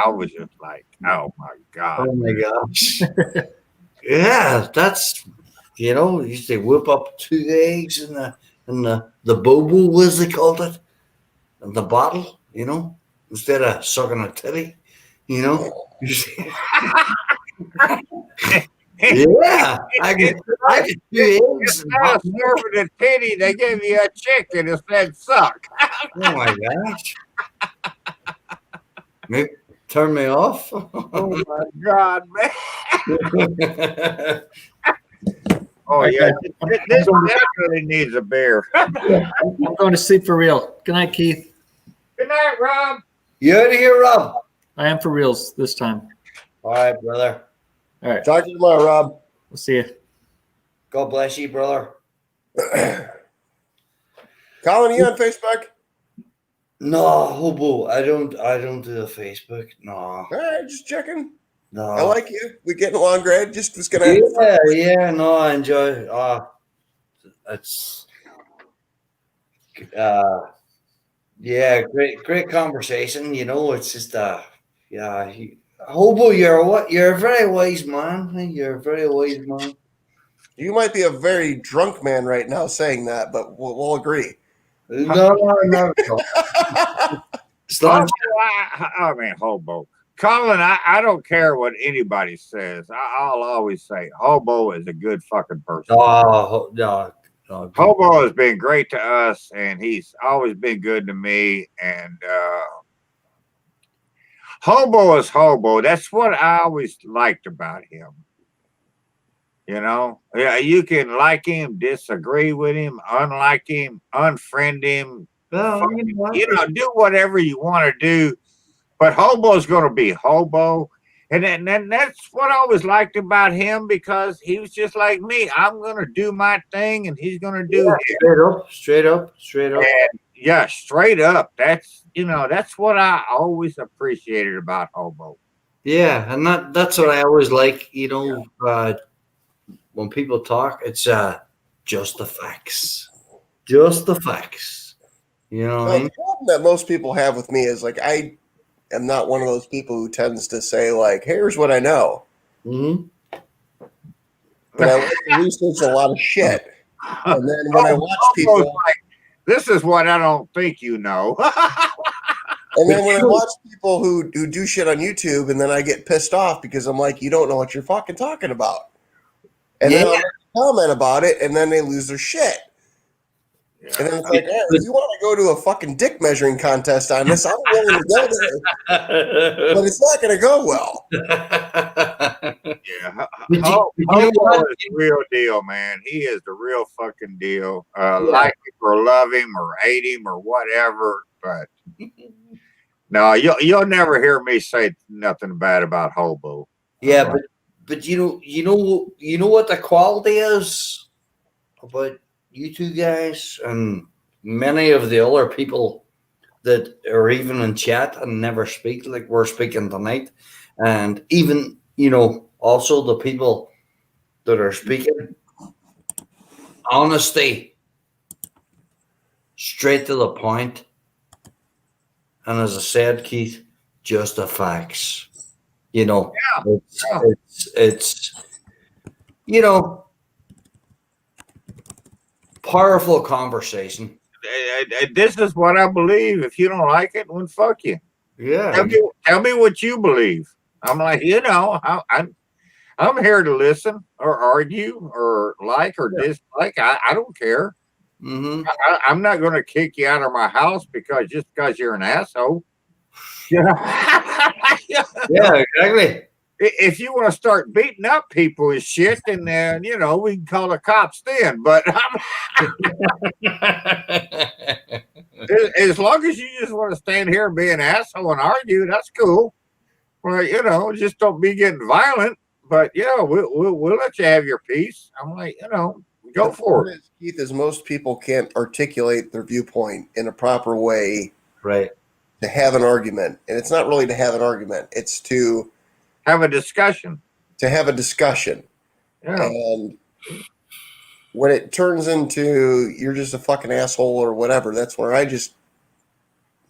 was just like, oh my god. Oh my gosh. Yeah, that's you used to whip up 2 eggs in the bobo, as they called it, in the bottle, instead of sucking a titty, Yeah, I get 2 eggs. Instead of serving a titty, they gave you a chicken and said suck. Oh my gosh. Maybe turn me off. Oh my god, man. Oh yeah, this definitely needs a beer. I'm going to sleep for real. Good night, Keith. Good night, Rob. You out of here, Rob? I am for reals this time. All right, brother. All right. Talk to you tomorrow, Rob. We'll see you. God bless you, brother. Colin, you on Facebook? No, hobo. I don't do the Facebook. No. All right, just checking. No. I like you. We getting along great. Just was gonna. Yeah. No, I enjoy. It's. Great conversation. It's just Hobo, you're a very wise man. You're a very wise man. You might be a very drunk man right now saying that, but we'll agree. No, not at all. It's not. I mean, hobo. Colin, I don't care what anybody says. I'll always say hobo is a good fucking person. Oh, no. Hobo has been great to us, and he's always been good to me. And hobo is hobo. That's what I always liked about him. You know, yeah, you can like him, disagree with him, unlike him, unfriend him. Well, You know, do whatever you want to do. But hobo's going to be hobo. And then that's what I always liked about him, because he was just like me. I'm going to do my thing and he's going to do his. Straight up. And yeah, straight up. That's, you know, that's what I always appreciated about hobo. Yeah, and that's what I always like, you know, when people talk, it's just the facts. Just the facts. You know what I mean? The problem that most people have with me is like I am not one of those people who tends to say like, "Here's what I know," Mm-hmm. but I like to research a lot of shit, and then when I watch people, like, this is what I don't think you know. and then when I watch people who do shit on YouTube, and then I get pissed off because I'm like, "You don't know what you're fucking talking about," and then I'll comment about it, and then they lose their shit. And then it's like, hey, if you want to go to a fucking dick measuring contest on this, I'm willing to go there. But it's not going to go well. Yeah, Hobo is the real deal, man. He is the real fucking deal. Like him or love him or hate him or whatever, but no, you'll never hear me say nothing bad about Hobo. Yeah, but you know what the quality is about you two guys and many of the other people that are even in chat and never speak like we're speaking tonight, and even, you know, also the people that are speaking. Honesty, straight to the point, and as I said, Keith, just the facts. You know, it's you know, powerful conversation. This is what I believe. If you don't like it, well, fuck you. Yeah. Tell me what you believe. I'm like, you know, I'm here to listen or argue or like or dislike. I don't care. Mm-hmm. I'm not going to kick you out of my house because you're an asshole. Yeah, exactly. If you want to start beating up people and shit, then you know, we can call the cops then. But as long as you just want to stand here and be an asshole and argue, that's cool. Well, you know, just don't be getting violent. But yeah, we'll let you have your piece. I'm like, you know, go for it. Keith, is most people can't articulate their viewpoint in a proper way, right? To have an argument, and it's not really to have an argument; it's to have a discussion. To have a discussion. Yeah. And when it turns into you're just a fucking asshole or whatever, that's where I just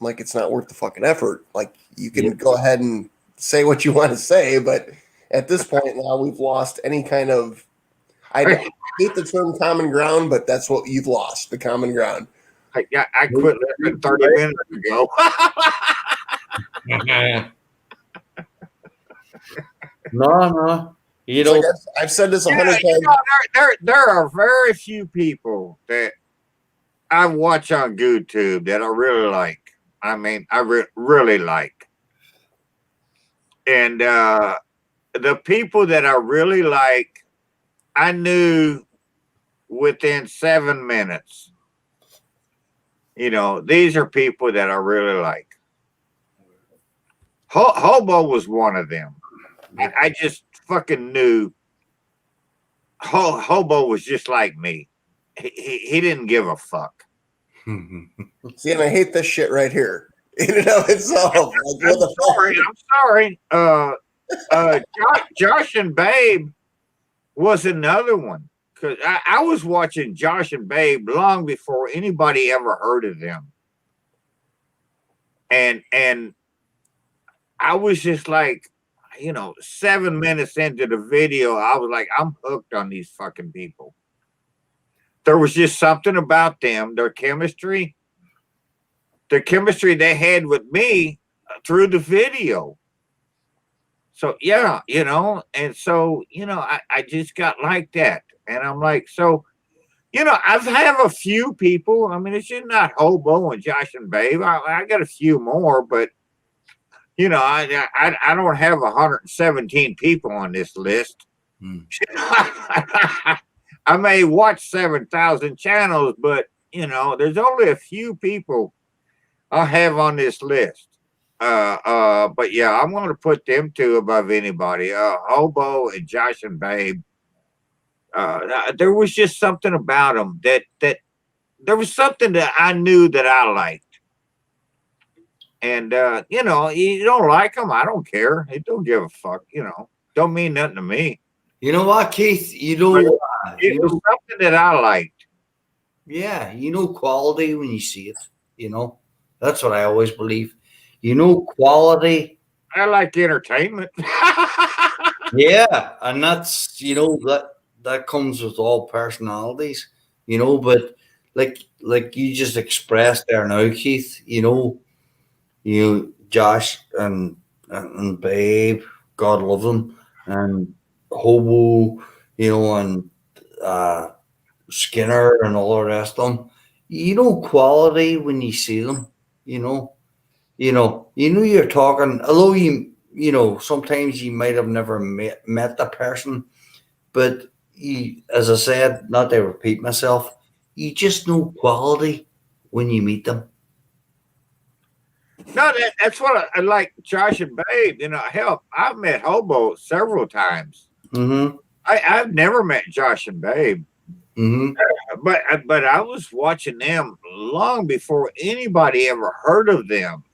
like it's not worth the fucking effort. Like you can go ahead and say what you want to say, but at this point now we've lost any kind of I hate the term common ground, but that's what you've lost, the common ground. I quit listening 30 minutes ago. No. You know, like I've said this 100 times. You know, there are very few people that I watch on YouTube that I really like. I mean, I really like. And the people that I really like, I knew within 7 minutes. You know, these are people that I really like. Hobo was one of them. And I just fucking knew Hobo was just like me. He didn't give a fuck. See, and I hate this shit right here. In and of itself. Like, I'm sorry. Josh and Babe was another one. Because I was watching Josh and Babe long before anybody ever heard of them. And I was just like, you know, 7 minutes into the video, I was like, I'm hooked on these fucking people. There was just something about them, their chemistry. the chemistry they had with me through the video. So yeah, you know, and so, you know, I just got like that. And I'm like, so, you know, I've have a few people. I mean, it's just not Hobo and Josh and Babe. I got a few more, but you know, I don't have 117 people on this list. I may watch 7,000 channels, but you know, there's only a few people I have on this list. But yeah, I'm going to put them two above anybody. Hobo and Josh and Babe. There was just something about them that there was something that I knew that I liked. And you know, you don't like them, I don't care. It don't give a fuck. You know, don't mean nothing to me. You know what, Keith? You know, It was something that I liked. yeah, you know quality when you see it. You know, that's what I always believe. You know quality. I like entertainment. Yeah, and that's, you know, that comes with all personalities, you know, but like you just expressed there now, Keith, you know, Josh and Babe, God love them, and Hobo, you know, and Skinner and all the rest of them. You know quality when you see them, you know. You know you're talking, although you know, sometimes you might have never met the person, but you, as I said, not to repeat myself, you just know quality when you meet them. No, that's what I like. Josh and Babe, you know, hell, I've met Hobo several times. Mm-hmm. I've never met Josh and Babe. Mm-hmm. But I was watching them long before anybody ever heard of them.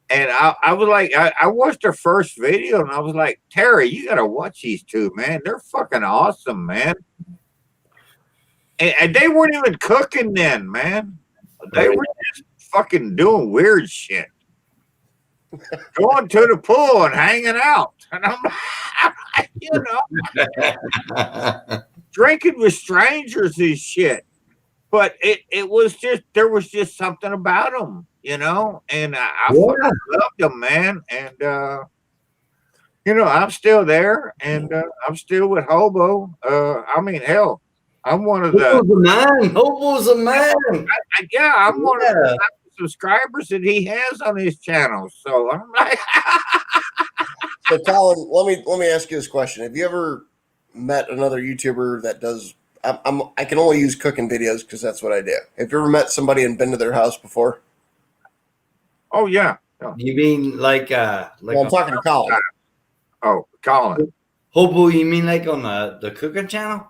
And I was like, I watched their first video and I was like, Terry, you got to watch these two, man. They're fucking awesome, man. And they weren't even cooking then, man. They were just fucking doing weird shit. Going to the pool and hanging out. And I'm like, you know, drinking with strangers is shit. But it was just, there was just something about them, you know, and I fucking loved them, man. And, you know, I'm still there and I'm still with Hobo. I mean, hell, I'm one of the. Hobo's a man. I'm one of the subscribers that he has on his channel. So I'm like. So, Colin, let me ask you this question: have you ever met another YouTuber that does? I can only use cooking videos because that's what I do. Have you ever met somebody and been to their house before? Oh yeah. You mean like well, I'm talking to Colin. Oh, Colin. Hobo, you mean like on the cooking channel?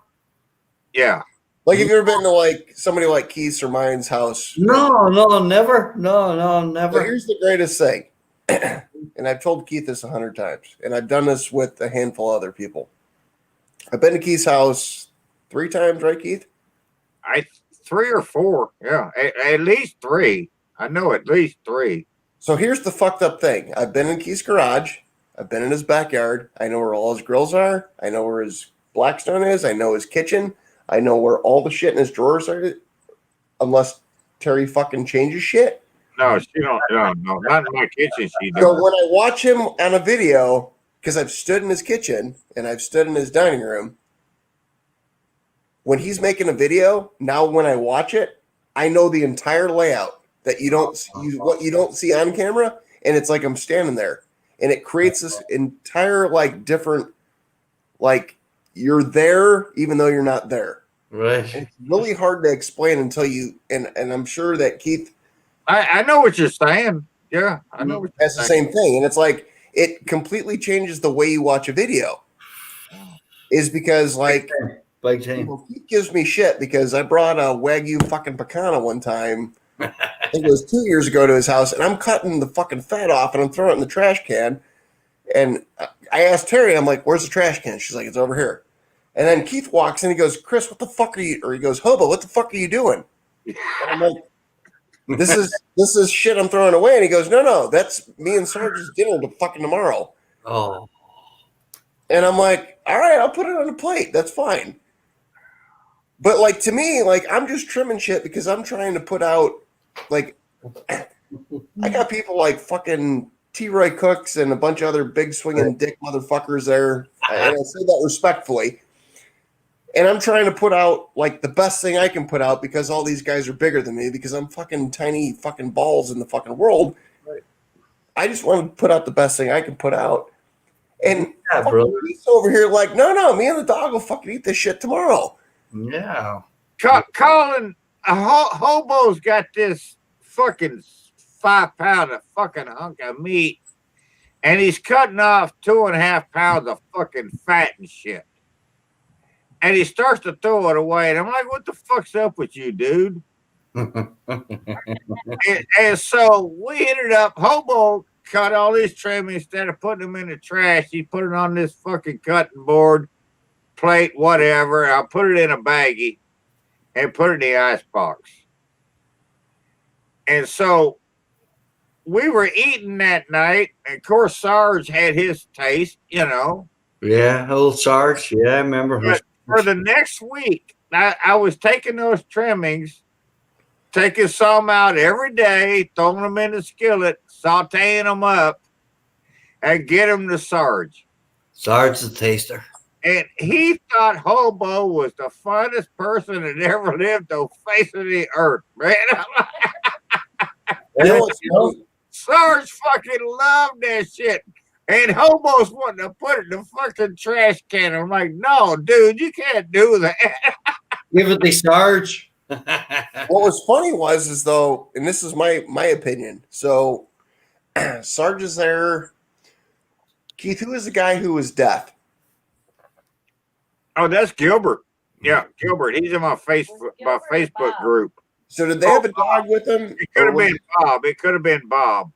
Yeah. Like, have you ever been to like somebody like Keith's or mine's house? No, never. No, never. So here's the greatest thing, and I've told Keith this 100 times, and I've done this with a handful of other people. I've been to Keith's house 3 times, right, Keith? 3 or 4. Yeah, at least 3. I know at least 3. So here's the fucked up thing. I've been in Keith's garage. I've been in his backyard. I know where all his grills are. I know where his Blackstone is. I know his kitchen. I know where all the shit in his drawers are. Unless Terry fucking changes shit. No, she don't. No, not in my kitchen. She So don't. when I watch him on a video, because I've stood in his kitchen and I've stood in his dining room, when he's making a video, now when I watch it, I know the entire layout that you don't what you don't see on camera, and it's like I'm standing there, and it creates this entire like different, like you're there even though you're not there. Right. And it's really hard to explain until you and I'm sure that Keith. I know what you're saying. Yeah, I know. What that's the same thing, and it's like it completely changes the way you watch a video. Is because like. Big time. He gives me shit because I brought a Wagyu fucking Picana one time. I think it was 2 years ago to his house, and I'm cutting the fucking fat off and I'm throwing it in the trash can. And I asked Terry, I'm like, "Where's the trash can?" She's like, "It's over here." And then Keith walks in, he goes, "Chris, what the fuck are you?" Or he goes, "Hobo, what the fuck are you doing?" And I'm like, "This is shit I'm throwing away." And he goes, "No, that's me and Sarge's dinner to fucking tomorrow." Oh. And I'm like, "All right, I'll put it on a plate. That's fine." But like to me, like I'm just trimming shit because I'm trying to put out like I got people like fucking T-Roy Cooks and a bunch of other big swinging dick motherfuckers there, and I say that respectfully. And I'm trying to put out like the best thing I can put out because all these guys are bigger than me because I'm fucking tiny fucking balls in the fucking world. Right. I just want to put out the best thing I can put out. And Yeah, bro. he's over here like, no, me and the dog will fucking eat this shit tomorrow. Yeah. Colin, Hobo's got this fucking 5 pound of fucking hunk of meat, and he's cutting off 2.5 pounds of fucking fat and shit. And he starts to throw it away, and I'm like, "What the fuck's up with you, dude?" and so we ended up. Hobo cut all these trimmings instead of putting them in the trash. He put it on this fucking cutting board, plate, whatever. I put it in a baggie and put it in the ice box. And so we were eating that night. And of course, Sarge had his taste, you know. Yeah, old Sarge. Yeah, I remember. But for the next week, I was taking those trimmings, taking some out every day, throwing them in the skillet, sauteing them up, and get them to Sarge. Sarge the taster. And he thought Hobo was the funnest person that ever lived on the face of the earth, man. You know what's funny? Sarge fucking loved that shit. And Hobo's wanting to put it in the fucking trash can. I'm like, no, dude, you can't do that. Give it to Sarge. What was funny is though, and this is my opinion. So Sarge is there. Keith, who is the guy who was deaf? Oh, that's Gilbert. Yeah, Gilbert. He's in my Facebook group. So did they have a dog with him? It could have been Bob. It could have been Bob.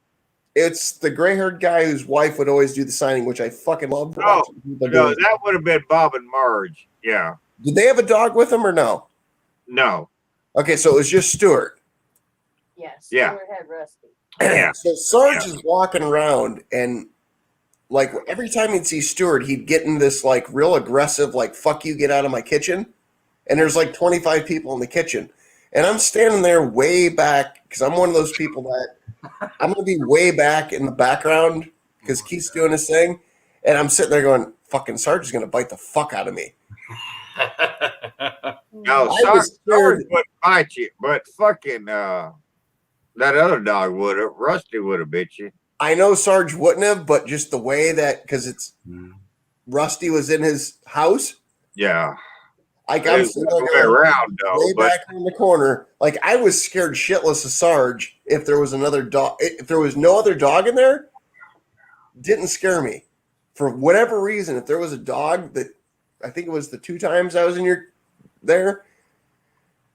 It's the gray-haired guy whose wife would always do the signing, which I fucking love. No, that would have been Bob and Marge. Yeah. Did they have a dog with them or no? No. Okay, so it was just Stuart. Yes. Yeah. Had Rusty. Yeah. So Sarge is walking around, and like every time he'd see Stuart, he'd get in this like real aggressive, like "fuck you, get out of my kitchen." And there's like 25 people in the kitchen, and I'm standing there way back because I'm one of those people that I'm gonna be way back in the background because Keith's doing his thing, and I'm sitting there going, "Fucking Sarge is gonna bite the fuck out of me." No, Sarge wouldn't bite you, but fucking that other dog would have. Rusty would have bit you. I know Sarge wouldn't have, but just the way that because it's Rusty was in his house. Yeah. Like I'm sitting there going, around though, way back in the corner. Like I was scared shitless of Sarge if there was another dog. If there was no other dog in there, didn't scare me. For whatever reason, if there was a dog that I think it was the 2 times I was in there,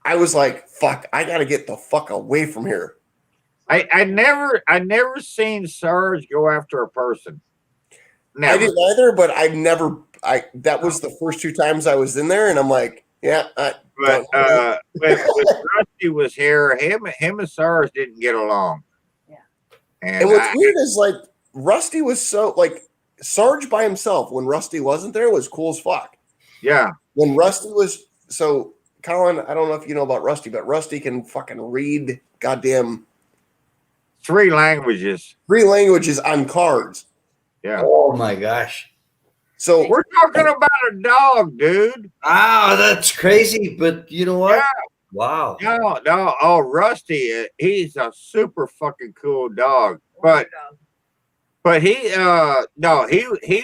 I was like, fuck, I gotta get the fuck away from here. I never seen Sarge go after a person. Never. I didn't either, but that was the first 2 times I was in there, and I'm like, yeah. But when Rusty was here, him and Sarge didn't get along. Yeah. And what's weird is like Rusty was so like Sarge by himself when Rusty wasn't there was cool as fuck. Yeah. When Rusty was so Colin, I don't know if you know about Rusty, but Rusty can fucking read goddamn 3 languages. 3 languages on cards. Yeah. Oh my gosh. So we're talking about a dog, dude. Wow, that's crazy. But you know what? Yeah. Wow. No. Oh, Rusty, he's a super fucking cool dog. But he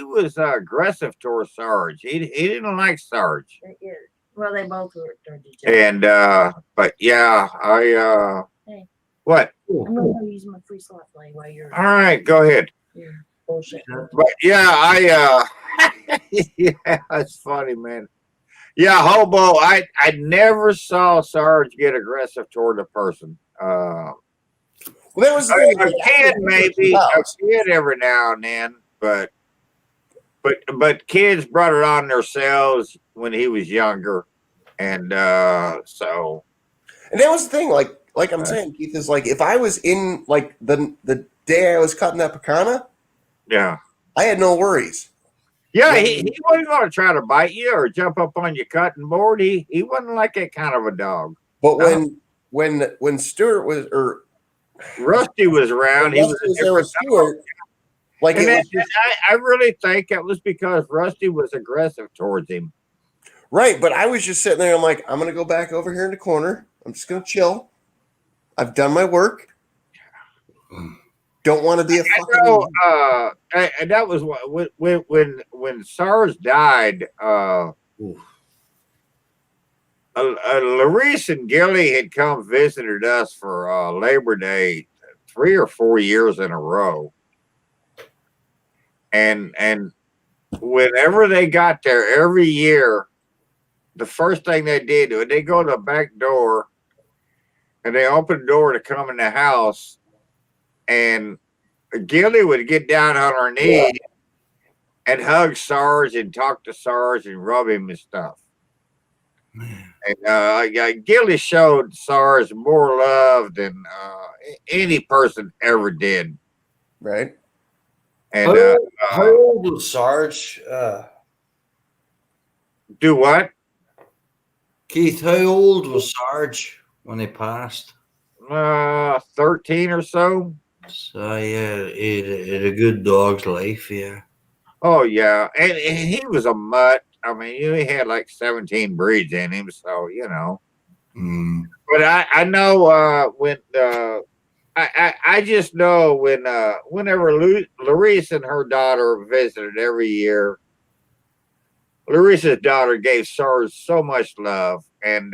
was aggressive towards Sarge. He didn't like Sarge. Well, they both were towards each other. And but yeah, Hey. What? I'm gonna go use my free slot play while you're. All right, go ahead. Bullshit. But yeah, yeah, that's funny, man. Yeah, Hobo, I never saw Sarge get aggressive toward a person. Well, that was the thing, a kid, maybe a kid every now and then, but kids brought it on themselves when he was younger, and so. And that was the thing, like I'm saying, Keith, is like if I was in like the day I was cutting that pecana, yeah, I had no worries. Yeah, he wasn't going to try to bite you or jump up on your cutting board. He wasn't like that kind of a dog. But when when Stewart was or Rusty was around. He was Rusty was there with Stewart. Like And it that- was just, I really think it was because Rusty was aggressive towards him. right, but I was just sitting there. I'm like, I'm gonna go back over here in the corner. I'm just gonna chill. I've done my work. Don't want to be a I fucking. know, and that was what when SARS died. Larice and Gilly had come visited us for Labor Day 3 or 4 years in a row, and whenever they got there every year, the first thing they did was they go to the back door and they open the door to come in the house, and Gilly would get down on her knees and hug Sarge and talk to Sarge and rub him and stuff. And Gilly showed Sarge more love than any person ever did. Right. And How old was Sarge? do what? Keith, how old was Sarge when he passed? 13 or so. So yeah, he had a good dog's life, yeah. Oh yeah, and he was a mutt. I mean, he had like 17 breeds in him, so you know. Mm. But I know when I just know when whenever Larice and her daughter visited every year, Larice's daughter gave Sarge so much love, and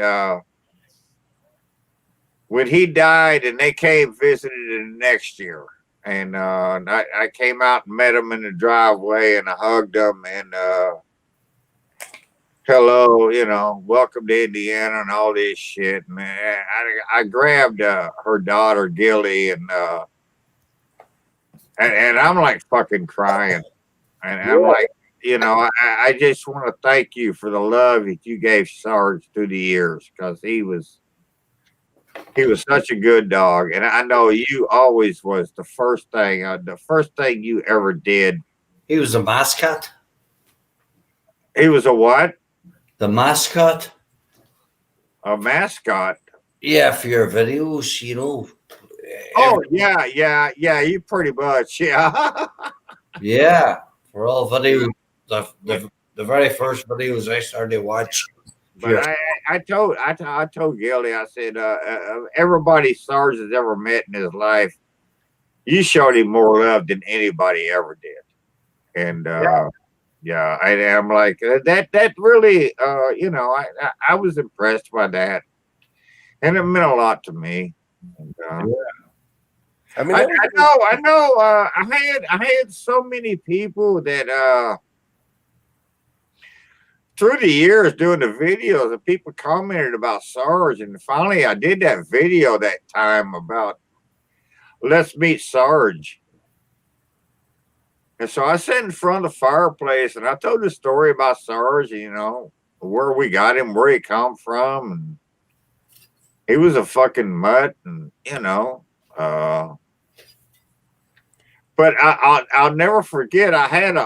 when he died, and they came visited him next year, and I came out and met him in the driveway, and I hugged him, and hello, you know, welcome to Indiana, and all this shit. And I grabbed her daughter Gilly, and I'm like fucking crying, and I'm like, you know, I just want to thank you for the love that you gave Sarge through the years, because he was such a good dog, and I know you always was the first thing you ever did. He was a mascot. He was a what? The mascot. A mascot. Yeah, for your videos, you know. Oh yeah. You pretty much, yeah. Yeah, for all videos, the very first videos I started to watch. But I told Gilly, I said, everybody Sarge has ever met in his life, you showed him more love than anybody ever did. And I'm like that really, you know, I was impressed by that, and it meant a lot to me. And, I mean, I know. I had so many people that through the years doing the videos, and people commented about Sarge, and finally I did that video that time about let's meet Sarge. And so I sat in front of the fireplace and I told the story about Sarge, you know, where we got him, where he come from, and he was a fucking mutt, and you know, but I'll never forget. I had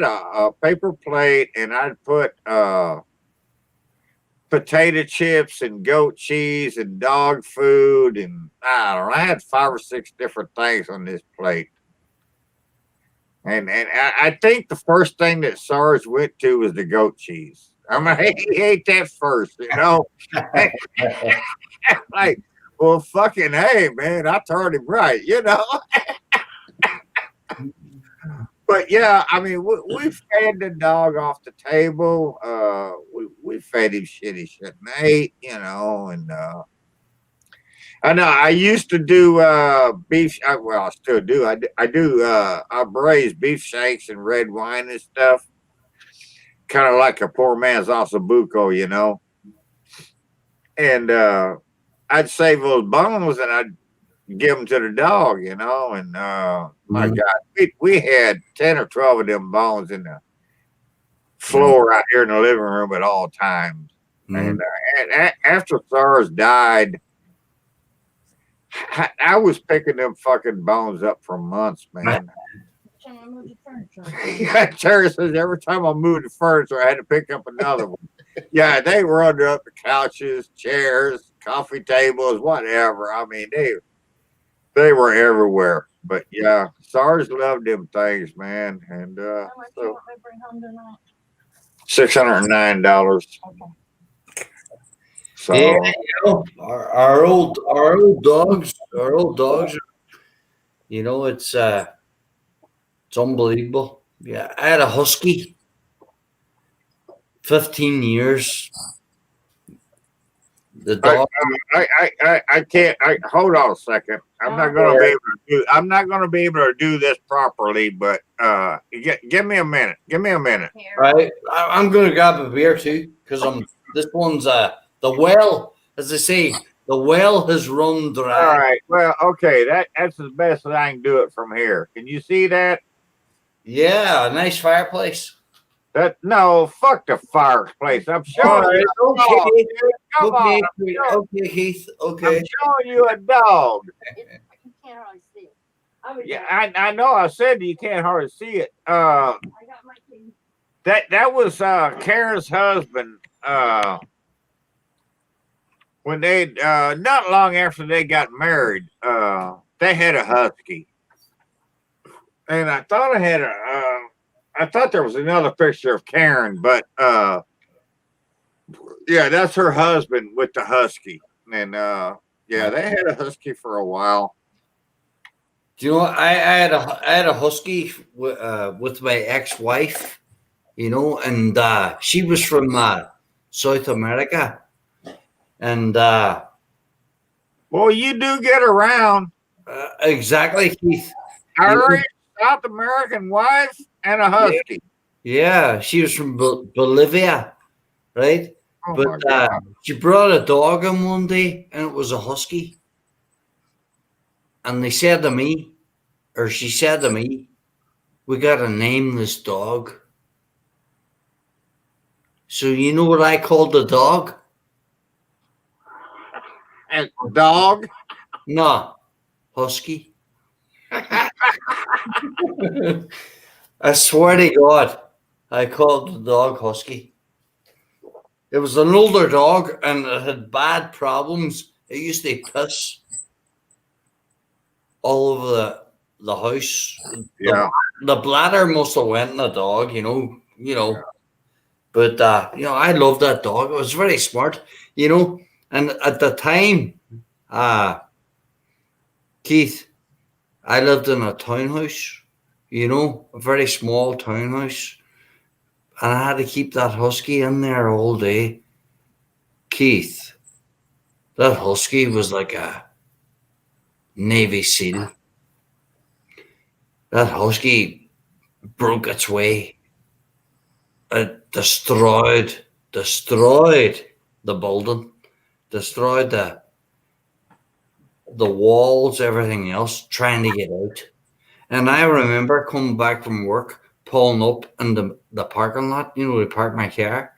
a paper plate, and I'd put potato chips and goat cheese and dog food, and I don't know. I had 5 or 6 different things on this plate, and I think the first thing that Sarge went to was the goat cheese. I mean, he ate that first, you know. Like, well, fucking hey, man, I told him right, you know. But yeah, I mean, we fed the dog off the table. We fed him shit he shouldn't ate, you know. And I know I used to do beef. Well, I still do. I braise beef shanks and red wine and stuff, kind of like a poor man's ossobuco, you know. And I'd save those bones and I'd give them to the dog, you know. And my God, we had 10 or 12 of them bones in the floor out here in the living room at all times. And after Sarge died, I was picking them fucking bones up for months, man. Terry says every time I moved the furniture, I had to pick up another one. Yeah, they were under up the couches, chairs, coffee tables, whatever. I mean, they were everywhere. But yeah, SARS loved them things, man. And How much you want me to bring home tonight? $609. So Yeah, you know, our old dogs, you know, it's unbelievable. Yeah, I had a husky, 15 years. The dog. I can't. Hold on a second. I'm not gonna be able to do. I'm not gonna be able to do this properly. But give me a minute. Give me a minute. Right, I'm gonna grab a beer too because this one's the well, as they say, the well has run dry. All right. Well, okay. That's the best that I can do it from here. Can you see that? Yeah, a nice fireplace. No, fuck the fireplace. I'm showing you. Okay, Come on. okay, Keith. Okay. I'm showing you a dog. You can't hardly see it. I would Yeah, I know. I said you can't hardly see it. I got my key. That was Karen's husband. When they not long after they got married, they had a husky, and I thought I thought there was another picture of Karen, but yeah, that's her husband with the husky, and yeah, they had a husky for a while. Do you know what? I had a husky with my ex-wife, you know, and she was from South America, and Well, you do get around. exactly, Keith. Irish, South American wife, and a husky. Yeah, she was from Bolivia, right? Oh my But God. she brought a dog in one day, and it was a husky. And they said to me, or she said to me, "We got to name this dog." So you know what I called the dog? And dog. No, husky. I swear to God, I called the dog husky. It was an older dog, and it had bad problems. It used to piss all over the house. Yeah. The bladder must have went in the dog, you know. But you know, I loved that dog. It was very smart, you know. And at the time, Keith, I lived in a townhouse, you know, a very small townhouse, and I had to keep that husky in there all day. Keith, that husky was like a Navy SEAL. That husky broke its way. It destroyed the building, destroyed the walls, everything else, trying to get out. And I remember coming back from work, pulling up in the parking lot, you know, to park my car,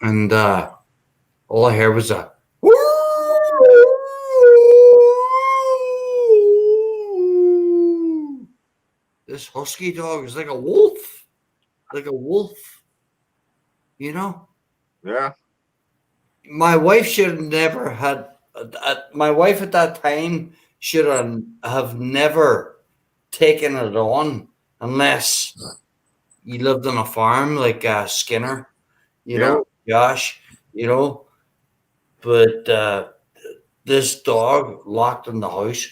and all I heard was a woo. This husky dog is like a wolf, you know. Yeah. My wife should have never had. My wife at that time should have never taken it on unless you lived on a farm like Skinner, you know, Josh, you know. But this dog locked in the house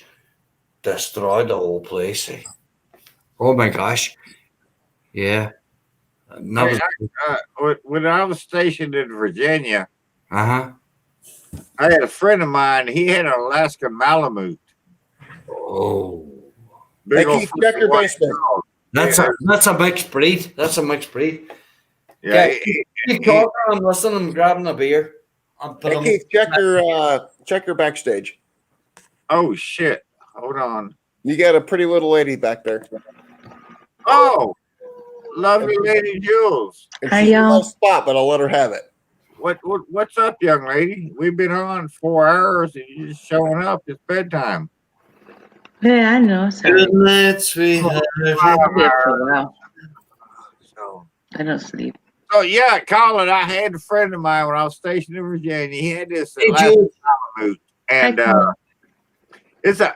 destroyed the whole place. Eh? Oh my gosh. Yeah. And that was, when I was stationed in Virginia, uh-huh. I had a friend of mine. He had an Alaskan Malamute. Oh. Big Hey, old Keith, check your basement. dog. That's a mixed breed. That's a mixed breed. Yeah. Okay, keep talking. I'm listening. I'm grabbing a beer. Hey, Keith, check your backstage. Oh shit! Hold on. You got a pretty little lady back there. Oh, lovely Lady Jules. And she's in my spot, but I'll let her have it. What's up, young lady? We've been on 4 hours and you're just showing up. It's bedtime. Yeah, I know. Sorry. Good night, sweetheart. Wow. So I don't sleep. yeah, Colin, I had a friend of mine when I was stationed in Virginia. He had this Hey, Alaskan Moot, and Hi, Colin.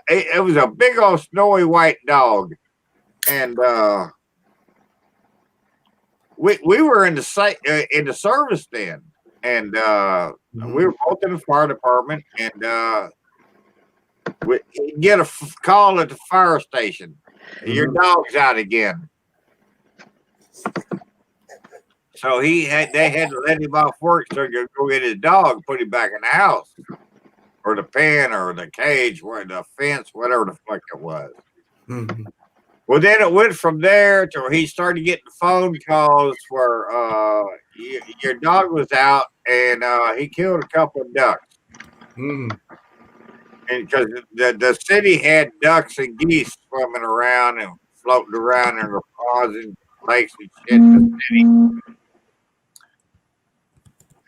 it was a big old snowy white dog, and we were in the service then, and we were both in the fire department, and we get a call at the fire station. Your dog's out again. So they had to let him off work so he could go get his dog, put him back in the house, or the pen, or the cage, or the fence, whatever the fuck it was. Mhm. Well, then it went from there to he started getting phone calls where your dog was out and he killed a couple of ducks. Mhm. And because the city had ducks and geese swimming around and floating around in the ponds and lakes and shit in the city.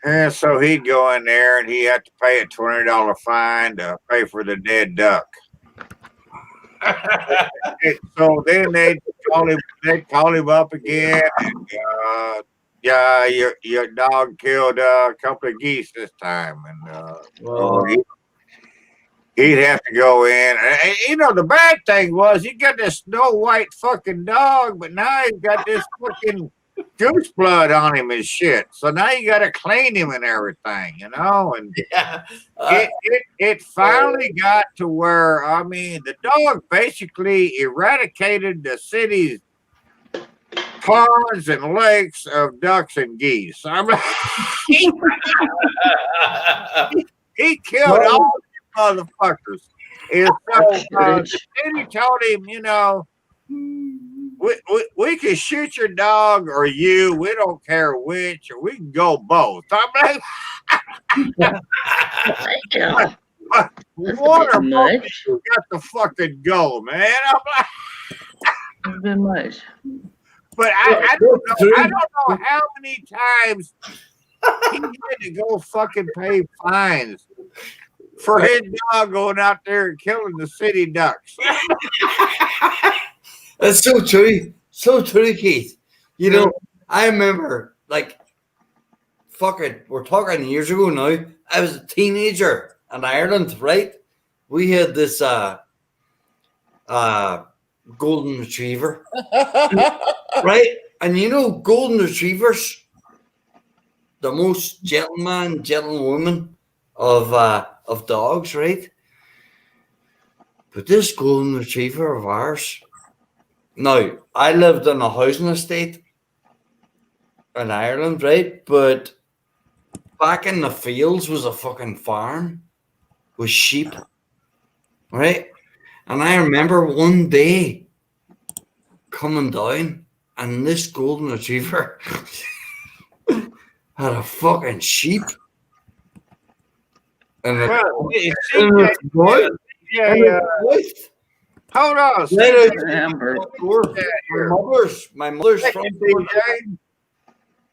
And so he'd go in there and he had to pay a $20 fine to pay for the dead duck. So then they'd call him up again, and yeah, your dog killed a couple of geese this time, and he'd have to go in. And, you know, the bad thing was he got this Snow White fucking dog, but now he's got this fucking goose blood on him and shit. So now you got to clean him and everything, you know. And it finally got to where, I mean, the dog basically eradicated the city's ponds and lakes of ducks and geese. I mean, he killed all the motherfuckers. And so the city told him, you know, we can shoot your dog or you. We don't care which, or we can go both. I'm like, one or both of you got to fucking go, man. I'm like, It's been much. but I don't know how many times he had to go fucking pay fines for his dog going out there and killing the city ducks. That's so true. So true, Keith. You know, I remember, like, fucking, we're talking years ago now. I was a teenager in Ireland, right? We had this golden retriever, right? And you know, golden retrievers, the most gentlewoman of dogs, right? But this golden retriever of ours. Now, I lived in a housing estate in Ireland, right? But back in the fields was a fucking farm with sheep, right? And I remember one day coming down and this golden retriever had a fucking sheep. And Hold on. My mother's from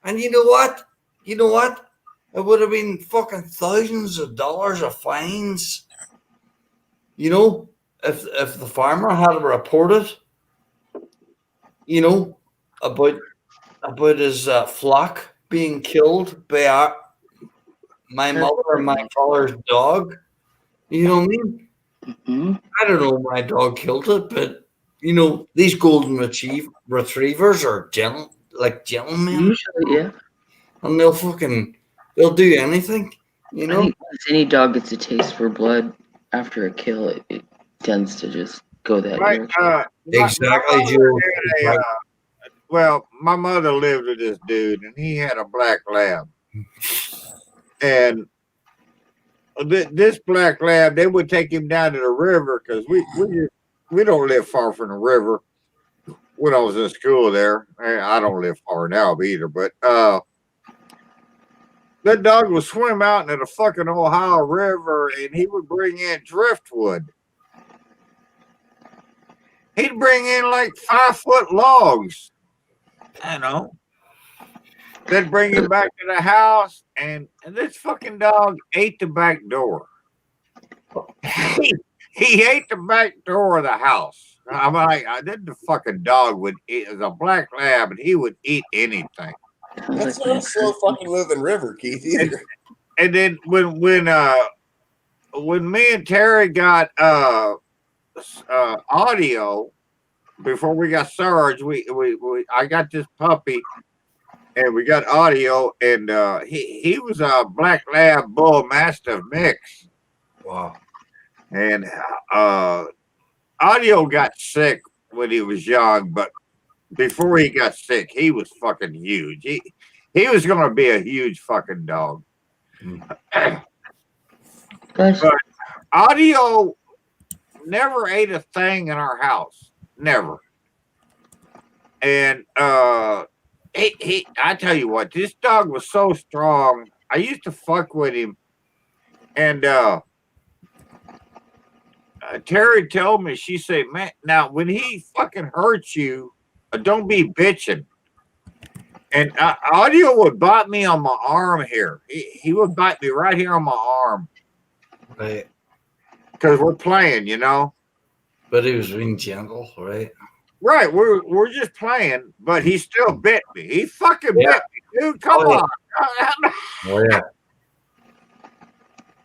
and you know what? You know what? It would have been fucking thousands of dollars of fines. You know, if the farmer had reported, you know, about his flock being killed by my mother and my father's dog. You know what I mean? Mm-hmm. I don't know my dog killed it, but you know, these golden retrievers are gentlemen. Usually, yeah. And they'll do anything, you know. I think once any dog gets a taste for blood after a kill, it tends to just go that direction. Exactly, Joe. Well, my mother lived with this dude, and he had a black lab. And this black lab, they would take him down to the river because we don't live far from the river. When I was in school there, I don't live far now either, but that dog would swim out into the fucking Ohio River, and he would bring in driftwood. He'd bring in like 5-foot logs, you know. They'd bring him back to the house, and this fucking dog ate the back door. He ate the back door of the house. I'm like, the fucking dog would eat, as a black lab, and he would eat anything. That's not a slow fucking moving river, Keith. Either. And then when when me and Terry got audio before we got Sarge, I got this puppy and we got audio, and he was a black lab bull mastiff mix. Wow. And audio got sick when he was young, but before he got sick, he was fucking huge. He was gonna be a huge fucking dog. But audio never ate a thing in our house. Never. And I tell you what, this dog was so strong. I used to fuck with him. And Terry told me, she said, man, now when he fucking hurts you, don't be bitching. And audio would bite me on my arm here. He would bite me right here on my arm. Right. Because we're playing, you know. But he was being gentle, right? Right. We're just playing, but he still bit me. He fucking bit me, dude. Come on. Oh, yeah.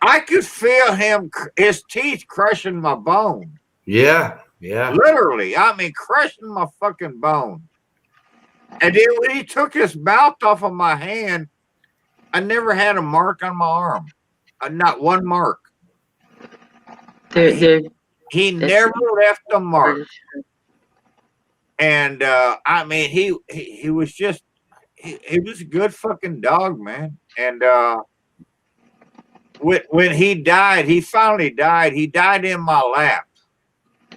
I could feel his teeth crushing my bone. Yeah. Yeah. Literally. I mean, crushing my fucking bone. And then when he took his mouth off of my hand, I never had a mark on my arm. Not one mark. He never left a mark. And I mean, he was just he was a good fucking dog, man. And when he died, he finally died. He died in my lap.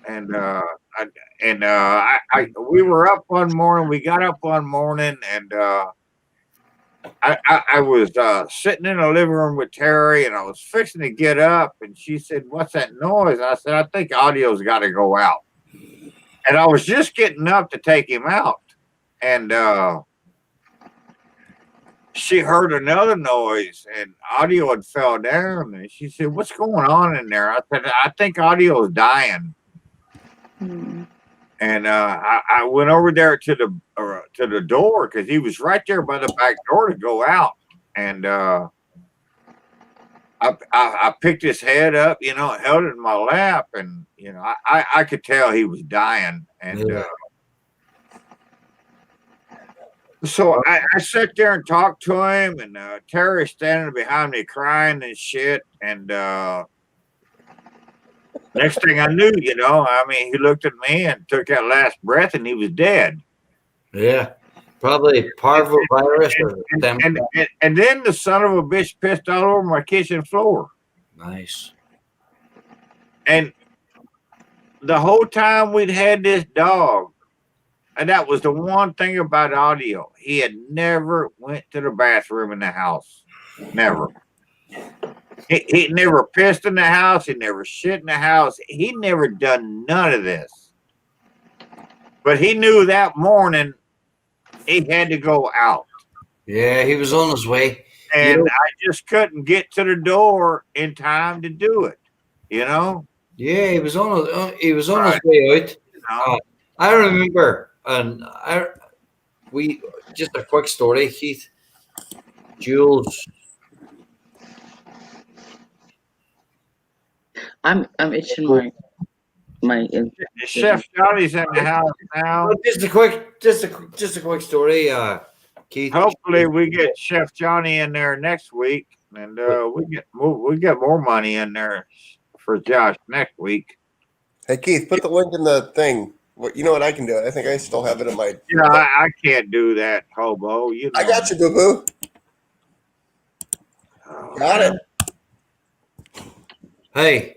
And we were up one morning. We got up one morning, and I was sitting in the living room with Terry, and I was fixing to get up, and she said, "What's that noise?" I said, "I think audio's got to go out." And I was just getting up to take him out, and she heard another noise, and audio had fell down, and she said, "What's going on in there?" I said, "I think audio is dying." And I went over there to the door because he was right there by the back door to go out. And I picked his head up, you know, held it in my lap, and you know, I could tell he was dying. And so I sat there and talked to him, and Terry standing behind me crying and shit. And next thing I knew, you know, I mean, he looked at me and took that last breath, and he was dead. Yeah, probably parvovirus. And then the son of a bitch pissed all over my kitchen floor. Nice. And the whole time we'd had this dog, and that was the one thing about audio. He had never went to the bathroom in the house. Never. He never pissed in the house. He never shit in the house. He never done none of this. But he knew that morning he had to go out. Yeah, he was on his way. And I just couldn't get to the door in time to do it. You know? Yeah, he was on his way out. You know? I remember, and just a quick story, Keith. Jules. I'm itching my Chef Johnny's in the house now. Just a quick story, Keith. Hopefully we get Chef Johnny in there next week, and we get more money in there for Josh next week. Hey Keith, put the link in the thing. You know what I can do? I think I still have it in my. Yeah, I can't do that, hobo. You know. I got you, boo boo. Got it. Hey,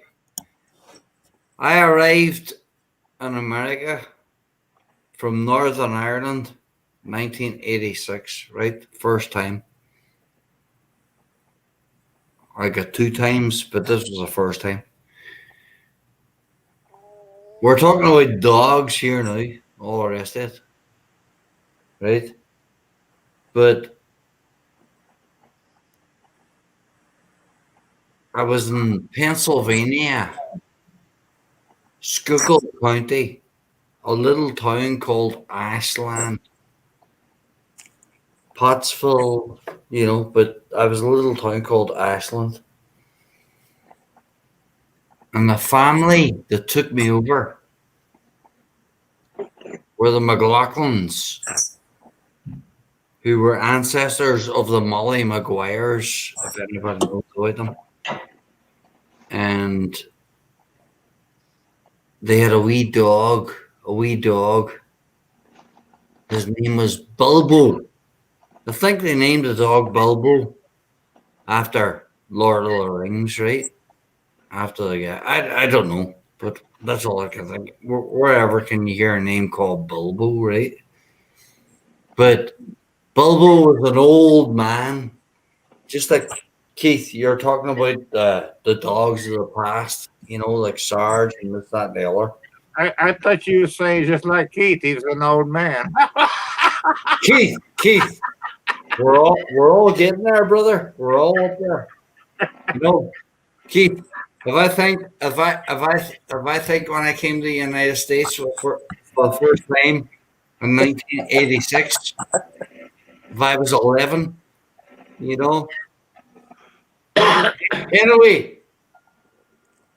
I arrived in America from Northern Ireland, 1986, right? First time. I got 2 times, but this was the first time. We're talking about dogs here now, all the rest of it, right? But I was in Pennsylvania, Schuylkill County, a little town called Ashland, Pottsville, you know, but I was a little town called Ashland. And the family that took me over were the McLaughlins, who were ancestors of the Molly Maguires, if anybody knows about them. And they had a wee dog. His name was Bilbo. I think they named the dog Bilbo after Lord of the Rings, right? After the guy. I don't know, but that's all I can think. Wherever can you hear a name called Bilbo, right? But Bilbo was an old man, just like Keith. You're talking about the dogs of the past, you know, like Sarge and this, that, and the other. I thought you were saying just like Keith, he's an old man. Keith, we're all getting there, brother. We're all up there. You know, Keith. If I think when I came to the United States for the first time in 1986, if I was 11, you know. Anyway,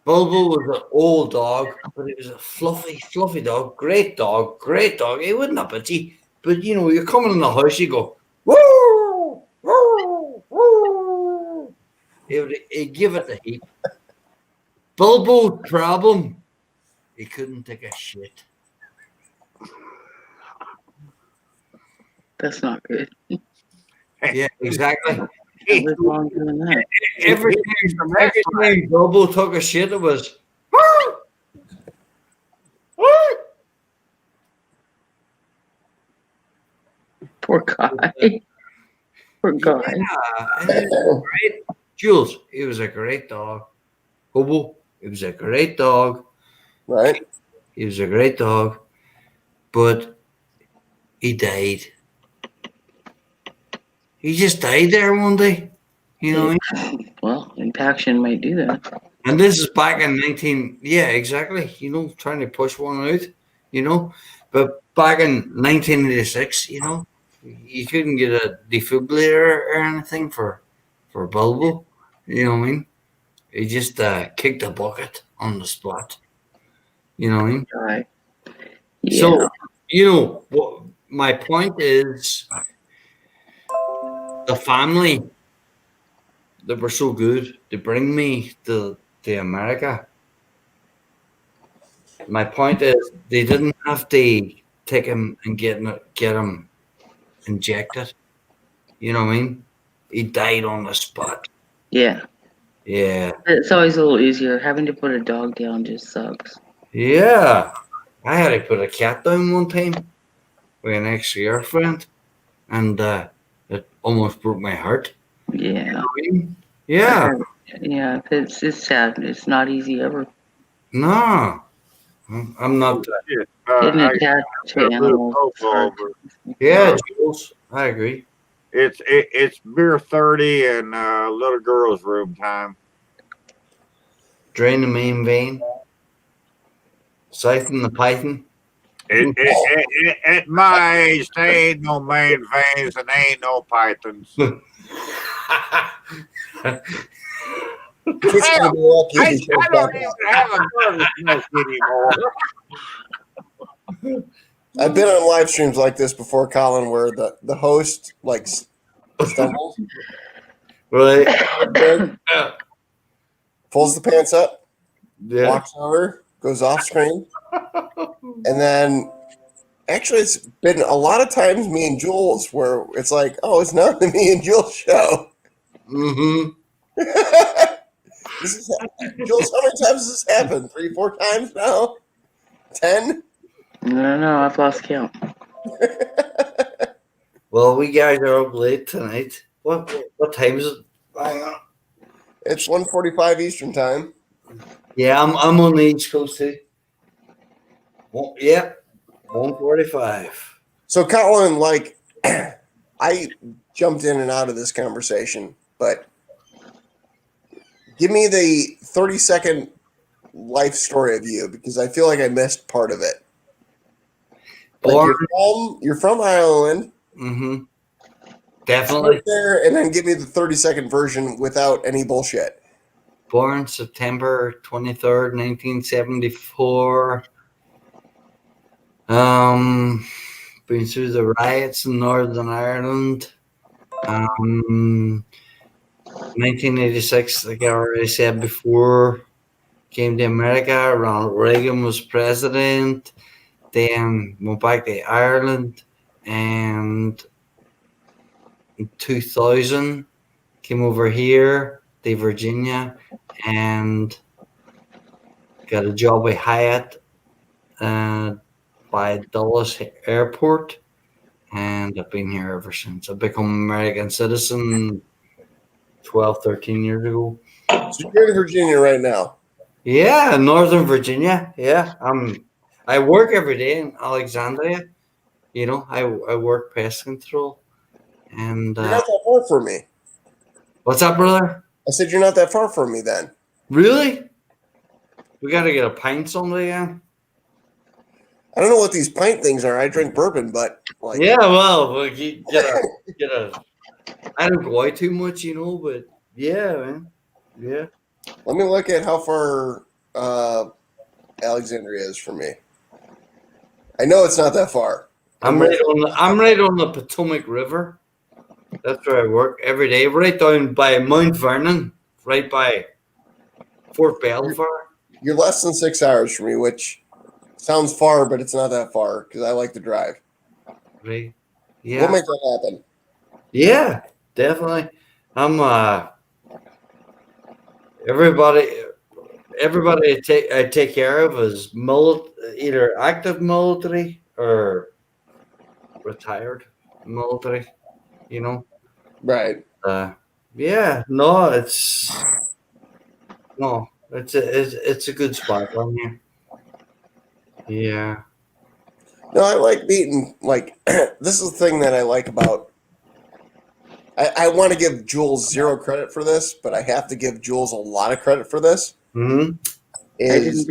Bulbo was an old dog, but he was a fluffy dog. Great dog. He wasn't a bitchy, but you know, you're coming in the house, you go, woo, woo, woo. He'd give it the heat. Bulbo's problem, he couldn't take a shit. That's not good. Yeah, exactly. What's wrong doing that? Every time Bulbo took a shit, it was. Poor guy. Poor guy. Yeah, great. Jules, he was a great dog. Hobo, he was a great dog. Right. He was a great dog, but he died. He just died there one day. You know. Well, impaction might do that. And this is back in 19. Yeah, exactly. You know, trying to push one out. You know, but back in 1986, you know, you couldn't get a defibrillator or anything for Bulbo. You know what I mean? He just kicked a bucket on the spot. You know what I mean? Right. Yeah. So, you know, what my point is, the family that were so good to bring me to America. My point is, they didn't have to take him and get him injected. You know what I mean? He died on the spot. Yeah. Yeah. It's always a little easier. Having to put a dog down just sucks. Yeah. I had to put a cat down one time with an ex-girlfriend, and it almost broke my heart. Yeah. You know what I mean? Yeah. Yeah. It's sad. It's not easy ever. No. I'm not. Getting attached to animals. Yeah, Jules, I agree. It's beer 30 and little girl's room time. Drain the main vein. Siphon the python. At my age, there ain't no main veins and ain't no pythons. I I don't even have a burger smoke anymore. I've been on live streams like this before, Colin, where the host like stumbles, Right. pulls the pants up, Yeah. walks over, goes off screen, and then actually it's been a lot of times me and Jules where it's like, oh, it's not the me and Jules show. Mm-hmm. Jules, how many times has this happened? 3-4 times now? 10? No, I've lost count. Well, we guys are up late tonight. What time is it? Hang on. It's 1:45 Eastern time. Yeah, I'm on the East Coast too. Well, yeah, 1:45. So, Colin, like, I jumped in and out of this conversation, but give me the 30-second life story of you, because I feel like I missed part of it. Like you're from Ireland. Mm-hmm. Definitely. Start there, and then give me the 30-second version without any bullshit. Born September 23rd, 1974. Been through the riots in Northern Ireland. 1986, like I already said before, came to America. Ronald Reagan was president. Then went back to Ireland, and in 2000 came over here to Virginia and got a job with Hyatt by Dulles Airport, and I've been here ever since. I've become an American citizen 12, 13 years ago. So you're in Virginia right now. Yeah, Northern Virginia. Yeah, I work every day in Alexandria. You know, I work pest control. And You're not that far from me. What's up, brother? I said you're not that far from me then. Really? We got to get a pint someday, yeah? I don't know what these pint things are. I drink bourbon, but like Yeah, well, you get a. I don't go out too much, you know, but yeah, man. Yeah. Let me look at how far Alexandria is from me. I know it's not that far. I'm right on the Potomac River. That's where I work every day, right down by Mount Vernon, right by Fort Belvoir. You're less than 6 hours from me, which sounds far, but it's not that far because I like to drive. Right. Yeah. We'll make that happen. Yeah, definitely. I'm everybody I take care of is either active military or retired military, you know. Right. Yeah, no, it's a good spot down here. Yeah. No, I like meeting, like, this is the thing that I like about, I want to give Jules zero credit for this, but I have to give Jules a lot of credit for this. Mm-hmm. Is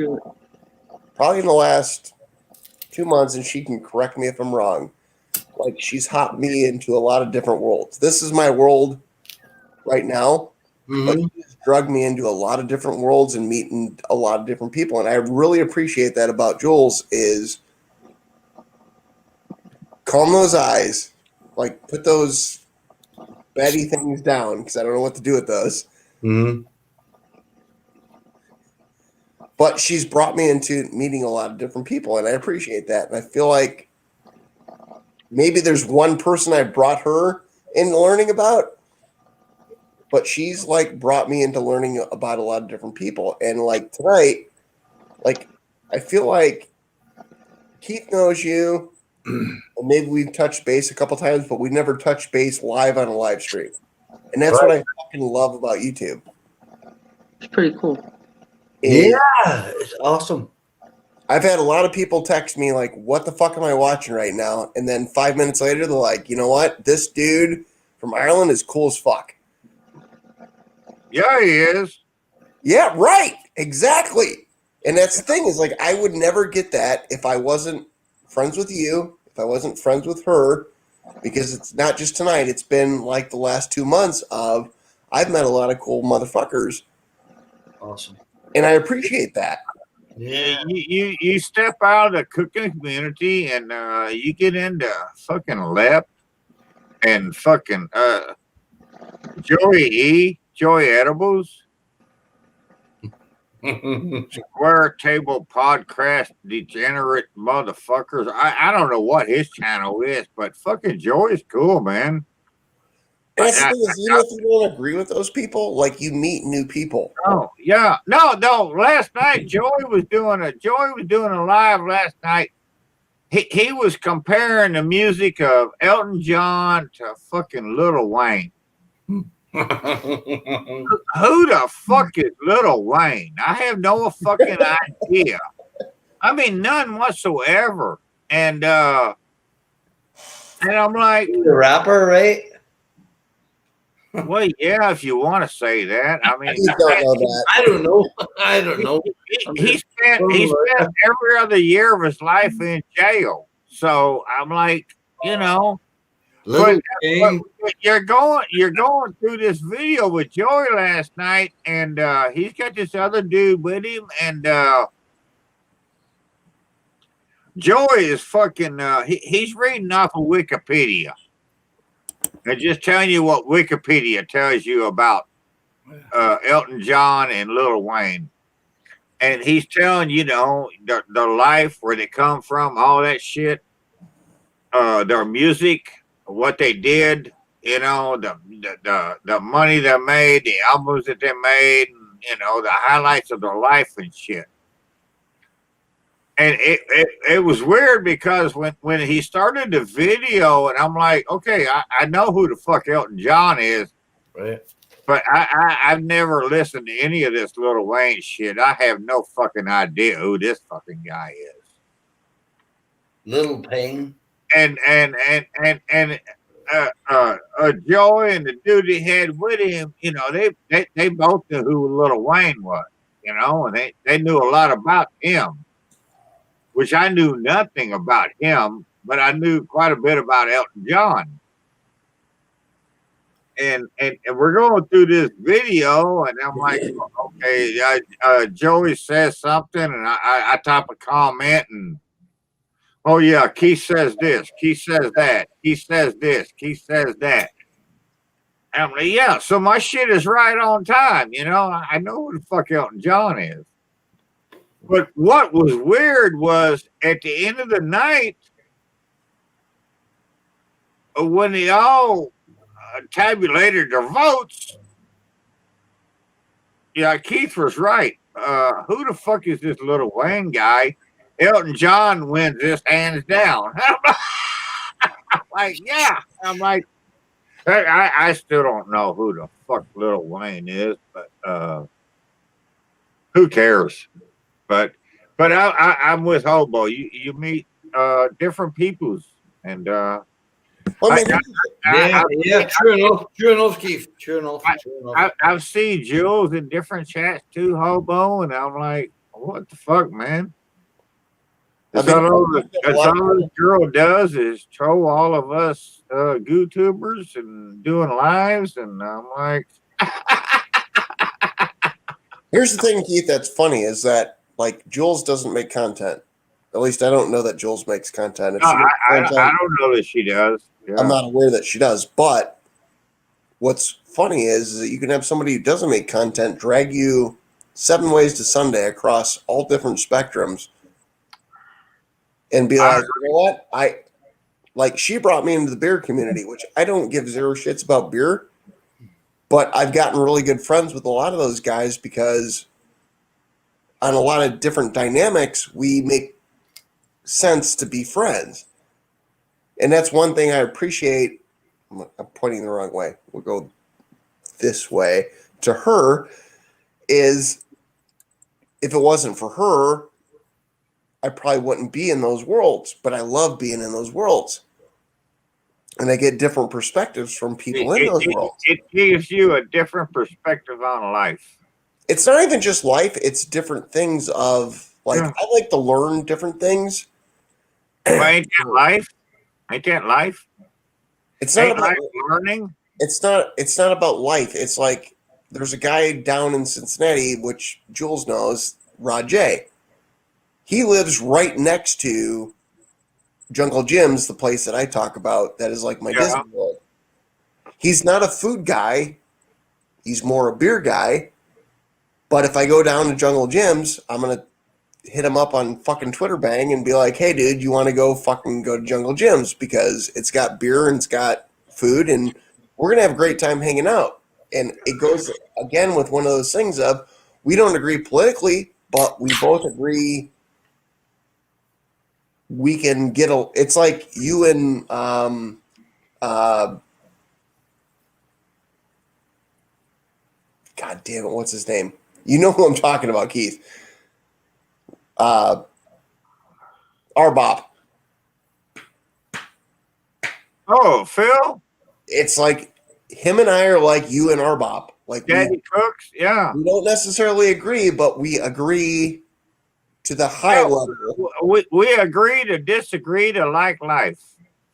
probably in the last 2 months, and she can correct me if I'm wrong, like, she's hopped me into a lot of different worlds. This is my world right now, but she's drugged me into a lot of different worlds and meeting a lot of different people, and I really appreciate that about Jules is calm those eyes, like put those Betty things down because I don't know what to do with those. Mm-hmm. But she's brought me into meeting a lot of different people, and I appreciate that. And I feel like maybe there's one person I brought her into learning about, but she's like brought me into learning about a lot of different people. And like tonight, like I feel like Keith knows you. Maybe we've touched base a couple times, but we never touched base live on a live stream. And that's what I fucking love about YouTube. It's pretty cool. Yeah, it's awesome. I've had a lot of people text me like, what the fuck am I watching right now? And then 5 minutes later, they're like, you know what? This dude from Ireland is cool as fuck. Yeah, he is. Yeah, right. Exactly. And that's the thing is like, I would never get that if I wasn't friends with you, if I wasn't friends with her, because it's not just tonight. It's been like the last 2 months of I've met a lot of cool motherfuckers. Awesome. And I appreciate that. Yeah, you step out of the cooking community and you get into fucking Lep and fucking Joey Edibles, Square Table Podcast Degenerate Motherfuckers. I don't know what his channel is, but fucking Joey's cool, man. And that's the thing is, even if you don't agree with those people, like you meet new people. Oh yeah, no. Last night Joey was doing a live last night. He was comparing the music of Elton John to fucking Lil Wayne. Who the fuck is Lil Wayne? I have no fucking idea. I mean, none whatsoever. And I'm like, the rapper, right? Well, yeah, if you want to say that. I mean, I don't know. I don't know. He spent every other year of his life in jail. So I'm like, you know, Little but King. you're going through this video with Joey last night, and he's got this other dude with him, and Joey is fucking. He's reading off of Wikipedia. And just telling you what Wikipedia tells you about Elton John and Lil Wayne. And he's telling, you know, the life, where they come from, all that shit, their music, what they did, you know, the money they made, the albums that they made, you know, the highlights of their life and shit. And it was weird because when he started the video, and I'm like, okay, I know who the fuck Elton John is, Right. but I've never listened to any of this Lil Wayne shit. I have no fucking idea who this fucking guy is. Little Pain. And Joey and the dude he had with him, you know, they both knew who Lil Wayne was, you know, and they knew a lot about him. Which I knew nothing about him, but I knew quite a bit about Elton John. And we're going through this video, and I'm like, okay, Joey says something, and I type a comment, and oh yeah, Keith says this, Keith says that, Keith says this, Keith says that. And I'm like, yeah, so my shit is right on time, you know. I know who the fuck Elton John is. But what was weird was at the end of the night, when they all tabulated their votes, yeah, Keith was right. Who the fuck is this Lil Wayne guy? Elton John wins this hands down. I'm like, yeah. I'm like, I still don't know who the fuck Lil Wayne is, but who cares? But I'm with Hobo. You meet different peoples, and yeah, true enough, Keith. True enough. I've seen Jules in different chats too, Hobo, and I'm like, what the fuck, man? That's all this girl does is troll all of us YouTubers and doing lives, and I'm like, here's the thing, Keith. That's funny is that. Like, Jules doesn't make content. At least I don't know that Jules makes content. If she makes content, I don't know that she does. Yeah. I'm not aware that she does. But what's funny is that you can have somebody who doesn't make content drag you 7 ways to Sunday across all different spectrums and be like, you know what? She brought me into the beer community, which I don't give zero shits about beer. But I've gotten really good friends with a lot of those guys because on a lot of different dynamics, we make sense to be friends. And that's one thing I appreciate. I'm pointing the wrong way. We'll go this way. To her is, if it wasn't for her, I probably wouldn't be in those worlds. But I love being in those worlds. And I get different perspectives from people in those worlds. It gives you a different perspective on life. It's not even just life, it's different things of, like, I like to learn different things. Well, ain't that life? Ain't that life? It's not about learning. It's not about life. It's like, there's a guy down in Cincinnati, which Jules knows, Rod J. He lives right next to Jungle Jim's, the place that I talk about, that is like my Disney World. He's not a food guy. He's more a beer guy. But if I go down to Jungle Jim's, I'm going to hit him up on fucking Twitter Bang and be like, hey, dude, you want to go to Jungle Jim's? Because it's got beer and it's got food and we're going to have a great time hanging out. And it goes, again, with one of those things of, we don't agree politically, but we both agree we can get a, it's like you and, God damn it, what's his name? You know who I'm talking about, Keith. Arbop. Oh, Phil? It's like him and I are like you and Arbop. Like Daddy Cooks, yeah. We don't necessarily agree, but we agree to the high level. We agree to disagree to like life.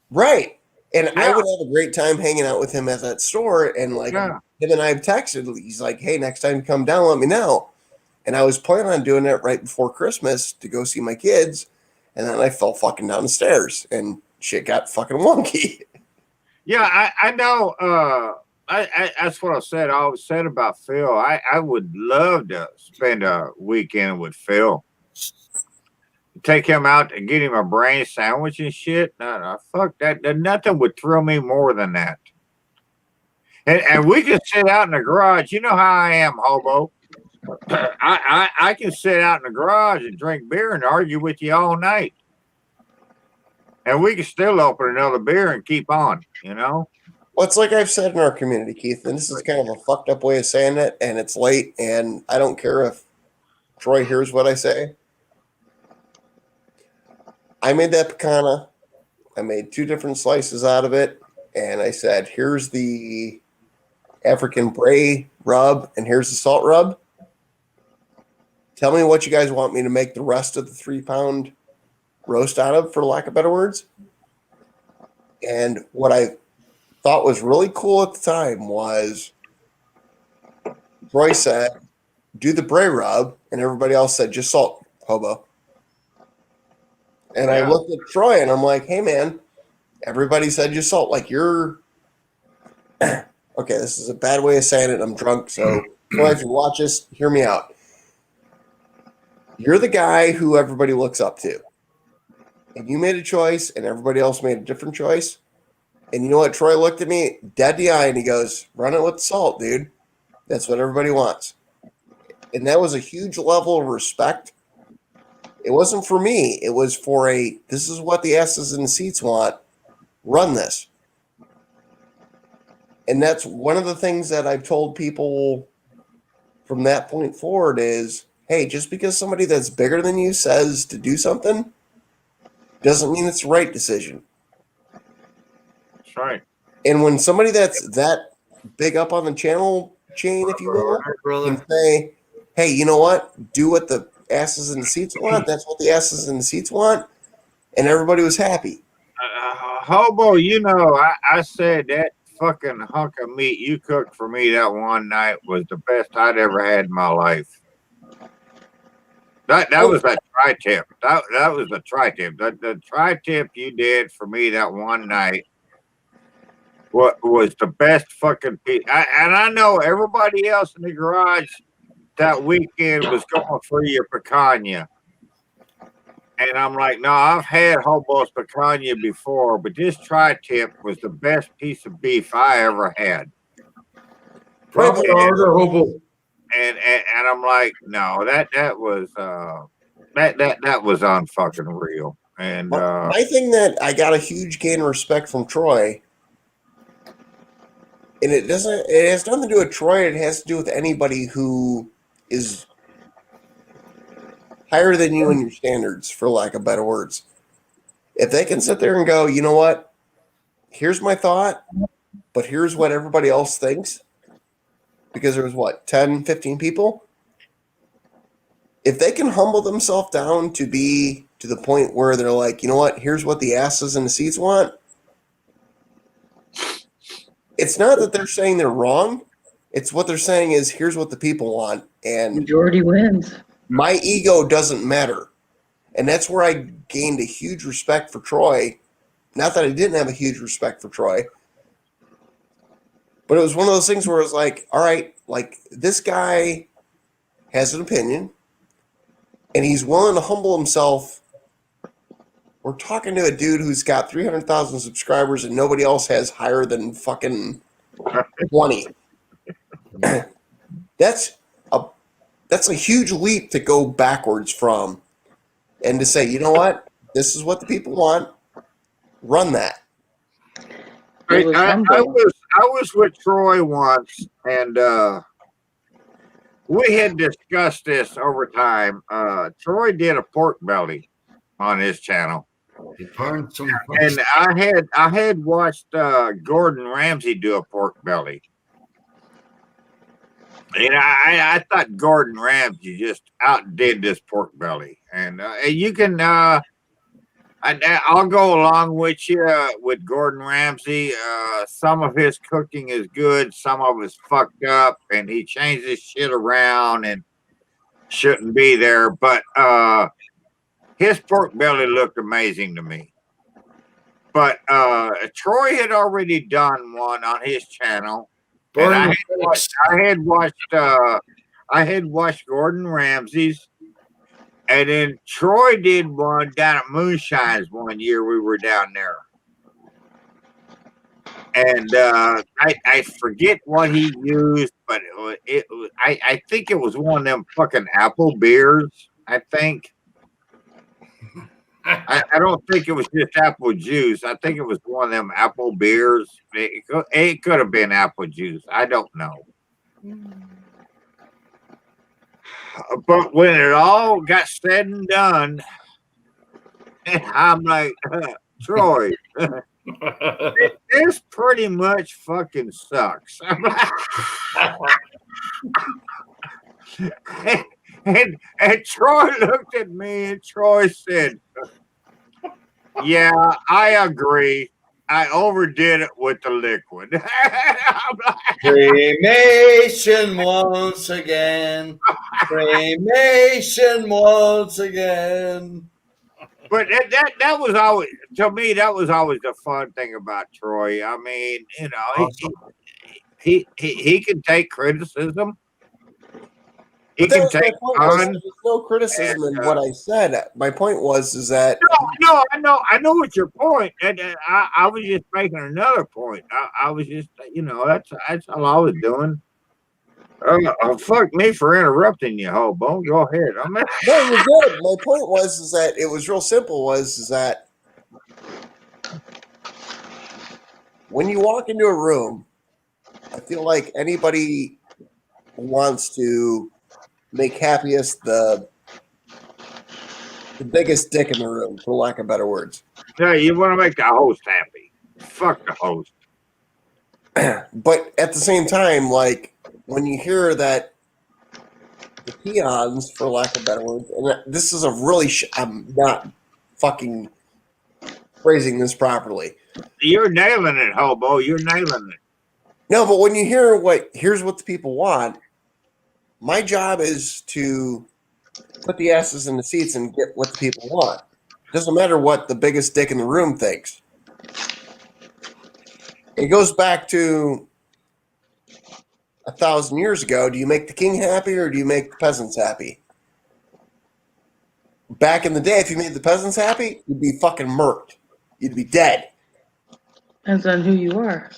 Right. And I Yeah. would have a great time hanging out with him at that store. And like Yeah. him and I have texted. He's like, "Hey, next time you come down, let me know." And I was planning on doing it right before Christmas to go see my kids. And then I fell fucking down the stairs and shit got fucking wonky. Yeah, I know. That's what I always said about Phil. I would love to spend a weekend with Phil. Take him out and get him a brain sandwich and shit. No, fuck that. Nothing would thrill me more than that. And we can sit out in the garage. You know how I am, hobo. I can sit out in the garage and drink beer and argue with you all night. And we can still open another beer and keep on, you know? Well, it's like I've said in our community, Keith, and this is kind of a fucked up way of saying it, and it's late, and I don't care if Troy hears what I say. I made that picana. I made 2 different slices out of it, and I said, here's the African bray rub, and here's the salt rub. Tell me what you guys want me to make the rest of the 3-pound roast out of, for lack of better words. And what I thought was really cool at the time was Troy said, do the bray rub, and everybody else said, just salt, hobo. And I looked at Troy and I'm like, hey man, everybody said just salt. Like you're okay, this is a bad way of saying it. I'm drunk, so Troy, if you watch this, hear me out. You're the guy who everybody looks up to. And you made a choice, and everybody else made a different choice. And you know what? Troy looked at me dead in the eye, and he goes, run it with salt, dude. That's what everybody wants. And that was a huge level of respect. It wasn't for me. It was for this is what the asses in the seats want. Run this. And that's one of the things that I've told people from that point forward is, hey, just because somebody that's bigger than you says to do something doesn't mean it's the right decision. That's right. And when somebody that's that big up on the channel chain, if you will, can say, hey, you know what? Do what the asses in the seats want. That's what the asses in the seats want. And everybody was happy. Hobo, you know, I said that fucking hunk of meat you cooked for me that one night was the best I'd ever had in my life. That was a tri-tip. That was a tri-tip. The tri-tip you did for me that one night was the best fucking piece. And I know everybody else in the garage that weekend was going for your picanha. And I'm like, no, I've had Hobo's picanha before, but this tri-tip was the best piece of beef I ever had. Probably Hobo. And I'm like, no, that was that was unfucking real. And my thing that I got a huge gain of respect from Troy, and it has nothing to do with Troy, it has to do with anybody who is higher than you in your standards, for lack of better words. If they can sit there and go, you know what, here's my thought, but here's what everybody else thinks, because there was, 10, 15 people? If they can humble themselves down to be to the point where they're like, you know what, here's what the asses in the seats want, it's not that they're saying they're wrong. It's what they're saying is, here's what the people want. And majority wins. My ego doesn't matter. And that's where I gained a huge respect for Troy. Not that I didn't have a huge respect for Troy, but it was one of those things where it was like, all right, like this guy has an opinion and he's willing to humble himself. We're talking to a dude who's got 300,000 subscribers and nobody else has higher than fucking 20. That's a huge leap to go backwards from, and to say, you know what, this is what the people want. Run that. I was with Troy once, and we had discussed this over time. Troy did a pork belly on his channel, and I had watched Gordon Ramsay do a pork belly. And I thought Gordon Ramsay just outdid this pork belly. And you can I'll go along with you with Gordon Ramsay. Some of his cooking is good, some of it's fucked up, and he changes shit around and shouldn't be there. But his pork belly looked amazing to me. But Troy had already done one on his channel. And I had watched Gordon Ramsay's. And then Troy did one down at Moonshine's one year. We were down there. And I forget what he used, but I think it was one of them fucking apple beers, I think. I don't think it was just apple juice. I think it was one of them apple beers. It could have been apple juice. I don't know. But when it all got said and done, I'm like, Troy, this pretty much fucking sucks. And Troy looked at me and Troy said, yeah, I agree. I overdid it with the liquid. Cremation once again. Cremation once again. But that was always, to me, that was always the fun thing about Troy. I mean, you know, he can take criticism. He But that can was my take point. Was, fun. there's no criticism in what I said. My point was is that No, I know what your point, and I was just making another point. I was just, you know, that's all I was doing. Fuck me for interrupting you, hobo. Go ahead. no, you're good. My point was is that it was real simple. Was is that when you walk into a room, I feel like anybody wants to make happiest the biggest dick in the room, for lack of better words. Yeah, you want to make the host happy. Fuck the host. But at the same time, like when you hear that the peons, for lack of better words, and this is a really, I'm not fucking phrasing this properly. You're nailing it, hobo. You're nailing it. No, but when you hear here's what the people want, my job is to put the asses in the seats and get what the people want. It doesn't matter what the biggest dick in the room thinks. It goes back to 1,000 years ago. Do you make the king happy or do you make the peasants happy? Back in the day, if you made the peasants happy, you'd be fucking murked. You'd be dead. Depends on who you are.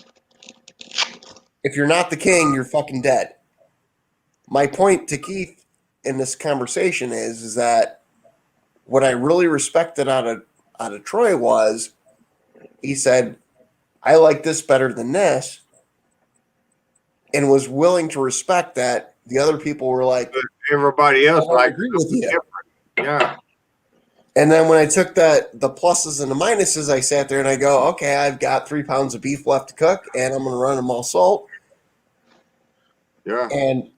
If you're not the king, you're fucking dead. My point to Keith in this conversation is that what I really respected out of Troy was he said, I like this better than this, and was willing to respect that. The other people were like, everybody else I like agree with you. Yeah. And then when I took the pluses and the minuses, I sat there and I go, okay, I've got 3 pounds of beef left to cook, and I'm going to run them all salt. Yeah. And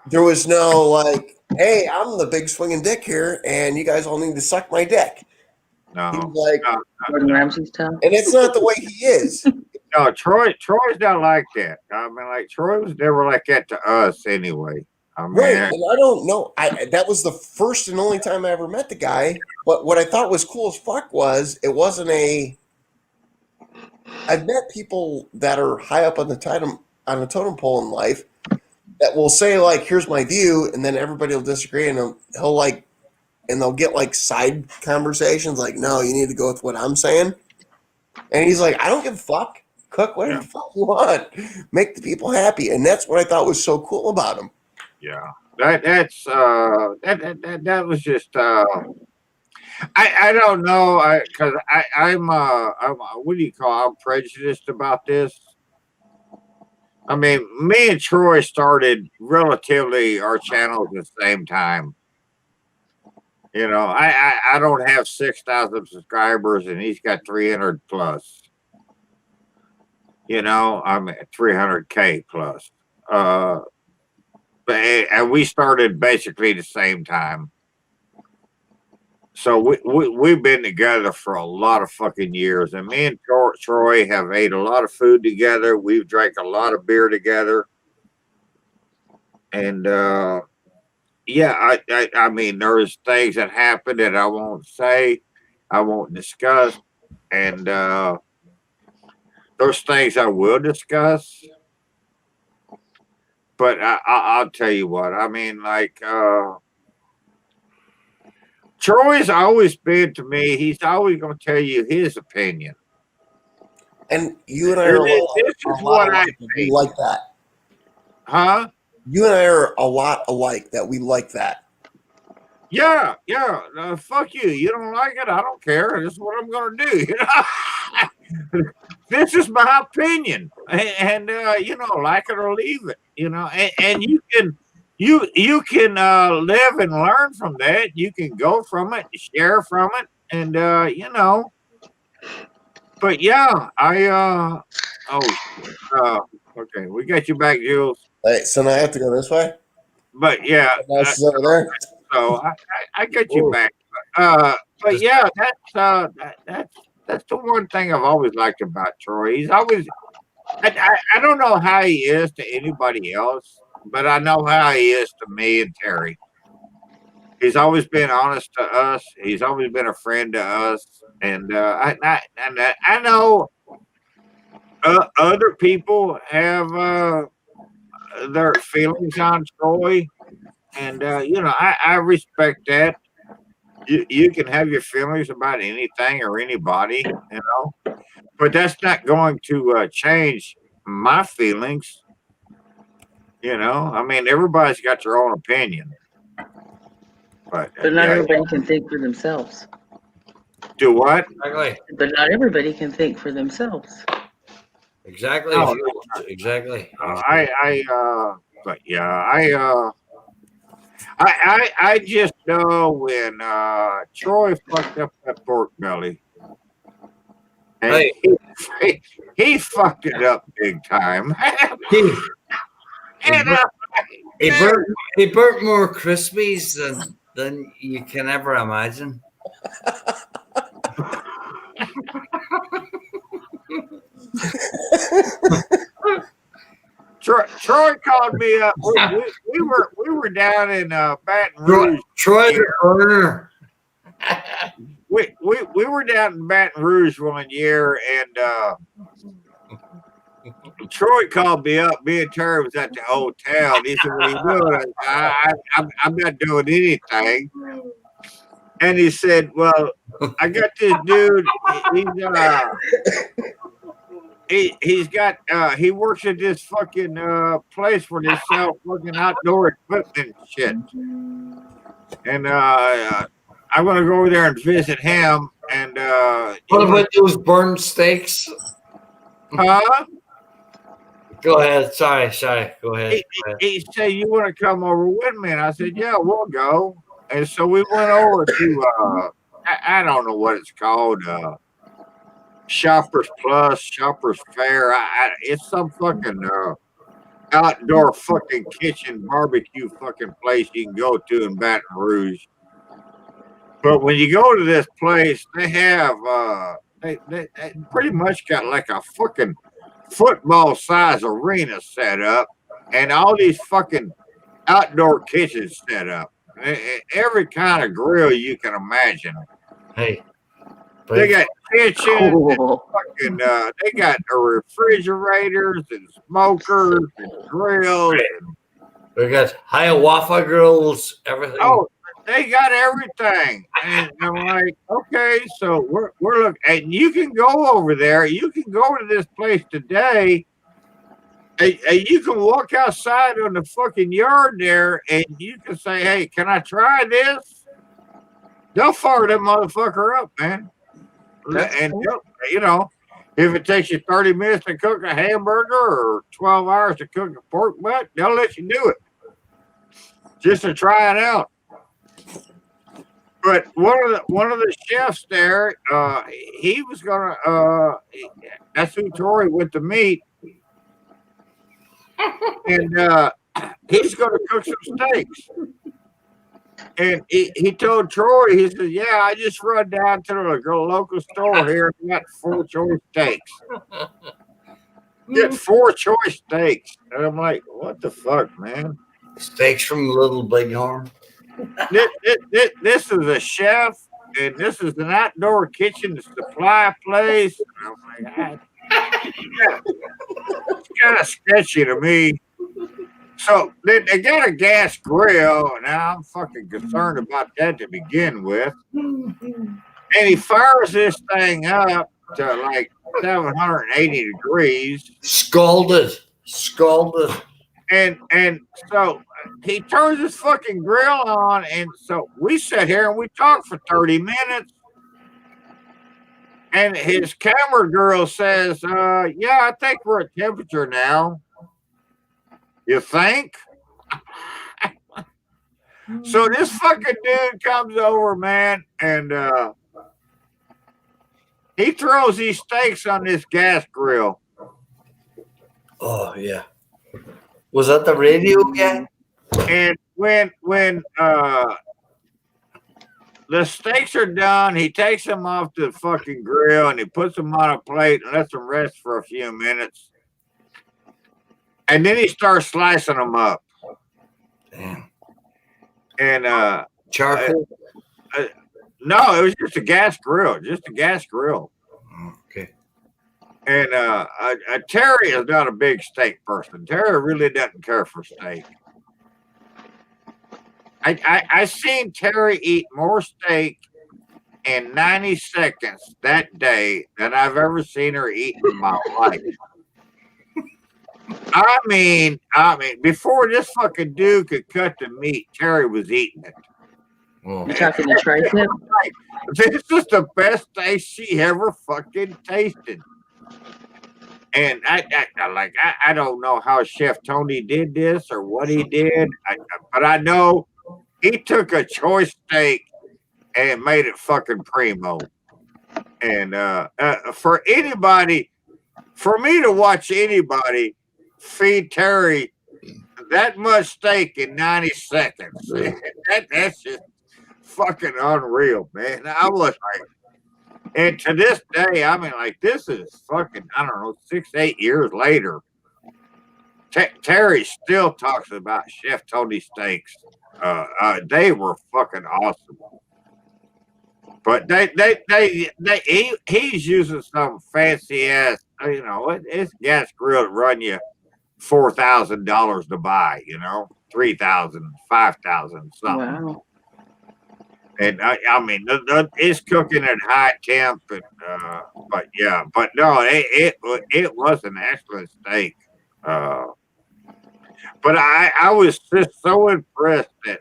there was no like, hey, I'm the big swinging dick here, and you guys all need to suck my dick. No. He was like, Gordon Ramsay's style. and it's not the way he is. No, Troy's not like that. I mean, like Troy was never like that to us anyway. I mean, Right, and I don't know. That was the first and only time I ever met the guy. But what I thought was cool as fuck was it wasn't a. I've met people that are high up on the totem pole in life that will say like, "Here's my view," and then everybody will disagree, and they'll get like side conversations like, "No, you need to go with what I'm saying," and he's like, "I don't give a fuck. Cook whatever the fuck you want. Make the people happy," and that's what I thought was so cool about him. Yeah, that was just I don't know because I'm what do you call I'm prejudiced about this. I mean, me and Troy started relatively our channels at the same time. You know, I don't have 6,000 subscribers and he's got 300 plus. You know, I'm at 300K plus. And we started basically the same time. So we've been together for a lot of fucking years, and me and Troy have ate a lot of food together. We've drank a lot of beer together, and yeah, I mean, there's things that happened that I won't say, I won't discuss, and there's things I will discuss. But I'll tell you what, I mean, like. Troy's always been to me. He's always going to tell you his opinion. And you and I are we like that. Huh? You and I are a lot alike that we like that. Yeah. Fuck you. You don't like it? I don't care. This is what I'm going to do. You know? This is my opinion. And you know, like it or leave it. You know, and you can... You can live and learn from that. You can go from it, share from it, and you know. But yeah, okay, we got you back, Jules. Hey, so now I have to go this way. But yeah, that's over there. So I got you back. But yeah, that's the one thing I've always liked about Troy. He's always. I don't know how he is to anybody else. But I know how he is to me and Terry. He's always been honest to us. He's always been a friend to us. And I know other people have their feelings on Troy. And, you know, I respect that. You can have your feelings about anything or anybody, you know. But that's not going to change my feelings. You know, I mean, everybody's got their own opinion. But not everybody can think for themselves. Do what? Exactly. But not everybody can think for themselves. Exactly. No, exactly. But yeah, I just know when Troy fucked up that pork belly. And he fucked it up big time. He burnt more Crispies than you can ever imagine. Troy called me up. We were down in Baton Rouge. Troy the burner. We were down in Baton Rouge one year, and Troy called me up. Me and Terry was at the hotel. And he said, "What are you doing?" I'm not doing anything. And he said, "Well, I got this dude. He works at this fucking place where they sell fucking outdoor equipment and shit. And I'm gonna go over there and visit him. And what about those burned steaks?" Huh? Go ahead. Sorry. Go ahead. He said, "You want to come over with me?" And I said, "Yeah, we'll go." And so we went over to I don't know what it's called, Shoppers Plus, Shoppers Fair. It's some fucking outdoor fucking kitchen barbecue fucking place you can go to in Baton Rouge. But when you go to this place, they have they pretty much got like a fucking football size arena set up, and all these fucking outdoor kitchens set up. Every kind of grill you can imagine. Hey, they got kitchens, and fucking, they got refrigerators and smokers and grills. And, they got Hiawatha grills, everything. Oh, they got everything. And I'm like, okay, so we're looking, and you can go over there. You can go to this place today. And you can walk outside on the fucking yard there, and you can say, "Hey, can I try this?" They'll fire that motherfucker up, man. And you know, if it takes you 30 minutes to cook a hamburger or 12 hours to cook a pork butt, they'll let you do it just to try it out. But one of the chefs there, he was gonna. That's who Troy went to meet. And he's going to cook some steaks. And he told Troy, he said, "Yeah, I just run down to the local store here and got 4 choice steaks. Get 4 choice steaks." And I'm like, "What the fuck, man?" Steaks from Little Bighorn. This is a chef, and this is an outdoor kitchen supply place. And I'm like, it's kind of sketchy to me. So they got a gas grill. Now I'm fucking concerned about that to begin with. And he fires this thing up to like 780 degrees. Scalded. And so he turns his fucking grill on, and so we sit here and we talk for 30 minutes. And his camera girl says, "Yeah, I think we're at temperature now." You think? So this fucking dude comes over, man, and he throws these steaks on this gas grill. Oh yeah. Was that the radio guy? And when the steaks are done, he takes them off the fucking grill and he puts them on a plate and lets them rest for a few minutes. And then he starts slicing them up. Damn. And charcoal? No, it was just a gas grill. Okay. And Terry is not a big steak person. Terry really doesn't care for steak. I seen Terry eat more steak in 90 seconds that day than I've ever seen her eat in my life. I mean, before this fucking dude could cut the meat, Terry was eating it. You talking the tricep? This is the best taste she ever fucking tasted. And I don't know how Chef Tony did this or what he did, but I know he took a choice steak and made it fucking primo. And for me to watch anybody feed Terry that much steak in 90 seconds, that's just fucking unreal, man. I was like, and to this day, I mean, like, this is fucking, I don't know, 6-8 years later. Terry still talks about Chef Tony steaks. They were fucking awesome. But he's using some fancy ass, you know, it's gas grill to run you $4,000 to buy, you know, 3,000, 5,000, something. Wow. And I mean, it's cooking at high temp, and, but no, it was an excellent steak. But I was just so impressed that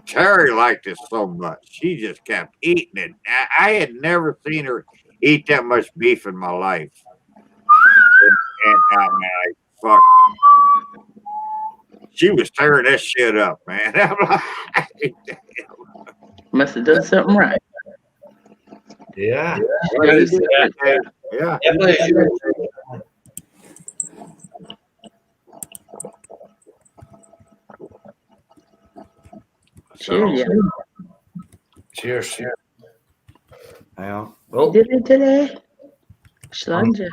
Terry liked it so much. She just kept eating it. I had never seen her eat that much beef in my life. And I mean, fuck. She was tearing that shit up, man. I'm like, must have done something right. Yeah. Yeah. Cheers. Cheers. Yeah. Well, did it today? Slanja.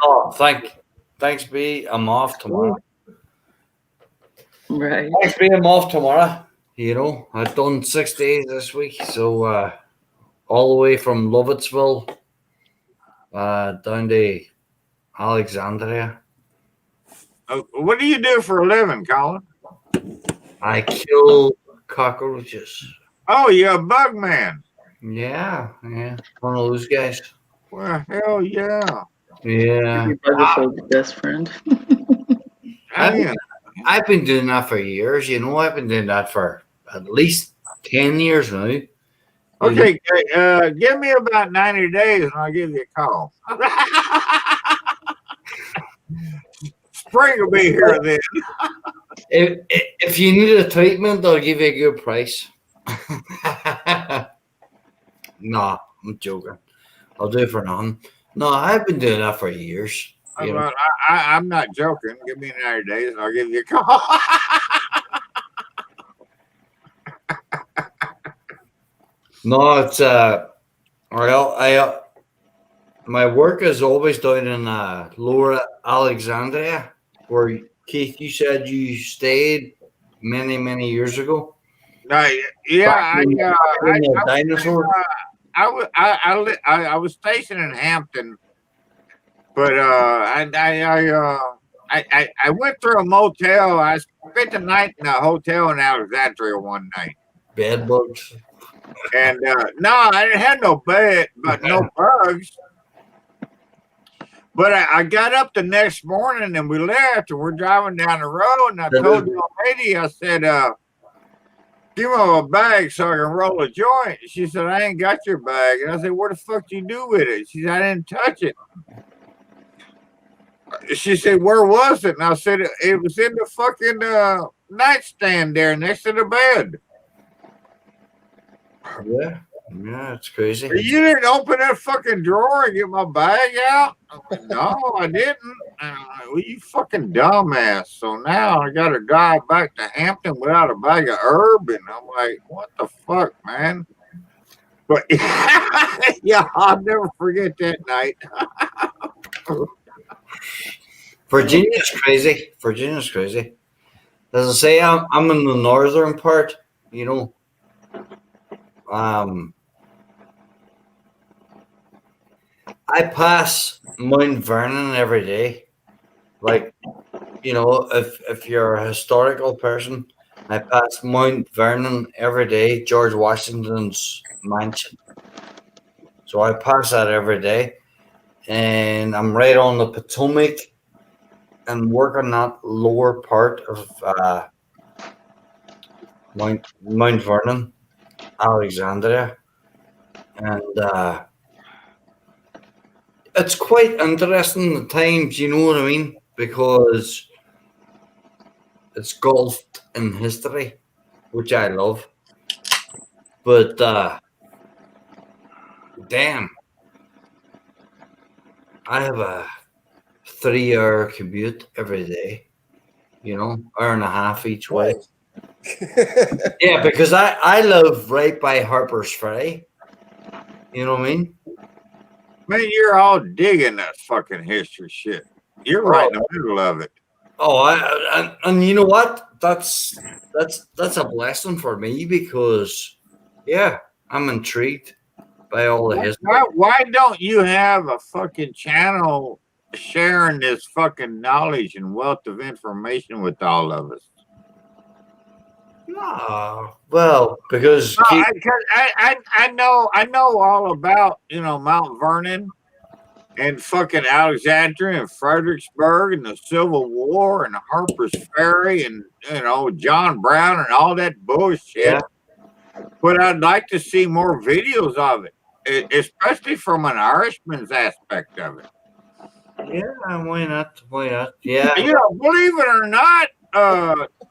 Thanks, B. I'm off tomorrow. Right. Thanks, B. I'm off tomorrow. You know, I've done 6 days this week, so all the way from Lovettsville down to Alexandria. What do you do for a living, Colin? I kill cockroaches. Oh, you're a bug man. Yeah. One of those guys. Well, hell yeah. Yeah. Your brother's best friend. I've been doing that for years. You know, I've been doing that for at least 10 years now. Okay, give me about 90 days and I'll give you a call. Spring will be here then. If you need a treatment, I'll give you a good price. Nah, I'm joking. I'll do it for nothing. No, I've been doing that for years. I'm not joking. Give me 90 days and I'll give you a call. No, it's my work is always down in Lower Alexandria, where Keith, you said you stayed many years ago. No, yeah, In the dinosaur. I was stationed in Hampton, but I went through a motel. I spent the night in a hotel in Alexandria one night. Bed bugs. And no, I didn't have no bed, but no bugs. But I got up the next morning and we left and we're driving down the road and I told the old lady, I said, give me a bag so I can roll a joint. She said, I ain't got your bag. And I said, what the fuck do you do with it? She said, I didn't touch it. She said, where was it? And I said, it was in the fucking nightstand there next to the bed. Yeah, it's crazy. You didn't open that fucking drawer and get my bag out? No, I didn't. Well, you fucking dumbass. So now I got to drive back to Hampton without a bag of herb. And I'm like, what the fuck, man? But yeah, I'll never forget that night. Virginia's crazy. Virginia's crazy. As I say, I'm in the northern part, you know. I pass Mount Vernon every day. Like, you know, if you're a historical person, I pass Mount Vernon every day, George Washington's mansion. So I pass that every day. And I'm right on the Potomac and work on that lower part of Mount Vernon, Alexandria. And it's quite interesting at times, you know what I mean? Because it's golfed in history, which I love. But damn, I have a 3-hour commute every day, you know, hour and a half each way. Yeah, because I live right by Harper's Ferry. You know what I mean? Man, you're all digging that fucking history shit. You're right in the middle of it. Oh, and you know what? That's a blessing for me because, yeah, I'm intrigued by all the history. Why don't you have a fucking channel sharing this fucking knowledge and wealth of information with all of us? Well, because I know all about, you know, Mount Vernon and fucking Alexandria and Fredericksburg and the Civil War and Harper's Ferry and, you know, John Brown and all that bullshit. Yeah. But I'd like to see more videos of it, especially from an Irishman's aspect of it. Yeah, why not? Why not? Yeah. You know, believe it or not,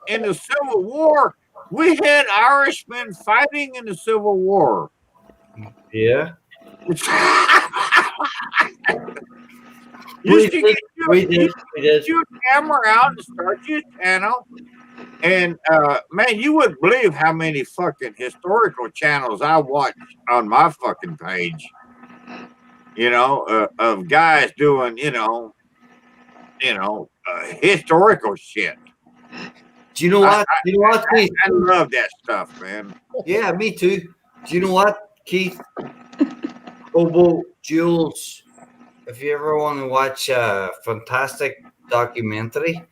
in the Civil War, we had Irishmen fighting in the Civil War. Yeah. You did. Get your camera out and start your channel. And man, you wouldn't believe how many fucking historical channels I watch on my fucking page. You know, of guys doing, you know, historical shit. Do you know what? I love that stuff, man. Yeah, me too. Do you know what, Keith? Obo Jules, if you ever want to watch a fantastic documentary,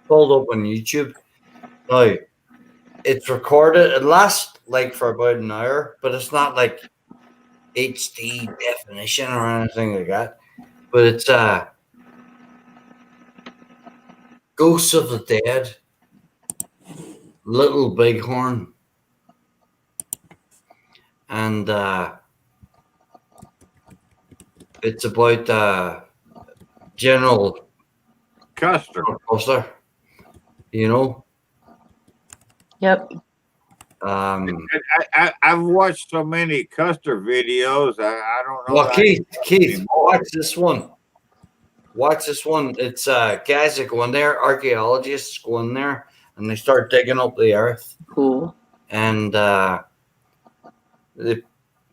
pulled up on YouTube. Now, it's recorded. It lasts like for about an hour, but it's not like HD definition or anything like that. But it's Ghosts of the Dead, Little Bighorn, and it's about General Custer. You know. Yep. I've watched so many Custer videos. I don't know. Well, Keith, watch this one. Watch this one. It's guys that go in there, archaeologists go in there, and they start digging up the earth. Cool. And They,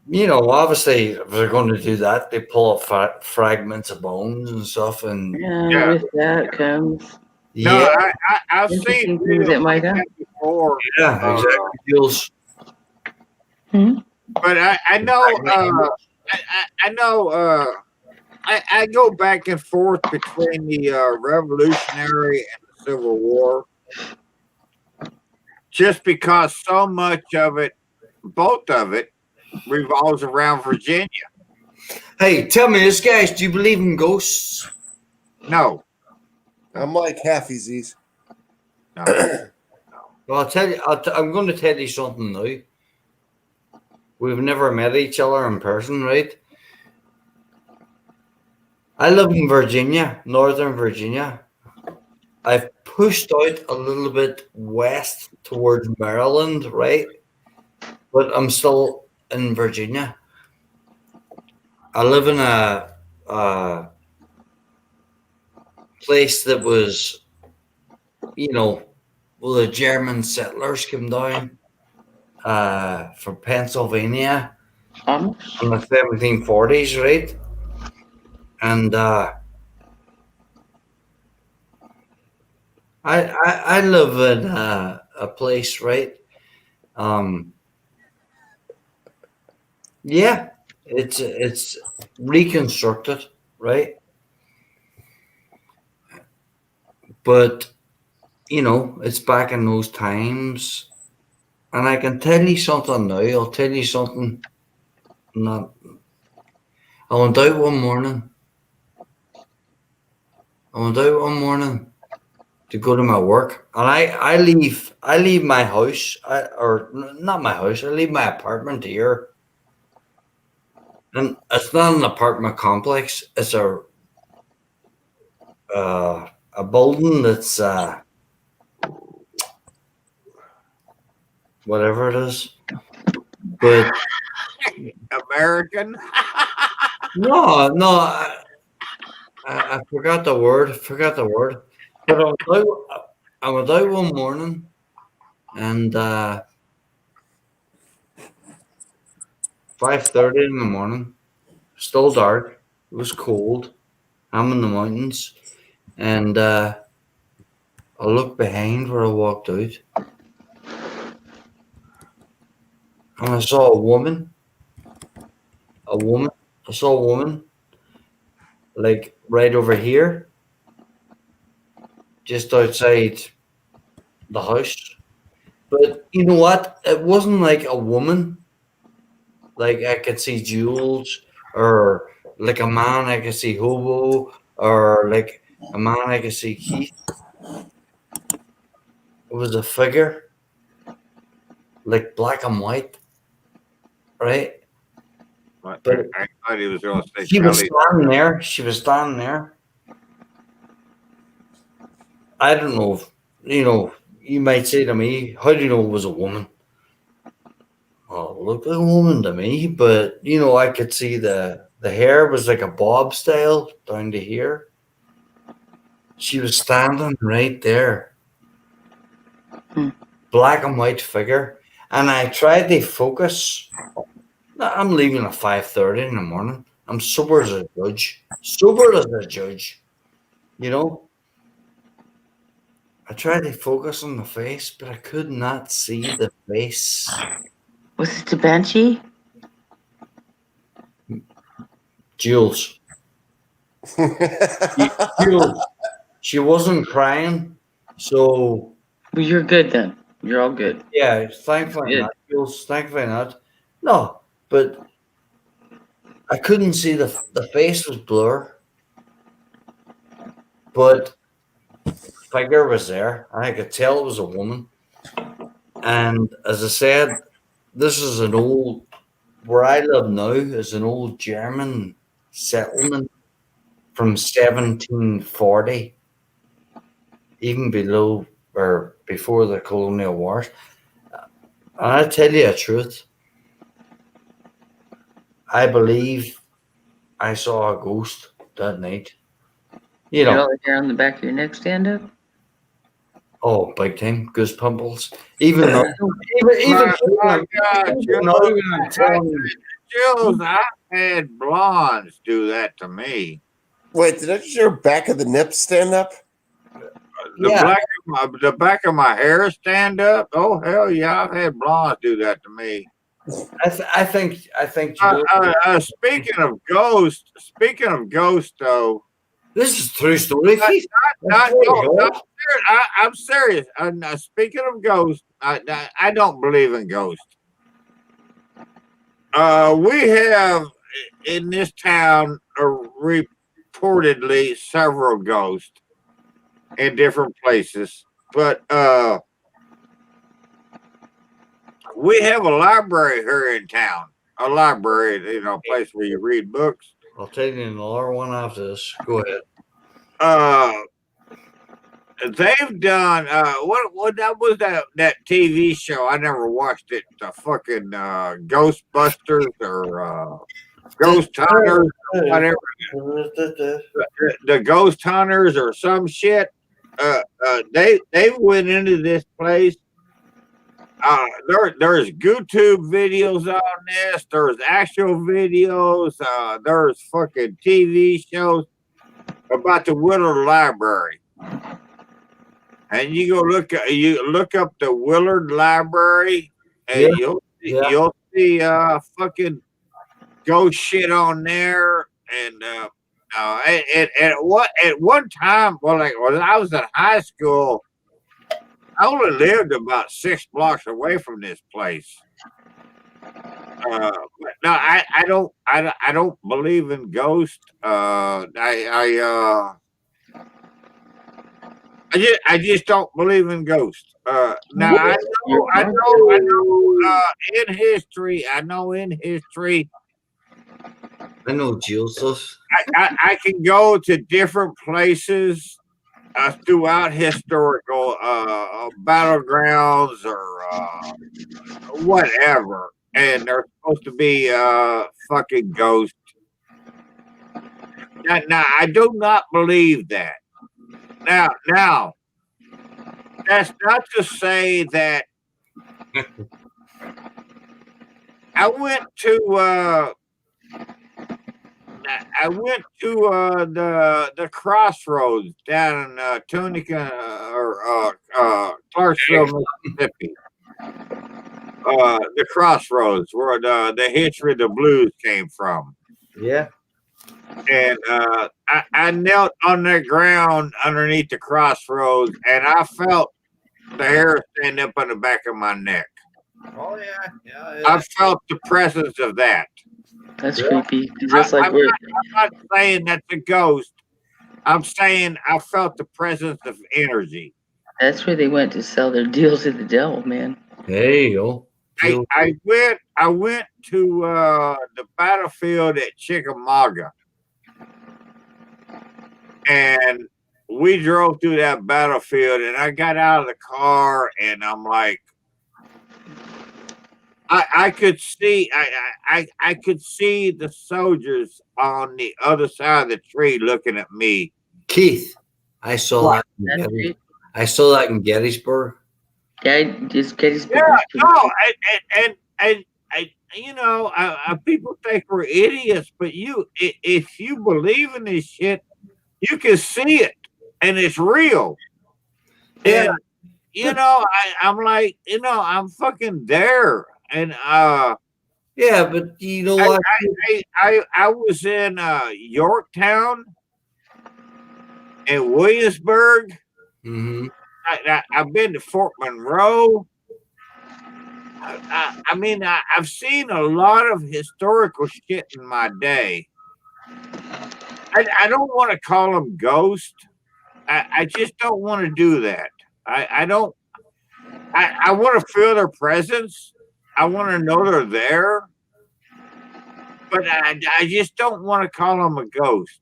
you know, obviously, if they're going to do that, they pull up fragments of bones and stuff, and Yeah, with that comes No, yeah, I've seen interesting things that videos might like happen. that before. yeah, exactly. Jules. But I know I know I go back and forth between the Revolutionary and the Civil War, just because so much of it, both of it, revolves around Virginia. Hey, tell me this, guys. Do you believe in ghosts? No, I'm like halfies. no. Well, I'll tell you. I'm going to tell you something now. We've never met each other in person, right? I live in Virginia, Northern Virginia. I've pushed out a little bit west towards Maryland, right? But I'm still in Virginia. I live in a place that was, you know, well, the German settlers came down from Pennsylvania in the 1740s, right? And I live in a place, right? Yeah, it's reconstructed, right? But you know, it's back in those times, and I can tell you something now. I'll tell you something. Not. I went out one morning. To go to my work, and I leave my house, or not my house. I leave my apartment here, and it's not an apartment complex. It's a building that's whatever it is, but American. no. I forgot the word. But I was out one morning, and 5:30 in the morning, still dark. It was cold. I'm in the mountains, and I looked behind where I walked out, and I saw a woman. I saw a woman, like right over here, just outside the house. But you know what? It wasn't like a woman. Like I could see Jules, or like a man I could see Hobo, or like a man I could see Keith. It was a figure, like black and white, right? But I thought he was going to say she was Kelly. standing there. She was standing there. I don't know if, you know, you might say to me, how do you know it was a woman? Well, it looked like a woman to me, but you know, I could see the hair was like a bob style down to here. She was standing right there. Black and white figure. And I tried to focus. I'm leaving at 5:30 in the morning. I'm sober as a judge. You know? I tried to focus on the face, but I could not see the face. Was it the Banshee? Jules. Jules. She wasn't crying, so. Well, you're good then. You're all good. Yeah, thankfully not, Jules. Thankfully not. No, but I couldn't see the face was blur, but figure was there, and I could tell it was a woman. And as I said, this is an old, where I live now is an old German settlement from 1740, even below or before the colonial wars. And I tell you the truth, I believe I saw a ghost that night. You know, Did all the hair on the back of your neck stand up? Oh, big time. Goosebumps. Even though, even My God, I'm telling you. Jules, I've had blondes do that to me. Wait, did I just hear back of the nip stand up? The back of my hair stand up. Oh hell yeah, I've had blondes do that to me. I think Speaking of ghosts, though, this is a true story. I'm serious. Speaking of ghosts, I don't believe in ghosts. We have in this town reportedly several ghosts in different places, but we have a library here in town. A library, a place where you read books. I'll take you another one after this. Go ahead. They've done what that was that TV show. I never watched it. The fucking Ghostbusters or Ghost Hunters, whatever. The Ghost Hunters or some shit. They went into this place. There's YouTube videos on this. There's actual videos. There's fucking TV shows about the Willard Library. And you go look up the Willard Library, and you'll see fucking ghost shit on there. And at one time, when I was in high school, I only lived about 6 blocks away from this place. But no, I don't believe in ghosts. I just don't believe in ghosts. Now I know in history. I know Jesus. I can go to different places throughout historical battlegrounds or whatever, and they're supposed to be fucking ghosts. Now I do not believe that. Now, that's not to say that I went to the crossroads down in Tunica or Clarksville, Mississippi. The crossroads where the history of the blues came from. Yeah. And I knelt on the ground underneath the crossroads, and I felt the hair stand up on the back of my neck. Oh yeah. I felt the presence of that. That's creepy. 'Cause that's like I'm not saying that's a ghost. I'm saying I felt the presence of energy. that's where they went to sell their deals to the devil, man. There you go. I went to the battlefield at Chickamauga. And we drove through that battlefield, and I got out of the car, and I'm like, I could see, I could see the soldiers on the other side of the tree looking at me. Keith, I saw that. I saw that in Gettysburg. Yeah, just Gettysburg. Yeah, no, and people think we're idiots, but if you believe in this shit, you can see it, and it's real. Yeah. And I'm like, I'm fucking there, and yeah, but you know what? I was in Yorktown and Williamsburg. Mm-hmm. I've been to Fort Monroe. I've seen a lot of historical shit in my day. I don't want to call them ghosts. I just don't want to do that. I don't. I want to feel their presence. I want to know they're there. But I just don't want to call them a ghost.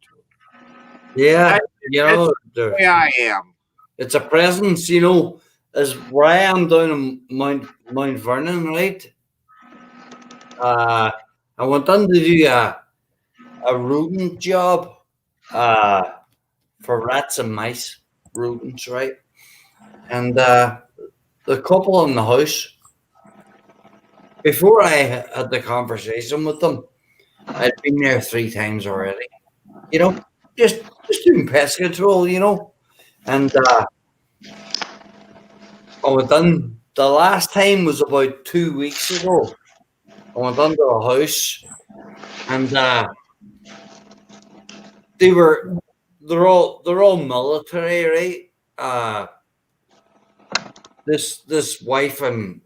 Yeah, that's the way I am. It's a presence, as where I am down in Mount Vernon, right? I went on to do a rodent job for rats and mice, rodents, right? And the couple in the house, before I had the conversation with them, I'd been there 3 times already. You know, just doing pest control, you know. And I went in, the last time was about 2 weeks ago. I went into a house and they're all military, right? This wife and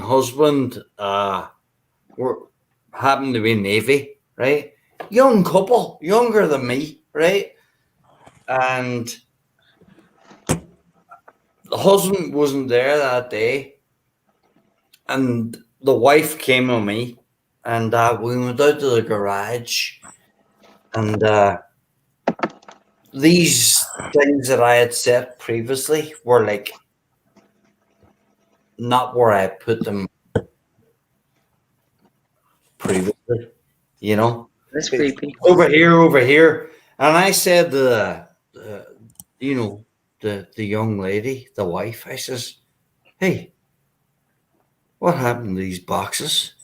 husband happened to be Navy, right? Young couple, younger than me, right? And the husband wasn't there that day, and the wife came with me, and we went out to the garage, and these things that I had set previously were like not where I put them previously, you know. That's creepy. Over here, and I said you know, the young lady, the wife, I says, "Hey, what happened to these boxes?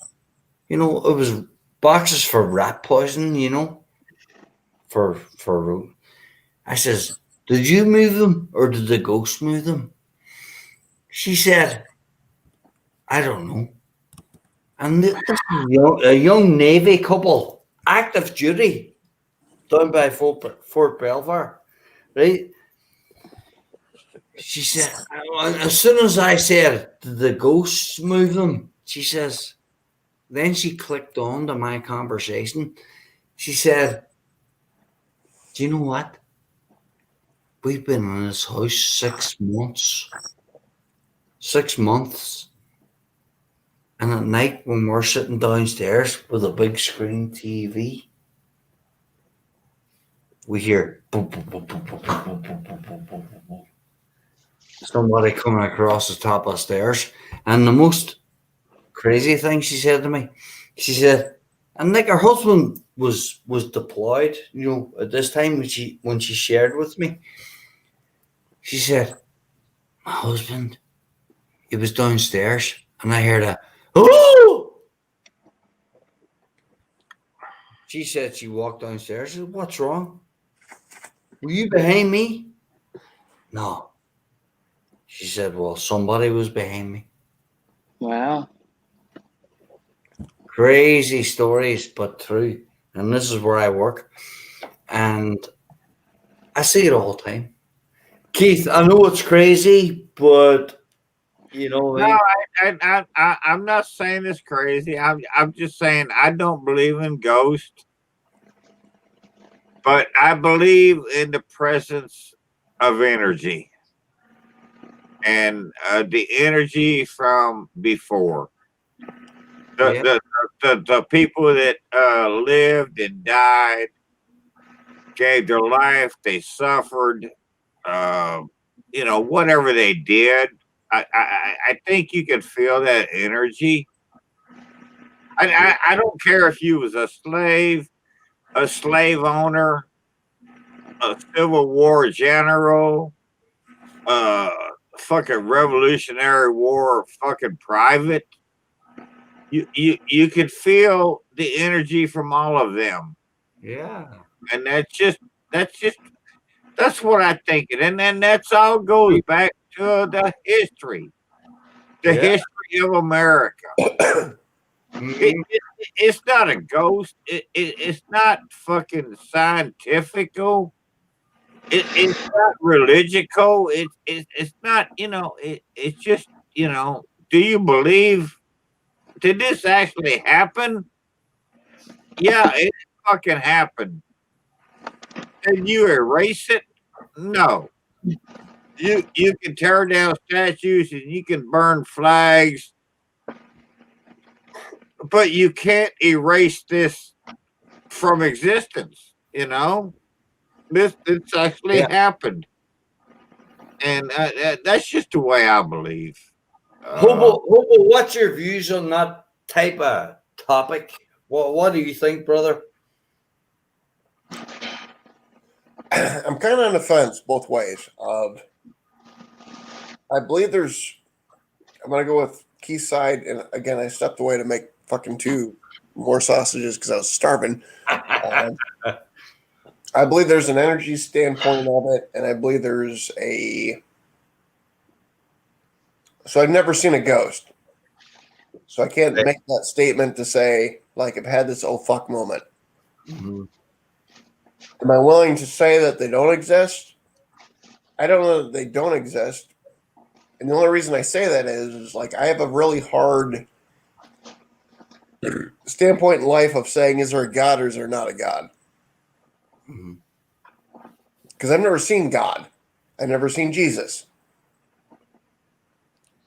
You know, it was boxes for rat poison, you know, for." I says, "Did you move them or did the ghost move them?" She said, "I don't know." And this is a young Navy couple, active duty, down by Fort Belvoir, right? She said, as soon as I said, "Did the ghosts move them?" She says, then she clicked on to my conversation. She said, "Do you know what? We've been in this house 6 months. 6 months. And at night when we're sitting downstairs with a big screen TV, we hear boom, boom, boom, boom, boom, boom, boom, boom, boom, boom, boom, boom. Somebody coming across the top of the stairs." And the most crazy thing she said to me, she said, and like her husband was deployed, you know, at this time when she shared with me, she said, "My husband, he was downstairs and I heard a, oh!" She said she walked downstairs. I said, "What's wrong? Were you behind me?" "No." She said, "Well, somebody was behind me." Wow. Crazy stories, but true. And this is where I work. And I see it all the time. Keith, I know it's crazy, but you know, No, I'm not saying it's crazy. I'm just saying I don't believe in ghosts, but I believe in the presence of energy and the energy from before. The people that lived and died, gave their life, they suffered, you know, whatever they did. I think you can feel that energy. I don't care if you was a slave owner, a Civil War general, fucking Revolutionary War fucking private. You could feel the energy from all of them. Yeah. And that's what I think. And then that's all goes back to the history. The history of America. It's not a ghost. It's not fucking scientifical. It's not religical. It's not, you know, it's just, you know, do you believe, did this actually happen? Yeah, it fucking happened. Can you erase it? No. You can tear down statues and you can burn flags, but you can't erase this from existence. You know, this actually happened, and that's just the way I believe. Hobo, what's your views on that type of topic? What do you think, brother? I'm kind of on the fence both ways. I believe there's. I'm gonna go with Keith's side, and again, I stepped away to make fucking 2 more sausages because I was starving. I believe there's an energy standpoint of it, and I believe there's a. So I've never seen a ghost, so I can't make that statement to say like I've had this oh fuck moment. Mm-hmm. Am I willing to say that they don't exist? I don't know that they don't exist. And the only reason I say that is like I have a really hard standpoint in life of saying, is there a God or is there not a God? Because I've never seen God. I've never seen Jesus.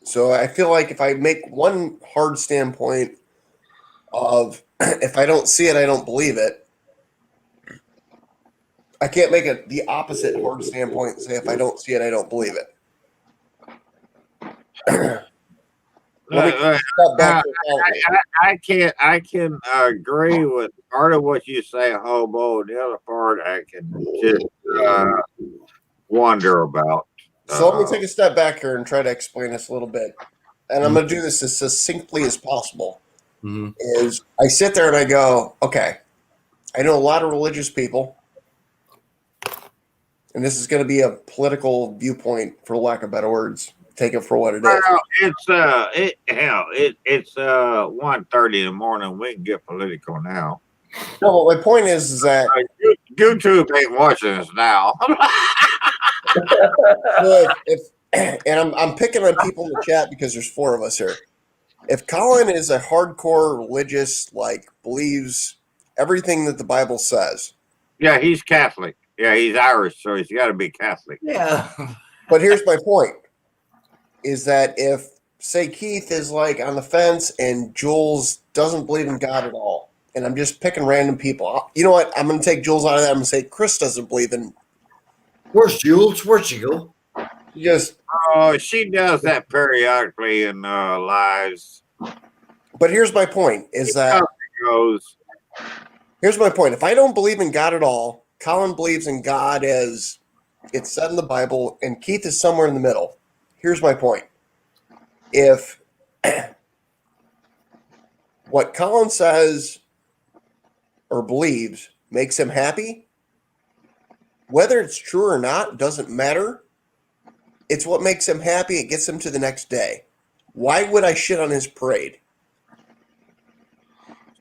So I feel like if I make one hard standpoint of if I don't see it, I don't believe it, I can't make it the opposite hard standpoint and say if I don't see it, I don't believe it. I can agree with part of what you say, Hobo. The other part I can just wonder about. So let me take a step back here and try to explain this a little bit. And I'm going to do this as succinctly as possible. Is I sit there and I go, okay, I know a lot of religious people, and this is going to be a political viewpoint, for lack of better words. Take it for what it is. Well, it's 1:30 in the morning. We can get political now. No, my point is that YouTube ain't watching us now. and I'm picking on people in the chat because there's 4 of us here. If Colin is a hardcore religious, like believes everything that the Bible says. Yeah, he's Catholic. Yeah, he's Irish, so he's got to be Catholic. Yeah. But here's my point. Is that if, say, Keith is like on the fence and Jules doesn't believe in God at all, and I'm just picking random people. You know what? I'm going to take Jules out of that. I'm going to say Chris doesn't believe in. Where's Jules? Where'd she go? She does that periodically in lives. But here's my point: is that here's my point. If I don't believe in God at all, Colin believes in God as it's said in the Bible, and Keith is somewhere in the middle. Here's my point. If what Colin says or believes makes him happy, whether it's true or not doesn't matter. It's what makes him happy. It gets him to the next day. Why would I shit on his parade?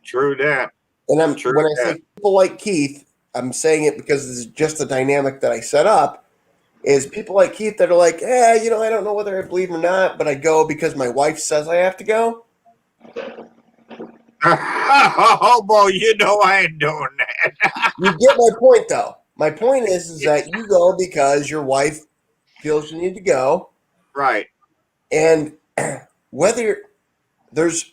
True that. And when I say people like Keith, I'm saying it because this is just the dynamic that I set up. Is people like Keith that are like, I don't know whether I believe or not, but I go because my wife says I have to go. Hobo, you know I ain't doing that. You get my point, though. My point is that you go because your wife feels you need to go. Right. And whether there's...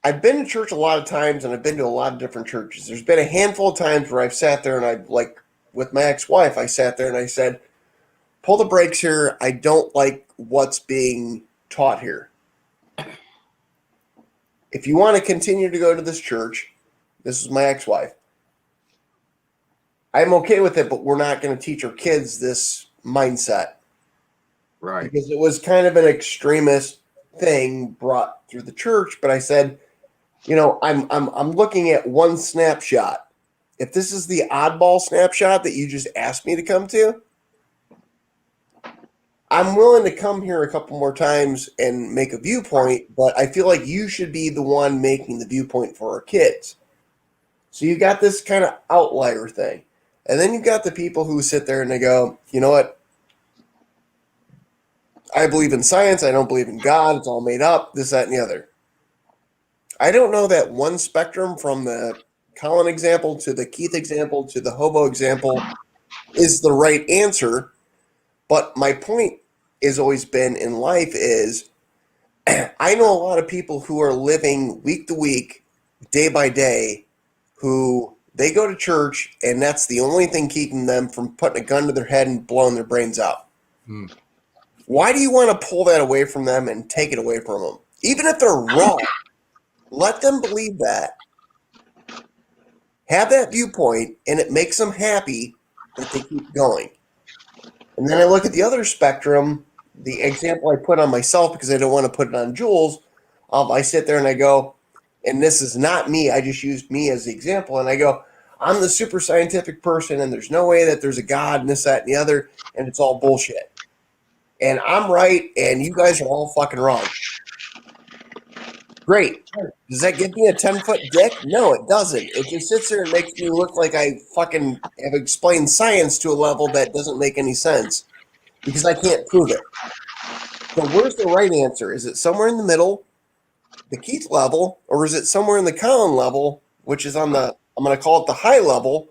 I've been to church a lot of times, and I've been to a lot of different churches. There's been a handful of times where I've sat there and I, like, with my ex-wife, I sat there and I said, pull the brakes here. I don't like what's being taught here. If you want to continue to go to this church, this is my ex-wife, I'm okay with it, but we're not going to teach our kids this mindset. Right. Because it was kind of an extremist thing brought through the church, but I said, I'm looking at one snapshot. If this is the oddball snapshot that you just asked me to come to, I'm willing to come here a couple more times and make a viewpoint, but I feel like you should be the one making the viewpoint for our kids. So you got this kind of outlier thing. And then you've got the people who sit there and they go, you know what? I believe in science. I don't believe in God. It's all made up, this, that, and the other. I don't know that one spectrum from the Colin example to the Keith example to the Hobo example is the right answer. But my point has always been in life is I know a lot of people who are living week to week, day by day, who they go to church and that's the only thing keeping them from putting a gun to their head and blowing their brains out. Why do you want to pull that away from them and take it away from them? Even if they're wrong, let them believe that. Have that viewpoint, and it makes them happy that they keep going. And then I look at the other spectrum, the example I put on myself because I don't want to put it on Jules. I sit there and I go, and this is not me. I just used me as the example. And I go, I'm the super scientific person, and there's no way that there's a God and this, that, and the other, and it's all bullshit. And I'm right, and you guys are all fucking wrong. Great. Does that give me a 10-foot dick? No, it doesn't. It just sits there and makes me look like I fucking have explained science to a level that doesn't make any sense because I can't prove it. So where's the right answer? Is it somewhere in the middle, the Keith level, or is it somewhere in the Colin level, which is on the, I'm going to call it the high level?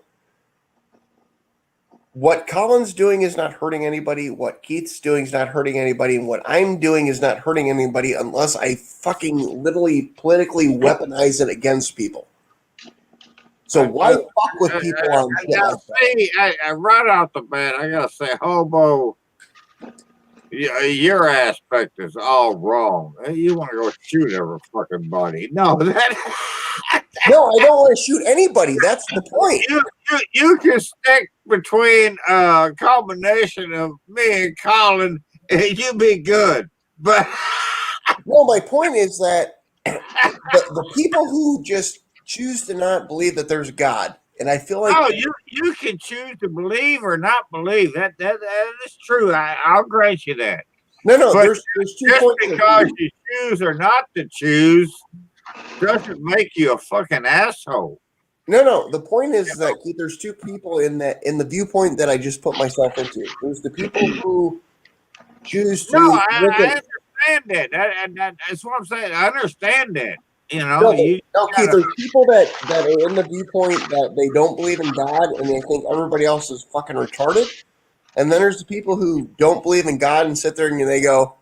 What Colin's doing is not hurting anybody. What Keith's doing is not hurting anybody. And what I'm doing is not hurting anybody unless I fucking literally politically weaponize it against people. So why fuck with people on shit like that? I right out the bat, I gotta say, Hobo, your aspect is all wrong. You want to go shoot every fucking body? No, that. No, I don't want to shoot anybody. That's the point. You can stick between a combination of me and Colin, and you be good. But no, my point is that the people who just choose to not believe that there's God, and I feel like you can choose to believe or not believe. That is true. I'll grant you that. No, but there's 2 just points. Because you choose or not to choose doesn't make you a fucking asshole. No. The point is that Keith, there's 2 people in the viewpoint that I just put myself into. There's the people who choose to. No, I understand that. That's what I'm saying. I understand that. You know, Keith, there's people that are in the viewpoint that they don't believe in God and they think everybody else is fucking retarded. And then there's the people who don't believe in God and sit there and they go,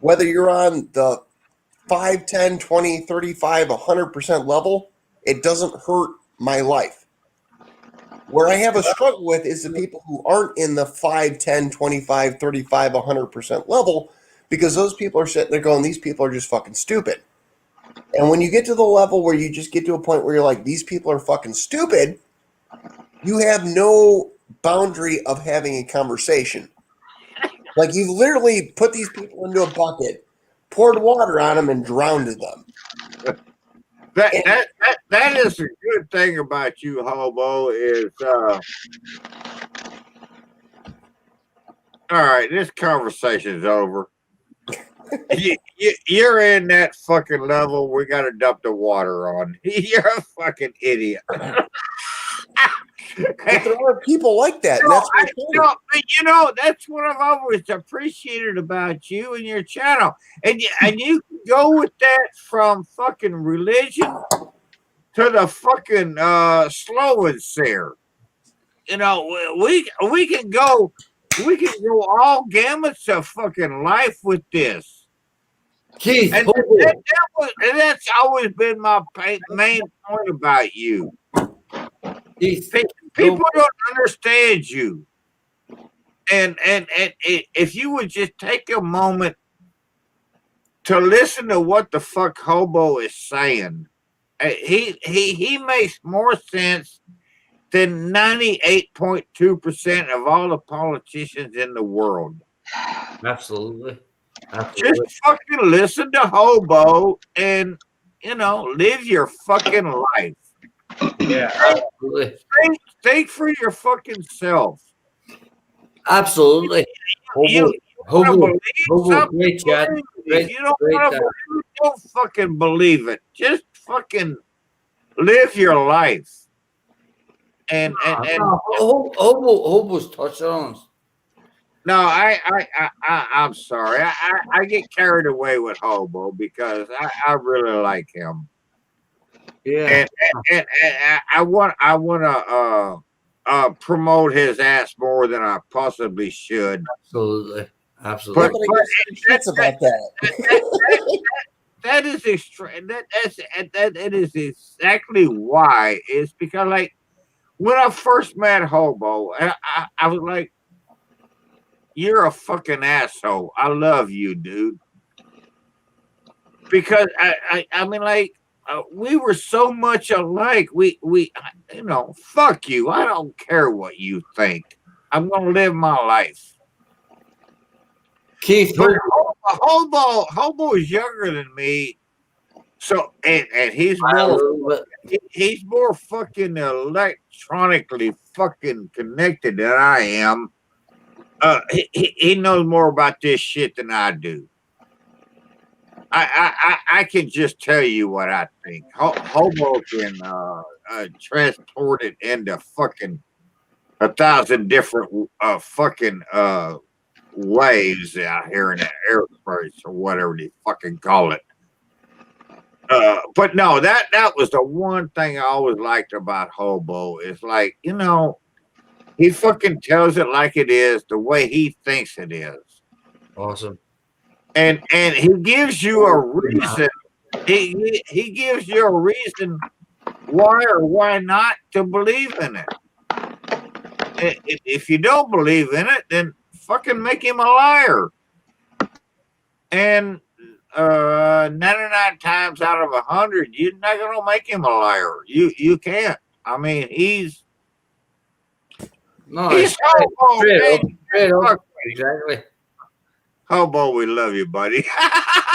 whether you're on the 5, 10, 20, 35, 100% level, it doesn't hurt my life. Where I have a struggle with is the people who aren't in the 5, 10, 25, 35, 100% level, because those people are sitting there going, these people are just fucking stupid. And when you get to the level where you just get to a point where you're like, these people are fucking stupid, you have no boundary of having a conversation. Like, you've literally put these people into a bucket, poured water on them, and drowned them. That is a good thing about you, Hobo, is all right, this conversation's over. You're in that fucking level we gotta dump the water on. You're a fucking idiot. But there are people like that. And that's that's what I've always appreciated about you and your channel. And you can go with that from fucking religion to the fucking slow and sear. You know, we can go all gamuts of fucking life with this. Keith, and that's always been my main point about you. People don't understand you, and if you would just take a moment to listen to what the fuck Hobo is saying, he makes more sense than 98.2% of all the politicians in the world. Absolutely. Just fucking listen to Hobo and live your fucking life. Yeah, absolutely. Think for your fucking self. Absolutely. Hobo, great chat. If you don't want to believe it, don't fucking believe it. Just fucking live your life. And Hobo's touchdowns. No, I'm sorry. I get carried away with Hobo because I really like him. Yeah, and I want to promote his ass more than I possibly should. Absolutely. But that's about that. That is extreme. That is exactly why. It's because, like, when I first met Hobo, I was like, "You're a fucking asshole. I love you, dude." Because I mean, like, we were so much alike. We fuck you. I don't care what you think. I'm going to live my life. Keith, But Hobo is younger than me. So, and he's more fucking electronically fucking connected than I am. He knows more about this shit than I do. I can just tell you what I think. Hobo can transport it into fucking 1,000 different fucking waves out here in the airspace or whatever they fucking call it. But no, that was the one thing I always liked about Hobo. Is like, you know, he fucking tells it like it is, the way he thinks it is. Awesome. And he gives you a reason. He gives you a reason why or why not to believe in it. If you don't believe in it, then fucking make him a liar. And 99 times out of 100, you're not gonna make him a liar. You can't. I mean, he's Hobo, man. Exactly. Hobo, we love you, buddy.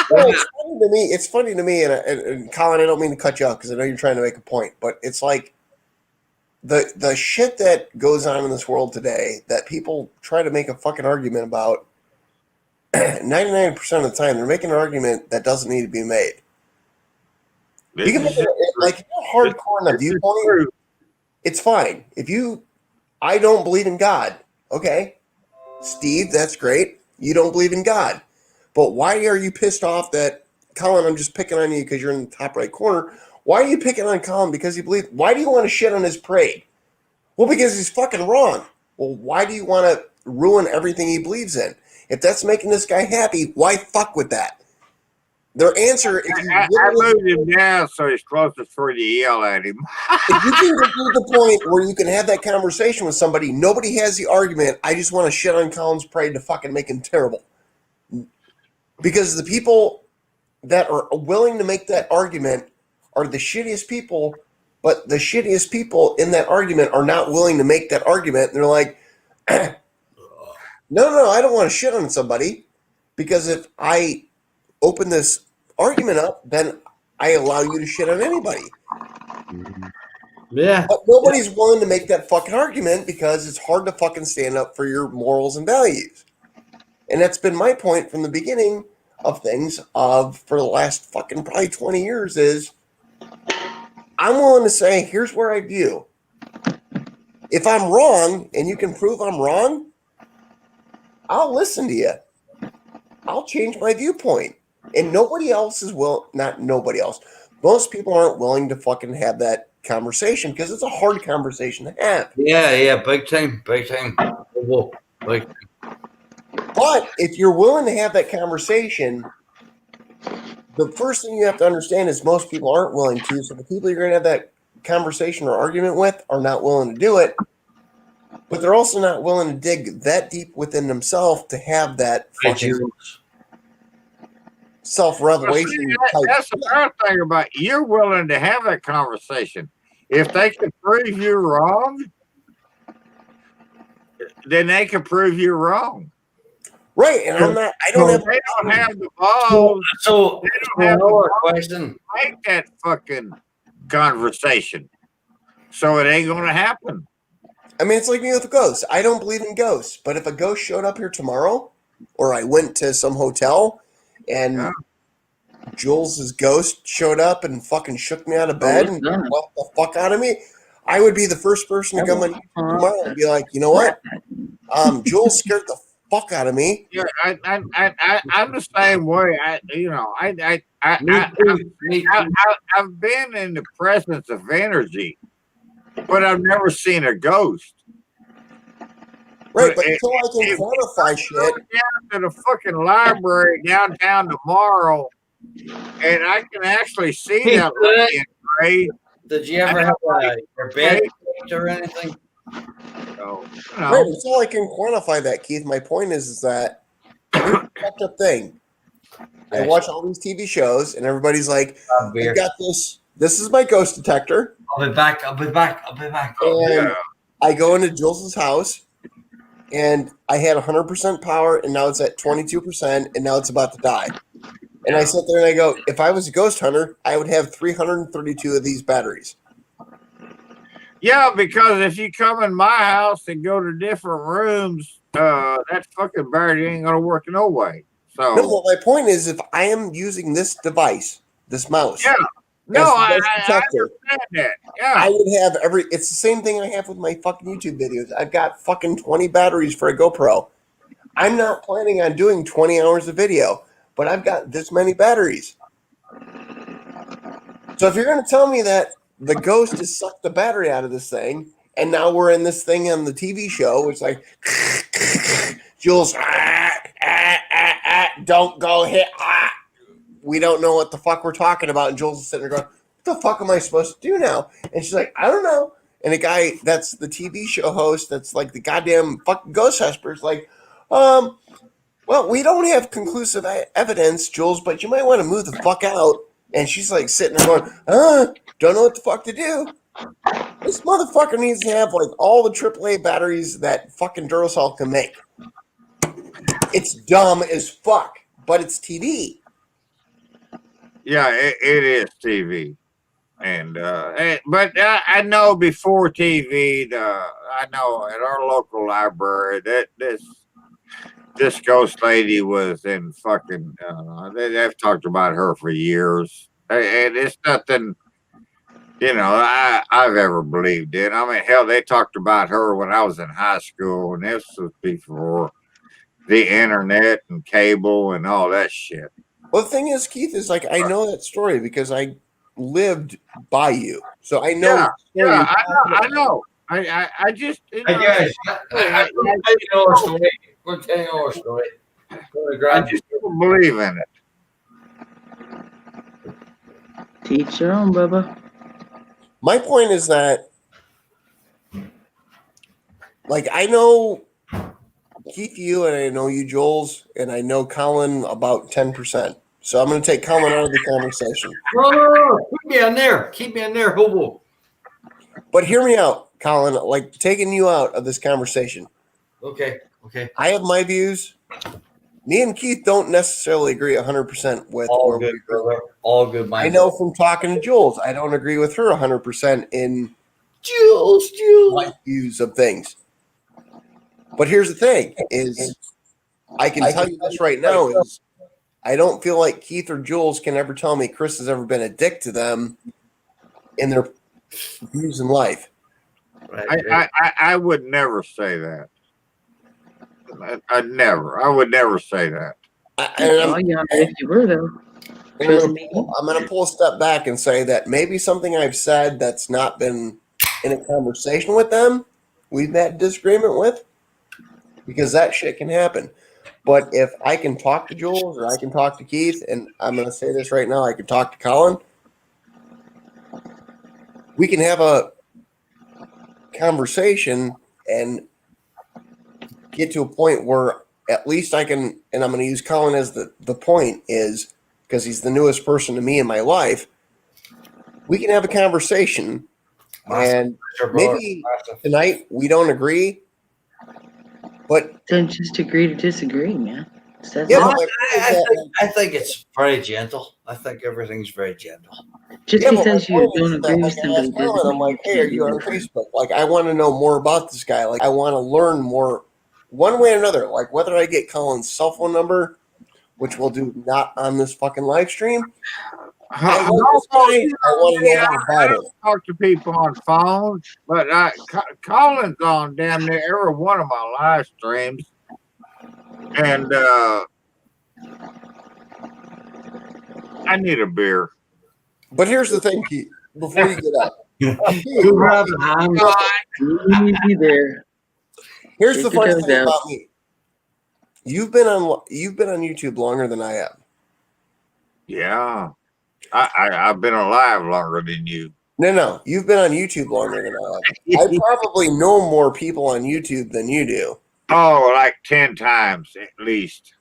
Well, it's funny to me, and Colin, I don't mean to cut you off because I know you're trying to make a point, but it's like the shit that goes on in this world today that people try to make a fucking argument about. 99% of the time, they're making an argument that doesn't need to be made. You can make it like if you're hardcore in a viewpoint. It's fine. I don't believe in God. Okay, Steve, that's great. You don't believe in God, but why are you pissed off that Colin? I'm just picking on you because you're in the top right corner. Why are you picking on Colin because you believe? Why do you want to shit on his parade? Well, because he's fucking wrong. Well, why do you want to ruin everything he believes in? If that's making this guy happy, why fuck with that? Their answer is I moved him down so he's closer for you to yell at him. if you can get to the point where you can have that conversation with somebody, nobody has the argument, I just want to shit on Colin's parade to fucking make him terrible. Because the people that are willing to make that argument are the shittiest people, but the shittiest people in that argument are not willing to make that argument. And they're like, no, I don't want to shit on somebody because if I open this argument up, then I allow you to shit on anybody. Yeah. But nobody's willing to make that fucking argument because it's hard to fucking stand up for your morals and values. And that's been my point from the beginning of things for the last fucking probably 20 years is I'm willing to say, here's where I view. If I'm wrong and you can prove I'm wrong, I'll listen to you. I'll change my viewpoint. And nobody else is not nobody else. Most people aren't willing to fucking have that conversation because it's a hard conversation to have. Yeah, big time. Whoa, big time. But if you're willing to have that conversation, the first thing you have to understand is most people aren't willing to. So the people you're going to have that conversation or argument with are not willing to do it. But they're also not willing to dig that deep within themselves to have that fucking self-revelation. That's the other thing about you're willing to have that conversation. If they can prove you wrong, then they can prove you wrong. Right, and I don't have the balls. So they don't have another question. To make that fucking conversation. So it ain't gonna happen. I mean, it's like me with ghosts. I don't believe in ghosts, but if a ghost showed up here tomorrow, or I went to some hotel and Jules' ghost showed up and fucking shook me out of bed and what the fuck out of me, I would be the first person to come on tomorrow and be like, you know what? Jules scared the fuck out of me. Yeah, I'm the same way. I've been in the presence of energy, but I've never seen a ghost. Right, but until I can quantify shit. Down to the fucking library downtown tomorrow, and I can actually see that light in gray. Did you ever have your bed or anything? No. Right, until I can quantify that, Keith. My point is that it's a fucked up thing. I watch all these TV shows, and everybody's like, I got this. This is my ghost detector. I'll be back. And I go into Jules' house, and I had 100% power, and now it's at 22%, and now it's about to die. And I sit there and I go, if I was a ghost hunter, I would have 332 of these batteries. Yeah, because if you come in my house and go to different rooms, that fucking battery ain't gonna work no way. So No, well, my point is, if I am using this device, this mouse, yeah, no, I protector, understand that. Yeah, I would have it's the same thing I have with my fucking YouTube videos. I've got fucking 20 batteries for a GoPro. I'm not planning on doing 20 hours of video, but I've got this many batteries. So if you're going to tell me that the ghost has sucked the battery out of this thing, and now we're in this thing on the TV show, it's like, Jules, don't go hit. We don't know what the fuck we're talking about. And Jules is sitting there going, what the fuck am I supposed to do now? And she's like, I don't know. And a guy that's the TV show host, that's like the goddamn fucking ghost husper, is like, well, we don't have conclusive evidence, Jules, but you might want to move the fuck out. And she's like sitting there going, don't know what the fuck to do. This motherfucker needs to have like all the AAA batteries that fucking Duracell can make. It's dumb as fuck, but it's TV. yeah, it is TV, but I know before TV, I know at our local library that this ghost lady was in fucking. They've talked about her for years, and it's nothing. I've ever believed in. I mean, hell, they talked about her when I was in high school, and this was before the internet and cable and all that shit. Well, the thing is, Keith, is like I know that story because I lived by you, so I know. Yeah, I know. I just. I know our story. We're telling our story. I just don't believe in it. Teach your own, Bubba. My point is that, like, I know Keith, you, and I know you, Jules, and I know Colin about 10%. So I'm going to take Colin out of the conversation. No. Keep me on there. Keep me on there, hobo. But hear me out, Colin. Like, taking you out of this conversation. Okay. I have my views. Me and Keith don't necessarily agree 100% with all good, brother. All good. I know from talking to Jules, I don't agree with her 100% in Jules my views of things. But here's the thing: is I can tell you this right now: is I don't feel like Keith or Jules can ever tell me Chris has ever been a dick to them in their views in life. I would never say that. I would never say that. If you were though, I'm going to pull a step back and say that maybe something I've said that's not been in a conversation with them, we've had disagreement with, because that shit can happen. But if I can talk to Jules or I can talk to Keith, and I'm going to say this right now, I can talk to Colin, we can have a conversation and get to a point where at least I can, and I'm going to use Colin as the point is, because he's the newest person to me in my life, we can have a conversation, and maybe tonight we don't agree, but then just agree to disagree, man. I think it's very gentle. I think everything's very gentle. Just because you don't agree with somebody doesn't mean I'm like, hey, are you on Facebook? Like, I want to know more about this guy. Like, I want to learn more one way or another. Like, whether I get Colin's cell phone number, which we'll do not on this fucking live stream. I want to know more about it. Talk to people on phones, but Colin's on damn near every one of my live streams. And I need a beer. But here's the thing, Keith, before you get up. Here's the funny thing about me. You've been on YouTube longer than I have. Yeah. I've been alive longer than you. No. You've been on YouTube longer than I have. I probably know more people on YouTube than you do. Oh, like 10 times at least.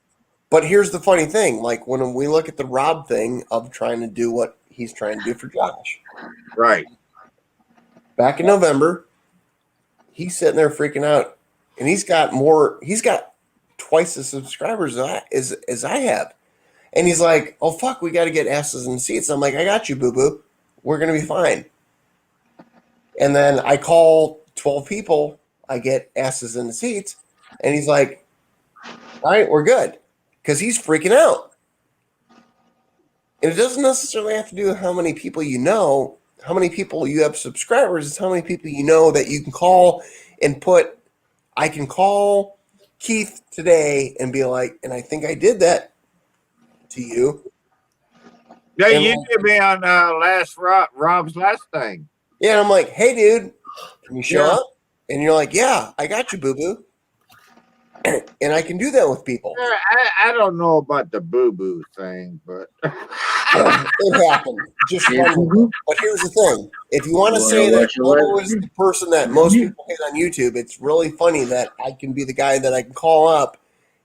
But here's the funny thing. Like, when we look at the Rob thing of trying to do what he's trying to do for Josh. Right. Back in November, he's sitting there freaking out. and he's got more. He's got twice the subscribers as I have, and he's like, "Oh fuck, we got to get asses in seats." I'm like, "I got you, boo boo. We're gonna be fine." And then I call 12 people. I get asses in the seats, and he's like, "All right, we're good," because he's freaking out. And it doesn't necessarily have to do with how many people you know, how many people you have subscribers. It's how many people you know that you can call and put. I can call Keith today and be like, and I think I did that to you. Yeah, And you like- did me on Rob's last thing. Yeah, and I'm like, hey, dude, can you show Yeah. up? And you're like, yeah, I got you, boo boo. And I can do that with people. I don't know about the boo boo thing, but It happened. Just Yeah. one. But here's the thing: if you want to Well, say that watch your Bobo life. is the person that most people hate on YouTube, it's really funny that I can be the guy that I can call up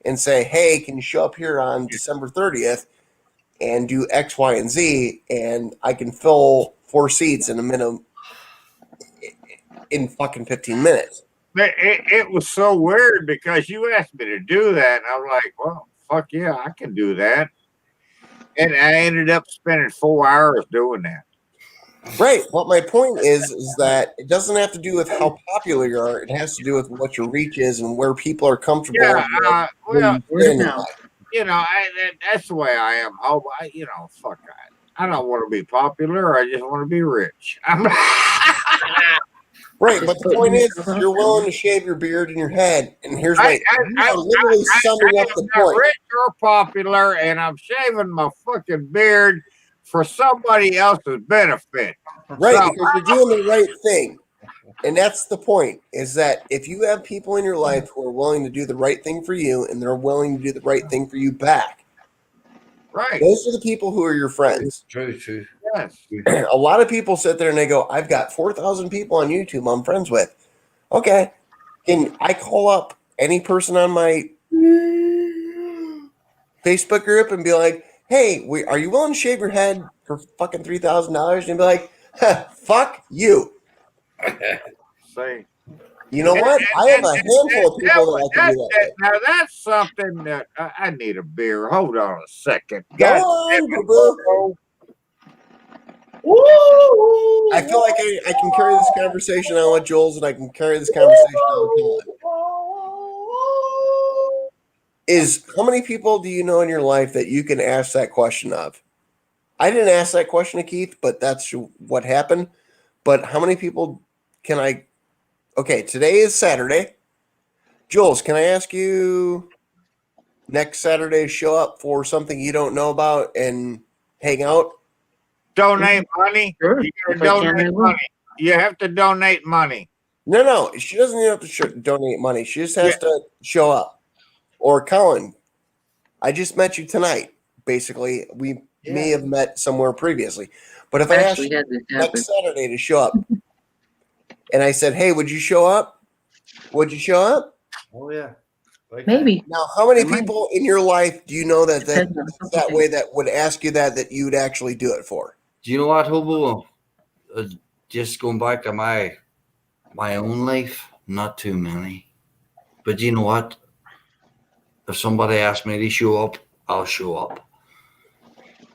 and say, "Hey, can you show up here on December 30th and do X, Y, and Z?" And I can fill 4 seats in a minute in fucking 15 minutes. it was so weird because you asked me to do that, and I'm like, well, fuck yeah, I can do that. And I ended up spending 4 hours doing that. Right. But my point is that it doesn't have to do with how popular you are. It has to do with what your reach is and where people are comfortable. Yeah, with well, where you stand in life. that's the way I am. Oh, fuck, I don't want to be popular. I just want to be rich. Right, but the point is, you're willing to shave your beard and your head, and here's my. You are literally summing up the I'm point. rich or popular, and I'm shaving my fucking beard for somebody else's benefit. Right, So- because you're doing the right thing, and that's the point. Is that if you have people in your life who are willing to do the right thing for you, and they're willing to do the right thing for you back, right? those are the people who are your friends. True. Yes. A lot of people sit there and they go, "I've got 4,000 people on YouTube I'm friends with." Okay, can I call up any person on my Facebook group and be like, "Hey, are you willing to shave your head for fucking $3,000?" And be like, "Fuck you." See. You know what? I have a handful of people that I can do that with. Now that's something that I need a beer. Hold on a second. Go God on, damn it, boo-boo. I feel like I can carry this conversation on with Jules, and I can carry this conversation on with Colin. Is how many people do you know in your life that you can ask that question of? I didn't ask that question to Keith, but that's what happened. But how many people can I? Okay, today is Saturday. Jules, can I ask you next Saturday to show up for something you don't know about and hang out? Donate money. Sure. You gotta If I can, I donate will. money. You have to donate money. No. She doesn't even have to donate money. She just has to show up. Or Colin, I just met you tonight. Basically, we may have met somewhere previously. But if I asked Actually you had this happen. next Saturday to show up, and I said, "Hey, would you show up? Would you show up?" Oh yeah. Maybe. Now, how many I might. people in your life do you know that Depends on a couple that things. way that would ask you that you would actually do it for? Do you know what, Hobo? Just going back to my own life, not too many. But you know what? If somebody asks me to show up, I'll show up.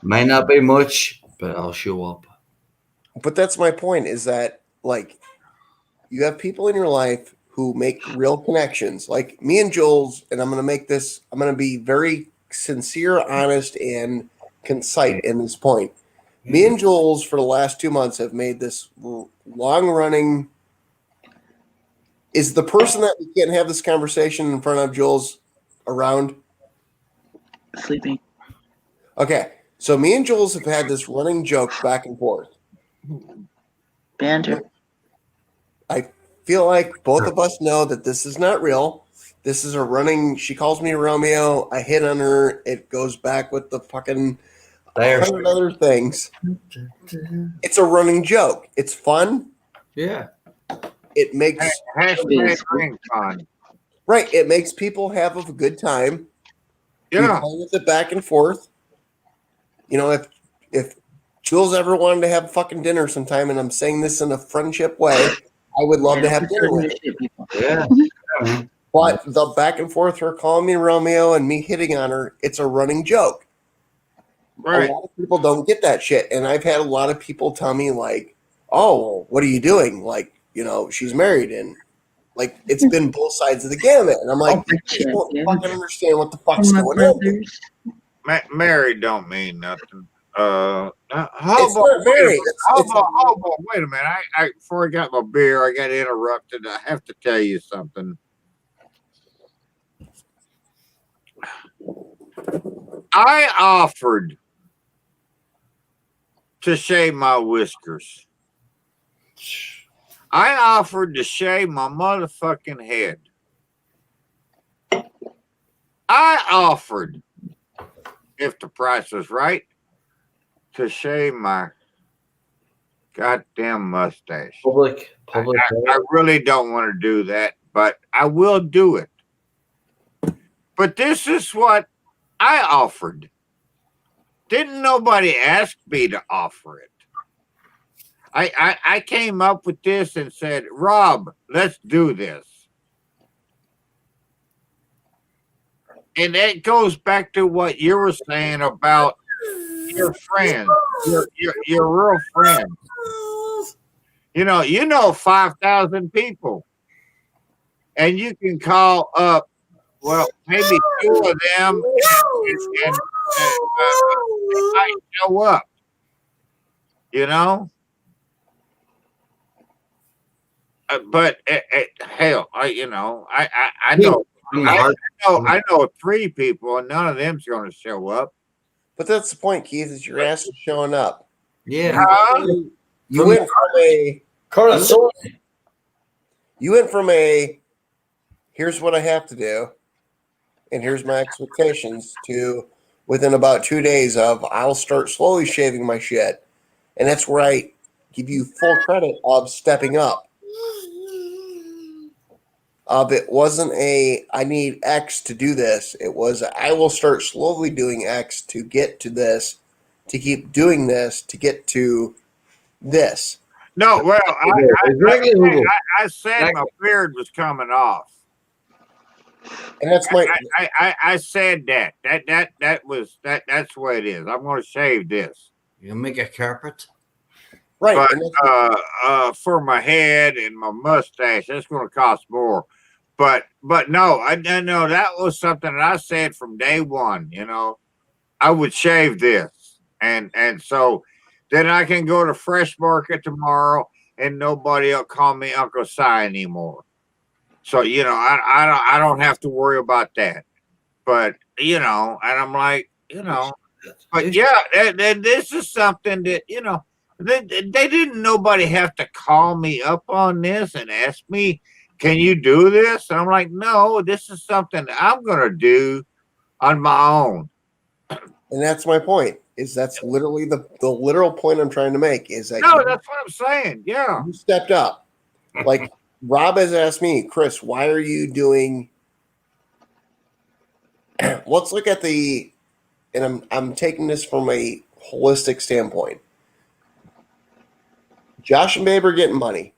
Might not be much, but I'll show up. But that's my point, is that like you have people in your life who make real connections, like me and Jules, and I'm going to be very sincere, honest, and concise in this point. Me and Jules for the last 2 months have made this long running. Is the person that we can't have this conversation in front of Jules around? Sleeping. Okay. So me and Jules have had this running joke back and forth. Banter. I feel like both of us know that this is not real. This is a running. She calls me Romeo. I hit on her. It goes back with the fucking 100 other things. It's a running joke. It's fun. Yeah. It makes Hashtag ring con. right. It makes people have a good time. We Yeah. play with it back and forth. You know, if Jules ever wanted to have fucking dinner sometime, and I'm saying this in a friendship way, I would love to have dinner with her. Yeah. But the back and forth, her calling me Romeo and me hitting on her, it's a running joke. Right. A lot of people don't get that shit. And I've had a lot of people tell me, like, oh, well, what are you doing? Like, you know, she's married. And, like, it's been both sides of the gamut. And I'm like, people don't fucking understand what the fuck's going on. Married don't mean nothing. How It's about, not married. how about, wait a minute. I before I got my beer, I got interrupted. I have to tell you something. I offered to shave my whiskers. I offered to shave my motherfucking head. I offered, if the price was right, to shave my goddamn mustache. Public. I really don't want to do that, but I will do it. But this is what I offered. Didn't nobody ask me to offer it. I came up with this and said, Rob, let's do this. And that goes back to what you were saying about your friends, your real friends. You know 5,000 people. And you can call up, well, maybe 2 of them and they might show up. You know? But hell, I know I know 3 people, and none of them's going to show up. But that's the point, Keith, is your ass is showing up. Yeah. You went from a here's what I have to do, and here's my expectations, to within about 2 days of I'll start slowly shaving my shit. And that's where I give you full credit of stepping up. It wasn't I need X to do this. It was I will start slowly doing X to get to this, to keep doing this, to get to this. No, well, I said my beard was coming off. And that's my I said that. That's the way it is. I'm gonna shave this. You make a carpet? Right. But for my head and my mustache, that's gonna cost more. But no, I know that was something that I said from day one, you know. I would shave this. And so then I can go to Fresh Market tomorrow and nobody will call me Uncle Si anymore. So, you know, I don't have to worry about that. But, you know, and I'm like, you know, but yeah, this is something that, you know, they didn't nobody have to call me up on this and ask me, can you do this? And I'm like, no, this is something I'm going to do on my own. And that's my point. That's literally the literal point I'm trying to make. Is that no, that's what I'm saying. Yeah, you stepped up. Like Rob has asked me, Chris, why are you doing? Let's look at and I'm taking this from a holistic standpoint. Josh and Babe are getting money.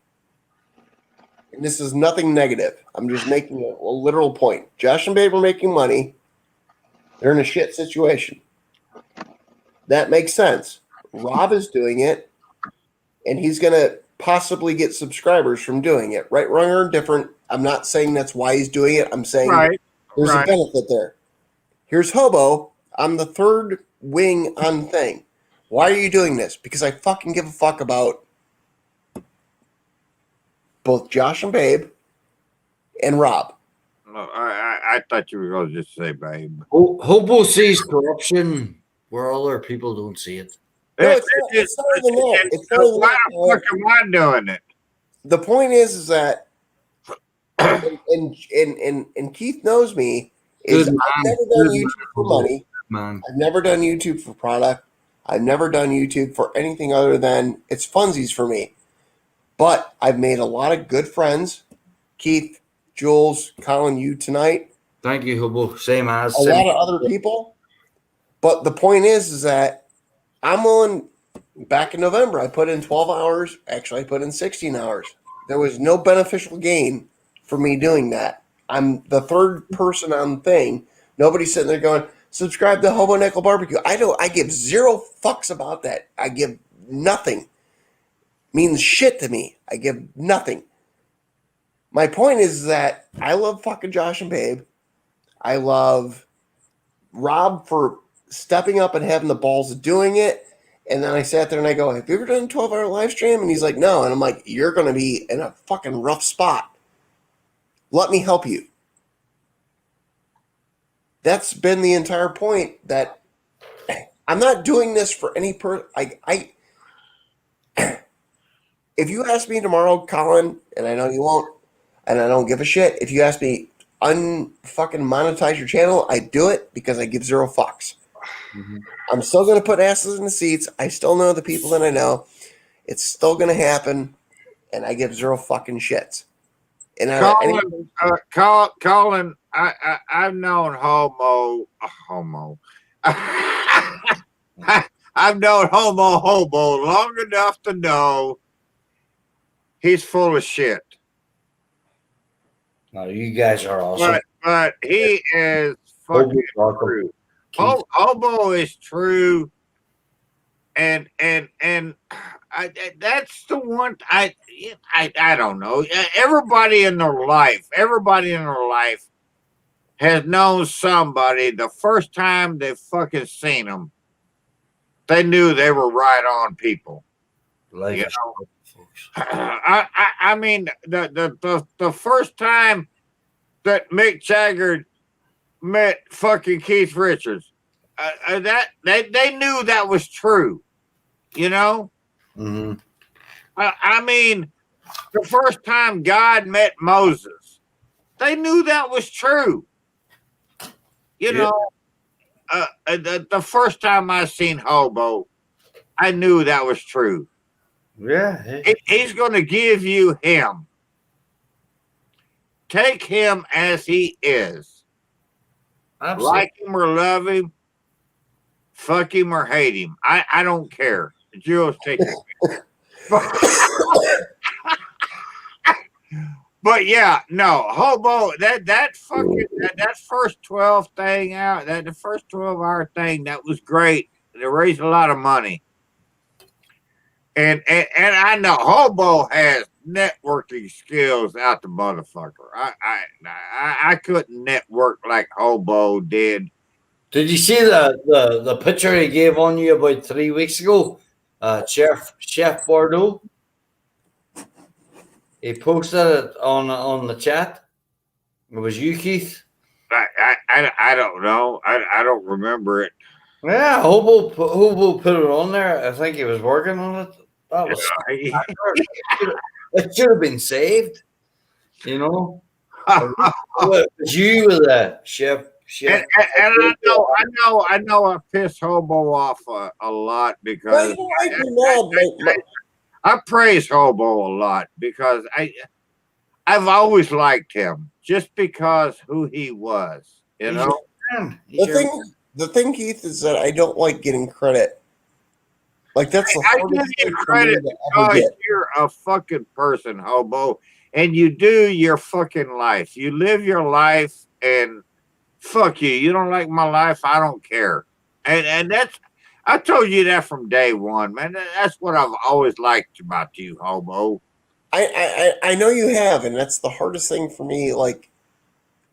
And this is nothing negative. I'm just making a literal point. Josh and Babe are making money. They're in a shit situation. That makes sense. Rob is doing it, and he's going to possibly get subscribers from doing it. Right, wrong, or indifferent. I'm not saying that's why he's doing it. I'm saying there's a benefit there. Here's Hobo. I'm the third wing on thing. Why are you doing this? Because I fucking give a fuck about both Josh and Babe and Rob. I thought you were going to just say Babe. Hobo sees corruption where other people don't see it. No, it's not even that. It's not even why the fuck am I doing it? The point is that, and Keith knows me, is I've never done YouTube for money. I've never done YouTube for product. I've never done YouTube for anything other than it's funsies for me. But I've made a lot of good friends. Keith, Jules, Colin, you tonight. Thank you, Hobo. Same as. A lot of other people. But the point is that I'm on, back in November, I put in 12 hours. Actually, I put in 16 hours. There was no beneficial gain for me doing that. I'm the third person on the thing. Nobody's sitting there going, subscribe to Hobo Nickel Barbecue. I give zero fucks about that. I give nothing. Means shit to me. I give nothing. My point is that I love fucking Josh and Babe. I love Rob for stepping up and having the balls of doing it. And then I sat there and I go, have you ever done a 12-hour live stream? And he's like, no. And I'm like, you're going to be in a fucking rough spot. Let me help you. That's been the entire point, that I'm not doing this for any if you ask me tomorrow, Colin, and I know you won't, and I don't give a shit, if you ask me unfucking monetize your channel, I do it because I give zero fucks. Mm-hmm. I'm still going to put asses in the seats. I still know the people that I know. It's still going to happen, and I give zero fucking shits. And Colin, I've known Homo. I've known Hobo long enough to know he's full of shit. No, you guys are awesome. But he is fucking true. Hobo is true, and that's the one. I don't know. Everybody in their life has known somebody. The first time they fucking seen them, they knew they were right on people. Like, you know? I mean, the first time that Mick Jagger met fucking Keith Richards, that they knew that was true. You know. Mm-hmm. I mean, the first time God met Moses, they knew that was true. You know, the first time I seen Hobo, I knew that was true. Yeah. He's going to give you him. Take him as he is. Absolutely. Like him or love him, fuck him or hate him. I don't care. Jules, take it. But yeah, no, Hobo, that first 12 thing out, the first 12-hour thing, that was great. They raised a lot of money. And I know Hobo has networking skills out the motherfucker. I couldn't network like Hobo did. Did you see the picture he gave on you about 3 weeks ago? Chef Bordeaux. He posted it on the chat. It was you, Keith. I don't know. I don't remember it. Yeah, Hobo put it on there. I think he was working on it. That was it should have been saved. You know, it was you with that chef. And I know I piss Hobo off a lot because I praise Hobo a lot because I've always liked him just because who he was, you know. The thing, Keith, is that I don't like getting credit. Like that's the hardest thing for me to ever get. You're a fucking person, Hobo, and you do your fucking life. You live your life, and fuck you. You don't like my life, I don't care. And that's, I told you that from day one, man. That's what I've always liked about you, Hobo. I know you have, and that's the hardest thing for me. Like,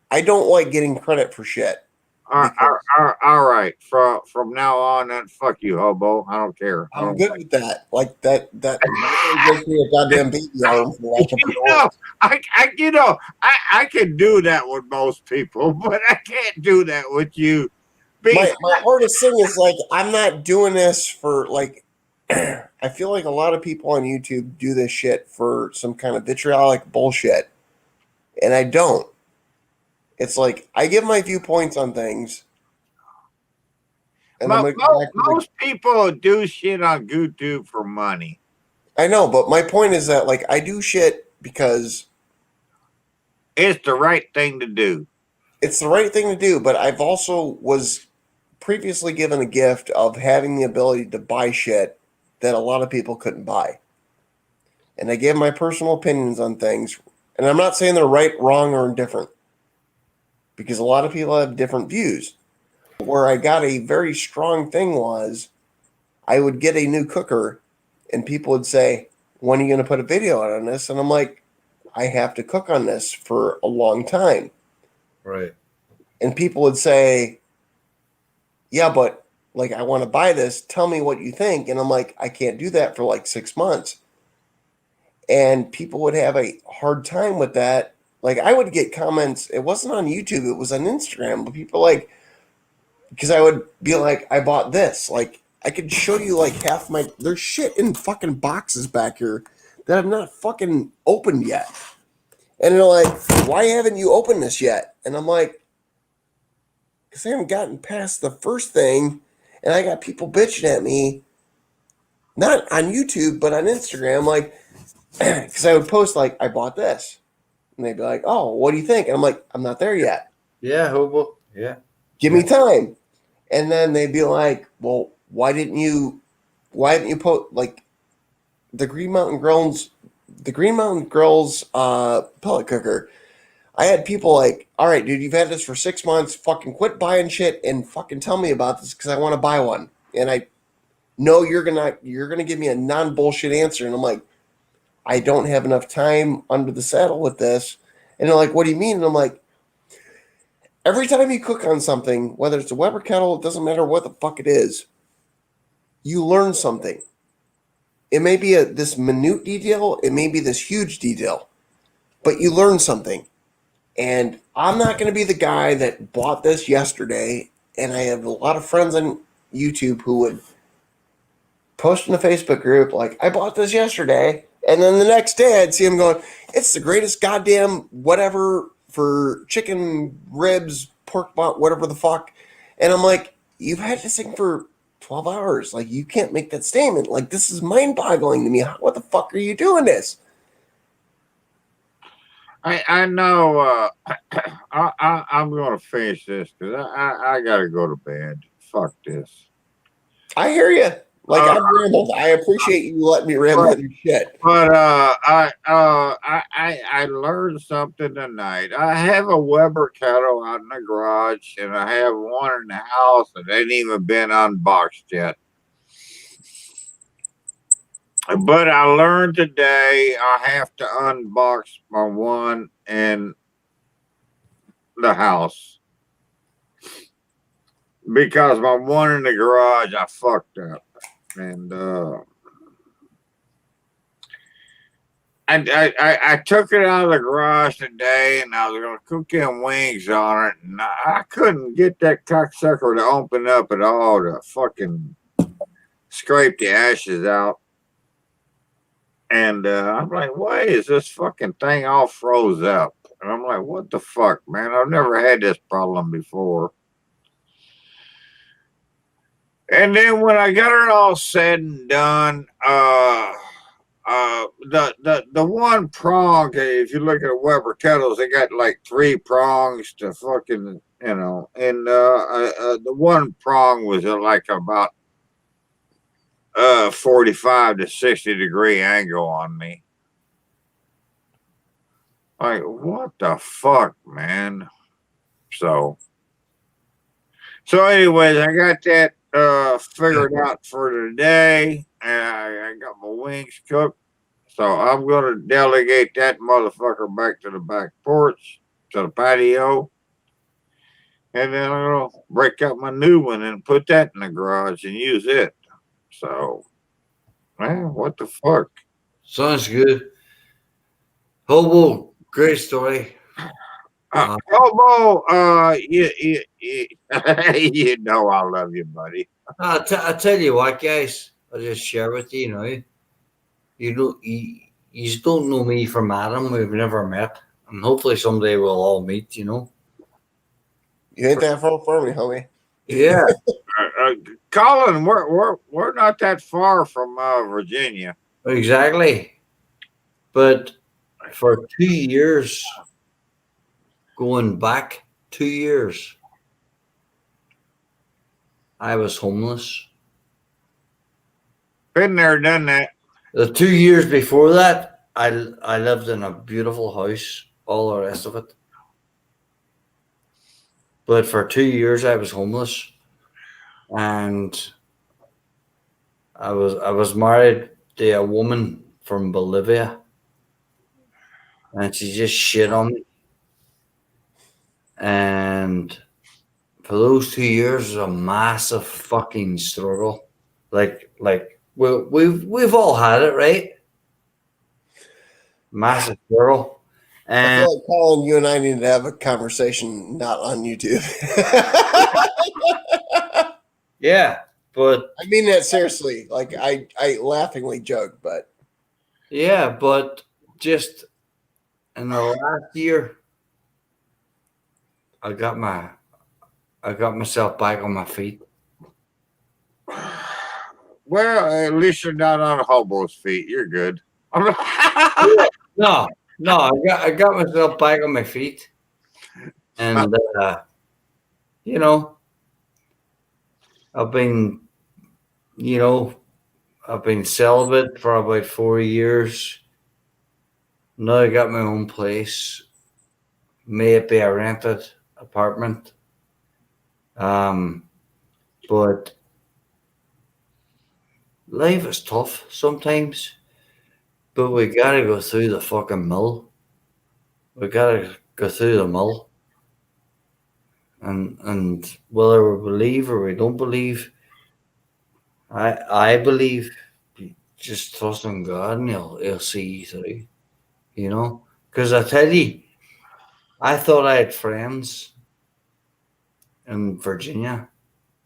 I don't like getting credit for shit. All right. From now on, then fuck you, Hobo. I don't care. I'm good with that. Like that gives me a goddamn baby arm. I can do that with most people, but I can't do that with you. My hardest thing is like I'm not doing this for like. I feel like a lot of people on YouTube do this shit for some kind of vitriolic bullshit, and I don't. It's like I give my viewpoints on things. And most people do shit on YouTube for money. I know, but my point is that like I do shit because it's the right thing to do. It's the right thing to do, but I've also was previously given a gift of having the ability to buy shit that a lot of people couldn't buy. And I gave my personal opinions on things, and I'm not saying they're right, wrong, or indifferent. because a lot of people have different views. Where I got a very strong thing was I would get a new cooker and people would say, when are you going to put a video out on this? And I'm like, I have to cook on this for a long time. Right. And people would say, yeah, but like, I want to buy this. Tell me what you think. And I'm like, I can't do that for like 6 months. And people would have a hard time with that. Like, I would get comments. It wasn't on YouTube. It was on Instagram. But people like, because I would be like, I bought this. Like, I could show you like half my, there's shit in fucking boxes back here that I've not fucking opened yet. And they're like, why haven't you opened this yet? And I'm like, because I haven't gotten past the first thing. And I got people bitching at me, not on YouTube, but on Instagram. Like, because I would post like, I bought this. And they'd be like, oh, what do you think? And I'm like, I'm not there yet. Yeah, hobo. Yeah. Give me time. And then they'd be like, well, why haven't you put like the Green Mountain Grills pellet cooker? I had people like, all right, dude, you've had this for 6 months. Fucking quit buying shit and fucking tell me about this because I want to buy one. And I know you're gonna give me a non-bullshit answer. And I'm like, I don't have enough time under the saddle with this. And they're like, what do you mean? And I'm like, every time you cook on something, whether it's a Weber kettle, it doesn't matter what the fuck it is, you learn something. It may be this minute detail, it may be this huge detail, but you learn something. And I'm not going to be the guy that bought this yesterday, and I have a lot of friends on YouTube who would post in the Facebook group, like, I bought this yesterday, and then the next day I'd see them going, it's the greatest goddamn whatever for chicken ribs, pork butt, whatever the fuck. And I'm like, you've had this thing for 12 hours. Like, you can't make that statement. Like, this is mind-boggling to me. What the fuck are you doing this? I know. I'm going to finish this because I got to go to bed. Fuck this. I hear you. Like, I've rambled. I appreciate you letting me ramble with your shit. But I learned something tonight. I have a Weber kettle out in the garage, and I have one in the house that ain't even been unboxed yet. But I learned today I have to unbox my one in the house because my one in the garage I fucked up. And I took it out of the garage today, and I was going to cook them wings on it, and I couldn't get that cocksucker to open up at all to fucking scrape the ashes out. And I'm like, why is this fucking thing all froze up? And I'm like, what the fuck, man? I've never had this problem before. And then when I got it all said and done, the one prong, if you look at Weber kettles, they got like 3 prongs to fucking, you know, and the one prong was at like about 45 to 60 degree angle on me. Like, what the fuck, man? So anyways, I got that figured out for today, and I got my wings cooked. So I'm gonna delegate that motherfucker back to the back porch, to the patio, and then I'm gonna break out my new one and put that in the garage and use it. So, man, what the fuck? Sounds good. Hobo, great story. Hobo, you know I love you, buddy. I tell you what, guys, I'll just share with you now. You don't know me from Adam. We've never met, and hopefully someday we'll all meet. You know. You ain't that far for me, homie. Yeah. Colin, we're not that far from Virginia. Exactly. But for 2 years, going back 2 years, I was homeless. Been there, done that. The 2 years before that, I lived in a beautiful house, all the rest of it. But for 2 years, I was homeless, and I was married to a woman from Bolivia, and she just shit on me. And for those 2 years, it was a massive fucking struggle. Like we've all had it, right? Massive struggle. I And feel like Colin, you and I need to have a conversation not on YouTube. yeah, but I mean that seriously. Like I laughingly joke, but yeah, but just in the last year, I got myself back on my feet. Well, at least you're not on hobo's feet. You're good. No, I got myself back on my feet, and you know, I've been, I've been celibate for about 4 years. Now I got my own place. May it be a rented apartment, but life is tough sometimes. But we gotta go through the fucking mill. We gotta go through the mill. And whether we believe or we don't believe, I believe just trust in God and he'll see you through. You know? Because I tell you, I thought I had friends in Virginia,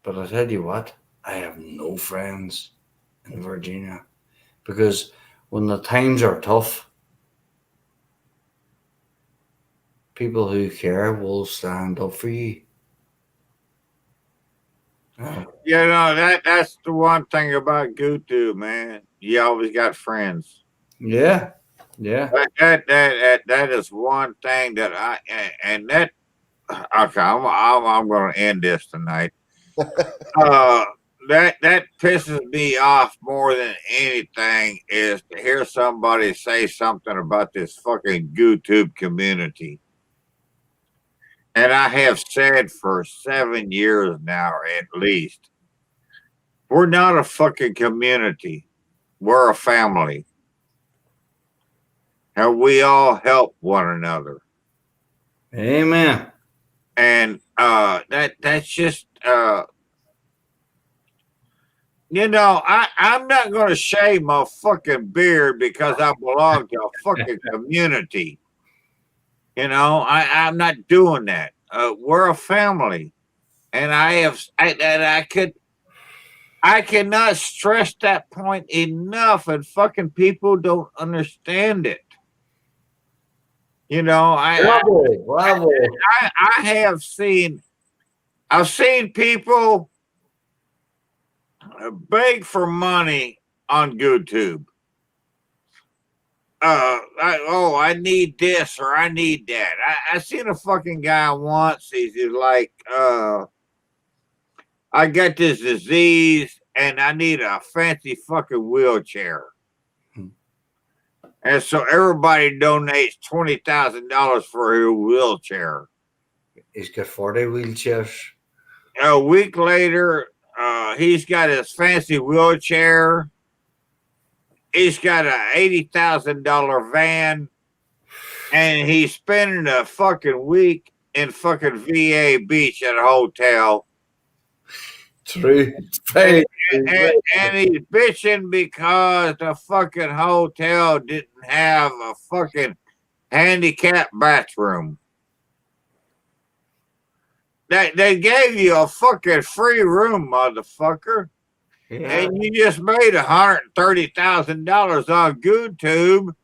but I tell you what, I have no friends in Virginia. Because when the times are tough, people who care will stand up for you. You know, that's the one thing about GooTube, man. You always got friends. Yeah. Yeah. That is one thing that okay, I'm going to end this tonight. That pisses me off more than anything is to hear somebody say something about this fucking GooTube community. And I have said for 7 years now, at least, we're not a fucking community. We're a family. And we all help one another. Amen. And that's just you know, I'm not gonna shave my fucking beard because I belong to a fucking community. You know, I'm not doing that. We're a family. And I cannot stress that point enough, and fucking people don't understand it. You know, Bravo. I've seen people beg for money on YouTube. I need this or I need that. I seen a fucking guy once. He's like, I got this disease and I need a fancy fucking wheelchair. And so everybody donates $20,000 for a wheelchair. He's got 40 wheelchairs. A week later, he's got his fancy wheelchair. He's got an $80,000 van, and he's spending a fucking week in fucking VA Beach at a hotel. True. And he's bitching because the fucking hotel didn't have a fucking handicapped bathroom. They gave you a fucking free room, motherfucker. Yeah. And you just made $130,000 on GooTube.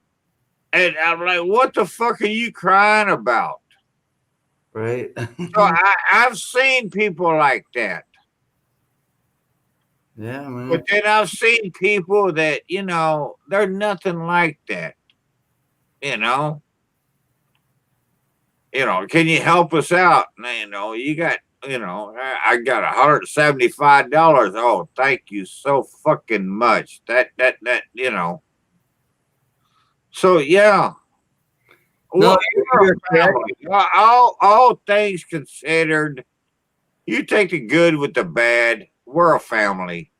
And I'm like, what the fuck are you crying about? Right. So I've seen people like that. Yeah, man. But then I've seen people that, you know, they're nothing like that. You know, can you help us out? You know, I got $175. Oh, thank you so fucking much. That, you know. So yeah, No, we're a family. All things considered, you take the good with the bad. We're a family.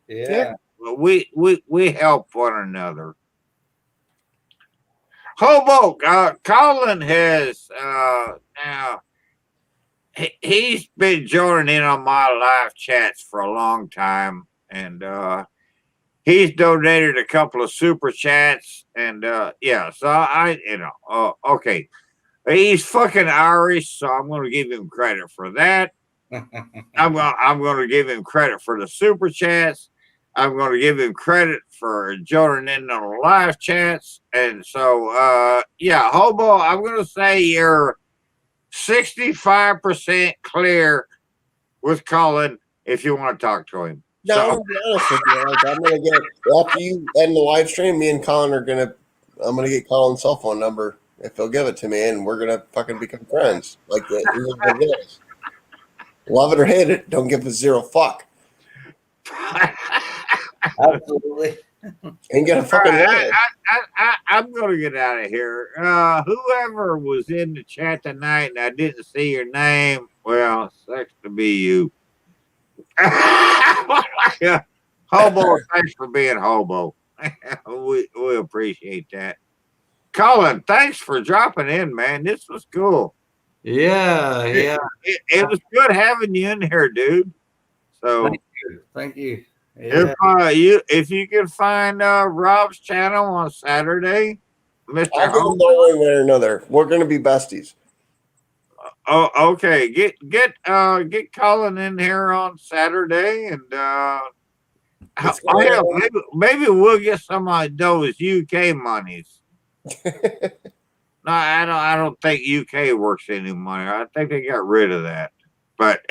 Yeah. We help one another. Hobo, Colin has now he's been joining in on my live chats for a long time, and he's donated a couple of super chats, and yeah, so okay, he's fucking Irish, so I'm going to give him credit for that. I'm going to give him credit for the super chats. I'm going to give him credit for joining in on the live chats. And so, yeah, Hobo, I'm going to say you're 65% clear with Colin if you want to talk to him. No, I'm gonna be honest with you. Like, I'm gonna get after you end the live stream. Me and Colin I'm gonna get Colin's cell phone number if he'll give it to me, and we're gonna fucking become friends. Like it is. Love it or hate it, don't give a zero fuck. Absolutely. Ain't gonna fucking lie. I'm gonna get out of here. Whoever was in the chat tonight and I didn't see your name, well, sucks to be you. Hobo, thanks for being Hobo. we appreciate that. Colin, thanks for dropping in, man. This was cool. Yeah. It was good having you in here, dude. So Thank you. Yeah. if you can find Rob's channel on Saturday, Mr. I'll get him Hobo. one way or another. We're gonna be besties. Oh, okay. Get Colin in here on Saturday, and maybe we'll get some of those UK monies. No, I don't think UK works anymore. I think they got rid of that. But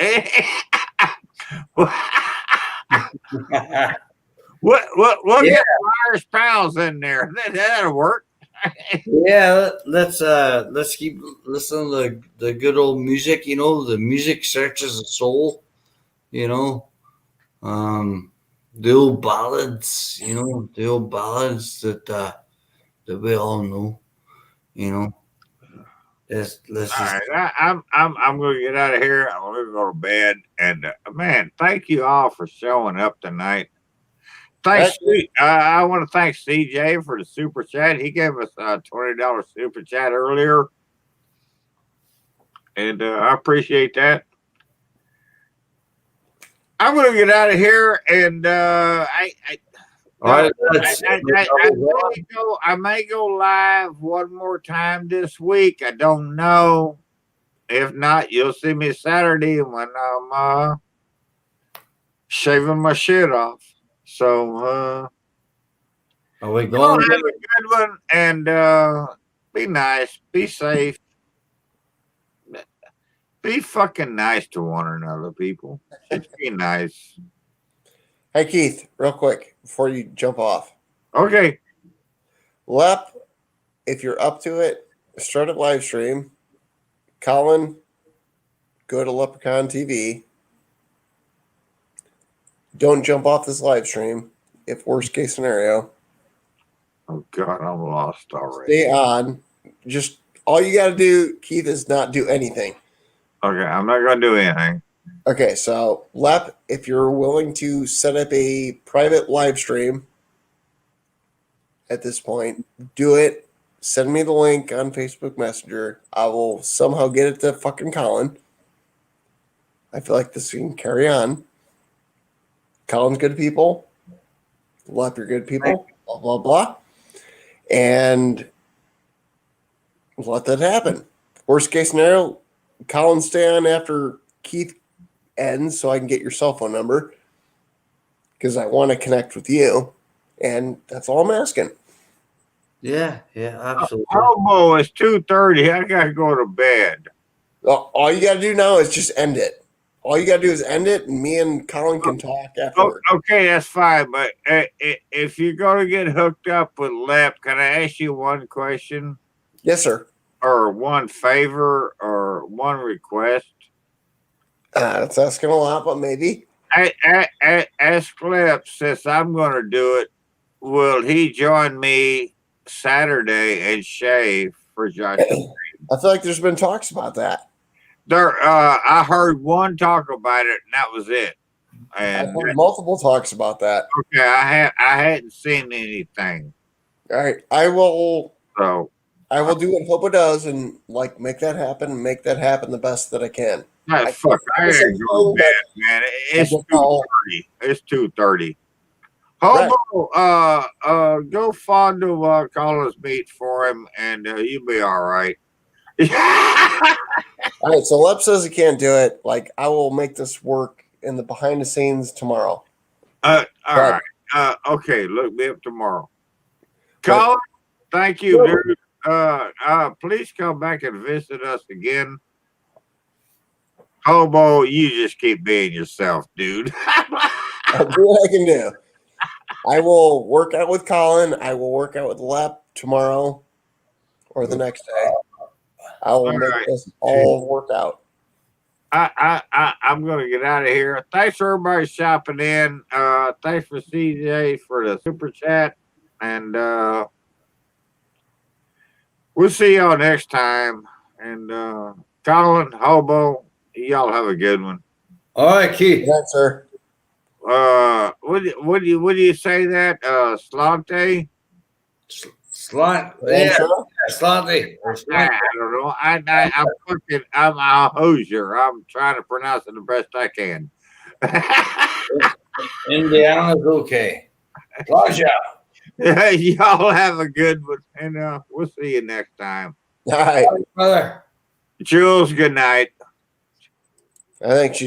we'll get Irish pounds in there. That'll work. Yeah, let's keep listening to the good old music. You know, the music searches the soul. You know, the old ballads. You know, the old ballads that we all know. You know, let's All right, I'm going to get out of here. I'm going to go to bed. And man, thank you all for showing up tonight. Thanks. I want to thank CJ for the super chat. He gave us a $20 super chat earlier, and I appreciate that. I'm going to get out of here, and I may go live one more time this week. I don't know. If not, you'll see me Saturday when I'm shaving my shit off. So, are we going? going? Have a good one, and be nice, be safe, be fucking nice to one another, people. Just be nice. Hey Keith, real quick before you jump off. Okay. Lep, if you're up to it, start a live stream. Colin, go to Leprechaun TV. Don't jump off this live stream. If worst case scenario. Oh God, I'm lost already. Stay on. Just all you got to do, Keith, is not do anything. Okay, I'm not gonna do anything. Okay, so Lep, if you're willing to set up a private live stream at this point, do it. Send me the link on Facebook Messenger. I will somehow get it to fucking Colin. I feel like this can carry on. Colin's good people. Lep, you're good people. Blah, blah, blah. And let that happen. Worst case scenario, Colin, stay on after Keith ends so I can get your cell phone number because I want to connect with you. And that's all I'm asking. Yeah, absolutely. Hobo, it's 2:30. I gotta go to bed. All you got to do now is just end it. All you got to do is end it, and me and Colin can talk afterwards. Okay, that's fine. But if you're going to get hooked up with Lep, can I ask you one question? Yes, sir. Or one favor or one request? That's asking a lot, but maybe. Ask Lep, since I'm going to do it, will he join me Saturday and shave? for Josh. I feel like there's been talks about that. I heard one talk about it, and that was it. I've And heard multiple talks about that. okay, I hadn't seen anything. All right, I will So do what Hopa does and like make that happen and make that happen the best that I can. fuck, I ain't going bad, man. It's 2:30. It's 2:30. Hobo, go fondle Colin's meat for him, and you'll be all right. All right, so Lep says he can't do it. Like, I will make this work in the behind the scenes tomorrow. All right. Okay, look me up tomorrow. Colin, thank you, dude. Please come back and visit us again. Hobo, you just keep being yourself, dude. I'll do what I can do. I will work out with Colin. I will work out with Lep tomorrow or the next day. I will make this all work out. I'm gonna get out of here. Thanks for everybody shopping in. Thanks for CJ for the super chat, and we'll see y'all next time. And Colin, Hobo, y'all have a good one. All right, Keith. Thanks, sir. What do you say that? Slante? Slant. Yeah. Slanty. I don't know. I'm a hosier. I'm trying to pronounce it the best I can. Indiana's okay. Pleasure. Y'all have a good one, and we'll see you next time. All right, brother. Jules, good night. I think she's